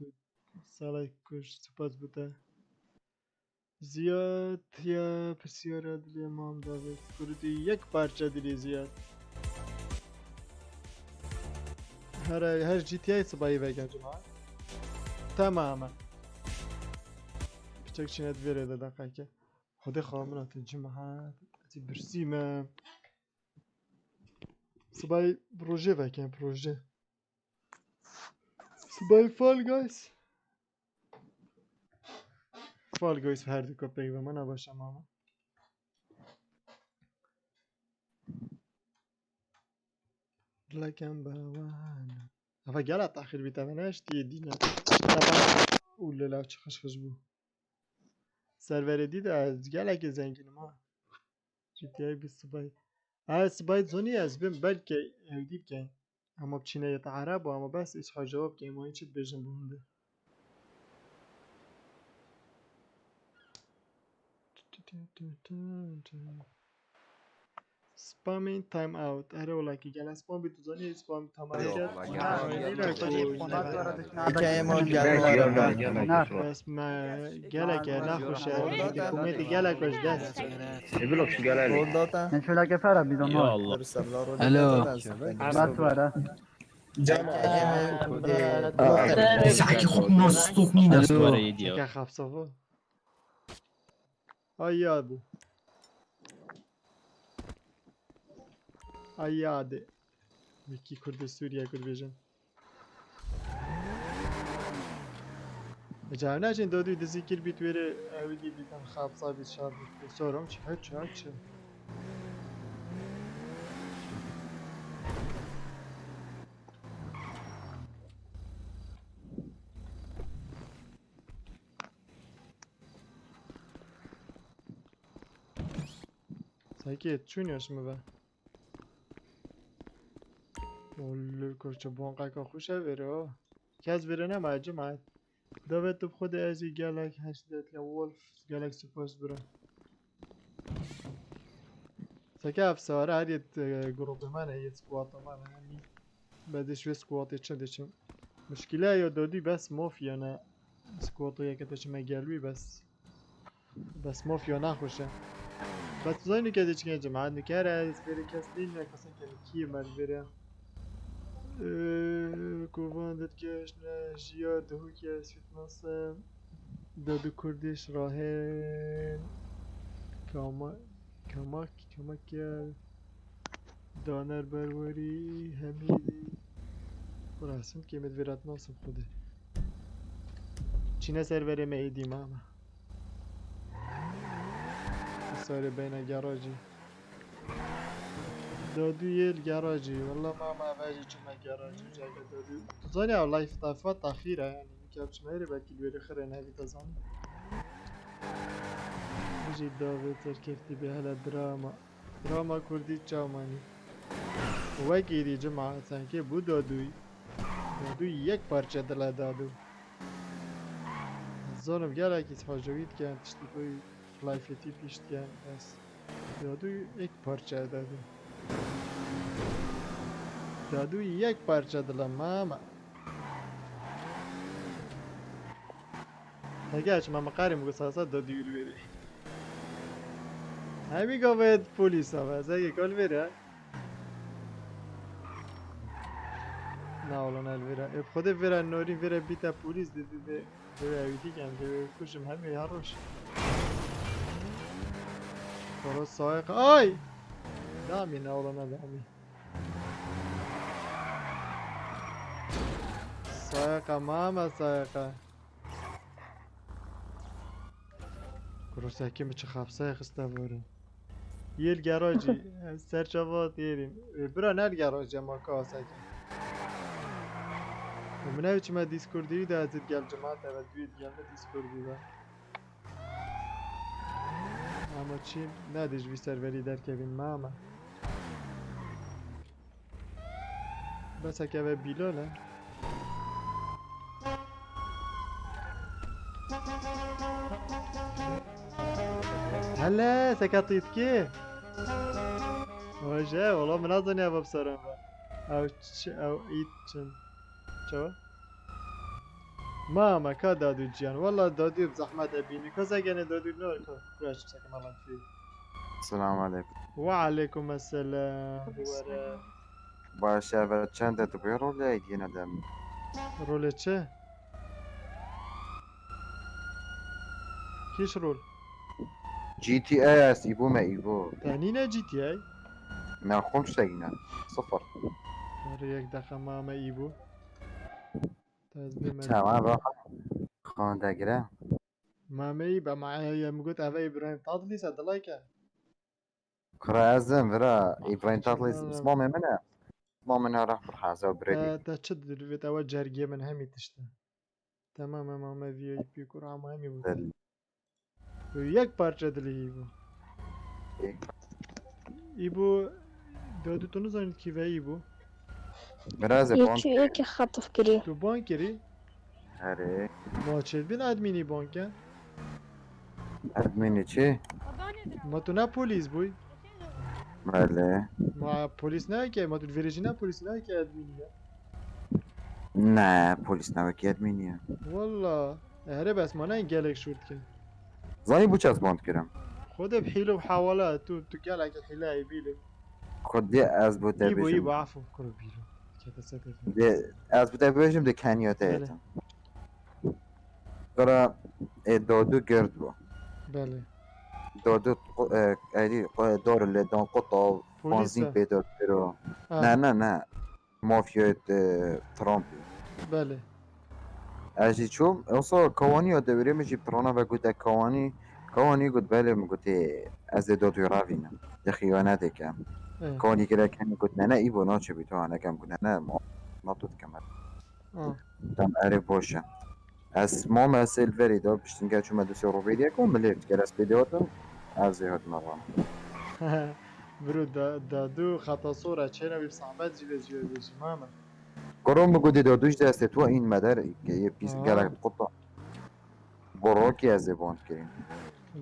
S1: سالای کش سپاس بوده زیاد یا بسیار دلی امام داوید کردی یک پارچه دلی زیاد هر جی تی ای صبایی وگن جماعه تماما بچك چينات فيري ده دقيقة خدي خامنات الجمعة تي برسيمة صباي بروجي فاكين بروجي صباي فال جايز فال جايز في هر دو كوبي و من باشم ماما لكن بوانا افا گلا تاخیر بیتوانش دیدینه طبعا اوله لا چه خش بو سرور دید از گلا که زنگین ما جدی بی صبای صبای زونی از بیم بلکه دیب کن اما بچینه یه عرب و اما بس ایش جواب که ما این چیت بجن بونده Spamming time out. اره ولی که گل اسپام بیت زنی اسپام تمام کرد. بس ما گله که نخوشه. کمیت گله کش دست.
S11: بلوكش قال لي
S4: نشولا كفارة بدون
S7: يا
S4: ما
S7: الله
S4: الو ما توارا
S7: ساعتي خود نصطوك مين أسوار يديا
S1: که خف صفو. آیادو. آیاده. وکی کرد سوریه کرد بیشن. جانا چند دادوی دزی کل بیت وره اویدی بیتن خاب صابی شار بیت. سرم چه چه. Sanki چونیش مبه ولل کرچه بانقه که خوشه بره کس بره نمه جمعه داوید تو خود ازی گلک هشتت یا ولف گلک سپاس بره سکه افساره هر یه گروه منه یه سکوات منه یعنی بعدش یه سکواتی چنده چم مشکله یا دادی بس مافیا نه سکواتو یکی تا چمه گلوی بس مافیا نخوشه بس زاینی که دیگه چه جماعت نکره از بری کس دین نکسن که کی من بره کوان درگش نه جیا دهو که اسفت ناسم دادو کردش راهن کمک دانر بروری همیدی براسم که مدورت ناسم خوده چینه سرور میدی ماما سر بین گاراژی دادو یل گاراژی والله ما باجي چما گاراژی جای دادو زانی او لایف طافات تاخیره یعنی میگم چما میره بلکه بیره خره نبی تزانی بيجي داوود تركيبتي بهلا دراما كردي تشاوماني وكيدي جماعة سانكي بو دادو یک پارچه دل دادو زانم گلکی حاجوید کن تشتیبوی لایفتی پیشت کن بس دادو یک پارچه دادو یک پارچه دل ماما نگهش ماما قاری مگو ساسا دادو یلو بری همی گاوید پولیس ها بس اگه کل بره نه والله الویرا خود ویرا نوری ویرا بیتا پولیس دیدی به اویدی کن که کشم همه هروش برو سایق آی دامی نه والله نه دامی سایق ماما سایق کروساکی میچه خفصه خسته باره یل گراجی سرچوات یریم برا نر گراجی ما کاساکی من چی ما دیسکوردی ده ازت گل جماعت اول دوید گل دیسکوردی ده اما چی ندیش بی سروری در کبین ماما بس اکه به بیلاله هلا سكتيت كي واجه والله من اظن يا باب سلام او ايتشن شو ماما كا دادو جيان والله دادو بزحمة ابيني كوزا كان دادو نور كراش بسكم الله فيه
S11: السلام عليكم
S1: وعليكم السلام ورا
S11: باشا چند تا بیرو لیدین دم
S1: رول چه كيش رول
S11: جي تي اي است ایبو ما ایبو
S1: تانينا جي تي اي
S11: ما خمش تاگینا صفر
S1: ريك دخل ما ايبو تازبي
S11: تمام بقى خانده گره
S1: ما يبقى معايا مقول اوه ابراهيم تاضلي سد لايك
S11: كرا ازم برا ابراهيم تاطلي اسمه منه اسمه منه راح برحازه وبريدي
S1: تا تشد الفيت اول جرجي من همي تشتا تمام ما في اي بي كرة ما همي بود وياك بارچه دلي ايبو دادو تو نزانید کی و ایبو
S11: براز بانك
S12: یکی خطف کری
S1: تو بانکری
S11: هره
S1: ما چه بین ادمینی بانکه
S11: ادمینی چی؟
S1: ما تو نه پلیس بوی
S11: بله
S1: ما پلیس نه که ما تو ویرجینا پلیس نه که ادمینیه
S11: نه پلیس نوکی ادمینیه
S1: والله هره بس ما نه این گلک شورد که
S11: زانی بو چاز باند کرم
S1: خود بحیله و حواله تو گلک حیله ای بیله
S11: خود دی از بود
S1: ایبو
S11: بشم
S1: عفو کرو بیله که تسکت
S11: دی از بود بشم دی کنیاته
S1: بله.
S11: ایتم کرا دادو گرد بو
S1: بله
S11: دادو ایدی دار لدان قطع بانزین
S1: پلیسه
S11: پیدا برو
S1: آه.
S11: نه مافیای ترامپ
S1: بله
S11: اجی چوم اصلا کوانی یاد بریم میشی پرانا و گوته کوانی گفت بله میگوته از دادو راوینه ده خیانته کم
S1: اه.
S11: کوانی که کنی گفت نه ای بنا چه بیتو انا کم گفت نه ما تو کم
S1: آه.
S11: دم اره باشه از ما مسئل وری دا بشتین که چون مدوسی رو بیدیه کن ملیفت که رس بیدیاتم از زیاد مرام
S1: برو دادو خطا صوره چه نوی صحبت جیوه بیشی ماما
S11: قرام بگوده دادوش دسته تو این مدر که یه پیس
S1: آه.
S11: گلک قطع براکی از زبان کریم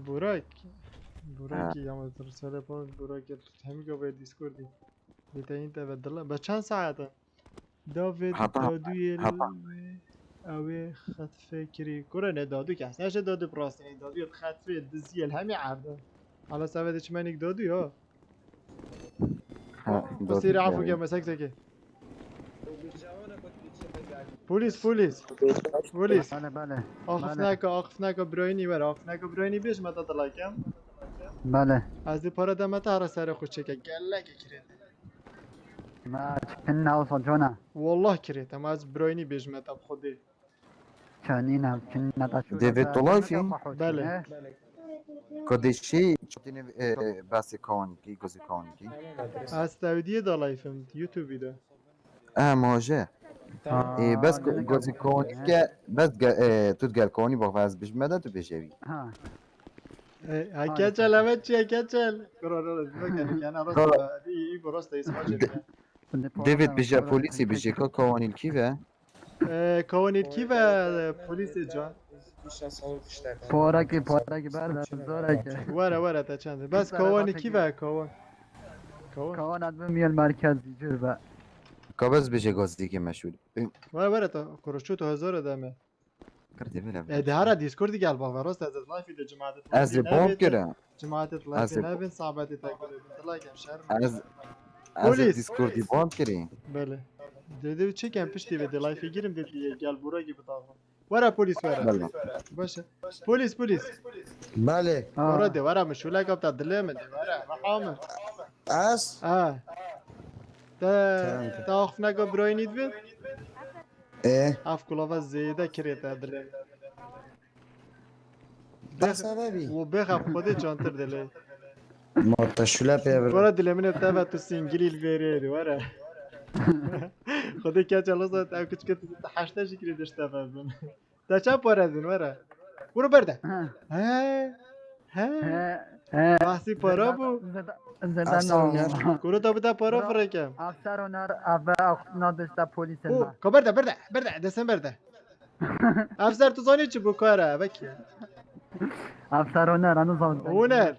S1: براکی یا مدر ساله پاس براکی همین که باید دیسکوردی بیتا این تبدله با چند ساعته داوید دادوی اوه خطفه کری کرنه دادو که هست نشه دادو پراستینی دادوی خطفه دزیل همین عرده حالا سوید چه منیک دادوی ها بسیر عفو که مسک سکه پلیس
S2: بله
S1: آخف نکا براینی بر آخف نکا براینی بیش مدد لایکم
S2: بله
S1: از دی پارا دمت هر سر خوش چکه گله که کرید
S2: ما كنا وصل جونا
S1: والله کرید اما از براینی بیش مدد خودی
S2: كانينا كنا تشوف
S11: دیوید طلایفی
S1: بله
S11: کدشی چطور بس کانکی گزی کانکی
S1: از تودیه دا لایفم یوتیوبی دا
S11: ماجه بس گزی کانکی که بس تو تقال کانی با فاز بش مدد تو بشوی
S2: ها
S1: هکچل همه چی هکچل قرار بکنی که انا راست ای براسته اسمها جمعه
S11: دیوید بشه پلیسی بشه که کانیل کی و
S1: کوانید کی و پلیس جان
S2: پارکی برد زورکی
S1: وره تا چنده بس کوانی کی و کوان
S2: كونات بميل مركزي جربة
S11: کابز بشه گازی که مشهور
S1: وره تا کروشو تو هزار دمه
S11: کرده بله
S1: ده هر دیسکوردی گل با راست از لایف ده جماعت
S11: از بام کرم
S1: جماعت لایف نبین صحبت تاکل لایکم شرم
S11: از
S1: پلیس.
S11: دیسکوردی بام کریم
S1: بله دیدی چه کم پشتی به لایف گیرم دیدی گل بوراگی بتاخم وره پلیس وره
S11: بله
S1: باشه پلیس
S7: بله
S1: وره ده وره مشوله کب تا دله من ده وره رحامه
S7: از
S1: تا آخف نگا براینید بید اف کلاوه زیده کریت دله
S7: سببی
S1: و بخف خودی چانتر دله
S7: ما تشوله پیبر
S1: وره دله منه تبه تو سینگلی الویره وره خودی که چلو زد او کچ کت حشته شکری داشته بزن تا چه پاره دین وره برو برده بحثی پارا بو
S2: زدن
S1: کرو تا بده پارا فرکم
S2: افسر ونار ابا نداشته پلیس ما
S1: که برده دستم برده افسر تو زانی چی بو کاره بکی
S2: افسر ونار هنوز
S1: هونر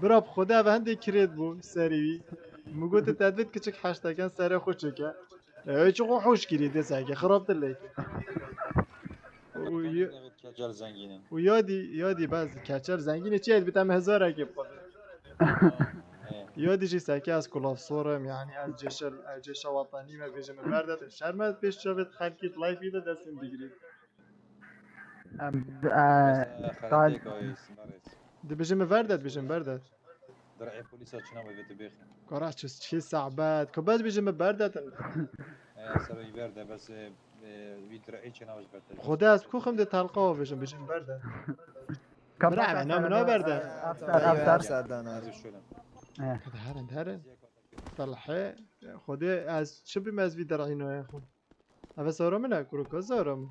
S1: براب خدا و هنده کرید بو سریوی مگو تو تدوید کچک حشتکن سر خود چکه چه خو خوش گیری دسته که خراب دلیه و یادی بعض کچل زنگینه چی بیتم هزار اگه بخوده یادی چی سکه از کلاف صورم یعنی از جش وطنی ما بیجم بردت شرمت پیش شوید خلقیت لایفی ده دستم بگیرید
S7: خلاتي كويس مريض
S1: دي بيجي مفردد بيجي مبردد
S7: درعي بوليسات شنو بيت بيخ
S1: كراش شي صعبات كوباز بيجي مبردد
S7: سر يبرده بس بيدرعي شنو بيت
S1: خدا از کو خم ده تلقا بيجي مبردد برا انا منو برده كده هرن طلعه خدا از شو بمز درعينو يا اخو هذا صورة منها كروكو صورة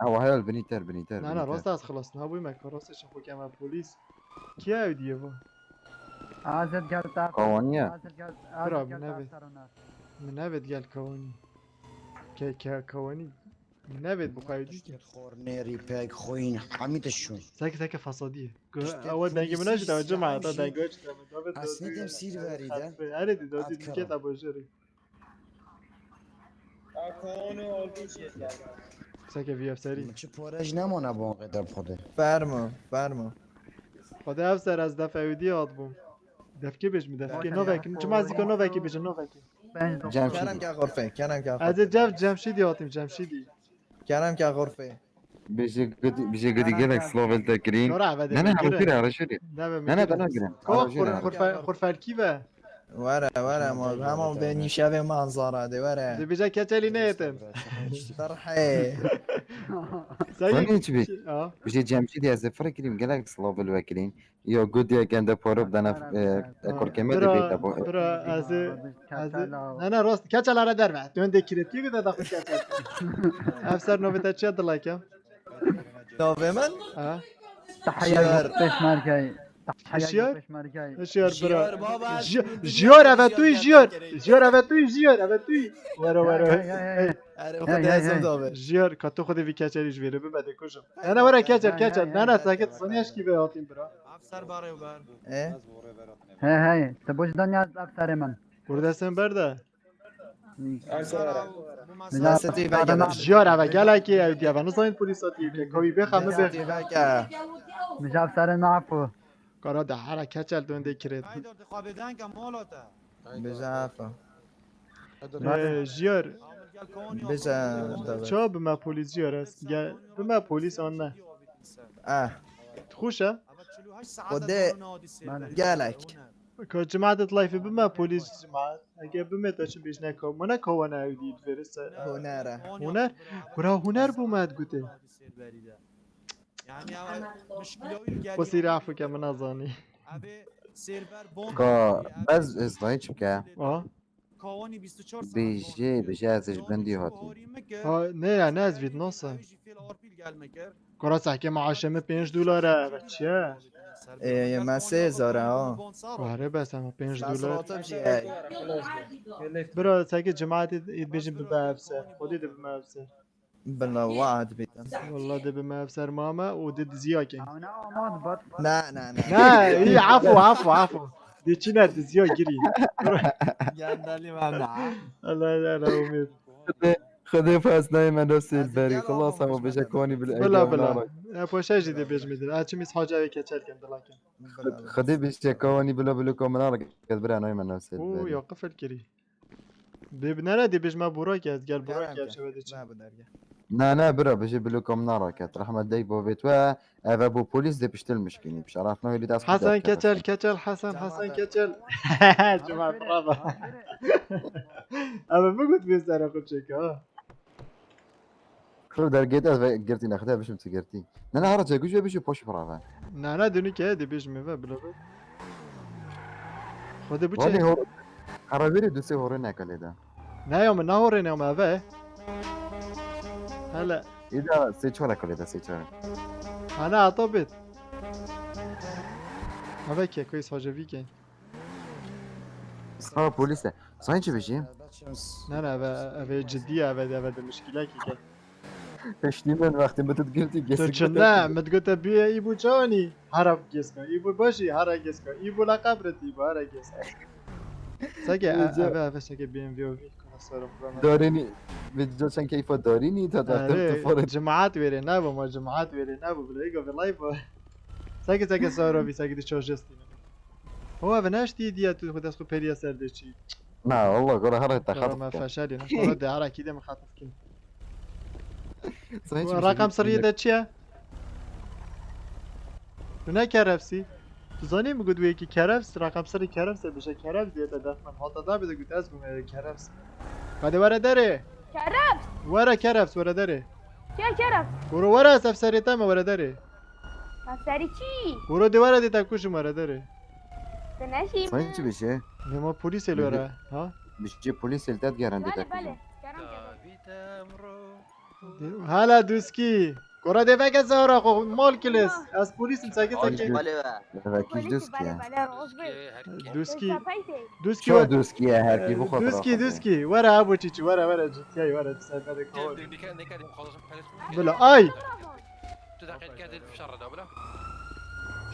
S11: او هاي البنيتر
S1: نه نه راست از خلاص نه بوی مکان راستش خو کم پلیس کیا دیگه با
S7: آزاد جالتا
S11: قوانية
S1: برا من نبید گل کوانی که کوانی من نبید بخوایدی
S7: خورنيري باك خوين حميدشون
S1: ساك فسادیه اول دنگی مناش توجه معتا دنگاش
S7: اسندم سير بريده
S1: اره دی دادی دیگه تباشری ساک وی افسری
S7: چه پارج نمونه با قدر خوده
S3: فرما
S1: خدا افسر از دفعه ودی یاد بوم دفکی بهش میدفکی نوکی چه مازیکا نوکی بشه نوکی
S3: کردم که غرفه
S1: از جمشیدی آتیم جمشیدی
S3: کردم که غرفه
S11: بيجي قدي جالك سلوفل تكرين
S1: نورا عبده
S11: نه همون على شدي
S1: نه
S11: دانا جرين
S1: خورفرکی به
S3: ورا ما همون به نیشه منظره ده ورا
S1: دی بیجا کچلی نیتن
S3: طرحه
S11: ثاني تبي بيجي جامشيدي از فركريم جالك سلوفل وكرين يو قدي كان ده بورب دانا اكل كمه ده بيتا
S1: برا از نه راست کچل را در بعد تو دکیرتی که داخل کچل افسر نوبت چه دلاکم
S3: نوبه من
S7: تحية بيشماركاي
S1: اشيار برا جيور ابتوي جيور ابتوي ورا جيور كاتو خدي في كاتشري جويره بده كوجم انا ورا كاتشر انا ساكت صنياش كي بهاتين برا
S3: افسر باره وبر
S7: هاي تبوش دنيا افسر من
S1: بردسن برده
S3: سياستی
S1: جيور ابا گلکی اودیا و نساین پلیساتی که کوي بخمه
S7: مش افسر نعفو
S1: کارا ده هر کچل دونده کرد
S3: بزعفه
S1: جیار
S3: بزا
S1: چا به ما پلیس جیار است به ما پلیس آن نه خوشه
S3: خده گلک
S1: که جماعت لایف به ما پلیس جماعت اگه به ما تاچ بیش نکو من کوان اودید فرست هنر بومد گوته بصير عفو كمان اظني
S11: بس اسمعي چبكه بيجي ازش بندي هاتي
S1: نه از وید نوسا كرا سحكي معاشمه $5 چه
S3: من 3000 ها
S1: آره بس اما $5 برا سحكي جماعت بيجي ببافسر خودي ده بمافسر
S3: بالله وعد بيتم
S1: والله ده بمافسر ماما ودد زياكي
S3: لا
S1: اي عفو دي چينا زيا جري
S3: ياندالي ممنوع
S1: الله لا امید
S11: خذي فاس دايما نفس الباري خلاص هم بيشكوني
S1: بلا پوشاجي دي بيج ميدل اچ ميس حاجه كچل كم دلاكن
S11: خذي بيشكوني بلا كومنار كبر انا من نفس الباري
S1: او يا قفل كري ببنانا دي بيج ما بوراك قال بوراك شبه
S11: نه برا بيجي بلو كومنار كات رحمه داي بو بيتوا ابو بوليس دي بيشتل مشكلين بشرفنا اللي داس
S1: حسن كچل حسن كچل جماعه برافو اما بقول بيزار اخو تشيكا
S11: خلو در جيت از قرتي ناخذها باش متقرتي انا هرجع جوج بيجي بوش برافا
S1: نه دوني كه دي بيج ميفا بلا خود بوچه
S11: ولی هو عربی دوستی هورن نکلی ده
S1: نه يوم نهورين يوم اوه هلا
S11: اذا سيچوره کلی ده سيچوره
S1: انا عطبت اوه که كويس حاجه ويكين
S11: ها پلیسه ساين چی بشی
S1: نه اوه جديه اوه مشكله كي
S11: اشتي من وقتی بتتقلتي
S1: تو چنه متقوت بيه ايبو جاني هرب جسكا ايبو باشي هرب جسكا ايبو لقبرتي بو هرب جسكا ساكي اوه ساكي بي ام في او في
S11: دارینی ویدیوشن کیفا دارینی تا دفتر تفارد
S1: جماعات ويري نابو ما جماعات ويري نابو بلايقو في لايف ساكي صورو في ساكي دي شوجستين هو بناشتي دي تو خد اسكو بيريا سردشي
S11: نا والله قرا هرا تخاطف
S1: ما فشالي نخرج هرا كده مخاطف كده رقم سريه ده چيه تو نه کرفسی تو زانی میگود وی که کرفس رقم سر کرفس بشه کرفس دیتا دفن حالا دا بده گود از بومه کرفس قده وره داره
S12: كرفس
S1: وره کرفس وره داره
S12: كرفس
S1: برو وره از افسریتا ما وره داره
S12: افسری چی؟
S1: برو دیواره دیتا کشم وره داره
S12: تنشی
S11: صحیح چی بشه؟
S1: نما پلیس الوره ها
S11: بشه پلیس التاد گرنده
S12: بله
S11: تاکیجم
S12: بله کرم کرم
S1: هلا دوسکی کرا دیوه زهرا خو مال کلیس از پلیس مساکه ساکه
S11: وکیش دوست
S12: بله
S11: کیه
S12: بله راز بی
S1: دوسکی دوسکی
S11: شو دوست کیه هر کی بخواد
S1: دوسکی وره ابو چیچی وره جتیای وره سربده کار
S9: نكاد مخلص بحالتهم
S1: بلا آی
S9: تو دقيقة كادر في الشر هذا بلا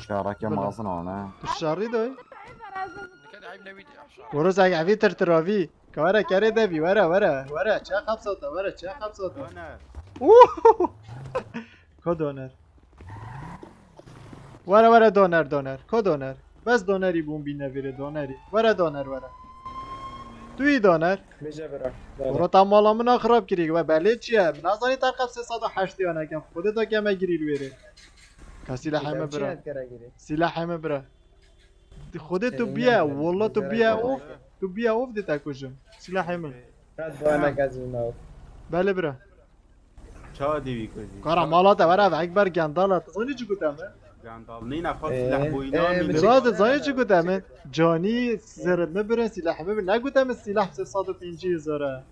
S11: شارك مازن انا
S1: تو شاری دای
S9: نكاد عيب نبي
S1: برو زنگ عوی ترتراوی که وره کره دوی وره چه خبصاتا وره چه خبصاتا که دونر وره دونر که دونر بس دونری بون بی نویره دونری وره توی دونر برو تا مالا منا خراب کری و بله چیه نازانی ترقب 308 یا نکم خودت تا کمه گیری بره که سلاح همه برا سلاح همه برا خودت تو بیا والله تو بیا اوف دیتا کشم سلاح همه بله برا
S6: چا دیوی کدی
S1: کارا مالاتا وره و اکبر گندالا زانی چی گوتمه؟
S6: گندال نی نخواد سلاح بوینا
S1: راز زانی چی گوتمه؟ جانی زرد مبرن سلاح همه بر نگوتمه سلاح 350,000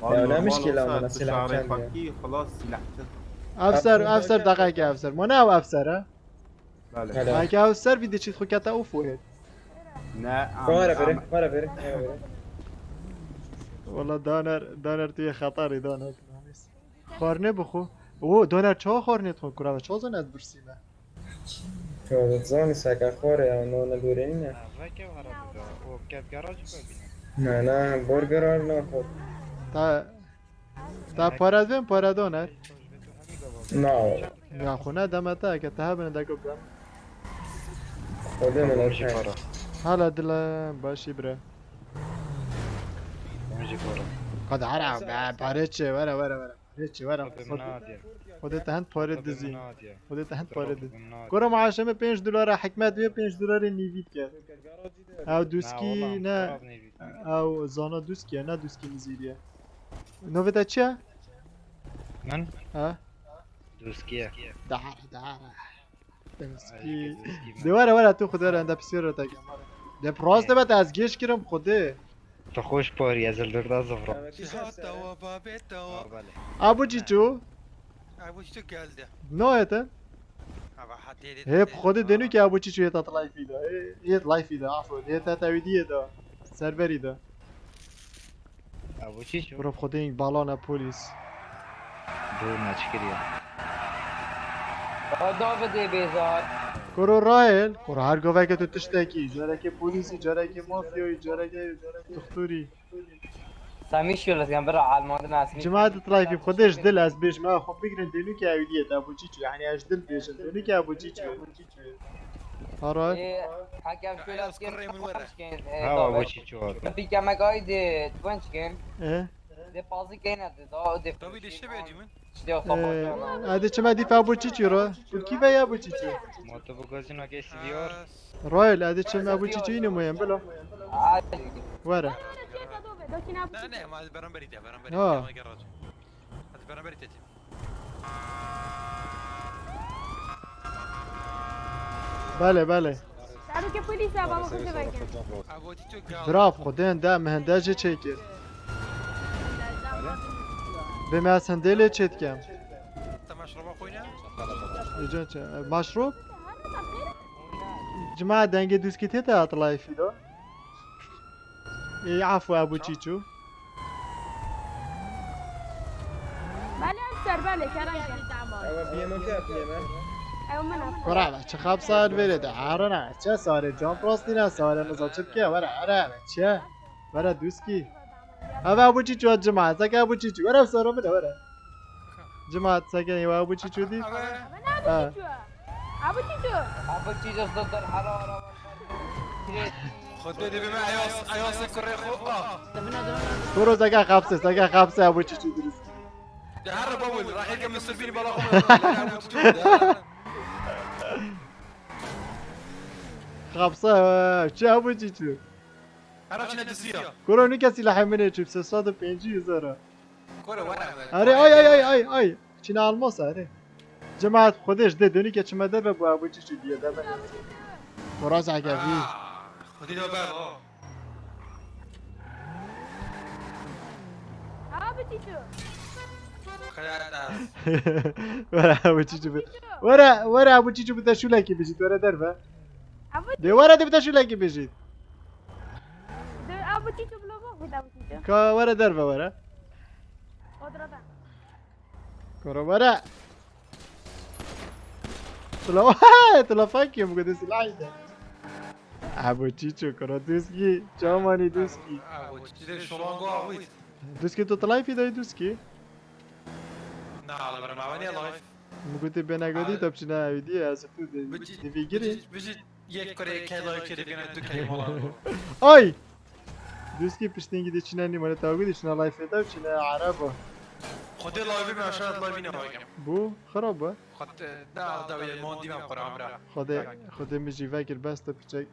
S6: نه مشکل من سلاح فکی خلاص سلاح
S1: افسر دقیقه افسر ما نه افسره؟
S6: بله
S1: اگه افسر بیده چیز خود کتا اوف وید
S6: نه
S3: بره
S1: والله دانر توی خطری دانر خارنه بخو او دانر چه خارنه تخون کرا و چه زن از برسیمه
S3: زانی سکر خوره یا نون دوری نه نه برگر نه خود
S1: تا پارد بیم پارد دانر
S3: نه
S1: یا خونه دمتا که تا بینه دکو بیم
S3: خوده من
S1: حالا دلم باشی بره قد عرب پاره چه وره چه وره خودت هند پاره دزی کرا معاشمه $5 حکمت بیا $5 نیوید کرد او دوسکی نه او زانا دوسکیه نه دوسکی نزیریه نویتا چیه؟
S8: من؟
S1: ها؟
S8: دوسکیه
S1: داره دوسکی دواره تو خدا رو انده پسیر رو تگم ده پراز ده از گیش کرم خوده
S8: تو خوش پاری از الدرده زفرا
S1: ابو چیچو؟
S9: ابو چیچو geldi
S1: نویتا؟ هيب خود دنو که ابو چیچو یه لایفی دا یه لایفی دا عفوا یه تاویدیه دا سربری دا
S8: ابو چیچو
S1: برو خود این بالان پلیس
S8: دو نچکریه
S3: داوده بیزار
S1: کرو رایل کرو هر گوه که تو تشتکی جاره که پلیسی جاره که مافیایی جاره که دکتوری
S3: سامیش یولس گم برا علمان ناس
S1: جماعت لایفی خودش دل از بیش ما خب بگیرن دنو که اویدیه ابو چیچو یعنی اش دل بیشن دنو که ابو چیچو آره
S3: حکم شولس
S8: ها ابو چیچو
S3: بیکم مگاید تونچ کن
S1: اه
S3: ده پازی کنه ده
S9: تو دیشته بیادی من
S1: هذا كما دفاع ابو تشيتشو كيف يا ابو تشيتشو
S8: ما تو بگازی نگه سیدیار
S1: رويل هذا كما ابو تشيتشو ينو مهم بلا ورا
S9: نه ما از برام برید
S1: آه.
S9: ما گراج از برام برید تیم
S1: بله
S12: شارو که پلیس بابا خوش بگم
S9: ابو چیچو geldi
S1: براف خدين دا مهنداجه تشيكر بما سندله تشيت كام
S9: مشروب خوينا
S1: مشروب جماعة دنگه دوسكي تيتا اطلعي في دو اي عفو ابو تشيتشو
S12: بله افسر بله کرم ايوه من
S1: ورا چه خب سال برید عارنا چه ساره جان پروستی نه ساره نزا چه که ورا چه ورا دوسکی ابو چیچو جماعت سگه ابو چیچو ورا ساره بده ورا جماعت سگه ابو چیچو دی
S12: ابو
S3: چیزا صدر حراره
S9: خود بدی به ایاس کره خو
S1: برو سگه خبسه ابو چیچو درست
S9: ده هر بابول راح يلقى من السلفين بلا
S1: قبصه چه ابو چیچو
S9: انا شنو دزيا
S1: كوروني كاسي لحمني تشوف 350 زرا
S9: كره وانا
S1: اري اي چنا الماس اري جماعة خودش ده دوني که چما ده بابو ابو چیچو دیه ده بنا وراس عقبي
S9: خدي دو بابا
S12: ابو تيتو
S1: ورا ابو چیچو ورا ابو چیچو بده شو لکی بجید ورا درفه
S12: ابو
S1: ده ورا ده بده شو لکی بجید
S12: ابو تيتو بلو بو ابو تيتو
S1: کا ورا درفه ورا
S12: قدرتا
S1: ورا طلع فاكيوم قد سلاحي ده ابو چیچو کرا دوسکی چامانی دوسکی
S9: ابو تيتو شلون قاويت
S1: دوسکی تو طلعی في دای دوسکی
S9: لا لا برا معوني لايف
S1: مگوتی بنگادی تا بچنه اویدی از تو دیوی گیری
S9: بجي یک کره کلا کره بينا دو كلمه
S1: آی دوسکی پشتینگی دی چنه نیمانه تاگودی چنه لایف دا چنه عربا
S9: خدي لايف ما شاء الله بينا واقع
S1: بو خرابه
S9: خد دا دا موندي ما قرا عمره
S1: خدا میجی وکر بس تا پیچک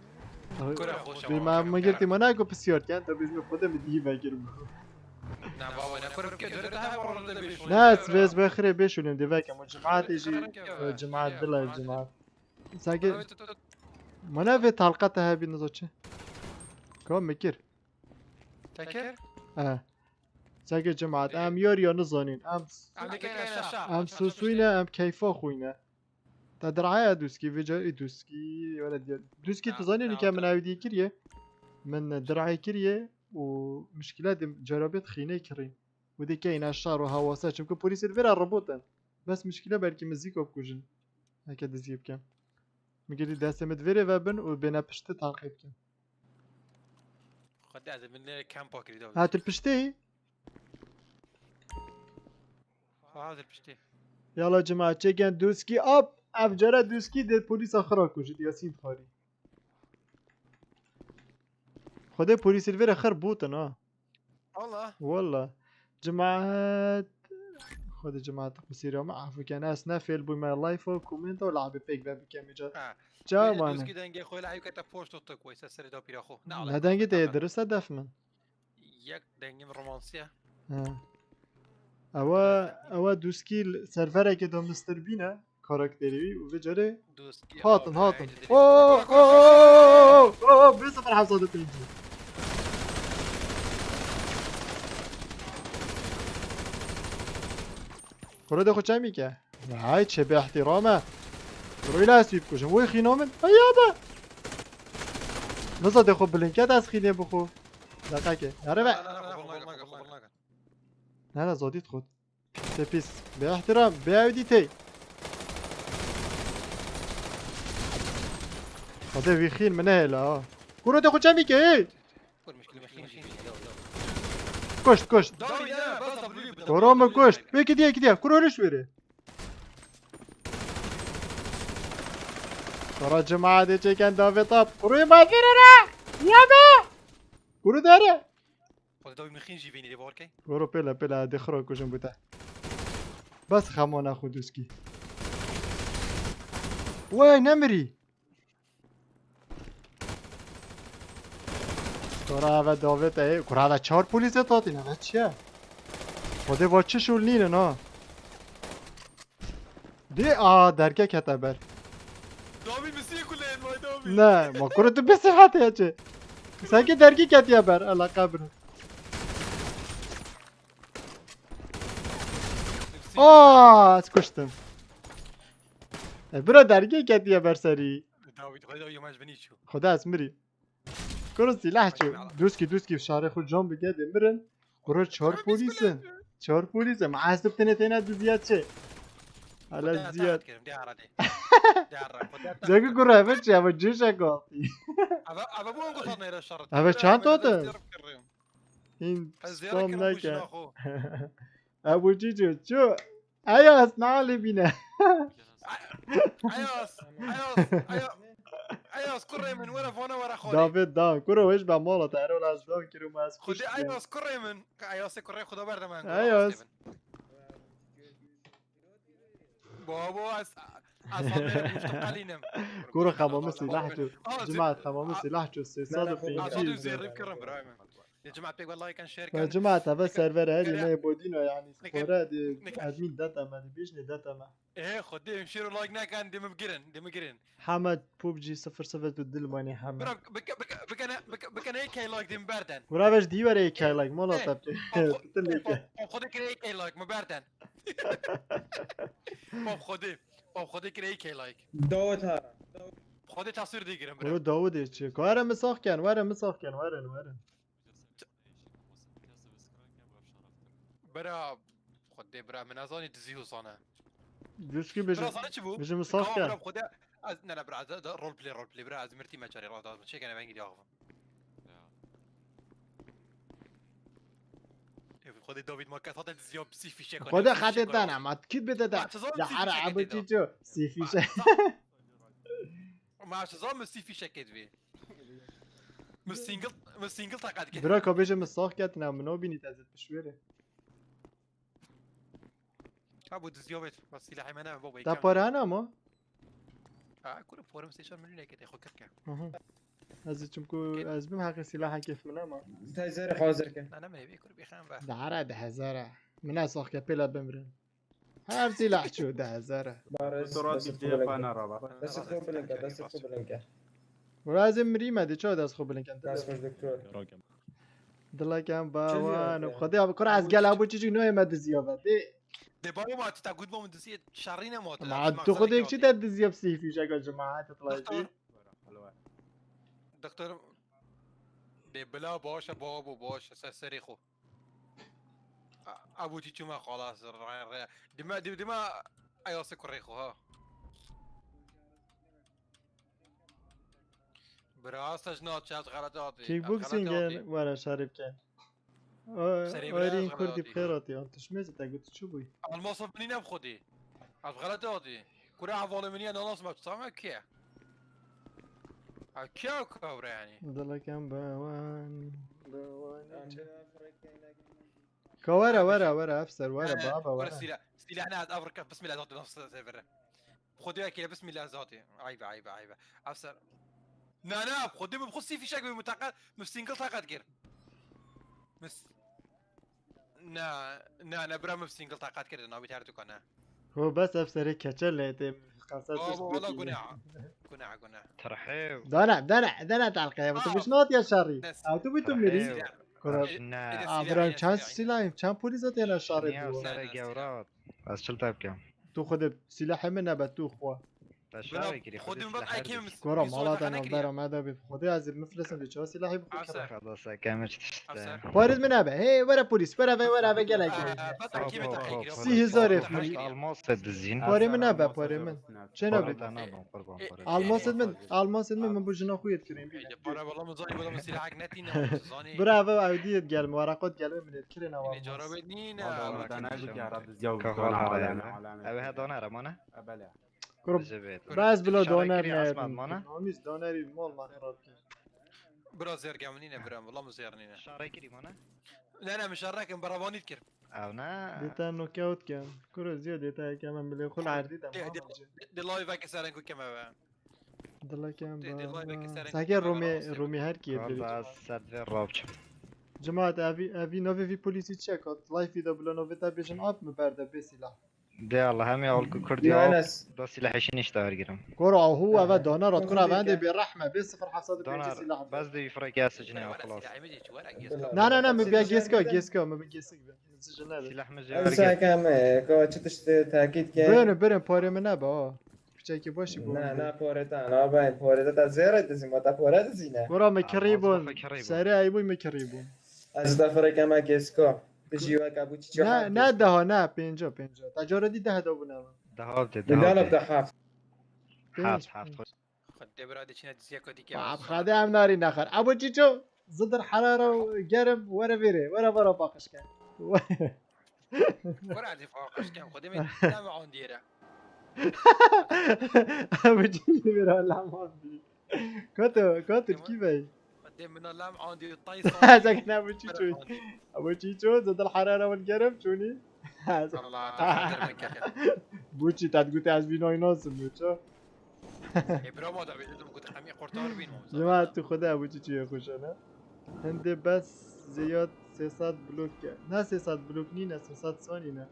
S9: كره خوش
S1: بی ما مگرتی ما نگو بسیار کن تا بیزم خدا میدی وکر بخو
S9: نه بابا انا كره كده ده ورا بيش
S1: نه سویز بخره بشونیم دی وکم جماعت ایجی جماعت بلا جماعت ساگه منا في حلقتها هبي نزوتش كم مكير
S9: تكر
S1: ساقي جماعة ام يوريا نزانين ام سوسوينا ام كيفا خوينا تدرعايا دوسكي فيجا دوسكي ولا ديال دوسكي تظنين كان من عودي كريه من درعي كريه ومشكلات جرابات خيني كرين ودي كاين اشار وهواسات شمكو بوليس الفيرا ربوطا بس مشكلة بالكي مزيكو بكوجن هكذا زيب كان میگیری دست مدوره و بن و بنا پشت تعقیب کن
S9: خد از من کم پاکری داد
S1: هات الپشتی
S9: هات الپشتی
S1: يلا جماعة چگن دوسکی اب افجره دوسکی ده پلیس آخرا کشید یاسین خاری خدا پلیس الفير اخر بوتن والله جماعة خود جماعة بصير ما أعرف كان ناس نافل بوي ما لايف وكومنت ولعب بيك باب كامجا جا
S9: دوس
S1: وانا
S9: كده نجي خويا لعيب كتا بوست تو كويس سر دو بيراخو
S1: هذا نجي تدرس هدف من
S9: يك دنجي رومانسيا
S1: اوا دوسكي سيرفر كده مستر بينا كاركتري وفجري
S9: دوسكي
S1: هاتن اوه بس فرح صوت تيجي خورده خود چه میگه؟ وای چه به احترامه روی لحظه بکشم وای خینامن ایابه نزاده خوب بلنکت از خینه بخو دقیقه نره به نه زادید خود سپیس به احترام به اودی تی خدا وی خین منه هلا خورده خود چه میگه؟ کشت دورام کشت بگی دیگه کرورش بره ترى جماعة دي چکن داوی طاب کروی ما فیره یابه کرو داره
S9: خود داوی مخین جیبینی دی بارکی
S1: کرو پلا دخرا کجم بوده بس خمانه خودسکی وای نمری ترى هذا داوی تا کرو هذا 4 پلیس تاتی نه چیه خود با چه شول نینه نه دی درکه کتبر
S9: داوی مسیح کله این داوی
S1: نه ما کرو تو بسیحت یا چه سنگی درکی کتیه بر علا قبر از کشتم برا درکی کتیه بر سری
S9: داوی مجبنی شو
S1: خدا از مری کرو سلاح چو دوسکی شاره خود جان بگه مرن برو 4 پولیسن 4 پولیسن معصب تنه دو زیاد چه حالا زیاد زنگو گره بچه اما جوش اگاتی
S9: اما بو انگو تانه را شرط
S1: اما چند تاته این سپام نکن ابو جیجو چو ایاس نالی بینه
S9: ایاس کره من ورا فانا ورا خالی
S1: داوید دا کرو وش با مالا تایرون از دان کرو ما از خوش
S9: خودی ایاس کره من ایاس کره خدا برده من
S1: ایاس
S9: بابا از اصلا مستقلينم
S1: كورة خمام سلاح جو جماعة خمام سلاح جو سيصادف في
S9: اصلا
S1: انجيل
S9: زير بكرم برايم يا جماعه بيك والله كان شركه
S1: جماعة تبع سيرفر هذه ما يبودينو يعني
S9: نكن-
S1: سبورات ادمين داتا ما بيجني داتا ما
S9: ايه خدي مشيرو لايك ناكان دي مبقرن
S1: حمد بوبجي 00 تدل ماني حمد
S9: برا بكن اي كي لايك دي مبردن
S1: ورا باش دي ورا كاي لايك مولا طب تلك
S9: خدي كري كي لايك مبردن خدي كري كي لايك
S3: دوتها
S9: خدي تصوير ديگرم
S1: ورا
S9: برا
S1: داوود ايش ورا مساخ كان ورا
S9: برا خدي برا من ازاني تزيو صانا
S1: دوشكي
S9: برا
S1: بيجي
S9: صانا چبو
S1: بيجي مساخ
S9: برا
S1: كان
S9: خدي نه برا رول بلاي برا از مرتي ما جاري لا شي كان بانجي اخو خدي داويد ما كانت هذا تزيو بسي في شيء
S1: خدا خدت دانا ما تكيد بده يا حرا عبتي جو سيفيش
S9: ما شزام سي في شكت في مسينجل طاقات كده
S1: برا كوبيجي مساخ كات منو بيني تازت بشويره
S9: ابو دزيوبت بس سلاحي منا بابا
S1: تا پارانا ما
S9: كل فورم ستيشن مليون كده خو كركه
S1: از چمكو از بم حق سلاح كيف منا ما
S3: انت زير حاضر كان
S9: انا ما يبي كل بيخان بقى
S1: دعرا ده هزارة من ساخ كابيلا بمرن هر سلاح شو ده هزارة
S3: بس خوب بلنكه
S1: ولازم مريمة دي شو ده خو بلنكن
S3: بس مش دكتور
S1: دلا كان باوان بخدي ابو كره از قال ابو تشي نوي ما دزيوبه
S9: دي باو ما تتاقود بو من دسيه شارينا موت
S1: ما تو خدك شي تدزيوب سي في شكل جماعه تطلع
S9: دكتور دي بلا باشا بابو باشا سريخو ابو تيجي ما خلاص دما ايوس كوريخو ها براسج نوت شات غلطاتي
S1: كيك بوكسينج ولا شارب كان اورين كردي بخيراتي انت شميت تقول شو بي
S9: الموصف منين بخدي از غلطاتي كره حواله مني انا ناس ما تسمع كيا كيا كبر يعني
S1: دلا كان باوان ورا افسر ورا بابا ورا
S9: سلاح انا افرك بسم الله ذاتي نفس سيفر خدي كده بسم الله ذاتي عيبه افسر نا خدي بخصي في شيء متقل مستنقل طاقات غير مس نا برا مستنقل طاقات كده ناوي تعرفوا كنا
S1: هو بس افسر كاتشل ليتم خاصه
S9: والله قناع
S8: ترحيب
S1: دانا تعلقه انت مش نوت يا شاري او تو بيتم مري ابراهيم چند سلاح چند پولیس انا شاري
S8: سر جورات از چل تاب کم
S1: تو خود سلاح من نبات تو خوا
S8: تشاوي كده
S9: خدي من بعد اكيم
S1: كورا مالات انا برا ما دابي خدي از مفلسن دي چه سلاحي بخو
S8: خلاص كامل
S1: وارد من ابا هي ورا بوليس ورا قالك
S9: بس اكيم تحقيق
S1: 3000 فلوس
S8: الموس الدزين
S1: باري من ابا باري من شنو بي الماس من بوجنا خويت كريم
S9: برا والله مزاني ولا مسلاحك نتينا زاني
S1: برافو اوديت قال ورقات قال من كرينا
S9: اللي جربت نينا
S8: ابي هذا انا رمانه
S1: بس بلا دونر نه نامیز دونری مال ما خراب کرد
S9: برا زير قامنينا برا والله مزيرنينا
S8: شاري كري مانا
S9: لا مش راكن برا كير
S8: او نا
S1: دیتا نوکاوت کن کرو زیاد دیتا کمان بلی خل عردی دم
S9: دي لايف اك سارن كما
S1: دلا کم
S9: لايف اك
S1: ساکر رومی هر کیه
S8: والله صد في الرابش
S1: جماعت اوی نوی وی پلیسی چکات لایفی دا بلا نوی تا بیشن آب مبرده بسیلا
S8: ده الله هم يقول كردي بس سلاح شيء نشتغل كرم
S1: كرة هو هذا دونر تكون عندي بالرحمة بس 0.5 سلاح
S8: بس دي فرق يا سجنه وخلاص
S1: لا ما بيا جيسكو ما بيجيسك سجنه
S8: سلاح مجال
S3: بس كم كوتش تاكيد كان
S1: برن باري من ابا بچاكي باشي بو
S3: نه پورتا نه باید پورتا تا زیرا دزیم تا پورتا زینه
S1: كرة مكريبون سريع ايبوي مكريبون
S3: از دفره کما گسکو بجیوا کابوچی چه
S1: نه ده نه 50 تجاردی 10 دابونه
S3: ده هفت
S9: خد برادي شنو تزيكو ديك
S1: خدام ناري نخر ابو تشيتشو زدر حراره وقرب ورا فيري ورا باقش كان
S9: ورا عندي فوقش كان خدي من تابعون ديره
S1: ابو تشيتشو بيرا لا ما كنت كيفاي
S9: خدي من اللام عندي طيصه
S1: سكن ابو تشيتشو زدر الحراره والقرب شوني
S9: الله تقدر منك
S1: بوچی تدگوتی از بینای ناسم بوچا
S9: برو ما دابي لازم قلت خمي قرطار بينهم
S1: جماعة تو خدا بوچی چیه خوشانه هنده بس زیاد 300 بلوک نه 300 بلوک نی نه 300 ثانی نه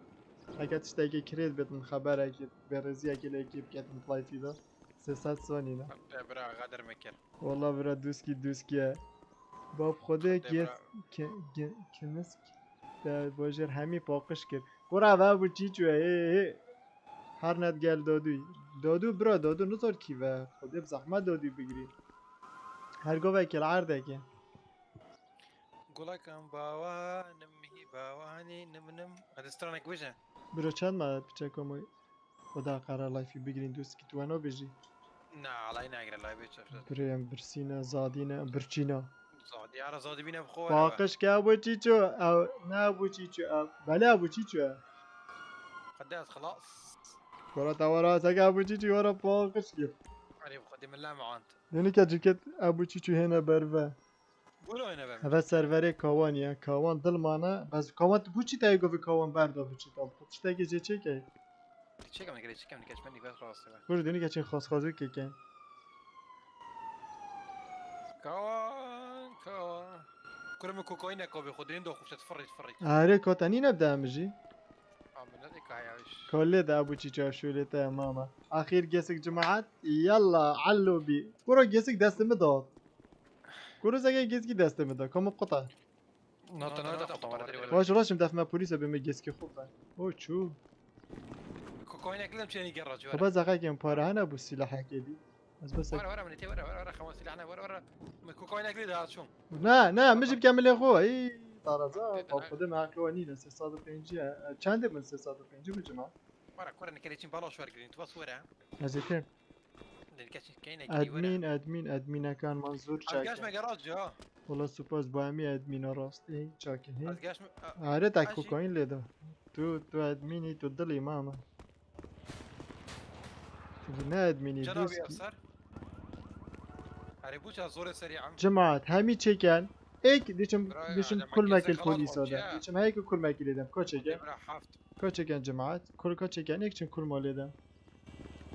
S1: اگه تشتاقی کرید بهتون خبر اگه برزی اگه لایکی بکتون فلایتی دا 300 ثانی نه
S9: برا غادر مكر
S1: والله برا دوسکیه باب خوده کنسک باجر همی پاقش کرد برا و بوچی چوه هر ند گل دادو برا دادو نزار کی و خوده بزحمت دادو بگیری هرگاه وکل عرده که
S9: قولكم باوا نمي باواني نم هذا استرانك وجه
S1: برا چند مدد بچه کموی خدا قرار لایفی بگیرین دوست که تو انو بجی
S9: نا علي ناقر الله يبيت
S1: بریم برسینه زادینه برچینا
S9: زادي على زادي بينا بخور
S1: پاقش که ابو چیچو او نه ابو چیچو او بله ابو چیچو
S9: قداس خلاص
S1: برا تورا سگه ابو چیچو ورا پاقش که
S9: علي خدم الله معانت
S1: یعنی که جکت ابو چیچو هنه بروه
S9: قولوا هنا بهم
S1: هذا سرور كوانيا كوان دل مانا بس كوان بوچی تای گفت كوان بردا بچی تا خودش تای چه چه کی
S9: چیکم نکرد منی بس راسته
S1: برو دونی که چه خاص خازو کی کی
S9: كوان كل كوكايين كوبي خدين دو خوش تفرج
S1: آره کاتنی نبدا مجی
S9: من هذيك عايش
S1: کله دا ابو چی چا شوله تا ماما اخیر گسک جماعت يلا علو بي برو گسک دست مداد برو زگه گسکی دست مداد کم قطع واش راشم دفع پلیس به گسکی خوب او چو
S9: كوكايين كلهم شنو يقرج
S1: خب از زگه کم پاره هنا ابو سلاح کدی از بس
S9: ورا من تي ورا خمس سلاحنا ورا كوكايين كلي هذا شو
S1: نه میشه بکمل خو ای طرزا با خود معقولانی نه 350 چند من 350 بجمع
S9: ورا نكريتين بالاش ورا قرين تبص ورا
S1: ازيتين ادمین کان منظور
S9: قاش
S1: چاک
S9: ما قراج ها
S1: والله سپاس با همی ادمینا راست ای چاکه هی
S9: قاش
S1: آره تا کوکاین لیدا تو ادمینی تو دلی ماما تو نه ادمینی
S9: جنابي
S1: دوست
S9: افسر عربوش زور سريعا
S1: جماعت همی چکن ایک دیشم
S9: برای
S1: کل
S9: مکیزه
S1: مکل
S9: خلاص
S1: پلیس
S9: خب
S1: آده
S9: چه؟
S1: دیشم هایی که کل مکل دیدم که چکن
S9: برا حفت
S1: چکن جماعت کل چکن ایک چن کل ما لیدم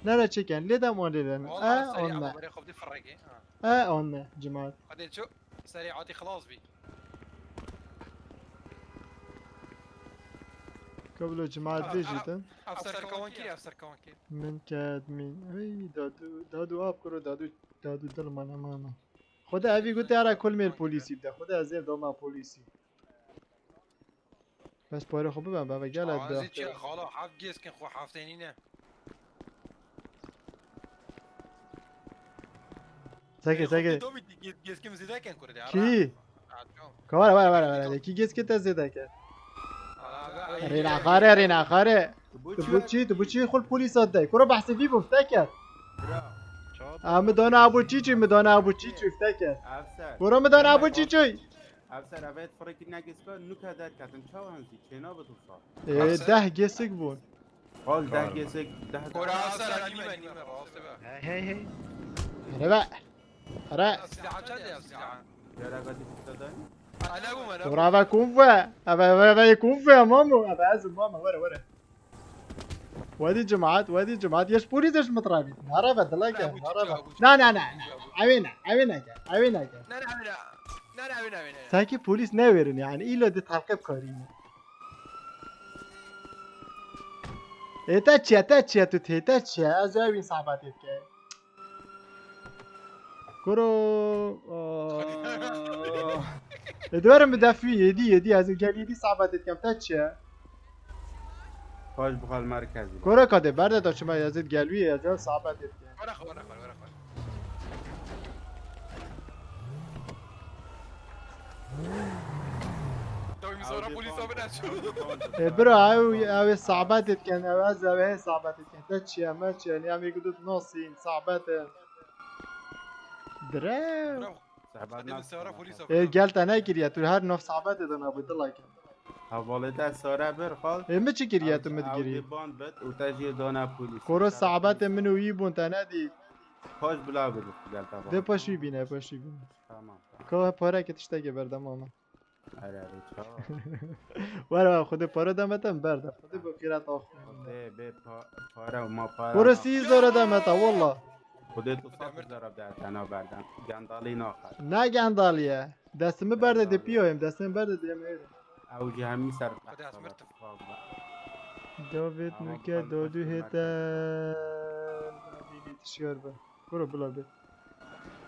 S1: نه چکن لیدم آن لیدم
S9: والله سريعا
S1: آن نه
S9: بري خفدي فرقي
S1: آن نه جماعت
S9: بعدين شو سريعاتي خلاص بي
S1: قبل جماعت بيجيتن
S9: افسر كونكي
S1: من كادمين اي دادو آب کرو دادو دل مانا ماما خدا اوی گوته ارا کل میر پولیسی بده خدا از دو ما پولیسی بس پاره خوب ببن بابا گلت
S9: زيد
S1: ده
S9: شي خلاص حاف جيس كان خو حافتينينا
S1: ساكت
S9: دومي جيس كم زيدا كان كردي
S1: کی کار وره کی گس که تا زده کرد رینا خاره تو بچی خل پلیس ده کرو بحث فی بفته کرد مدانه ابو چی افته کرد
S10: افسر
S1: برو مدانه ابو چی
S10: افسر اوید فرقی نگیسکا نوکه در کتن چاو هنزی چینا به تو سا
S1: 10 گسک بون
S10: قال ده گیسک ده
S9: كورا افسر نيمه راسته بقى
S7: هي
S1: آره بقى آره
S9: سلاح جد يا سلاح
S10: جرقاتی فتدانی
S9: انا ابو من
S1: برا با كوفا ابا يكوفا يا ماما ابا عزم ماما ورا وادي جماعات يش بوليس مترابي نارا بدلاك نارا عوينا ساكي بوليس ناويرن يعني إيلو دي تحقب كارينا تاتشيا تاتشيا ازاوين صعباتك كرو ادوارم مدافعي يدي از قال يدي صعباتك كم تاتشيا
S10: خواهش بخوال مرکزی
S1: كرو كده برده تا شما يزيد قالوي از صعباتك
S9: ورا خو دوي مصورة بوليس وبنات
S1: برا او صعباتك كان او از صعباتك كان تاتشيا ماتش يعني عم يقولوا ناصين صعبات درا
S9: قدم السيارة بوليس
S1: قالت انا كريات هر نوع صعبات انا عبد الله كان
S10: حواله ده ساره بر خال
S1: ما چی كريات من تجري
S10: باند بد و تجی دانا پولیس
S1: كورو صعبات منو يبون تنادي
S10: خواهش بلا بده گلتا
S1: ده پاشوی بینه
S10: تمام
S1: که پاره که تشتاقی بردم ماما
S10: آره چا
S1: ورا خود پارو دمتم برده خود با خیرت آخر
S10: به پاره و ما پاره
S1: برو 30,000 دمتا والله
S10: خودت تو صاف ضرب در تنا بردم گندالی ناخر
S1: نه گندالیه دستمه برده دی پیایم دستم برده دی میره
S10: اوجی همین سر
S1: داوید میگه دادو هیتن دیدی تشیار با برو بلا بی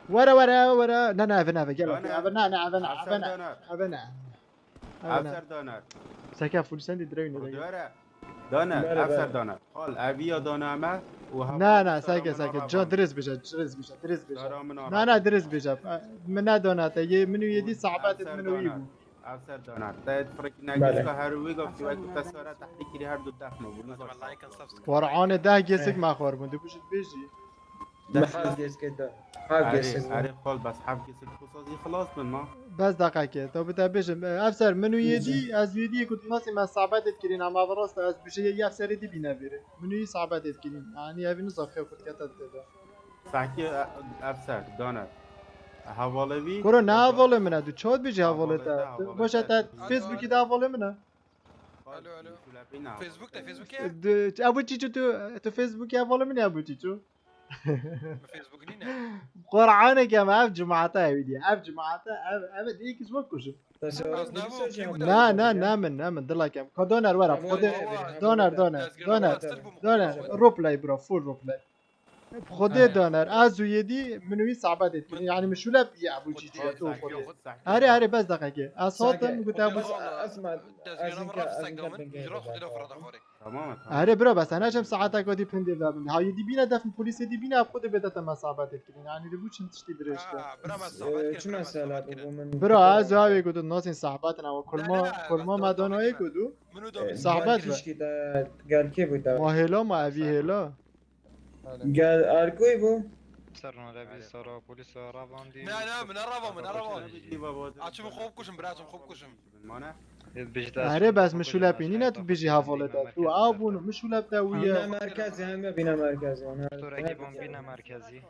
S1: ورا نه نه نه گل نه نه
S10: افسر دانر
S1: سکه فولسندی درینه دیگه
S10: دانر افسر دانر حال اویا دانمه
S1: نه سکه جا درز بشه نه درز بشه من ندانته یه منو یدی صعبات منو ایگو
S10: افسر دانر تاید فرق نگیش که هر وی گفتی وقت تساره تحقیقی هر دو دفنه بود
S1: ورعان ده گسک ما خور بنده بوشت بیجی
S3: بحال جيس كده حال جيس
S10: عارف خال بس حاب جيس الخصوصي خلاص من ما
S1: بس دقیقه تو بتا بشم افسر منو یدی از یدی كنت ناسي ما صعبات تكرين اما درست از بشه یه افسر دی بینه بره منو یه صعبات تكرين يعني ابي نصخه كنت كتت ده
S10: صحكي افسر دانر حوالوی
S1: برو نه حواله منه دو چاد بیجی حواله تا باشه تا فیسبوکی ده حواله منه
S9: الو فيسبوك ده فيسبوك
S1: ابو چیچو تو فیسبوکی حواله منه ابو چیچو
S9: فيسبوك نينا
S1: قرعانه كم اف جماعته ويدي اف جماعته اف ديك اسمه كوشو نه من دلا كم دونر ورا دونر روبلاي برو فول روبلاي خود دونر از يدي منوي صعبات يعني مش ولا بيع ابو جيجي تو هاري بس دقيقه اصوتم قلت ابو
S3: اسمع
S10: تمام
S1: هاري برو بس انا كم ساعات قاعد يبندي بابن هاي دي بينا دفن بوليس دي بينا خود بدات ما صعبات يعني دي بوش تشتي دريش
S3: شو مسألة
S1: برو از هاي قلت الناس صعباتنا وكل ما دوناي قدو صعبات
S3: قال كيف
S1: ما هلا ما ابي هلا
S3: قال اركوي بو
S8: سرنا ربي سرا بوليس رافاندي
S9: لا من الرابا اشوف خوب كشم براتم خوب كشم
S1: آره بس مشوله بینی نه تو بیجی حواله داد تو آبونو مشوله تاویه
S3: بنا مركزي هم بنا مركزي
S8: تو رقیبم بنا مرکزی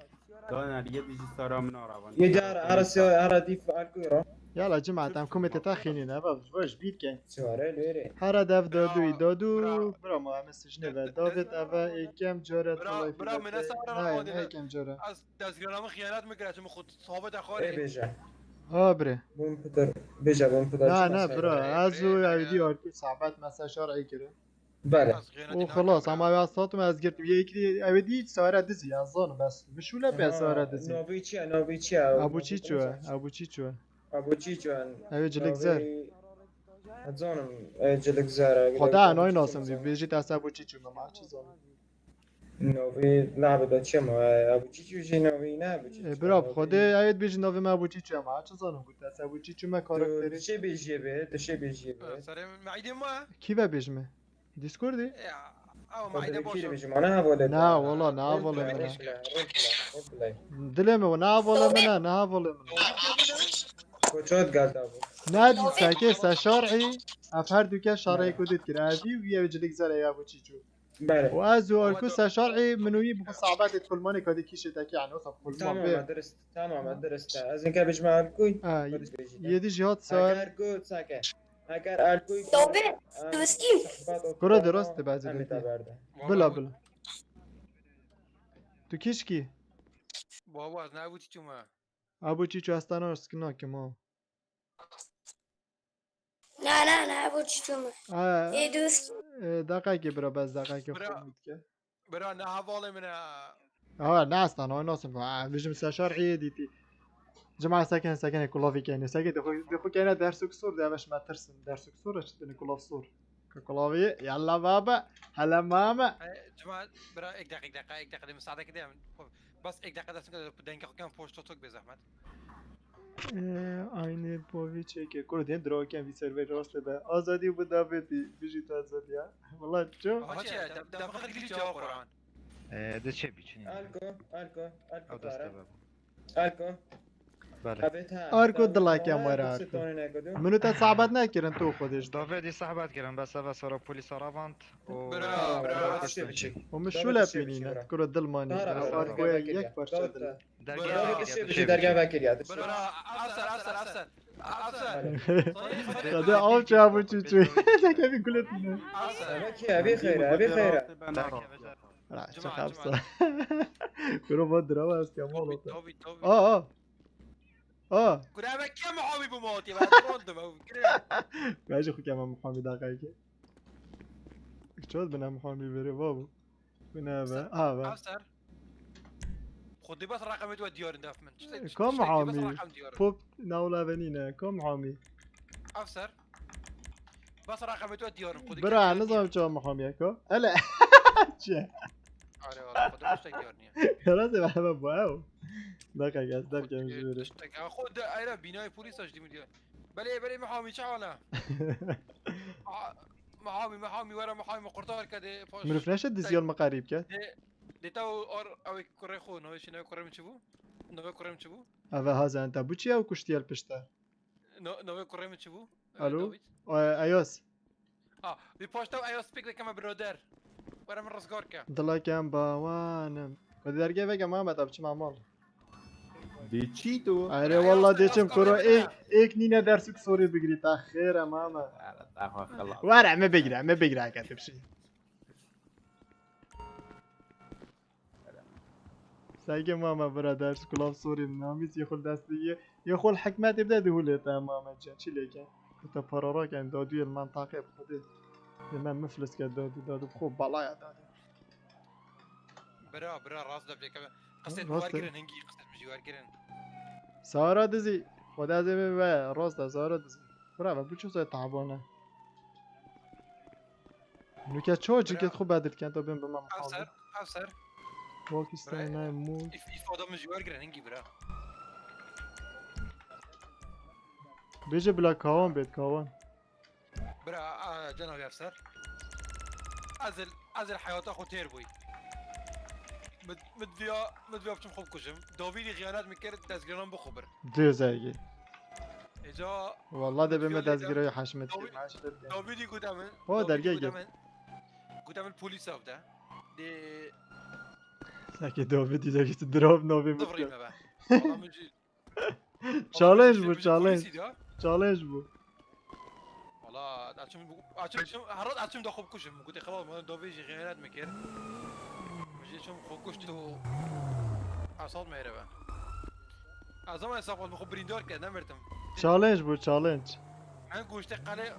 S10: دانر یه دیجی سارا من آروان
S3: يجار عرسي ديف اركوي رو
S1: يلا جماعة تام كوميتي تاخينين هبا واش بيت كاين
S3: سواره لوري
S1: هرا داف دادو برا ما هم سجنه دافيد افا ايكم جورت
S9: برا من اسارا
S1: ايكم جورت
S9: از دزگرام خیانت میکرد من خود صحبت
S3: اي
S9: اخوری
S3: بيجا
S1: بره
S3: بوم بتر بيجا بوم بتر
S1: نه برا ازو ايدي اركي صعبات مسا شرعي كده
S3: بله
S1: وخلاص اما واسطاتم از گرت یکی اودی ساره دزی ازان بس مشوله به ساره دزی
S3: نوبيتشي
S1: ابو چیچو اوی جلک زر
S3: اتزانم جلك زارا
S1: خدا انای ناسم دی بیجی تاس ابو چیچو ما چه زان
S3: نوبي لعبة دا چما ابو چیچو جي نوبي نه ابو چیچو
S1: برا خدا اوید بیجی نوی ما ابو چیچو ما چه زانم گفت تاس ابو چیچو ما کاراکتری
S3: چه بیجی به چه بیجی به
S9: سر معیدی ما
S1: کی به بیجمه دیسکوردی
S9: او معیده باشه
S3: نه حواله
S1: نه والله نه حواله دلمه و نه حواله نه حواله
S3: کجات گلد ابو
S1: نه دی ساکه شرعی افهر دوکه شرعی کدید کرد اوی و یه جلک زره ابو چیچو
S3: بله
S1: و از ارکوس شرعی منوی بخو صعبات کلمانی کادی کیشه تاکی یعنی اصلا کلمان به
S3: تمام درسته از اینکه بجمع الکوی
S1: یه دی جهات سار
S3: اگر گود ساکه اگر الکوی
S1: برو درسته بعضی دیگه بلا تو کیش کی
S9: بابا از نه بودی ما
S1: ابو چیچو هستن اسکنا که ما
S12: نه ابو چیچو ای دوست
S1: دقیقه برا بس دقیقه خوب که
S9: برا نه حواله من
S1: نه اصلا نه ناسم بيجي مسا شرعي ديتي جماعة ساكن كلافي كاين ساكن دخو كاين درس كسور دا باش ما ترسم درس كسور اش تبني كلاف صور كلافي يلا بابا هلا ماما
S9: جماعة برا اك دقيقة مساعدة كده بس اك دقيقة دستن دنگ كان پشتوتوك به زحمت
S1: aynı povi çeke kuru den droken bir server raste be azadi bu daveti biji to azadi ya vallahi ço
S9: da بخير كلي جواب قرآن
S8: ده چه بیچونی
S3: الکو
S1: ارکو دلاک یا مرا منو تا صعبت نکردن تو خودش
S8: داویدی صحبت کردن بس اول سارا پلیس راواند
S1: و مش ولا بینین کور دل مانی ارکو یک پارچه دل
S3: درگاه وکیلیت
S9: برا افسر افسر
S1: خدا آب چه ابو چوچو تکمی گلت نه
S3: ابي خير ابي خير
S1: لا چه خبصه برو با درام است که مالو
S9: داوید
S1: كنا
S9: كم محامي بموت يا بعد روندو
S1: ماشي خو كمان محامي دقيقة شلون بنا محامي بري بابو كنا با
S9: افسر خدي بس رقم دو ديار نداف من
S1: كم محامي بوب ناولا بنينا كم محامي
S9: افسر بس رقم دو ديار خدي
S1: برا نظام شو محامي اكو هلا چه
S9: آره والله خدا مش ديارني
S1: خلاص بابا واو دقيقة در كم جوره
S9: خود اینا بینای پلیس داشتیم دیگه بله محامی چه حالا محامی ورا محامی قرطار کده
S1: من فلاش الديزيون مقاريب كات
S9: دیتا او کره خو نوش نو کره میچبو نو کره میچبو
S1: هذا هذا انت بوچي او كشتي البشتا
S9: نو کره میچبو
S1: الو ايوس
S9: بي پاشتو ایوس پیک کما برادر ورا من رزگار که
S1: دلا كم باوانم ودي درجه بقى ما متى بچ معمول
S10: دي تو
S1: آره والله دیچم کرو ایک نینه درسک سوری بگیری تا خیره ماما ورع ما بگیره کاتب شي سايق ماما برا درس كلاب سوري ناميز يخل دستيه يخل حكمات يبدا دهولته ماما جا شي ليك كنت برارا كان دادوي المنطقه بخدي لما مفلس كان دادو بخوب بلايا دادو
S9: برا راس دبلي كمان قصيت وارجرن هنجي قصيت مجي وارجرن
S1: سارة دزي ودا زي ما راس ده سارة دزي برا بچو زي تعبانه نوكا تشوجي كت خوب بدل كان تو بين بما
S9: افسر
S1: باكستان مو
S9: يفاضل مجي وارجرن هنجي برا
S1: بيجي بلا كاوان بيت كاوان
S9: برا جناب افسر ازل حياته خو تير بوي مدویا بچم خوب کشم داویدی خیانت میکرد دستگیران بخبر
S1: دو زاگی
S9: اجا
S1: والله ده بهم دستگیرای حشمت
S9: داویدی گودم
S1: هو درگه
S9: گودم پلیس افده دی
S1: ساكي داويدي زاكي تضرب نوبي
S9: ضفري ما والله
S1: چالش بو چالش بو
S9: والله اچم هرات اچم دا خوب کشم گوتی خلاص ما داویدی خیانت میکرد شوم خوکشت تو اصلا میره با از اون حساب خود میخوام بریندار کرد نمیرتم
S1: چالش بود چالش
S9: من گوشت قله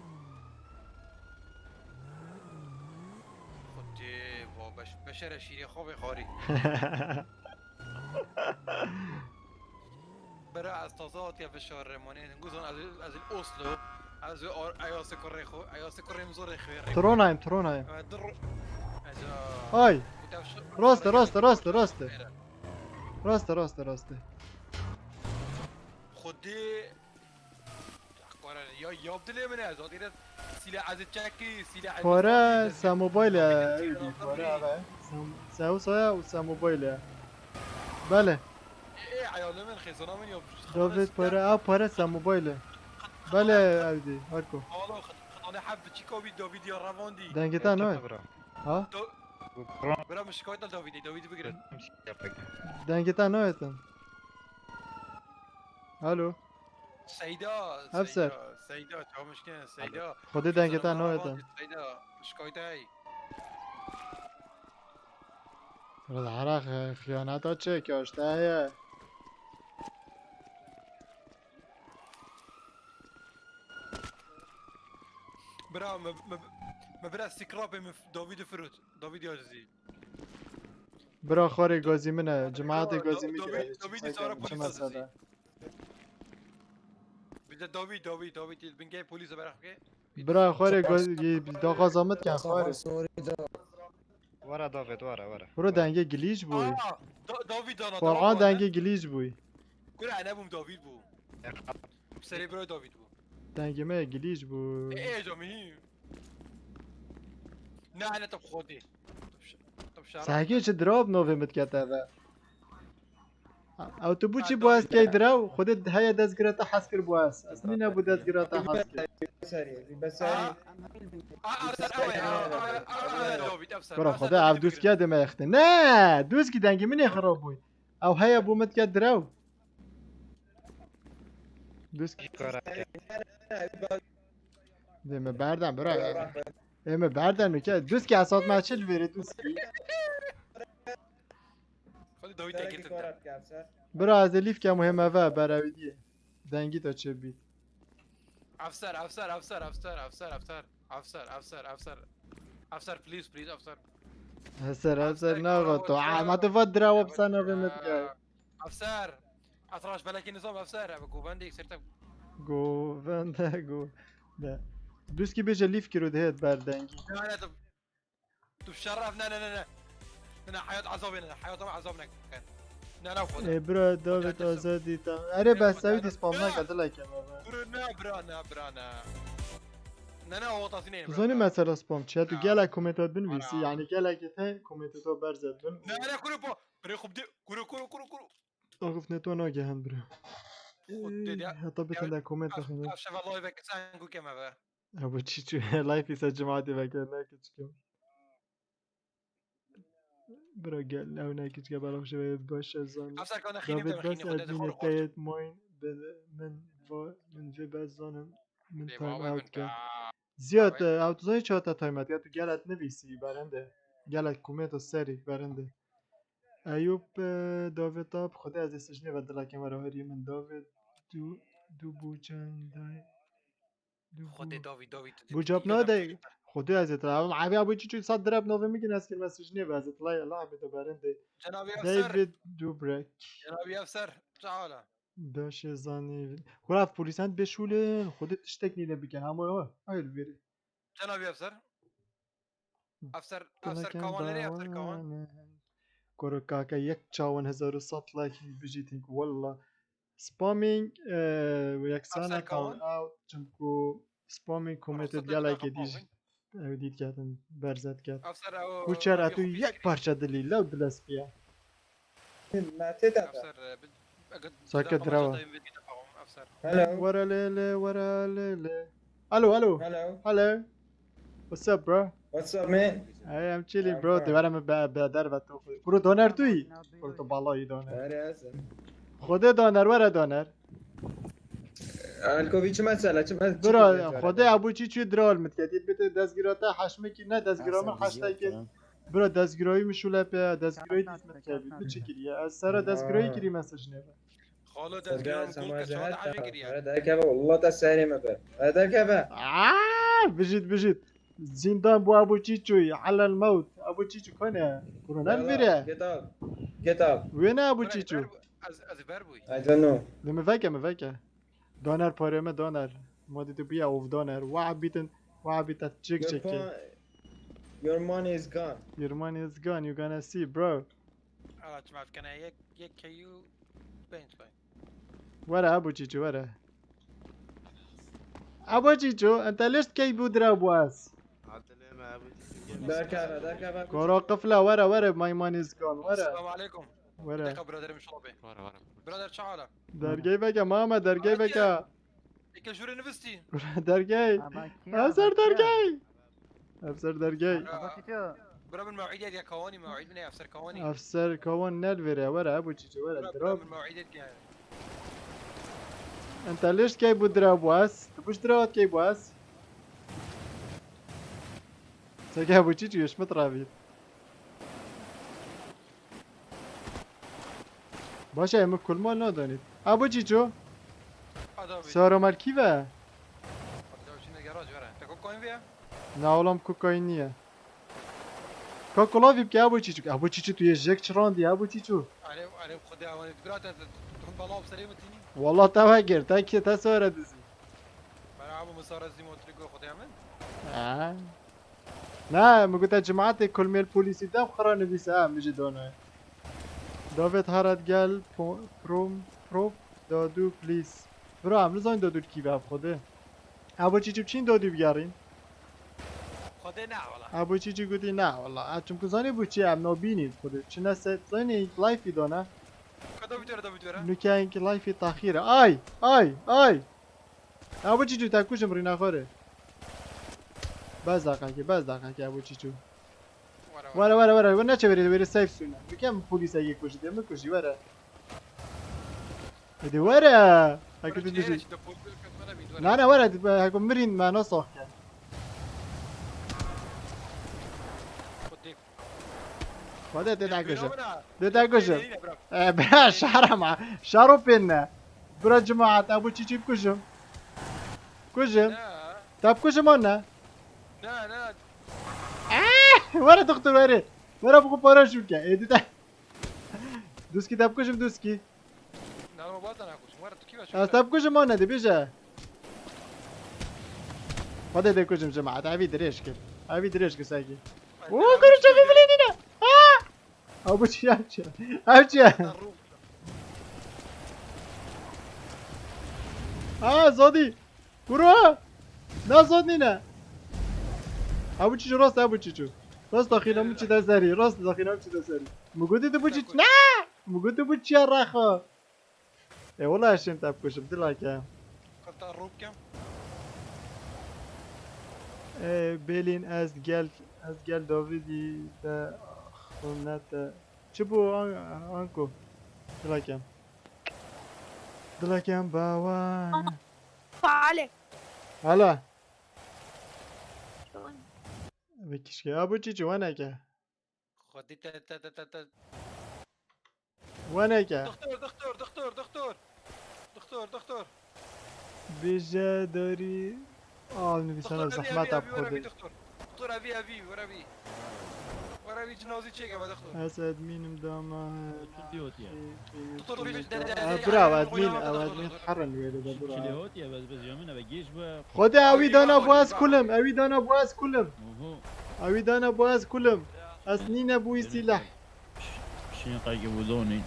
S9: خودی و بشر شیری خوب خاری برای از تازات یا فشار رمانه گوزون از الاصلو از ایاس کره خو ایاس کره مزور خیر
S1: ترونایم آی راسته
S9: خودی یا یاب دلی منه از آدیرت سلاح از چکی سلاح
S1: پاره ساموبایل ایدی پاره ساو سایا و ساموبایل بله
S9: عیال من خیزانا من یا
S1: داوید پاره ساموبایل بله ایدی هرکو
S9: خدانه حب چیکاوی داوید یا رواندی
S1: دنگتا نه ها
S9: برا مشکایت داویدی بگیرن
S1: دنگتا نه اتن الو
S9: سیدا
S1: افسر
S9: سیدا چه مشکل سیدا
S1: خودی دنگتا نه اتن
S9: سیدا شکایت ای
S1: رد عرق خیانت ها چه کاشته هیه
S9: برا ما برا استقرابي من داويد فروت داويد يازي
S1: برا خاري غازي منه جماعت غازي میگیره
S9: داويد سارا پلیس هستی بده داويد بنگه پلیس برا
S1: برا خاري غازي دا غازامت کن خاري
S8: ورا داويد ورا
S1: برو دنگه گلیج بوی
S9: داويد انا
S1: فرعان دنگه گلیج بوی
S9: كل انا بوم داويد بو سري برا داويد بو
S1: دنگه ما گلیج بو
S9: ايه جميل نه انا طب خودي
S1: ساكي چه دراب نوفي متكتا با او تو بوچی باز کی دراو خودت هيا دزگرتا حسكر باز اصلي نبو دزگرتا حسكر برا خدا عف دوست كده ما يخته نه دوست كي دنگي من يخرب بوي او هيا بو متكت دراو دوست
S8: کارات
S1: دم بردم برا ام بردم میکرد دوست که اسات مچل بره دوست
S9: خودی داوید تاکید
S1: برا از لیف که مهمه و براویدیه دنگی تا چه بید
S9: افسر پلیز افسر
S1: افسر ناغا تو ما تفدر وابسانا بمتقاي
S9: افسر اطراش بلاكي نظام افسر ابو بندي سرت
S1: جو فاندا جو ده دوست که بيجي ليف كيرو دهت بردنگي
S9: لا طب تشرف لا حياة عذابنا حياة عذابنا كان لا خذ
S1: برا داوت آزادی تا اره بس سویدی سپام نکرده لکه
S9: نه هو تصنين
S1: زوني مثلا سپام چه تو گله کومنتات بنویسی یعنی گله که تا کومنتاتو برزد بن
S9: نه كورو با بري خب دي كورو
S1: آقف نتو ناگهان برا حتی بتن در کومنت بخونه
S9: شاف الله يبارك سانكو كما با
S1: ابو چیچو لایفی سا جماعتی بکر نکچ کم برا گل نو نکچ که برام شوید باشه زن
S9: افسر كان خيني
S1: داوید
S9: بدم
S1: بس
S9: خيني
S1: ادمین تایت ماین من وی بس زانم من تایم اوت کرد زیاد اوتوزای چهار تا تایمت یا تو گلت نویسی برنده گلت کومنت و سری برنده ایوب داوید آب خدا از استشنه و دلکه مرا هری من داوید دو بوچن دای
S9: خود داوید
S1: بوجاب ناده خدا از اترا عبی ابو چی صد درب نوه میگن از کلمه استشنه و از اطلاع لعبه تو برنده
S9: جنابي افسر
S1: دیوید دوبرک
S9: جنابي افسر تعال
S1: باشه زانی خلاف پلیسان بشولن خودت تشتک نیده بکن اما هایل بیری
S9: جنابي افسر كوانري افسر كوان
S1: كورو كاكا يك تشاون 1100 لايك بجيتينك والله سبامينج ويكسانا كاون اوت چونكو سبامينج كومنتد گالا که دیج دید کردن برزد کرد کوچر اتو یک پارچه دلی لو دلس بیا ساكت روا ورا ليلة الو what's up bro
S3: What's up man?
S1: I am chilling bro دوباره من به در و تو برو دونر توی برو تو بالایی دونر خود دونر ورا دونر
S3: الکووی چه مسئله
S1: برو خود ابو چی چی درال متکدید بده دستگیراتا حشمه کی نه دستگیرام حشتا که برو دستگیرایی مشوله به دستگیرایی دیت متکدید چه کریه از سر دستگیرایی کری مسج نه
S9: خالو دستگیرام کول کشاد حاجه کریه
S3: درکبه والله دستگیری مبر درکبه
S1: بجد زندان بو ابو چیچوی على الموت ابو چیچو کنه کرونا الفيرا
S3: کتاب
S1: وين ابو چیچو
S9: از بربوی
S3: I don't know
S1: لما فاكا دونر پارمه دونر مادی تو بیا اوف دونر وعبیتن چک
S3: Your money is gone
S1: your money is gone you gonna see bro
S9: الله تماف كان يك كيو بينت
S1: ورا ابو چیچو ورا ابو چیچو انت ليش كي بودرا بواس
S3: دركبه
S1: كورو قفله ورا my money is gone ورا
S9: السلام عليكم
S1: ورا
S9: برادر مشروبي برادر تعال
S1: درگی بگه ماما درگی بگه
S9: يك جوري نفستي
S1: درگی افسر درگی
S9: برا من مواعيد يا كواني مواعيد من افسر كواني
S1: افسر كوان نلفيرا ورا ابو چیچو ورا دراب
S9: من مواعيد
S1: انت ليش كي بودراب واس تبوش درات كي واس ساكي ابو چیچو يش مترابيت باشه امو کل مال ندانید ابو چیچو سارا مال کیوه نه اولم کوکاینیه کوکولاوی بکه ابو چیچو ابو چیچو توی جک چراندی ابو چیچو
S9: عليهم خدها وانا برات طلاب سليمتيني
S1: والله تا گیر تا کی تا سارا دزی
S9: انا ابو مسار زي ما تريقو خدها من
S1: نه میگوت جماعت کل میل پلیسی دم خرانه بیسه میجی دونه داوید هرد گل پروف دادو پلیس برو هم رزاین دادو کی به خوده ابو چیچو چین دادو بیارین
S9: خوده نه والله
S1: ابو چیچو گوتی نه والله چون که زانی بو چی هم نابینید خوده چی نسه زانی لایفی دانه
S9: کدو بیتوره
S1: نکه اینکه لایفی تاخیره آی ابو چیچو تکوشم ری نخوره باز دقیقه که ابو چیچو ورا نه چه بری سیف سونه بکم پلیس اگه کشیده میکشی ورا هدي ورا هكذا
S9: ورا
S1: تدوشي
S9: جيهش دبوس كمان بيد ورا
S1: لا انا ورا هكون مرين ما نصح
S9: خديك
S1: وده تدعكشم
S9: بينومنا
S1: تدعكشم برا شعره مع شعره بينا برا جماعة ابو تشيب كشم كشم
S9: لا
S1: طب كشم هنا
S9: لا
S1: ورا دكتور ورا بقول باراشوكا ايه ده دوسكي طب كشم دوسكي
S9: لا ما بعد انا اكوش مرة كيف
S1: طب كشم هنا دي بيجا وده ده كشم جماعة ابي دريش كده ابي دريش كساكي اوه كرو شافي بليدنا ابو تشي زودي كرو لا زودنينا ابو تشي راست ابو تشي راست داخل ابو تشي دسري راست داخل ابو تشي دسري موجود ابو تشي لا موجود ابو تشي راخو اي والله شمت ابو شمت لك
S9: قلت الروب كم
S1: بيلين از گل داویدی به خونت چه بو آنکو دلکم باوان
S12: عليك
S1: هلا بکش که ابو چی وانا که
S9: خدي
S1: وانا که
S9: دكتور
S1: بیجا داری نویسان زحمت اب خودی
S9: دكتور ابي ورا بي جنازي تشيك يا دكتور
S1: اسد مینم داما
S9: دكتور
S1: برا ادمین حرن ویلو ده برا خود اوی دانا باز کلم اوی دانا باز کلم اسنین بوی سلاح
S7: شنو قايقبودوني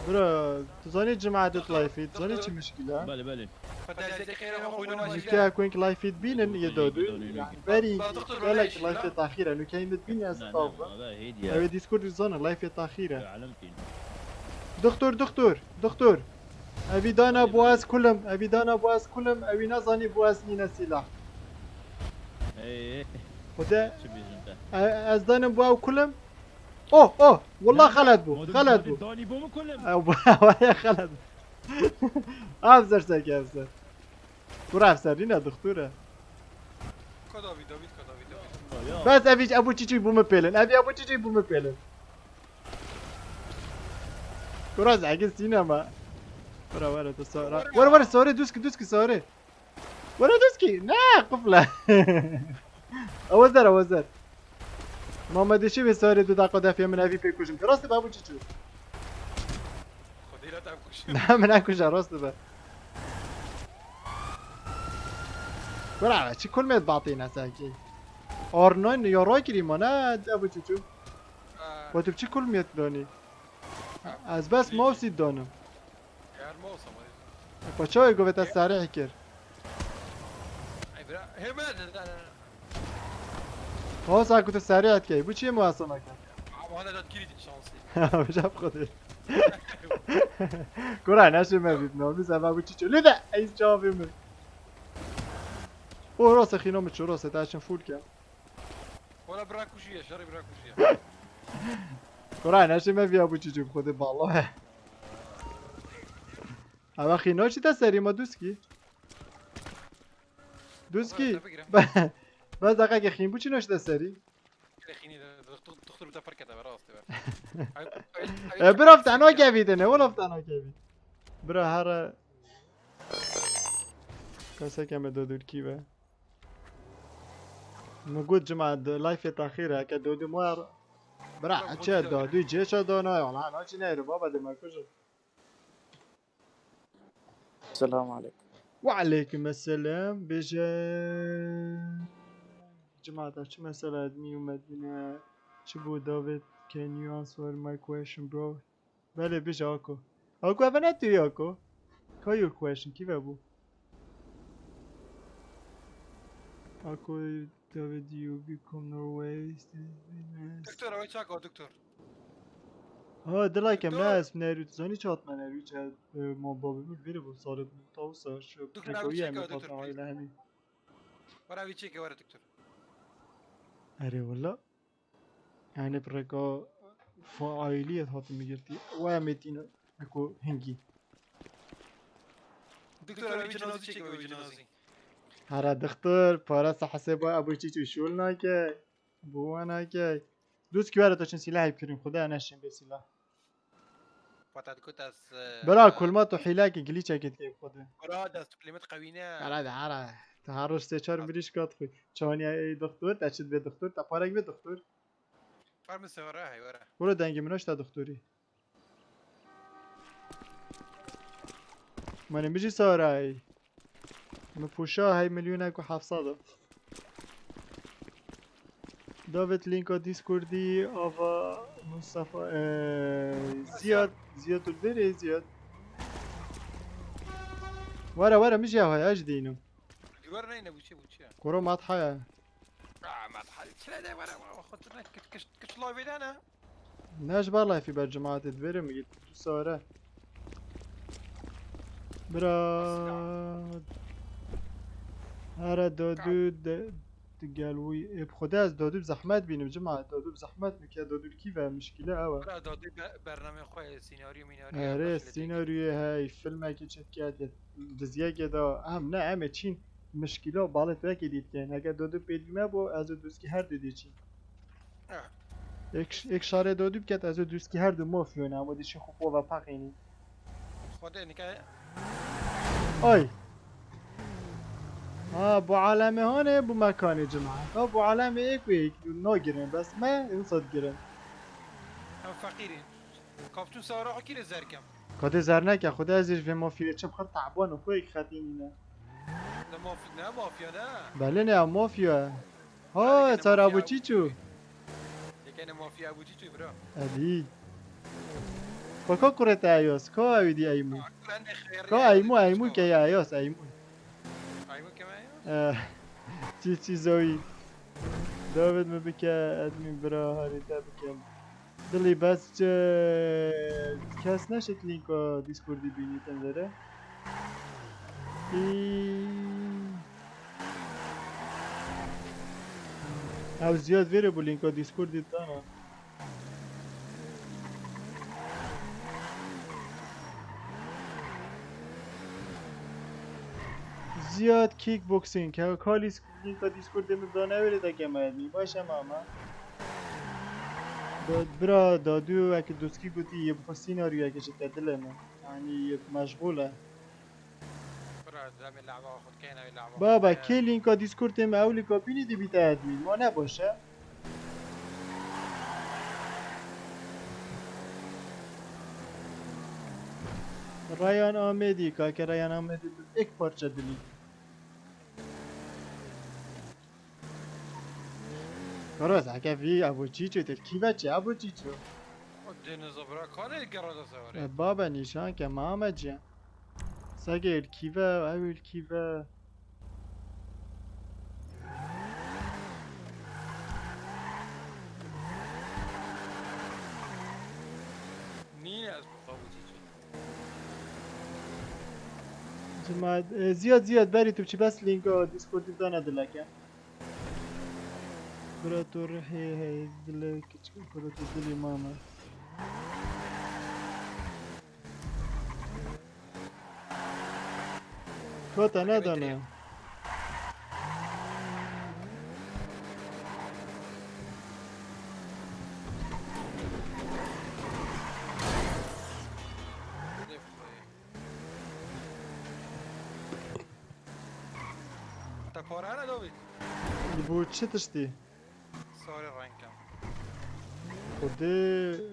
S1: برا تزاني جماعة لايفيد تزاني چه مشكلة؟
S7: بله
S1: مشكلة كوينك لايفيد بينن يدودو يعني بري بالك لايفيد تأخيرا انو كاين بين استوفا اوي ديسكورد زانا لايفيد تأخيرا دكتور اوي دانا بواز كلم اوي نزاني بواز نينا سلاح
S7: ايه
S1: وده
S7: شو بيجنتا
S1: از دانم بواو كلم اوه والله خلد بو
S7: تاني بوم كلهم
S1: وای خلد افسر ساکی افسر برو افسر اینا دختوره
S9: داوید
S1: بس ابی ابو چیچی بوم پیلن کراز اگه سینما برا تو سارا ورا ساره دوسکی ساره ورا دوسکی نه قفله اوزر محمد شی به ساره 2 دقیقه دفعه من اوی پیکوشم راست بابو چیچو
S9: خدي لا تعبكش
S1: نه من اکوشم راست با برا چی کل میاد باطینا ساکی آرنان یا رای کریما نه ابو چیچو با تو چی کل میاد دانی از بس ماوسی دانم
S9: يا الموسم
S1: با چای گوه تا سریع کر
S9: اي برا هي ما
S1: ها ساکو تو سریعت کی بو چیه مواسمه کن
S9: انا داد كريدت شانسي
S1: بجاب خودش كرة ناشي ما بيبنو بس أبغى بتشيل لذا أي جواب يمر أوه راسه خينا متشو راسه تاشن فول كم
S9: ولا براكوشيه شري براكوشيه
S1: كرة ناشي ما بيا بتشيل خود بالله أبغى خينا شيء تسري ما دوسكي بس دقيقة خين بوشي ناش تسري
S9: خيني دكتور بدا فركته براسي
S1: برا افتحنا كافيتنا ولا افتحنا كافيت برا هر كاسة كم دودور كيبه موجود جماعة لايف تأخيرها هكا دودو مار برا أشياء دودو جيش دونا والله أنا أشي نيرو بابا دي ما كوجو
S3: السلام عليكم
S1: وعليكم السلام بيجا جماعة شو مسألة أدمي ومدينة شبو داويد can you answer my question bro بله بيجا أكو أبا نتوي أكو call your question كيف أبو أكو داويد you become Norway
S9: دكتور وين شاكو دكتور
S1: دلای کم نه اسم نروید زانی چات من نروید چه ما بابی بود بیره بود سال تاوسا شو بگویی همه خاطر هایی لهمی
S9: ورا بيتشيك ورا دكتور
S1: اره والله يعني برقا فعالیت هاتم میگرتی و امتینا اكو هنگی
S9: دكتور ابي جنازي تشيك ابي جنازي
S1: هر دكتور پارس حساب ابو چی شول ناکه بو ناکه دوست کی برات چن سلاح بکریم خدا نشین به سلاح
S9: فتات كنت از
S1: برا کلمات و حیلک گلیچ اكيد که خدا
S9: برا دست كلمات قوينه
S1: هره تهرش 3-4 بریش کات خو چانی ای دکتر تشد به دکتر تا پارک به دکتر
S9: فرم السيارة هاي ورا
S1: برو دنگ منوش تا دکتری من بيجي ساراي مفوشا هاي مليونك و700 دافت لينكو ديسكوردي افا مصطفى زياد البري زياد ورا مش يا هاي اش دينو
S9: ورا نينا بوشي
S1: كورو ماضحة
S9: ما تحالي تشلا ورا خاطرنا كش لايف انا
S1: ناش بالله في بالجماعة تدبري مجيت سارة براد هر دادو قالوي بخدا از دادو بزحمت بینم جماعة دادو بزحمت میکرد دادو کیفه مشکله اوه
S9: دادو برنامه خواه سيناريو ميناريو
S1: آره سیناریو های فیلم که چت کرد دزیه که دا هم نه همه چین مشکله بالت وکی دید کن اگر دادو پیدومه با از دوست که هر دو دی چین یک شاره دادو بکت از دوست که هر دو مافیونه اما دیشی خوب و پقینی
S9: خدا نکه
S1: آی بو عالمه هانه بو مکان جماعه بو عالمه ایک و ایک ناگیرن بس من انصاد گیرن
S9: هم فقيرين كابتن سارة اكيد زركم
S1: کاده زرنکه خدا ازش به مافیه چه بخور تعبان و خوی خطینی نه
S9: ده مافيا نه
S1: بله نه مافیا ها سارا ابو چیچو
S9: يكن مافيا ابو جيجو برا
S1: ادی فکا کرت ایاس کا اویدی ایمو کا ایمو که ایاس ایمو
S9: ايوه كمان
S1: چی زوی داود مبکه ادمین برا هریتا بکم دلی بس کس نشد لینکا دیسکوردی بینی تندره او زیاد ویره بو لینکا دیسکوردی تانا زیاد کیک بوکسینگ که کالیس لینکا دیسکوردی مدانه ویره دا که مردمی باشه ماما برا دادو اگه دوسکی گوتی یه بخوا سیناریو اگه شده دله من یعنی یه مشغوله
S9: برا دام اللعبة واخد كينا اللعبة
S1: بابا کی لینکا دیسکورد ام اولیکا بینی دی بیتا ادمین ما نباشه رایان آمدی که رایان آمدی یک پارچه دلی خلاص اگه وی ابو چیچو دل کی بچه ابو چیچو
S9: الديناصور برا كان القرادة سوري
S1: بابا نشان که محمد جان سگه الکیوه او الکیوه
S9: نينا اسمه ابو جيجو
S1: جماعت زیاد بری تو چی بس لینکا دیسکوردی دانه دلکه برا تو رحی دلک برا تو دلی ماما کاتا ندانه
S9: تكور انا دوبي
S1: بو چه تشتی
S9: سوري رانكم
S1: خودی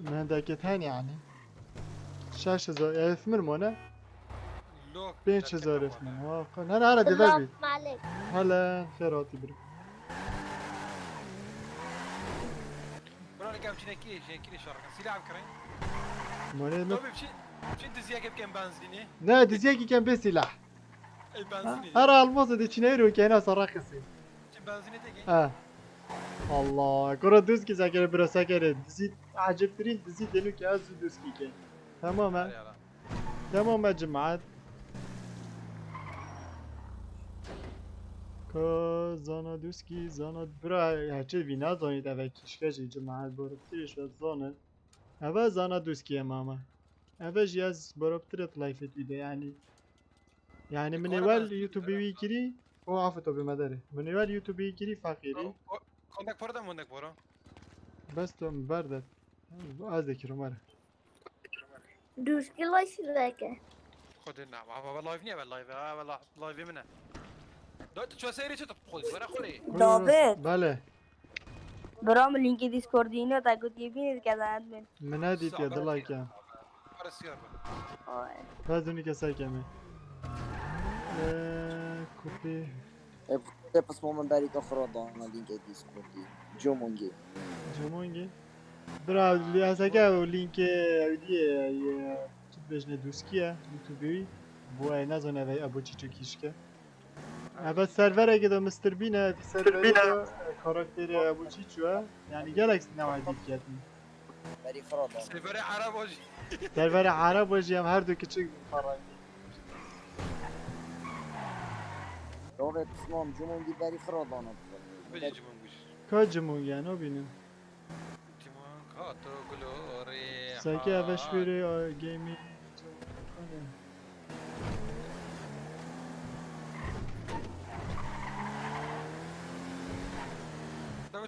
S1: مهندکت هن یعنی 6000 الف مرمونه
S9: لوك
S1: 5000 الف من واقع نه دیوار بید
S12: عليك
S1: هلا خیراتی برو
S9: برا كم شنكي شارك سلاح بكرين
S1: مانه
S9: دوبي بشي انت زياك بكم بنزيني
S1: نه دیزیه کم به سلاح
S9: اي بنزيني
S1: هر الماس دی چنه رو که اینا سرا خسی
S9: بنزيني تجي
S1: ها الله کرا دوست کی سکر برا سکر دیزی عجب ترین دیزی دلو که از دوست کی که تمام جماعت که زانا دوست کی زانا برا هرچه وی نزانید اوه کشکش جماعت بارو تیرش و زانه اوه زانا دوسکیه ماما اوه جی از بروبترت لایفت بیده يعني من اول يوتيوبي كري هو عفتو بمداري من اول يوتيوبي كري فقيري
S9: كونك بردا مونك برا
S1: بس تو بردت از ذكر مرة
S12: دوش كلا شراكة
S9: خد النعم والله لايف نيا والله لايف منه دوت شو سيري شو تخذ ولا خلي
S12: دافيد
S1: بله
S12: برام لينك ديسكوردينو تا قلت يبيني كذا ادمن
S1: من هادي يا دلاي كام هذوني كساي كمان كوبي
S15: بس مو من بالي كفرض انا لينك ديسكوردي
S1: جومونجي برا اللي هساكا لينك اودي بجنه دوسكيه يوتيوبي بو نازونه وی ابو چیچکیشکه اول سرور اگه دو مستر بینه دی سرور کاراکتر ابو چیچوه یعنی گلکس نوع دید کردیم
S15: بالي فرض
S9: سرور عرب وجي
S1: سرور عرب وجی هم هر دو کچک فرنگی
S15: روبرت اسمهم جمونجي بالي فرض انا
S9: بجي جمونجي
S1: که جمونگی انو بینیم
S9: جمون کاتو گلوری
S1: ساکی اوش بره گیمی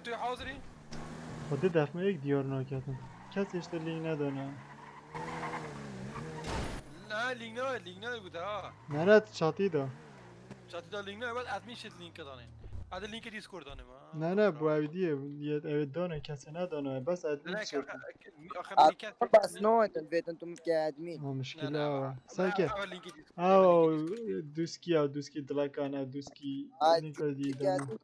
S9: توی حاضری؟
S1: خود دفعه یک دیار ناکردم کسی اشته لینک ندانه
S9: نه لینک نه بوده ها
S1: نه چاتی دا
S9: چاتی دا لینک نه باید ادمین شد لینک دانه اده لینک دیسکورد دانه ما
S1: نه بو اویدیه اوید دانه کسی ندانه بس ادمین شد
S15: بس نو انت انتم كادمين
S1: مشكلة ساكت او دوسكي دلاكان او دوسكي لينكو دي دانه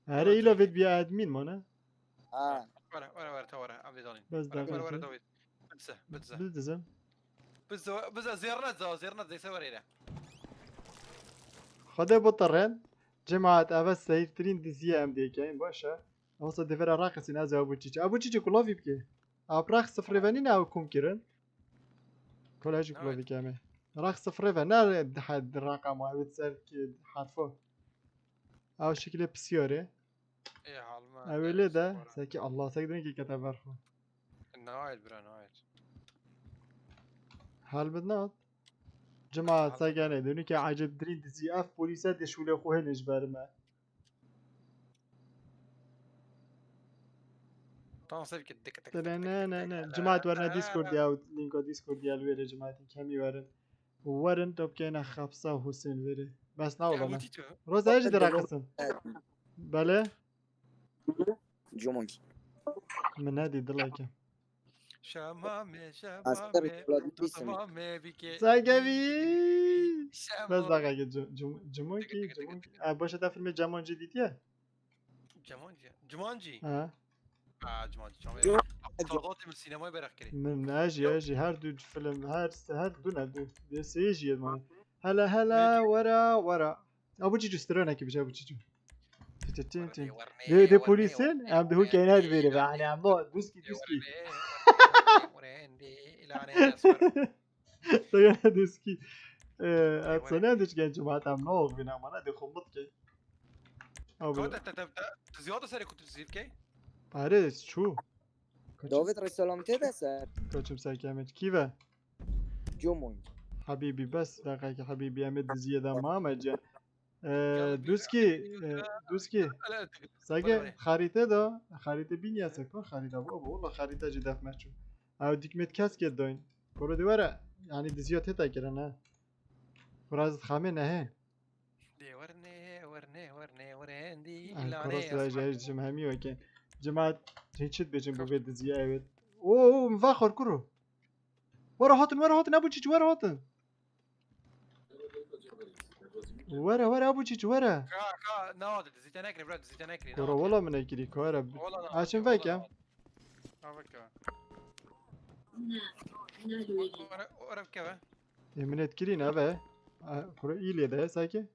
S1: هره ایلا وید بیا ادمین مانه
S9: ورا تورا عم دانين
S1: بس
S9: ورا
S1: دقيقة
S9: دويد بتزه
S1: بلدزم
S9: بس زيرنا زي سوارينا
S1: خدا بطرين جماعة أبا سهيل ترين دزيه ام ديكين باشا اوصل دفر راقصين از ابو تشيتش كلافي بكي ابراخ صفر فانين او كوم كيرن كل هاجي كلافي كامل راخ صفر فانا حد الرقم او تسال حرفه او شكله بسيوري
S9: ايه حال
S1: اوله ده ساكي الله ساكدين كي كتب برخو
S9: نوايد برا نوايد
S1: حال بدنات جماعة ساكانه دوني كي عجب درين دزي اف بوليسات دشوله خوه نجبر ما نه جماعة ورنا ديسكورد او لينكو ديسكورد ديال ويري جماعة كمي ورن توب كاين خبصة وحسين ويري بس نا والله روز ايش دراقصن بله
S15: جمونجي
S1: من هادي دلايكه
S9: شمامي بيكي
S1: ساقبي بس دقيقة جمونجي باشه ده فيلم جمونجي دیدیه
S9: جمانجي
S1: جمانجي
S9: طلعتي من السينما برخ كري
S1: من اجي هر دو فيلم هر دو يجي ما هلا ورا ابو جيجو استرونه كي بجا ابو جيجو دي بوليسين عم هو كاينات بيري يعني عم دوسكي طيب دوسكي اتصنع دش كان جماعة عم نوغ بنا ما نادي خمط كي
S9: كنت زيادة سري كنت تزيد كي
S1: عارف شو
S15: داوود رسالم تدا سر
S1: كوتشم ساكامج كيفا
S15: جمونج
S1: حبيبي بس دقيقة حبيبي امد زيادة ما مجا دوسكي ساكي خريطة دا خريطة بيني هسا كون خريطة بابا والله خريطة جداف مشو او ديك مت كاس كد داين برو دي ورا يعني دزيات هتا كرنا فرازت خامي نهين
S9: دي ورني
S1: كروس راجع جم همي وكان جماعة هيتشت بيجن بوبيت دزي ايوت اوه مفاخر كرو ورا هاتن ابو تشيج ورا هاتن ورا ابو تشيج ورا
S9: كا ناود زيت نكري براد زيت نكري
S1: كرو والله من اكري كورا عشان فيك يا
S9: ورا كيف
S1: من تكرين ابا كرو ايلي ده ساكي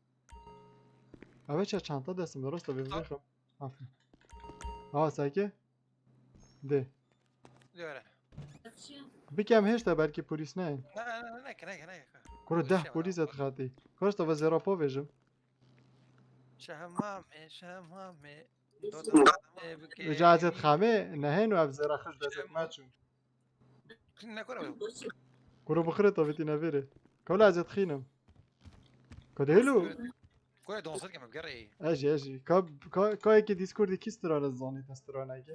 S1: ابا çanta desem درست بفرخم عفوا ساكي ده
S9: ورا
S1: بكم هشتا بركي بوليس نه
S9: نه
S1: كرو 10 بوليس اتخاطي كرست و زيرو بو فيجم
S9: شمامي
S1: اجازت خامه نهين و ابزرا خش دست ماتشو
S9: كنا كره
S1: كرة بخرطة بتينا فيري كولا عزت خينم كده هلو
S9: كره دونسات كما بقري
S1: اجي كاي كي ديسكورد كي استرانا الزاني تسترانا اجي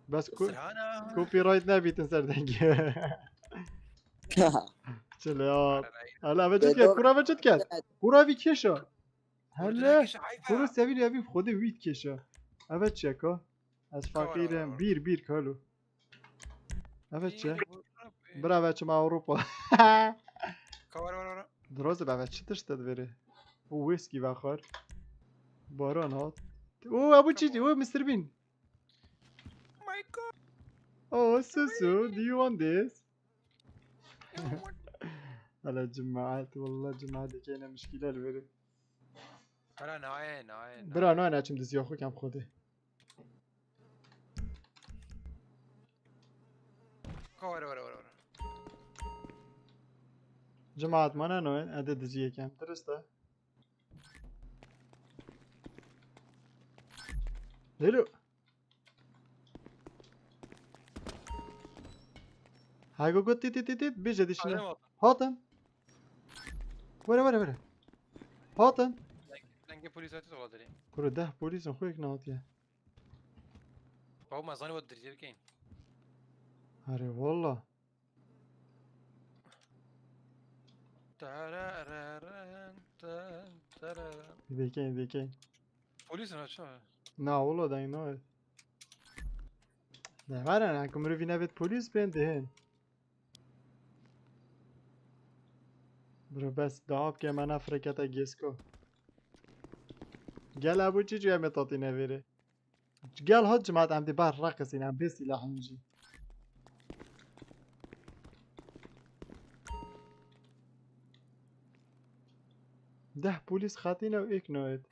S1: بس كوبي رايت نبي تنسر دنجي شليات هلا بجد كات كرة بجد كات كرة في كيشا هلا كرة سوي يبي خود ويت كيشا ابد چکا از فقیرم بیر کالو ابد چه برا بچه ما اروپا درازه با بچه تشتد بره او ویسکی بخور باران هات او ابو چی او مستر بین Oh, Susu, do you want this? هلا جماعات والله جماعات كاينه مشكله البري
S9: برا نوعين
S1: برا نوعين اچم دزي اخو كم خوده
S9: ورا
S1: جماعات ما نوعين ادي دزي كم درسته هلو هاگو گوت تيت بيجا ديشنا هاتن ورا هاتن
S9: لنجي بوليسات ولا دري
S1: كل ده بوليس اخوك ناطيه
S9: هو ما ظني ود دري كاين
S1: اري والله دي كاين
S9: بوليس انا شو
S1: نا والله ده نو ده مارن هكم رو فينا بيت بوليس بين دهن برو بس دعاب که من افرکتا گیسکو گل ابو چی جوی متاتی نویره گل ها جماعت هم دی بر رقصین هم بی سلاح اینجی ده پولیس خطینه و ایک نوید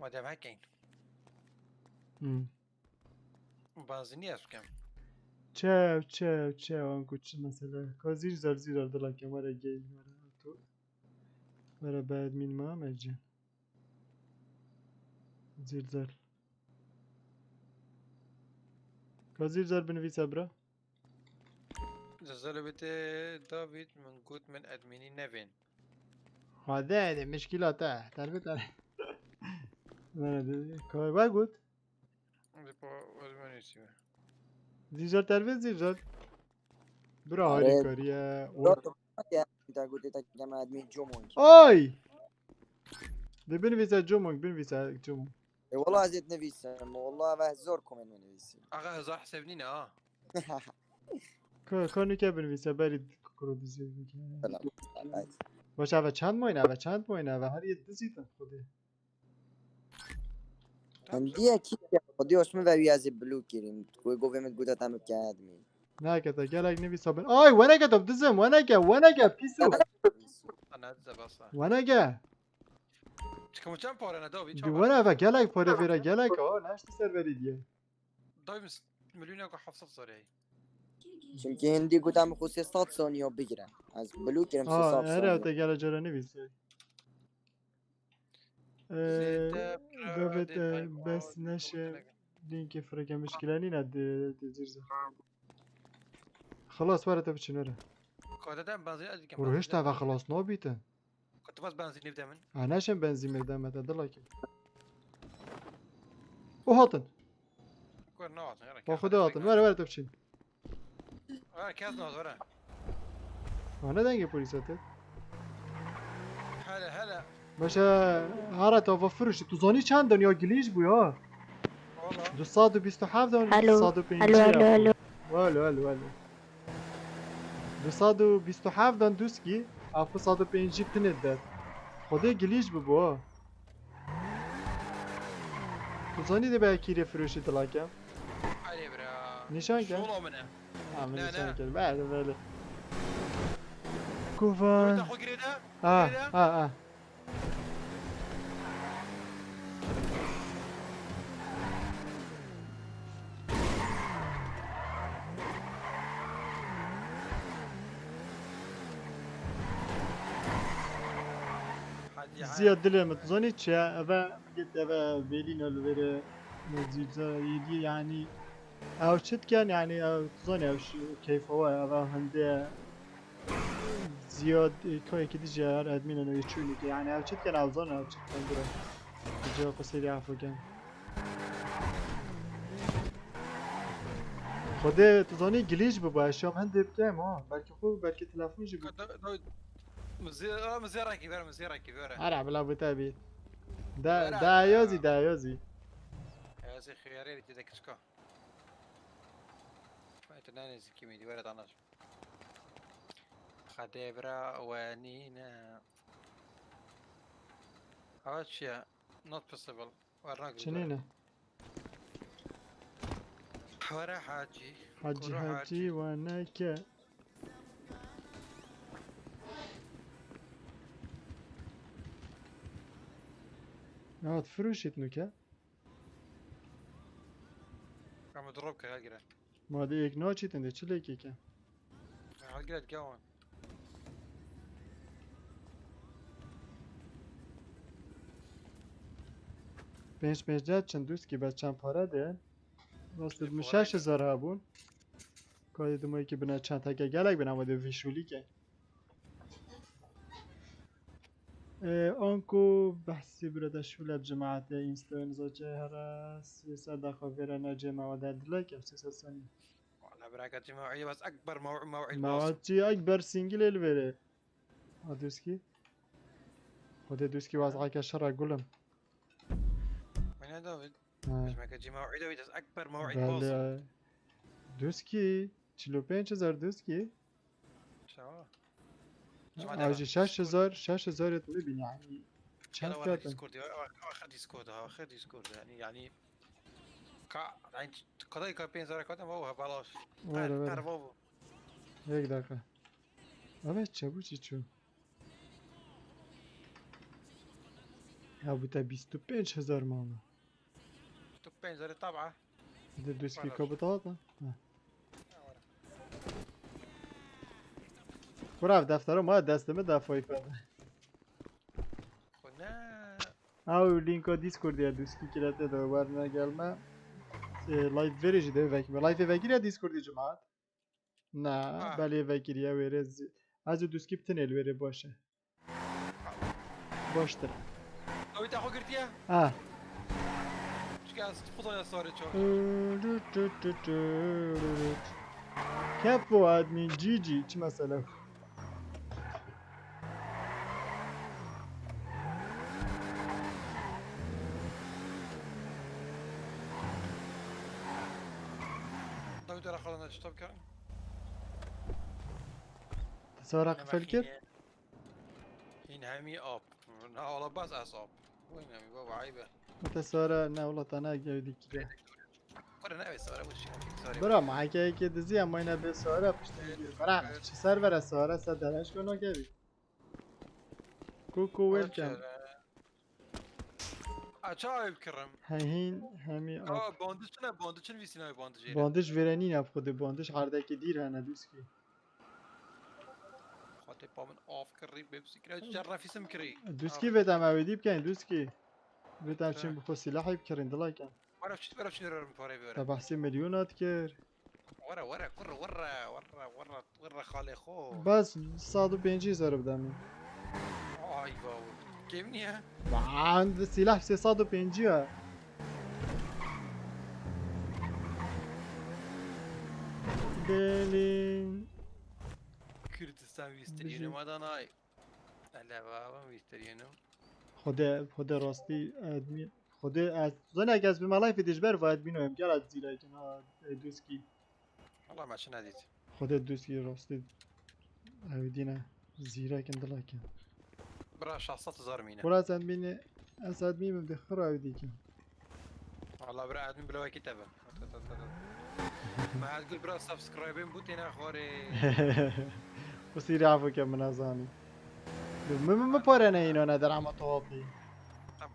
S9: مادام هكين بنزيني اسكم
S1: چه آنکو چه مثلا که زیر دلا که مرا گیم مرا تو مرا بعد مین محمد جان زیر که زیر بنویسه برا
S9: زلزال بيت دافيد من قوت من ادميني نيفين
S1: هذا مشكلة تعرفت عليه نه که باید زیر تلویز زیر برا هاری کاریه آی ده بنویسه بنویسه جمونگ
S15: والله ازيد نفيسم والله بهزوركم انه نفيسم
S9: اغا هزار حسابنينا
S1: کانو که بنویسه برید کرو دزی باشه اوه چند ماینه و هر یه دزیتن خوده
S15: هندية كي قدي اسمه بابي از بلو كريم كوي جوفيمنت جوتا تام كادمي
S1: نه كتا جالك نبي صابن آي وانا كتا بدزم وانا بيسو
S9: انا زباصا
S1: وانا
S9: كم كم بار انا دوبي
S1: دي وانا فا جالك بارا فيرا جالك ناشت سيرفري دي
S9: دوبي مليون ياكو حفصة صاري
S15: چونكي هندي جوتا مخصوص 100 ثانية بگیرم از بلو كريم 300 ثانية
S1: هره تا جالا جرا نبيسي قابت بس نشه لينك فرقة مشكلة نينا زيرزا خلاص وارد بچن وره
S9: كنت بنزين ادري كم
S1: وروهش تا خلاص نابيته
S9: كنت بس بنزين نبدا من
S1: اناشم بنزين مردم متى دلاكي وهاتن
S9: كون نوع
S1: باخد هاتن وره بچن
S9: كاز نوع ورا
S1: انا دنگه پلیساته
S9: هلا
S1: باشه هره تا وفرش تو زانی چند دنیا گلیش بو یا
S9: والله
S1: 227 دن 250 الو 227 دن دوسکی 750 تنت داد خدا گلیش بو تو زانی ده به کی فروشی دلاکم
S9: علي برا
S1: نشان کن
S9: شو منه
S1: نشان کن بله کوفان
S9: اخو قريده
S1: زياد دلم تظني تشا ابا قلت ابا بيلين الوير مزيد يعني او چت كان يعني او تظني او كيف هو او هندي زياد كوي كده جار ادمين انه يشوني يعني او چت كان او ظن او چت كان برا جا قصير يعرفوا كان خده تظني جليش ببا الشام هندي بكام ها بلكي خو بلكي تلفون جيبو
S9: مزيرة كبيرة مزيرة كبيرة
S1: ارع بلا بتابي دا يوزي دا يوزي
S9: يا زي خياري اللي تدك تسكو فايتناني زكي ميدي ورد عناش خديبرا وانينا هاتشيا not possible ورناك
S1: شنينه
S9: ورا حاجي
S1: حاجي واناك هات فروشت نوكا
S9: عم اضربك هالقرا
S1: ما دي ايك نوچي تنده چلي كيكا
S9: هالقرا تقاون
S1: پنج جد چند دوست که بس چند پاره ده راست دم 6000 هبون کاری دمایی که بنا چند تا گلک بنا مده ویشولی که آنکو بحثی برده شوله بجماعت اینستانزا جهره 300 دقیقه ویره نجه مواد دلک 300 ثانیه
S9: والله براكة جماعية بس اكبر موعد
S1: مواد چی اکبر سینگل الویره دوسکی خود دوسکی وضعه که شرع گلم
S9: من يا داود مش معك جماعة داود بس اكبر موعد باص
S1: بله دوسکی 45000 دوسکی آجی 6000 تو ببین یعنی چند
S9: والله
S1: فیاتن
S9: ديسكورد اخر ديسكورد يعني يعني قضايا كابين زرا كاتم هو بلاش
S1: وره
S9: تعرف
S1: وره
S9: هو
S1: یک دقیقه اوه چه چی چو ها بوده 25000 ماما
S9: تو بين زرا طبعه
S1: ده دوسکی که بطاطا برا دفتر ما دستمه دفعی فده
S9: قلنا
S1: او لینکا دیسکورد یا دوسکی کرده دو ورنه گلمه لایف ویریج ده وکی لایف وکی دیسکوردی جماعت نه بله وکی یا ویره از دوسکی بتنه الویره باشه باشتر
S9: او انت اخو قلتيها ايش قاعد تفضل يا صاري شو
S1: كفو ادمين جيجي چه مسئله
S9: داود راه خلنا نشطب كان
S1: تصور قفل كيف
S9: هين هامي اب نا والله بس اصاب وين هامي بابا عيبه
S1: تصور نه والله تنها جاودي كده
S9: قرنا نبي صار وش سوري
S1: برا معك که دزی اما اینا به سواره پشت میگیر برا چه سرور سواره صدرش کنه که کوکو ویلکم
S9: عجايب كرم
S1: هین همی آب
S9: باندش چه ویسینای باندش
S1: باندش ورنی نب خود باندش هرده که دیر هنه دوسکی
S9: خاطر با من آف کری ببسی کرد جر نفیس مکری
S1: دوسکی بتم اویدی بکن دوسکی بتم چین بخو سلاحی بکرین دلای کن
S9: ورا چی رو میپاره بیاره
S1: تبحثی میلیونات کر
S9: ورا خاله خو
S1: بس 150,000 بدم
S9: آی باو کم نیه
S1: عند سلاح 350 دلین
S9: کردستان ویسترینو مادانای الا بابا ویسترینو
S1: خود راستی ادمی خود از زن اگه از بمالای فیدیش بر و ادمینو هم گل از زیرای جنا دوسکی
S9: والله ما شو نديت
S1: خود دوسکی راستی اویدینه زیرای کن دلای کن
S9: برا شخصات زارمينه
S1: برا از ادمینه از ادمین مدخر اویدی کن
S9: والله برا ادمين بلا كتابه ما تقول برا سبسكرايبين بوتينا خوري
S1: بسیاری عفو کن من ازانی ما پاره نه اینو ندارم اما توافی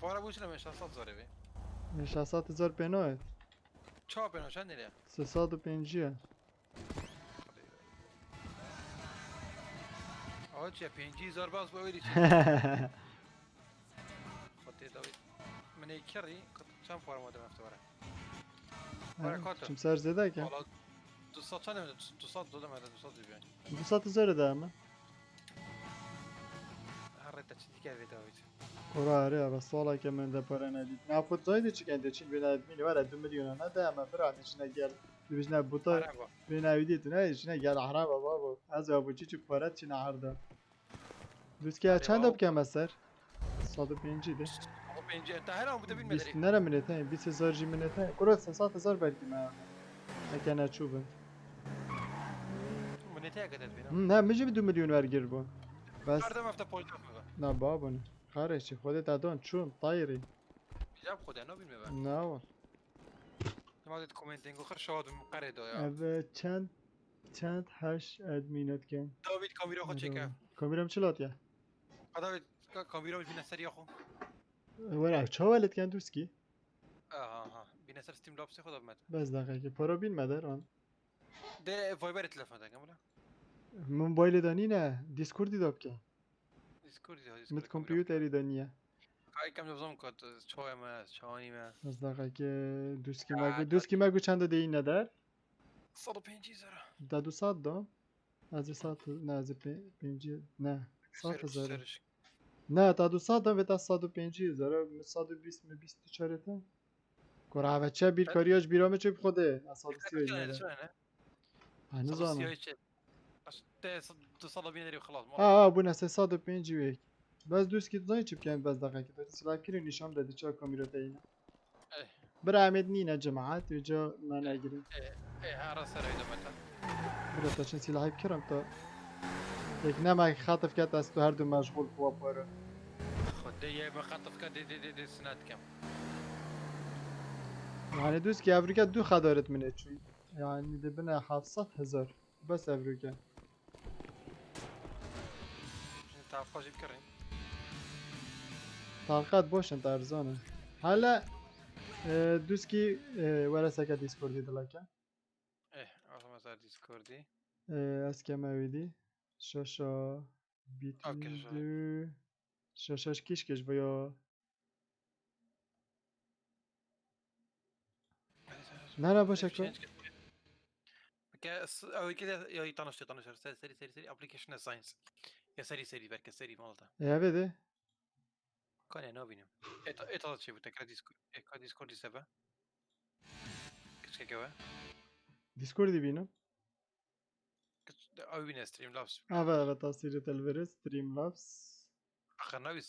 S9: پاره بوش نمی شخصات زاره بی
S1: 60,000 پنوه
S9: چا پنوه چند نیره
S1: 350
S9: آقا چیه 50,000 باز باویدی چی خودی داوید من کردی چند پاره ماده مفتوره برکاته
S1: چیم سر زده که
S9: حالا 200 چند نمیده 200 دادم 200 بیان
S1: 200,000 ده اما
S9: هر رده چی دیگه داوید
S1: کورا آره اما سالا که من ده پاره ندید نه خود زایده چی کنده چین بین ادمینی وره 2 میلیون نه ده اما برای چی نگل دویش نه بوتا بین اویدیت نه چی نگل احرام بابا از ابو چی چی پاره چی نهارده دوست که چند دب کم سر 105 ده
S9: 105 انت هلا بده بین
S1: 20
S9: مدري
S1: نرى من اثنين 20,000 جي من اثنين كرة 300,000 بلكي ما كان اشوفه
S9: من نتاج قدرت بينهم
S1: نه میشه 2 میلیون ورگیر بون بس
S9: هذا ما فتح بوينت
S1: نه بابونه خارجی خودت ادان چون طایری
S9: جاب خد انا بين مبان
S1: نه وال
S9: ما ديت كومنتينغ اخر شاد مقرد يا
S1: اوه چند هش ادمینت کن
S9: داويد كاميرا خد چيكا
S1: کامیرام چلات یا
S9: داويد كاميرا بين السري اخو
S1: ورا چه ولد کن دوسکی
S9: ها بين السر ستيم لابس خد مات
S1: بس دقیقه پارا بین مدر آن
S9: ده فايبر تلفون ده كامله
S1: موبایل دانی نه دیسکوردی داب که
S9: ديسكورد
S1: مت کامپیوتری دانیه
S9: هاي كم نظام كنت شويه ما شواني ما
S1: بس دقیقه دوسکی مگو چند ده این ندار
S9: 105 زرا
S1: دا 200 دا از 100 نه از 5 نه 100,000 نه تا 200 دا و تا 105,000 120 می 24 تا کورا و چه بیر کاریاش بیرامه چه خوده از 130 نه هنوز آن
S9: تصل بين دري وخلاص
S1: بونه 305 ویک بس دوست کی زای چپ کن بس دقیقه تو سلاک کری نشان دادی چه کامیرا تاینا برا امید نینه جماعت و جا ما نگیریم
S9: هذا سر اذا متى
S1: برا تا چه سلاحی بکرم تا یک نمک خاطف کت از تو هر دو مشغول خوا پاره
S9: خد دي بخطف كد دي سنات كم
S1: يعني دوست که افریقا دو خدارت منه چون يعني ده بنا 700,000 بس افریقا
S9: تعرف خاجي بكرين
S1: طاقات باشن ارزانه حالا دوست که ولا سکه دیسکوردی دلکه
S9: اصلا مثلا ديسكوردي
S1: از که مویدی شاشا بیتوی دو شاشاش کش کش بیا نه باشه که
S9: او كده يطنش سري ابلكيشن ساينس يا سري بركه سري مالته
S1: یا بده
S9: كان انا بينم ايطال شي بتك ديسكورد سبا كش كوا
S1: دیسکوردی بینم
S9: او بين ستريم لابس
S1: و تصویر تلویزیون استریم لابس
S9: اخر نوي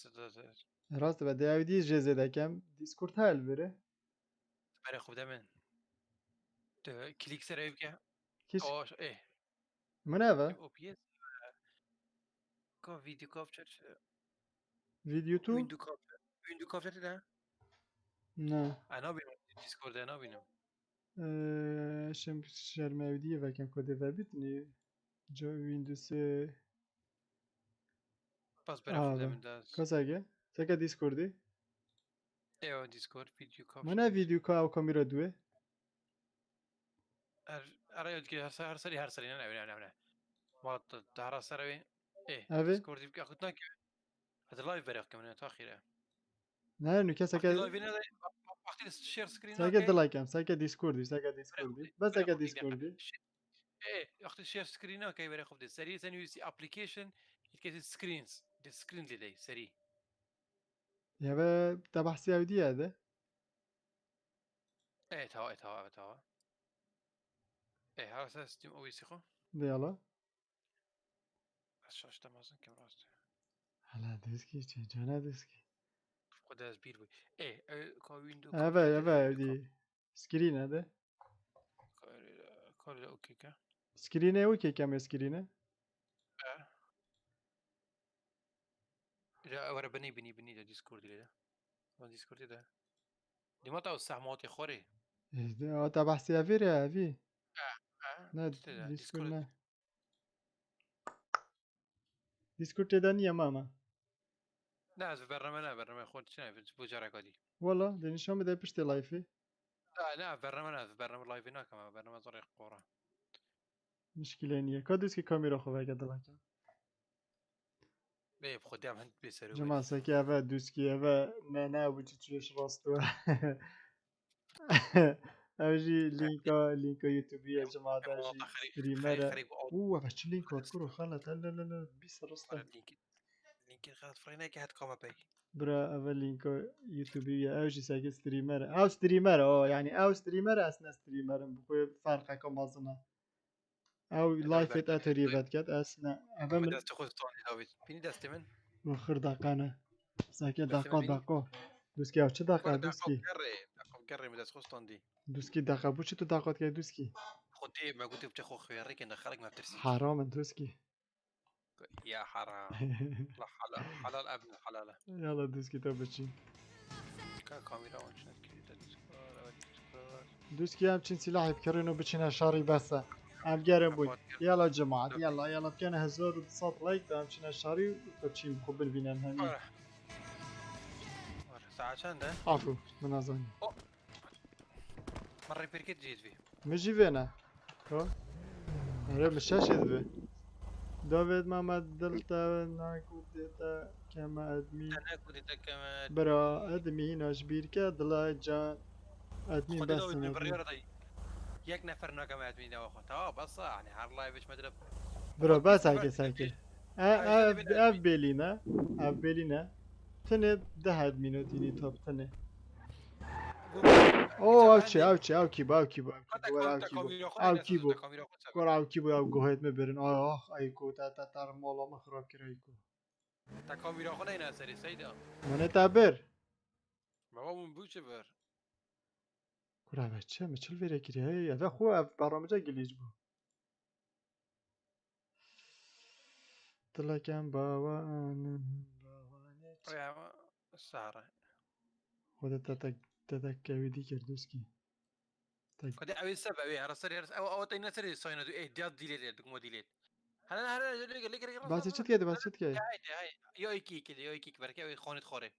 S1: راست و دیویدی جزه دکم دیسکورد هل بره
S9: بري خوب دمن كليك سر ايبكا
S1: كيش
S9: اوش ايه
S1: منابه
S9: او بي اس كو فيديو كابتشر
S1: فيديو تو
S9: ويندو كابتشر ده
S1: نه
S9: انا بينم ديسكورد انا بينم
S1: شم شرمودیه و کم کد و بیتنی جا ویندوز
S9: بس بري خوب دمن داز
S1: کاساگه سکه دیسکوردی
S9: ايوه ديسكورد فيديو كابتشر
S1: منه ویدیو کا او کامیرا دوه
S9: ارى كده هر سري انا ما تعرف سروي ايه
S1: اوه
S9: ديسكورد يبقى اخذنا هذا لايف بري كمان تاخيره
S1: نه نو کسا که
S9: لايف هنا وقت شير سكرين
S1: سکه دلایکم سکه دیسکوردی بس سکه دیسکوردی
S9: ايه وقت شير سكرين اوكي بري خذ سري ثاني يسي ابلكيشن يتكسر سكرينز دي سكرين لي سري
S1: یا و تبع سعودی هذا
S9: ايه توا ايه هذا سيستم او يسخو
S1: دیالا
S9: شاش تمازن كم راست
S1: هلا دیسکی چه جانا دیسکی
S9: خد از بير بي ايه كو ويندو
S1: اوه دی سکرین هذا
S9: كل اوكي كا
S1: سکرینه او که کم سکرینه
S9: لا ورا بني ده ديسكورد ده ما ديسكورد ده دي ما تعرف ساعات خوري
S1: تبع سيافير يا افي نه دیسکورد نه دیسکورد دانی یا ماما
S9: لا از برنامه خود چنه بوجارك دي
S1: والله دني شو بده بشتي لايفي
S9: لا برنامه لايف هنا كمان برنامه طريق قرى
S1: مشكلة نية كادوس كي كاميرا خواه قد لكن
S9: بيه بخدي عم هند بيسرو
S1: جماعة ساكي أفا دوس كي أفا نانا وجي تشوش راستو اوجي لينكا يوتيوبي يا جماعة اوجي ستريمر اوه باش لينك اذكره خلت لا لا لا بيس رسطة
S9: لينك خلت فريناك هات كوما باي
S1: برا اول لينكا يوتيوبي اوجي ساكي ستريمر او ستريمر يعني او ستريمر اسنا ستريمر بكو فرقه كمازنا او لايف اتريفات كات اسنا اول من
S9: دست خود توني داويد بيني دست من
S1: مخر دقانه ساكي دقا دوسكي او چه دقا دوسكي
S9: قري مدرس خود تاندي
S1: دوسكي دقا بو چه تو دقات كي دوسكي
S9: خدي ما قلت بتخو خيارك ان خلق ما بترسي
S1: حرام دوسكي
S9: يا حرام لا حلال ابن حلاله
S1: يلا دوسكي تو بچين
S9: كاميرا وانش
S1: دوسكي هم چين سلاح بكرينو بچين شاري بس ام گرم بود يلا جماعة يلا كان 1200 لايك ده هم چين شاري وبچين خوب ببینن همین
S9: ساعة چنده؟
S1: عفو من ازاني
S9: مرة بركت جيت فيه
S1: مجي فينا ها اره مشاش به داويد محمد دلتا ناكودتا كما ادمي برا ادمي ناشبير كدلا جان ادمي بس
S9: یک نفر ناكما ادمي دوا خو بس يعني هر لايفش مدرب
S1: برا بس ساكي اف بيلينا تنه ده ادمينو تيني توب تنه اوه او كيبو او گوهت مبرن ای کو تا تر مولا مخراب کرایکو
S9: تا کامیرا خونه اینا سری سیدا
S1: من تبر
S9: بابا من بوچه بر
S1: کورا بچه مچل وره کری هی اوه خو برامجا گلیج بو دلکم باوانه
S9: سهره
S1: خودت تتكويدي كردوسكي
S9: قد اوي سبب اوي ارسل او تينا سري ساينو ديال ديليت دكمو ديليت هلا ليك
S1: بس چت كده
S9: هاي يو ايكيك بركه اوي خونت خوري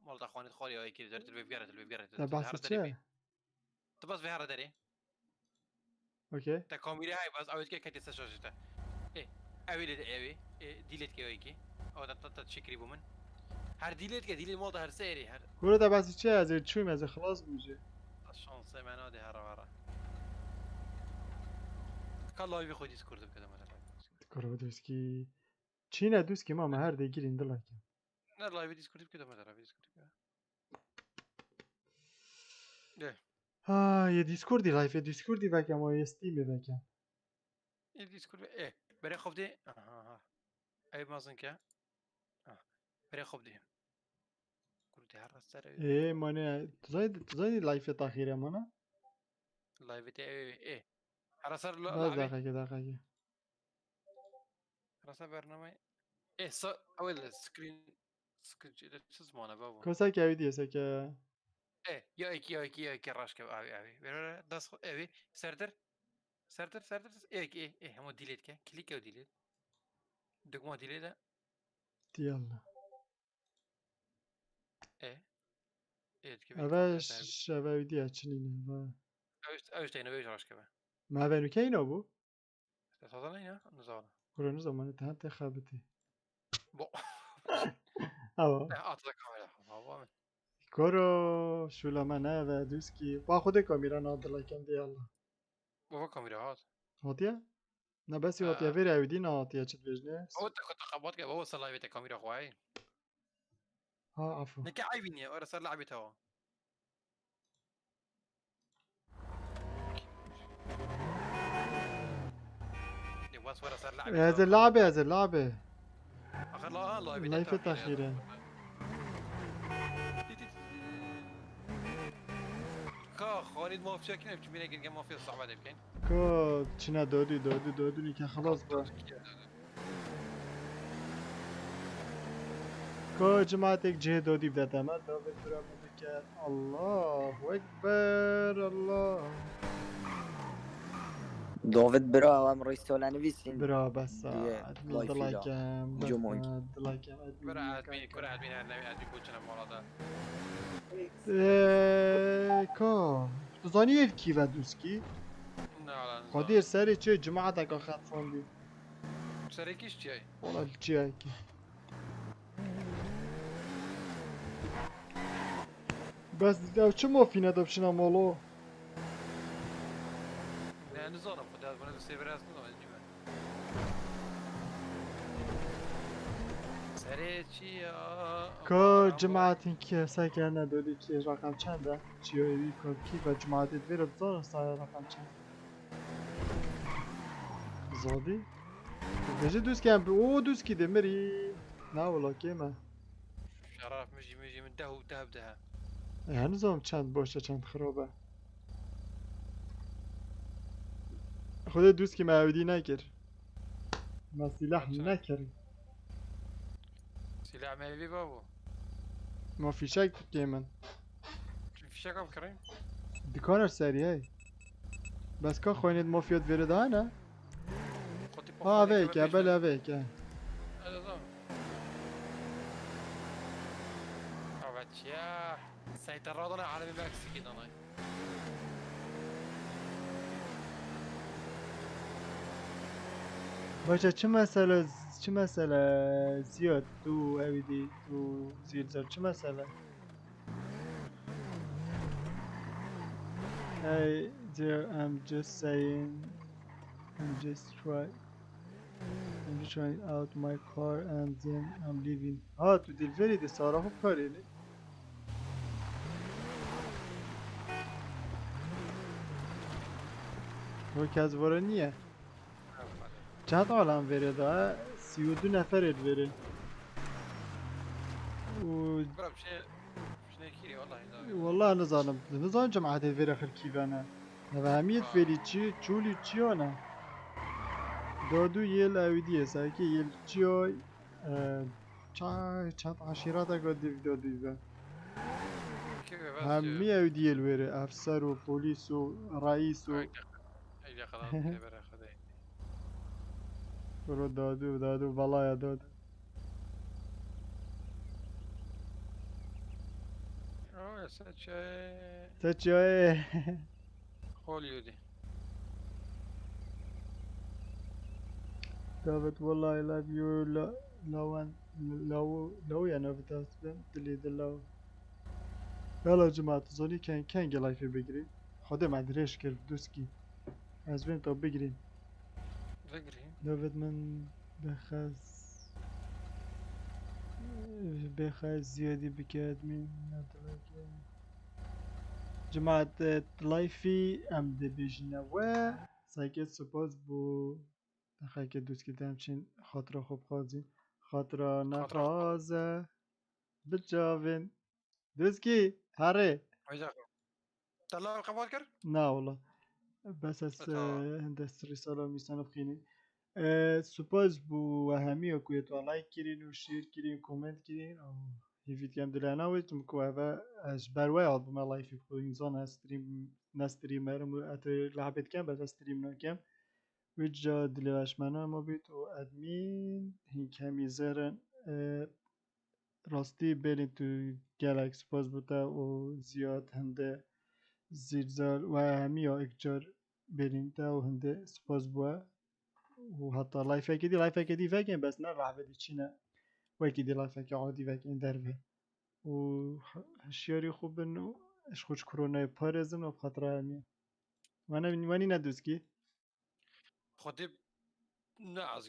S9: مالتا خونت خوري يو ايكي درت البيبقره
S1: بس چه
S9: بس في هذا دري
S1: اوكي
S9: تا كاميرا هاي بس اوي كي تسشوشتا اوي ديليت كي اويكي او تشكري بومن هر ديليت مالتا هر سيري هر
S1: كورا ده بس چه از چویم از خلاص بوجه
S9: شانس منو ده هر كان لايف خودي ديسكورد بكذا مثلا
S1: ديسكورد دوسكي چينا دوسكي ما هر ده گيرين دلاك
S9: نه لايف ديسكورد بكذا مثلا ديسكورد ده
S1: يا ديسكوردي لايف ديسكوردي وكم او ستيم وكم
S9: ديسكورد بري خوب دي اي مازن كه بري خوب دي كنت هرستر
S1: ايه مانه تزايد لايف تاخيره مانا
S9: لايف تي هرستر
S1: دقيقه
S9: هرستر برنامج اول سكرين شو اسمه بابا
S1: كوسا كاودي سكا
S9: يا ايكي راشك اوي داس اوي سردر ايه هم ديليت كه كليك او ديليت دكما ديليت
S1: يلا
S9: كيف
S1: اوش ودي اچنين
S9: اوش تينا ويش راش كبا
S1: ما بينو كاين ابو
S9: تصدقني نزال
S1: كورونا زمان تهت خابتي
S9: بو
S1: اه
S9: اعطيك كاميرا
S1: كورو شو لما انا دوسكي باخذ كاميرا ناضل كم دي يلا
S9: بابا كاميرا
S1: هاتيا نا بس هاتيا فيرا ودي ناتيا چت بجنه
S9: او كنت خبطك بابا صار لعبه كاميرا خواي
S1: عفوا
S9: نك عايبني ورا صار لعبته هو بس ورا صار لعبه
S1: هذا اللعبه
S9: اخر لا
S1: لايف تاخيرا
S9: كا خالد ما في شكل بتجي بينا جيم ما في صعبه يمكن
S1: كا چنا دادو نيكا خلاص با كا جماعتك جه دادي بدأ ما داود برا مذكر الله اكبر الله
S15: داود برا هم رئيسولا نویسین
S1: برا بس ادمين دلاكم دلاكم
S9: برا ادمين كره ادمين ادمين بوچنا مولادا
S1: كا تزاني كيف دوسكي
S9: لا
S1: قدير سري چه جماعتك اخذ فوندي
S9: سري كيش جاي
S1: والله جاي بس چه ما فينا دبشنا مولو
S9: يعني زورم خدها وانا سيفر اسمه نجيبها سريع چی
S1: که جماعتین که ساکنه دادی که رقم چنده چیوی که و جماعتی دویره بزار سایه رقم چند زادی؟ بجه دوست که او دوست که دمری نه ولا که من
S9: شرف مجي من ده وده بدها
S1: هنوزم چند باشه چند خرابه خود دوست که معودی نکر ما سلاح نکر
S9: سلاح معوی بابو
S1: ما فیشک که من
S9: فیشک هم کریم
S1: دکانش سریعه بس که خوینید مافیات ویرده ها نه؟ اوه بله اوه که
S9: يا سيطرة على المكسيكي ناي
S1: باشه چه مسئله زیاد تو اویدی تو زیلزار چه مسئله Hey dear, I'm just trying out my car and then I'm leaving. تو دلوری دی سارا خوب کاری نی و کزواره نیه چند عالم وره ده 32 نفرت وره و والله نظام جماعت وره خلکی بانه و همیت فری چولی چیانه دادو یل اویدیه ساکی یل چیای چند عشیرات اگه دادوی با همی اویدیه الوره افسر و پولیس و رئیس و برو دادو بلایا دادو سچای
S9: هوليودي
S1: دافت والله I love you لو يعني بتاسبن دلي دلو يلا جماعة زوني كان لايفي بگیریم خودم ادريش کرد دوسكي از بين تو بگیریم دافت من بخواست زیادی بکرد من جماعة لايفي ام دي بيجنا و ساكت سپاس بو نخواهی که دوست که همچین خاطره خوب خوازی خاطره نخوازه بجاوین دوست کی هره
S9: طلع قبول کرد؟
S1: نه والله بس از هندست رساله میسن بخینی سپاس بو همی و کوی تو لایک کرین و شیر کرین کومنت کرین و هیوید کم دلانه ویتم که و از بروی آلبوم لایفی خود اینزان نستریم هرم و اتر لعبت کم بس استریم نکم وجا دلواش منو ما بیت و ادمین هین کمی زرن راستی برین تو گلکس باز بوده و زیاد هنده زیرزار و همی ها اکجار برین تا و هنده سپاس بوه و حتی لایفه کدی فکن بس نه لعبه دی چی نه وکی دی لایفه که عادی فکن دربه و هشیاری خوب بن و اش خوش کرونای پارزن و بخاطر همی وانی ندوز کی
S9: خودی نه از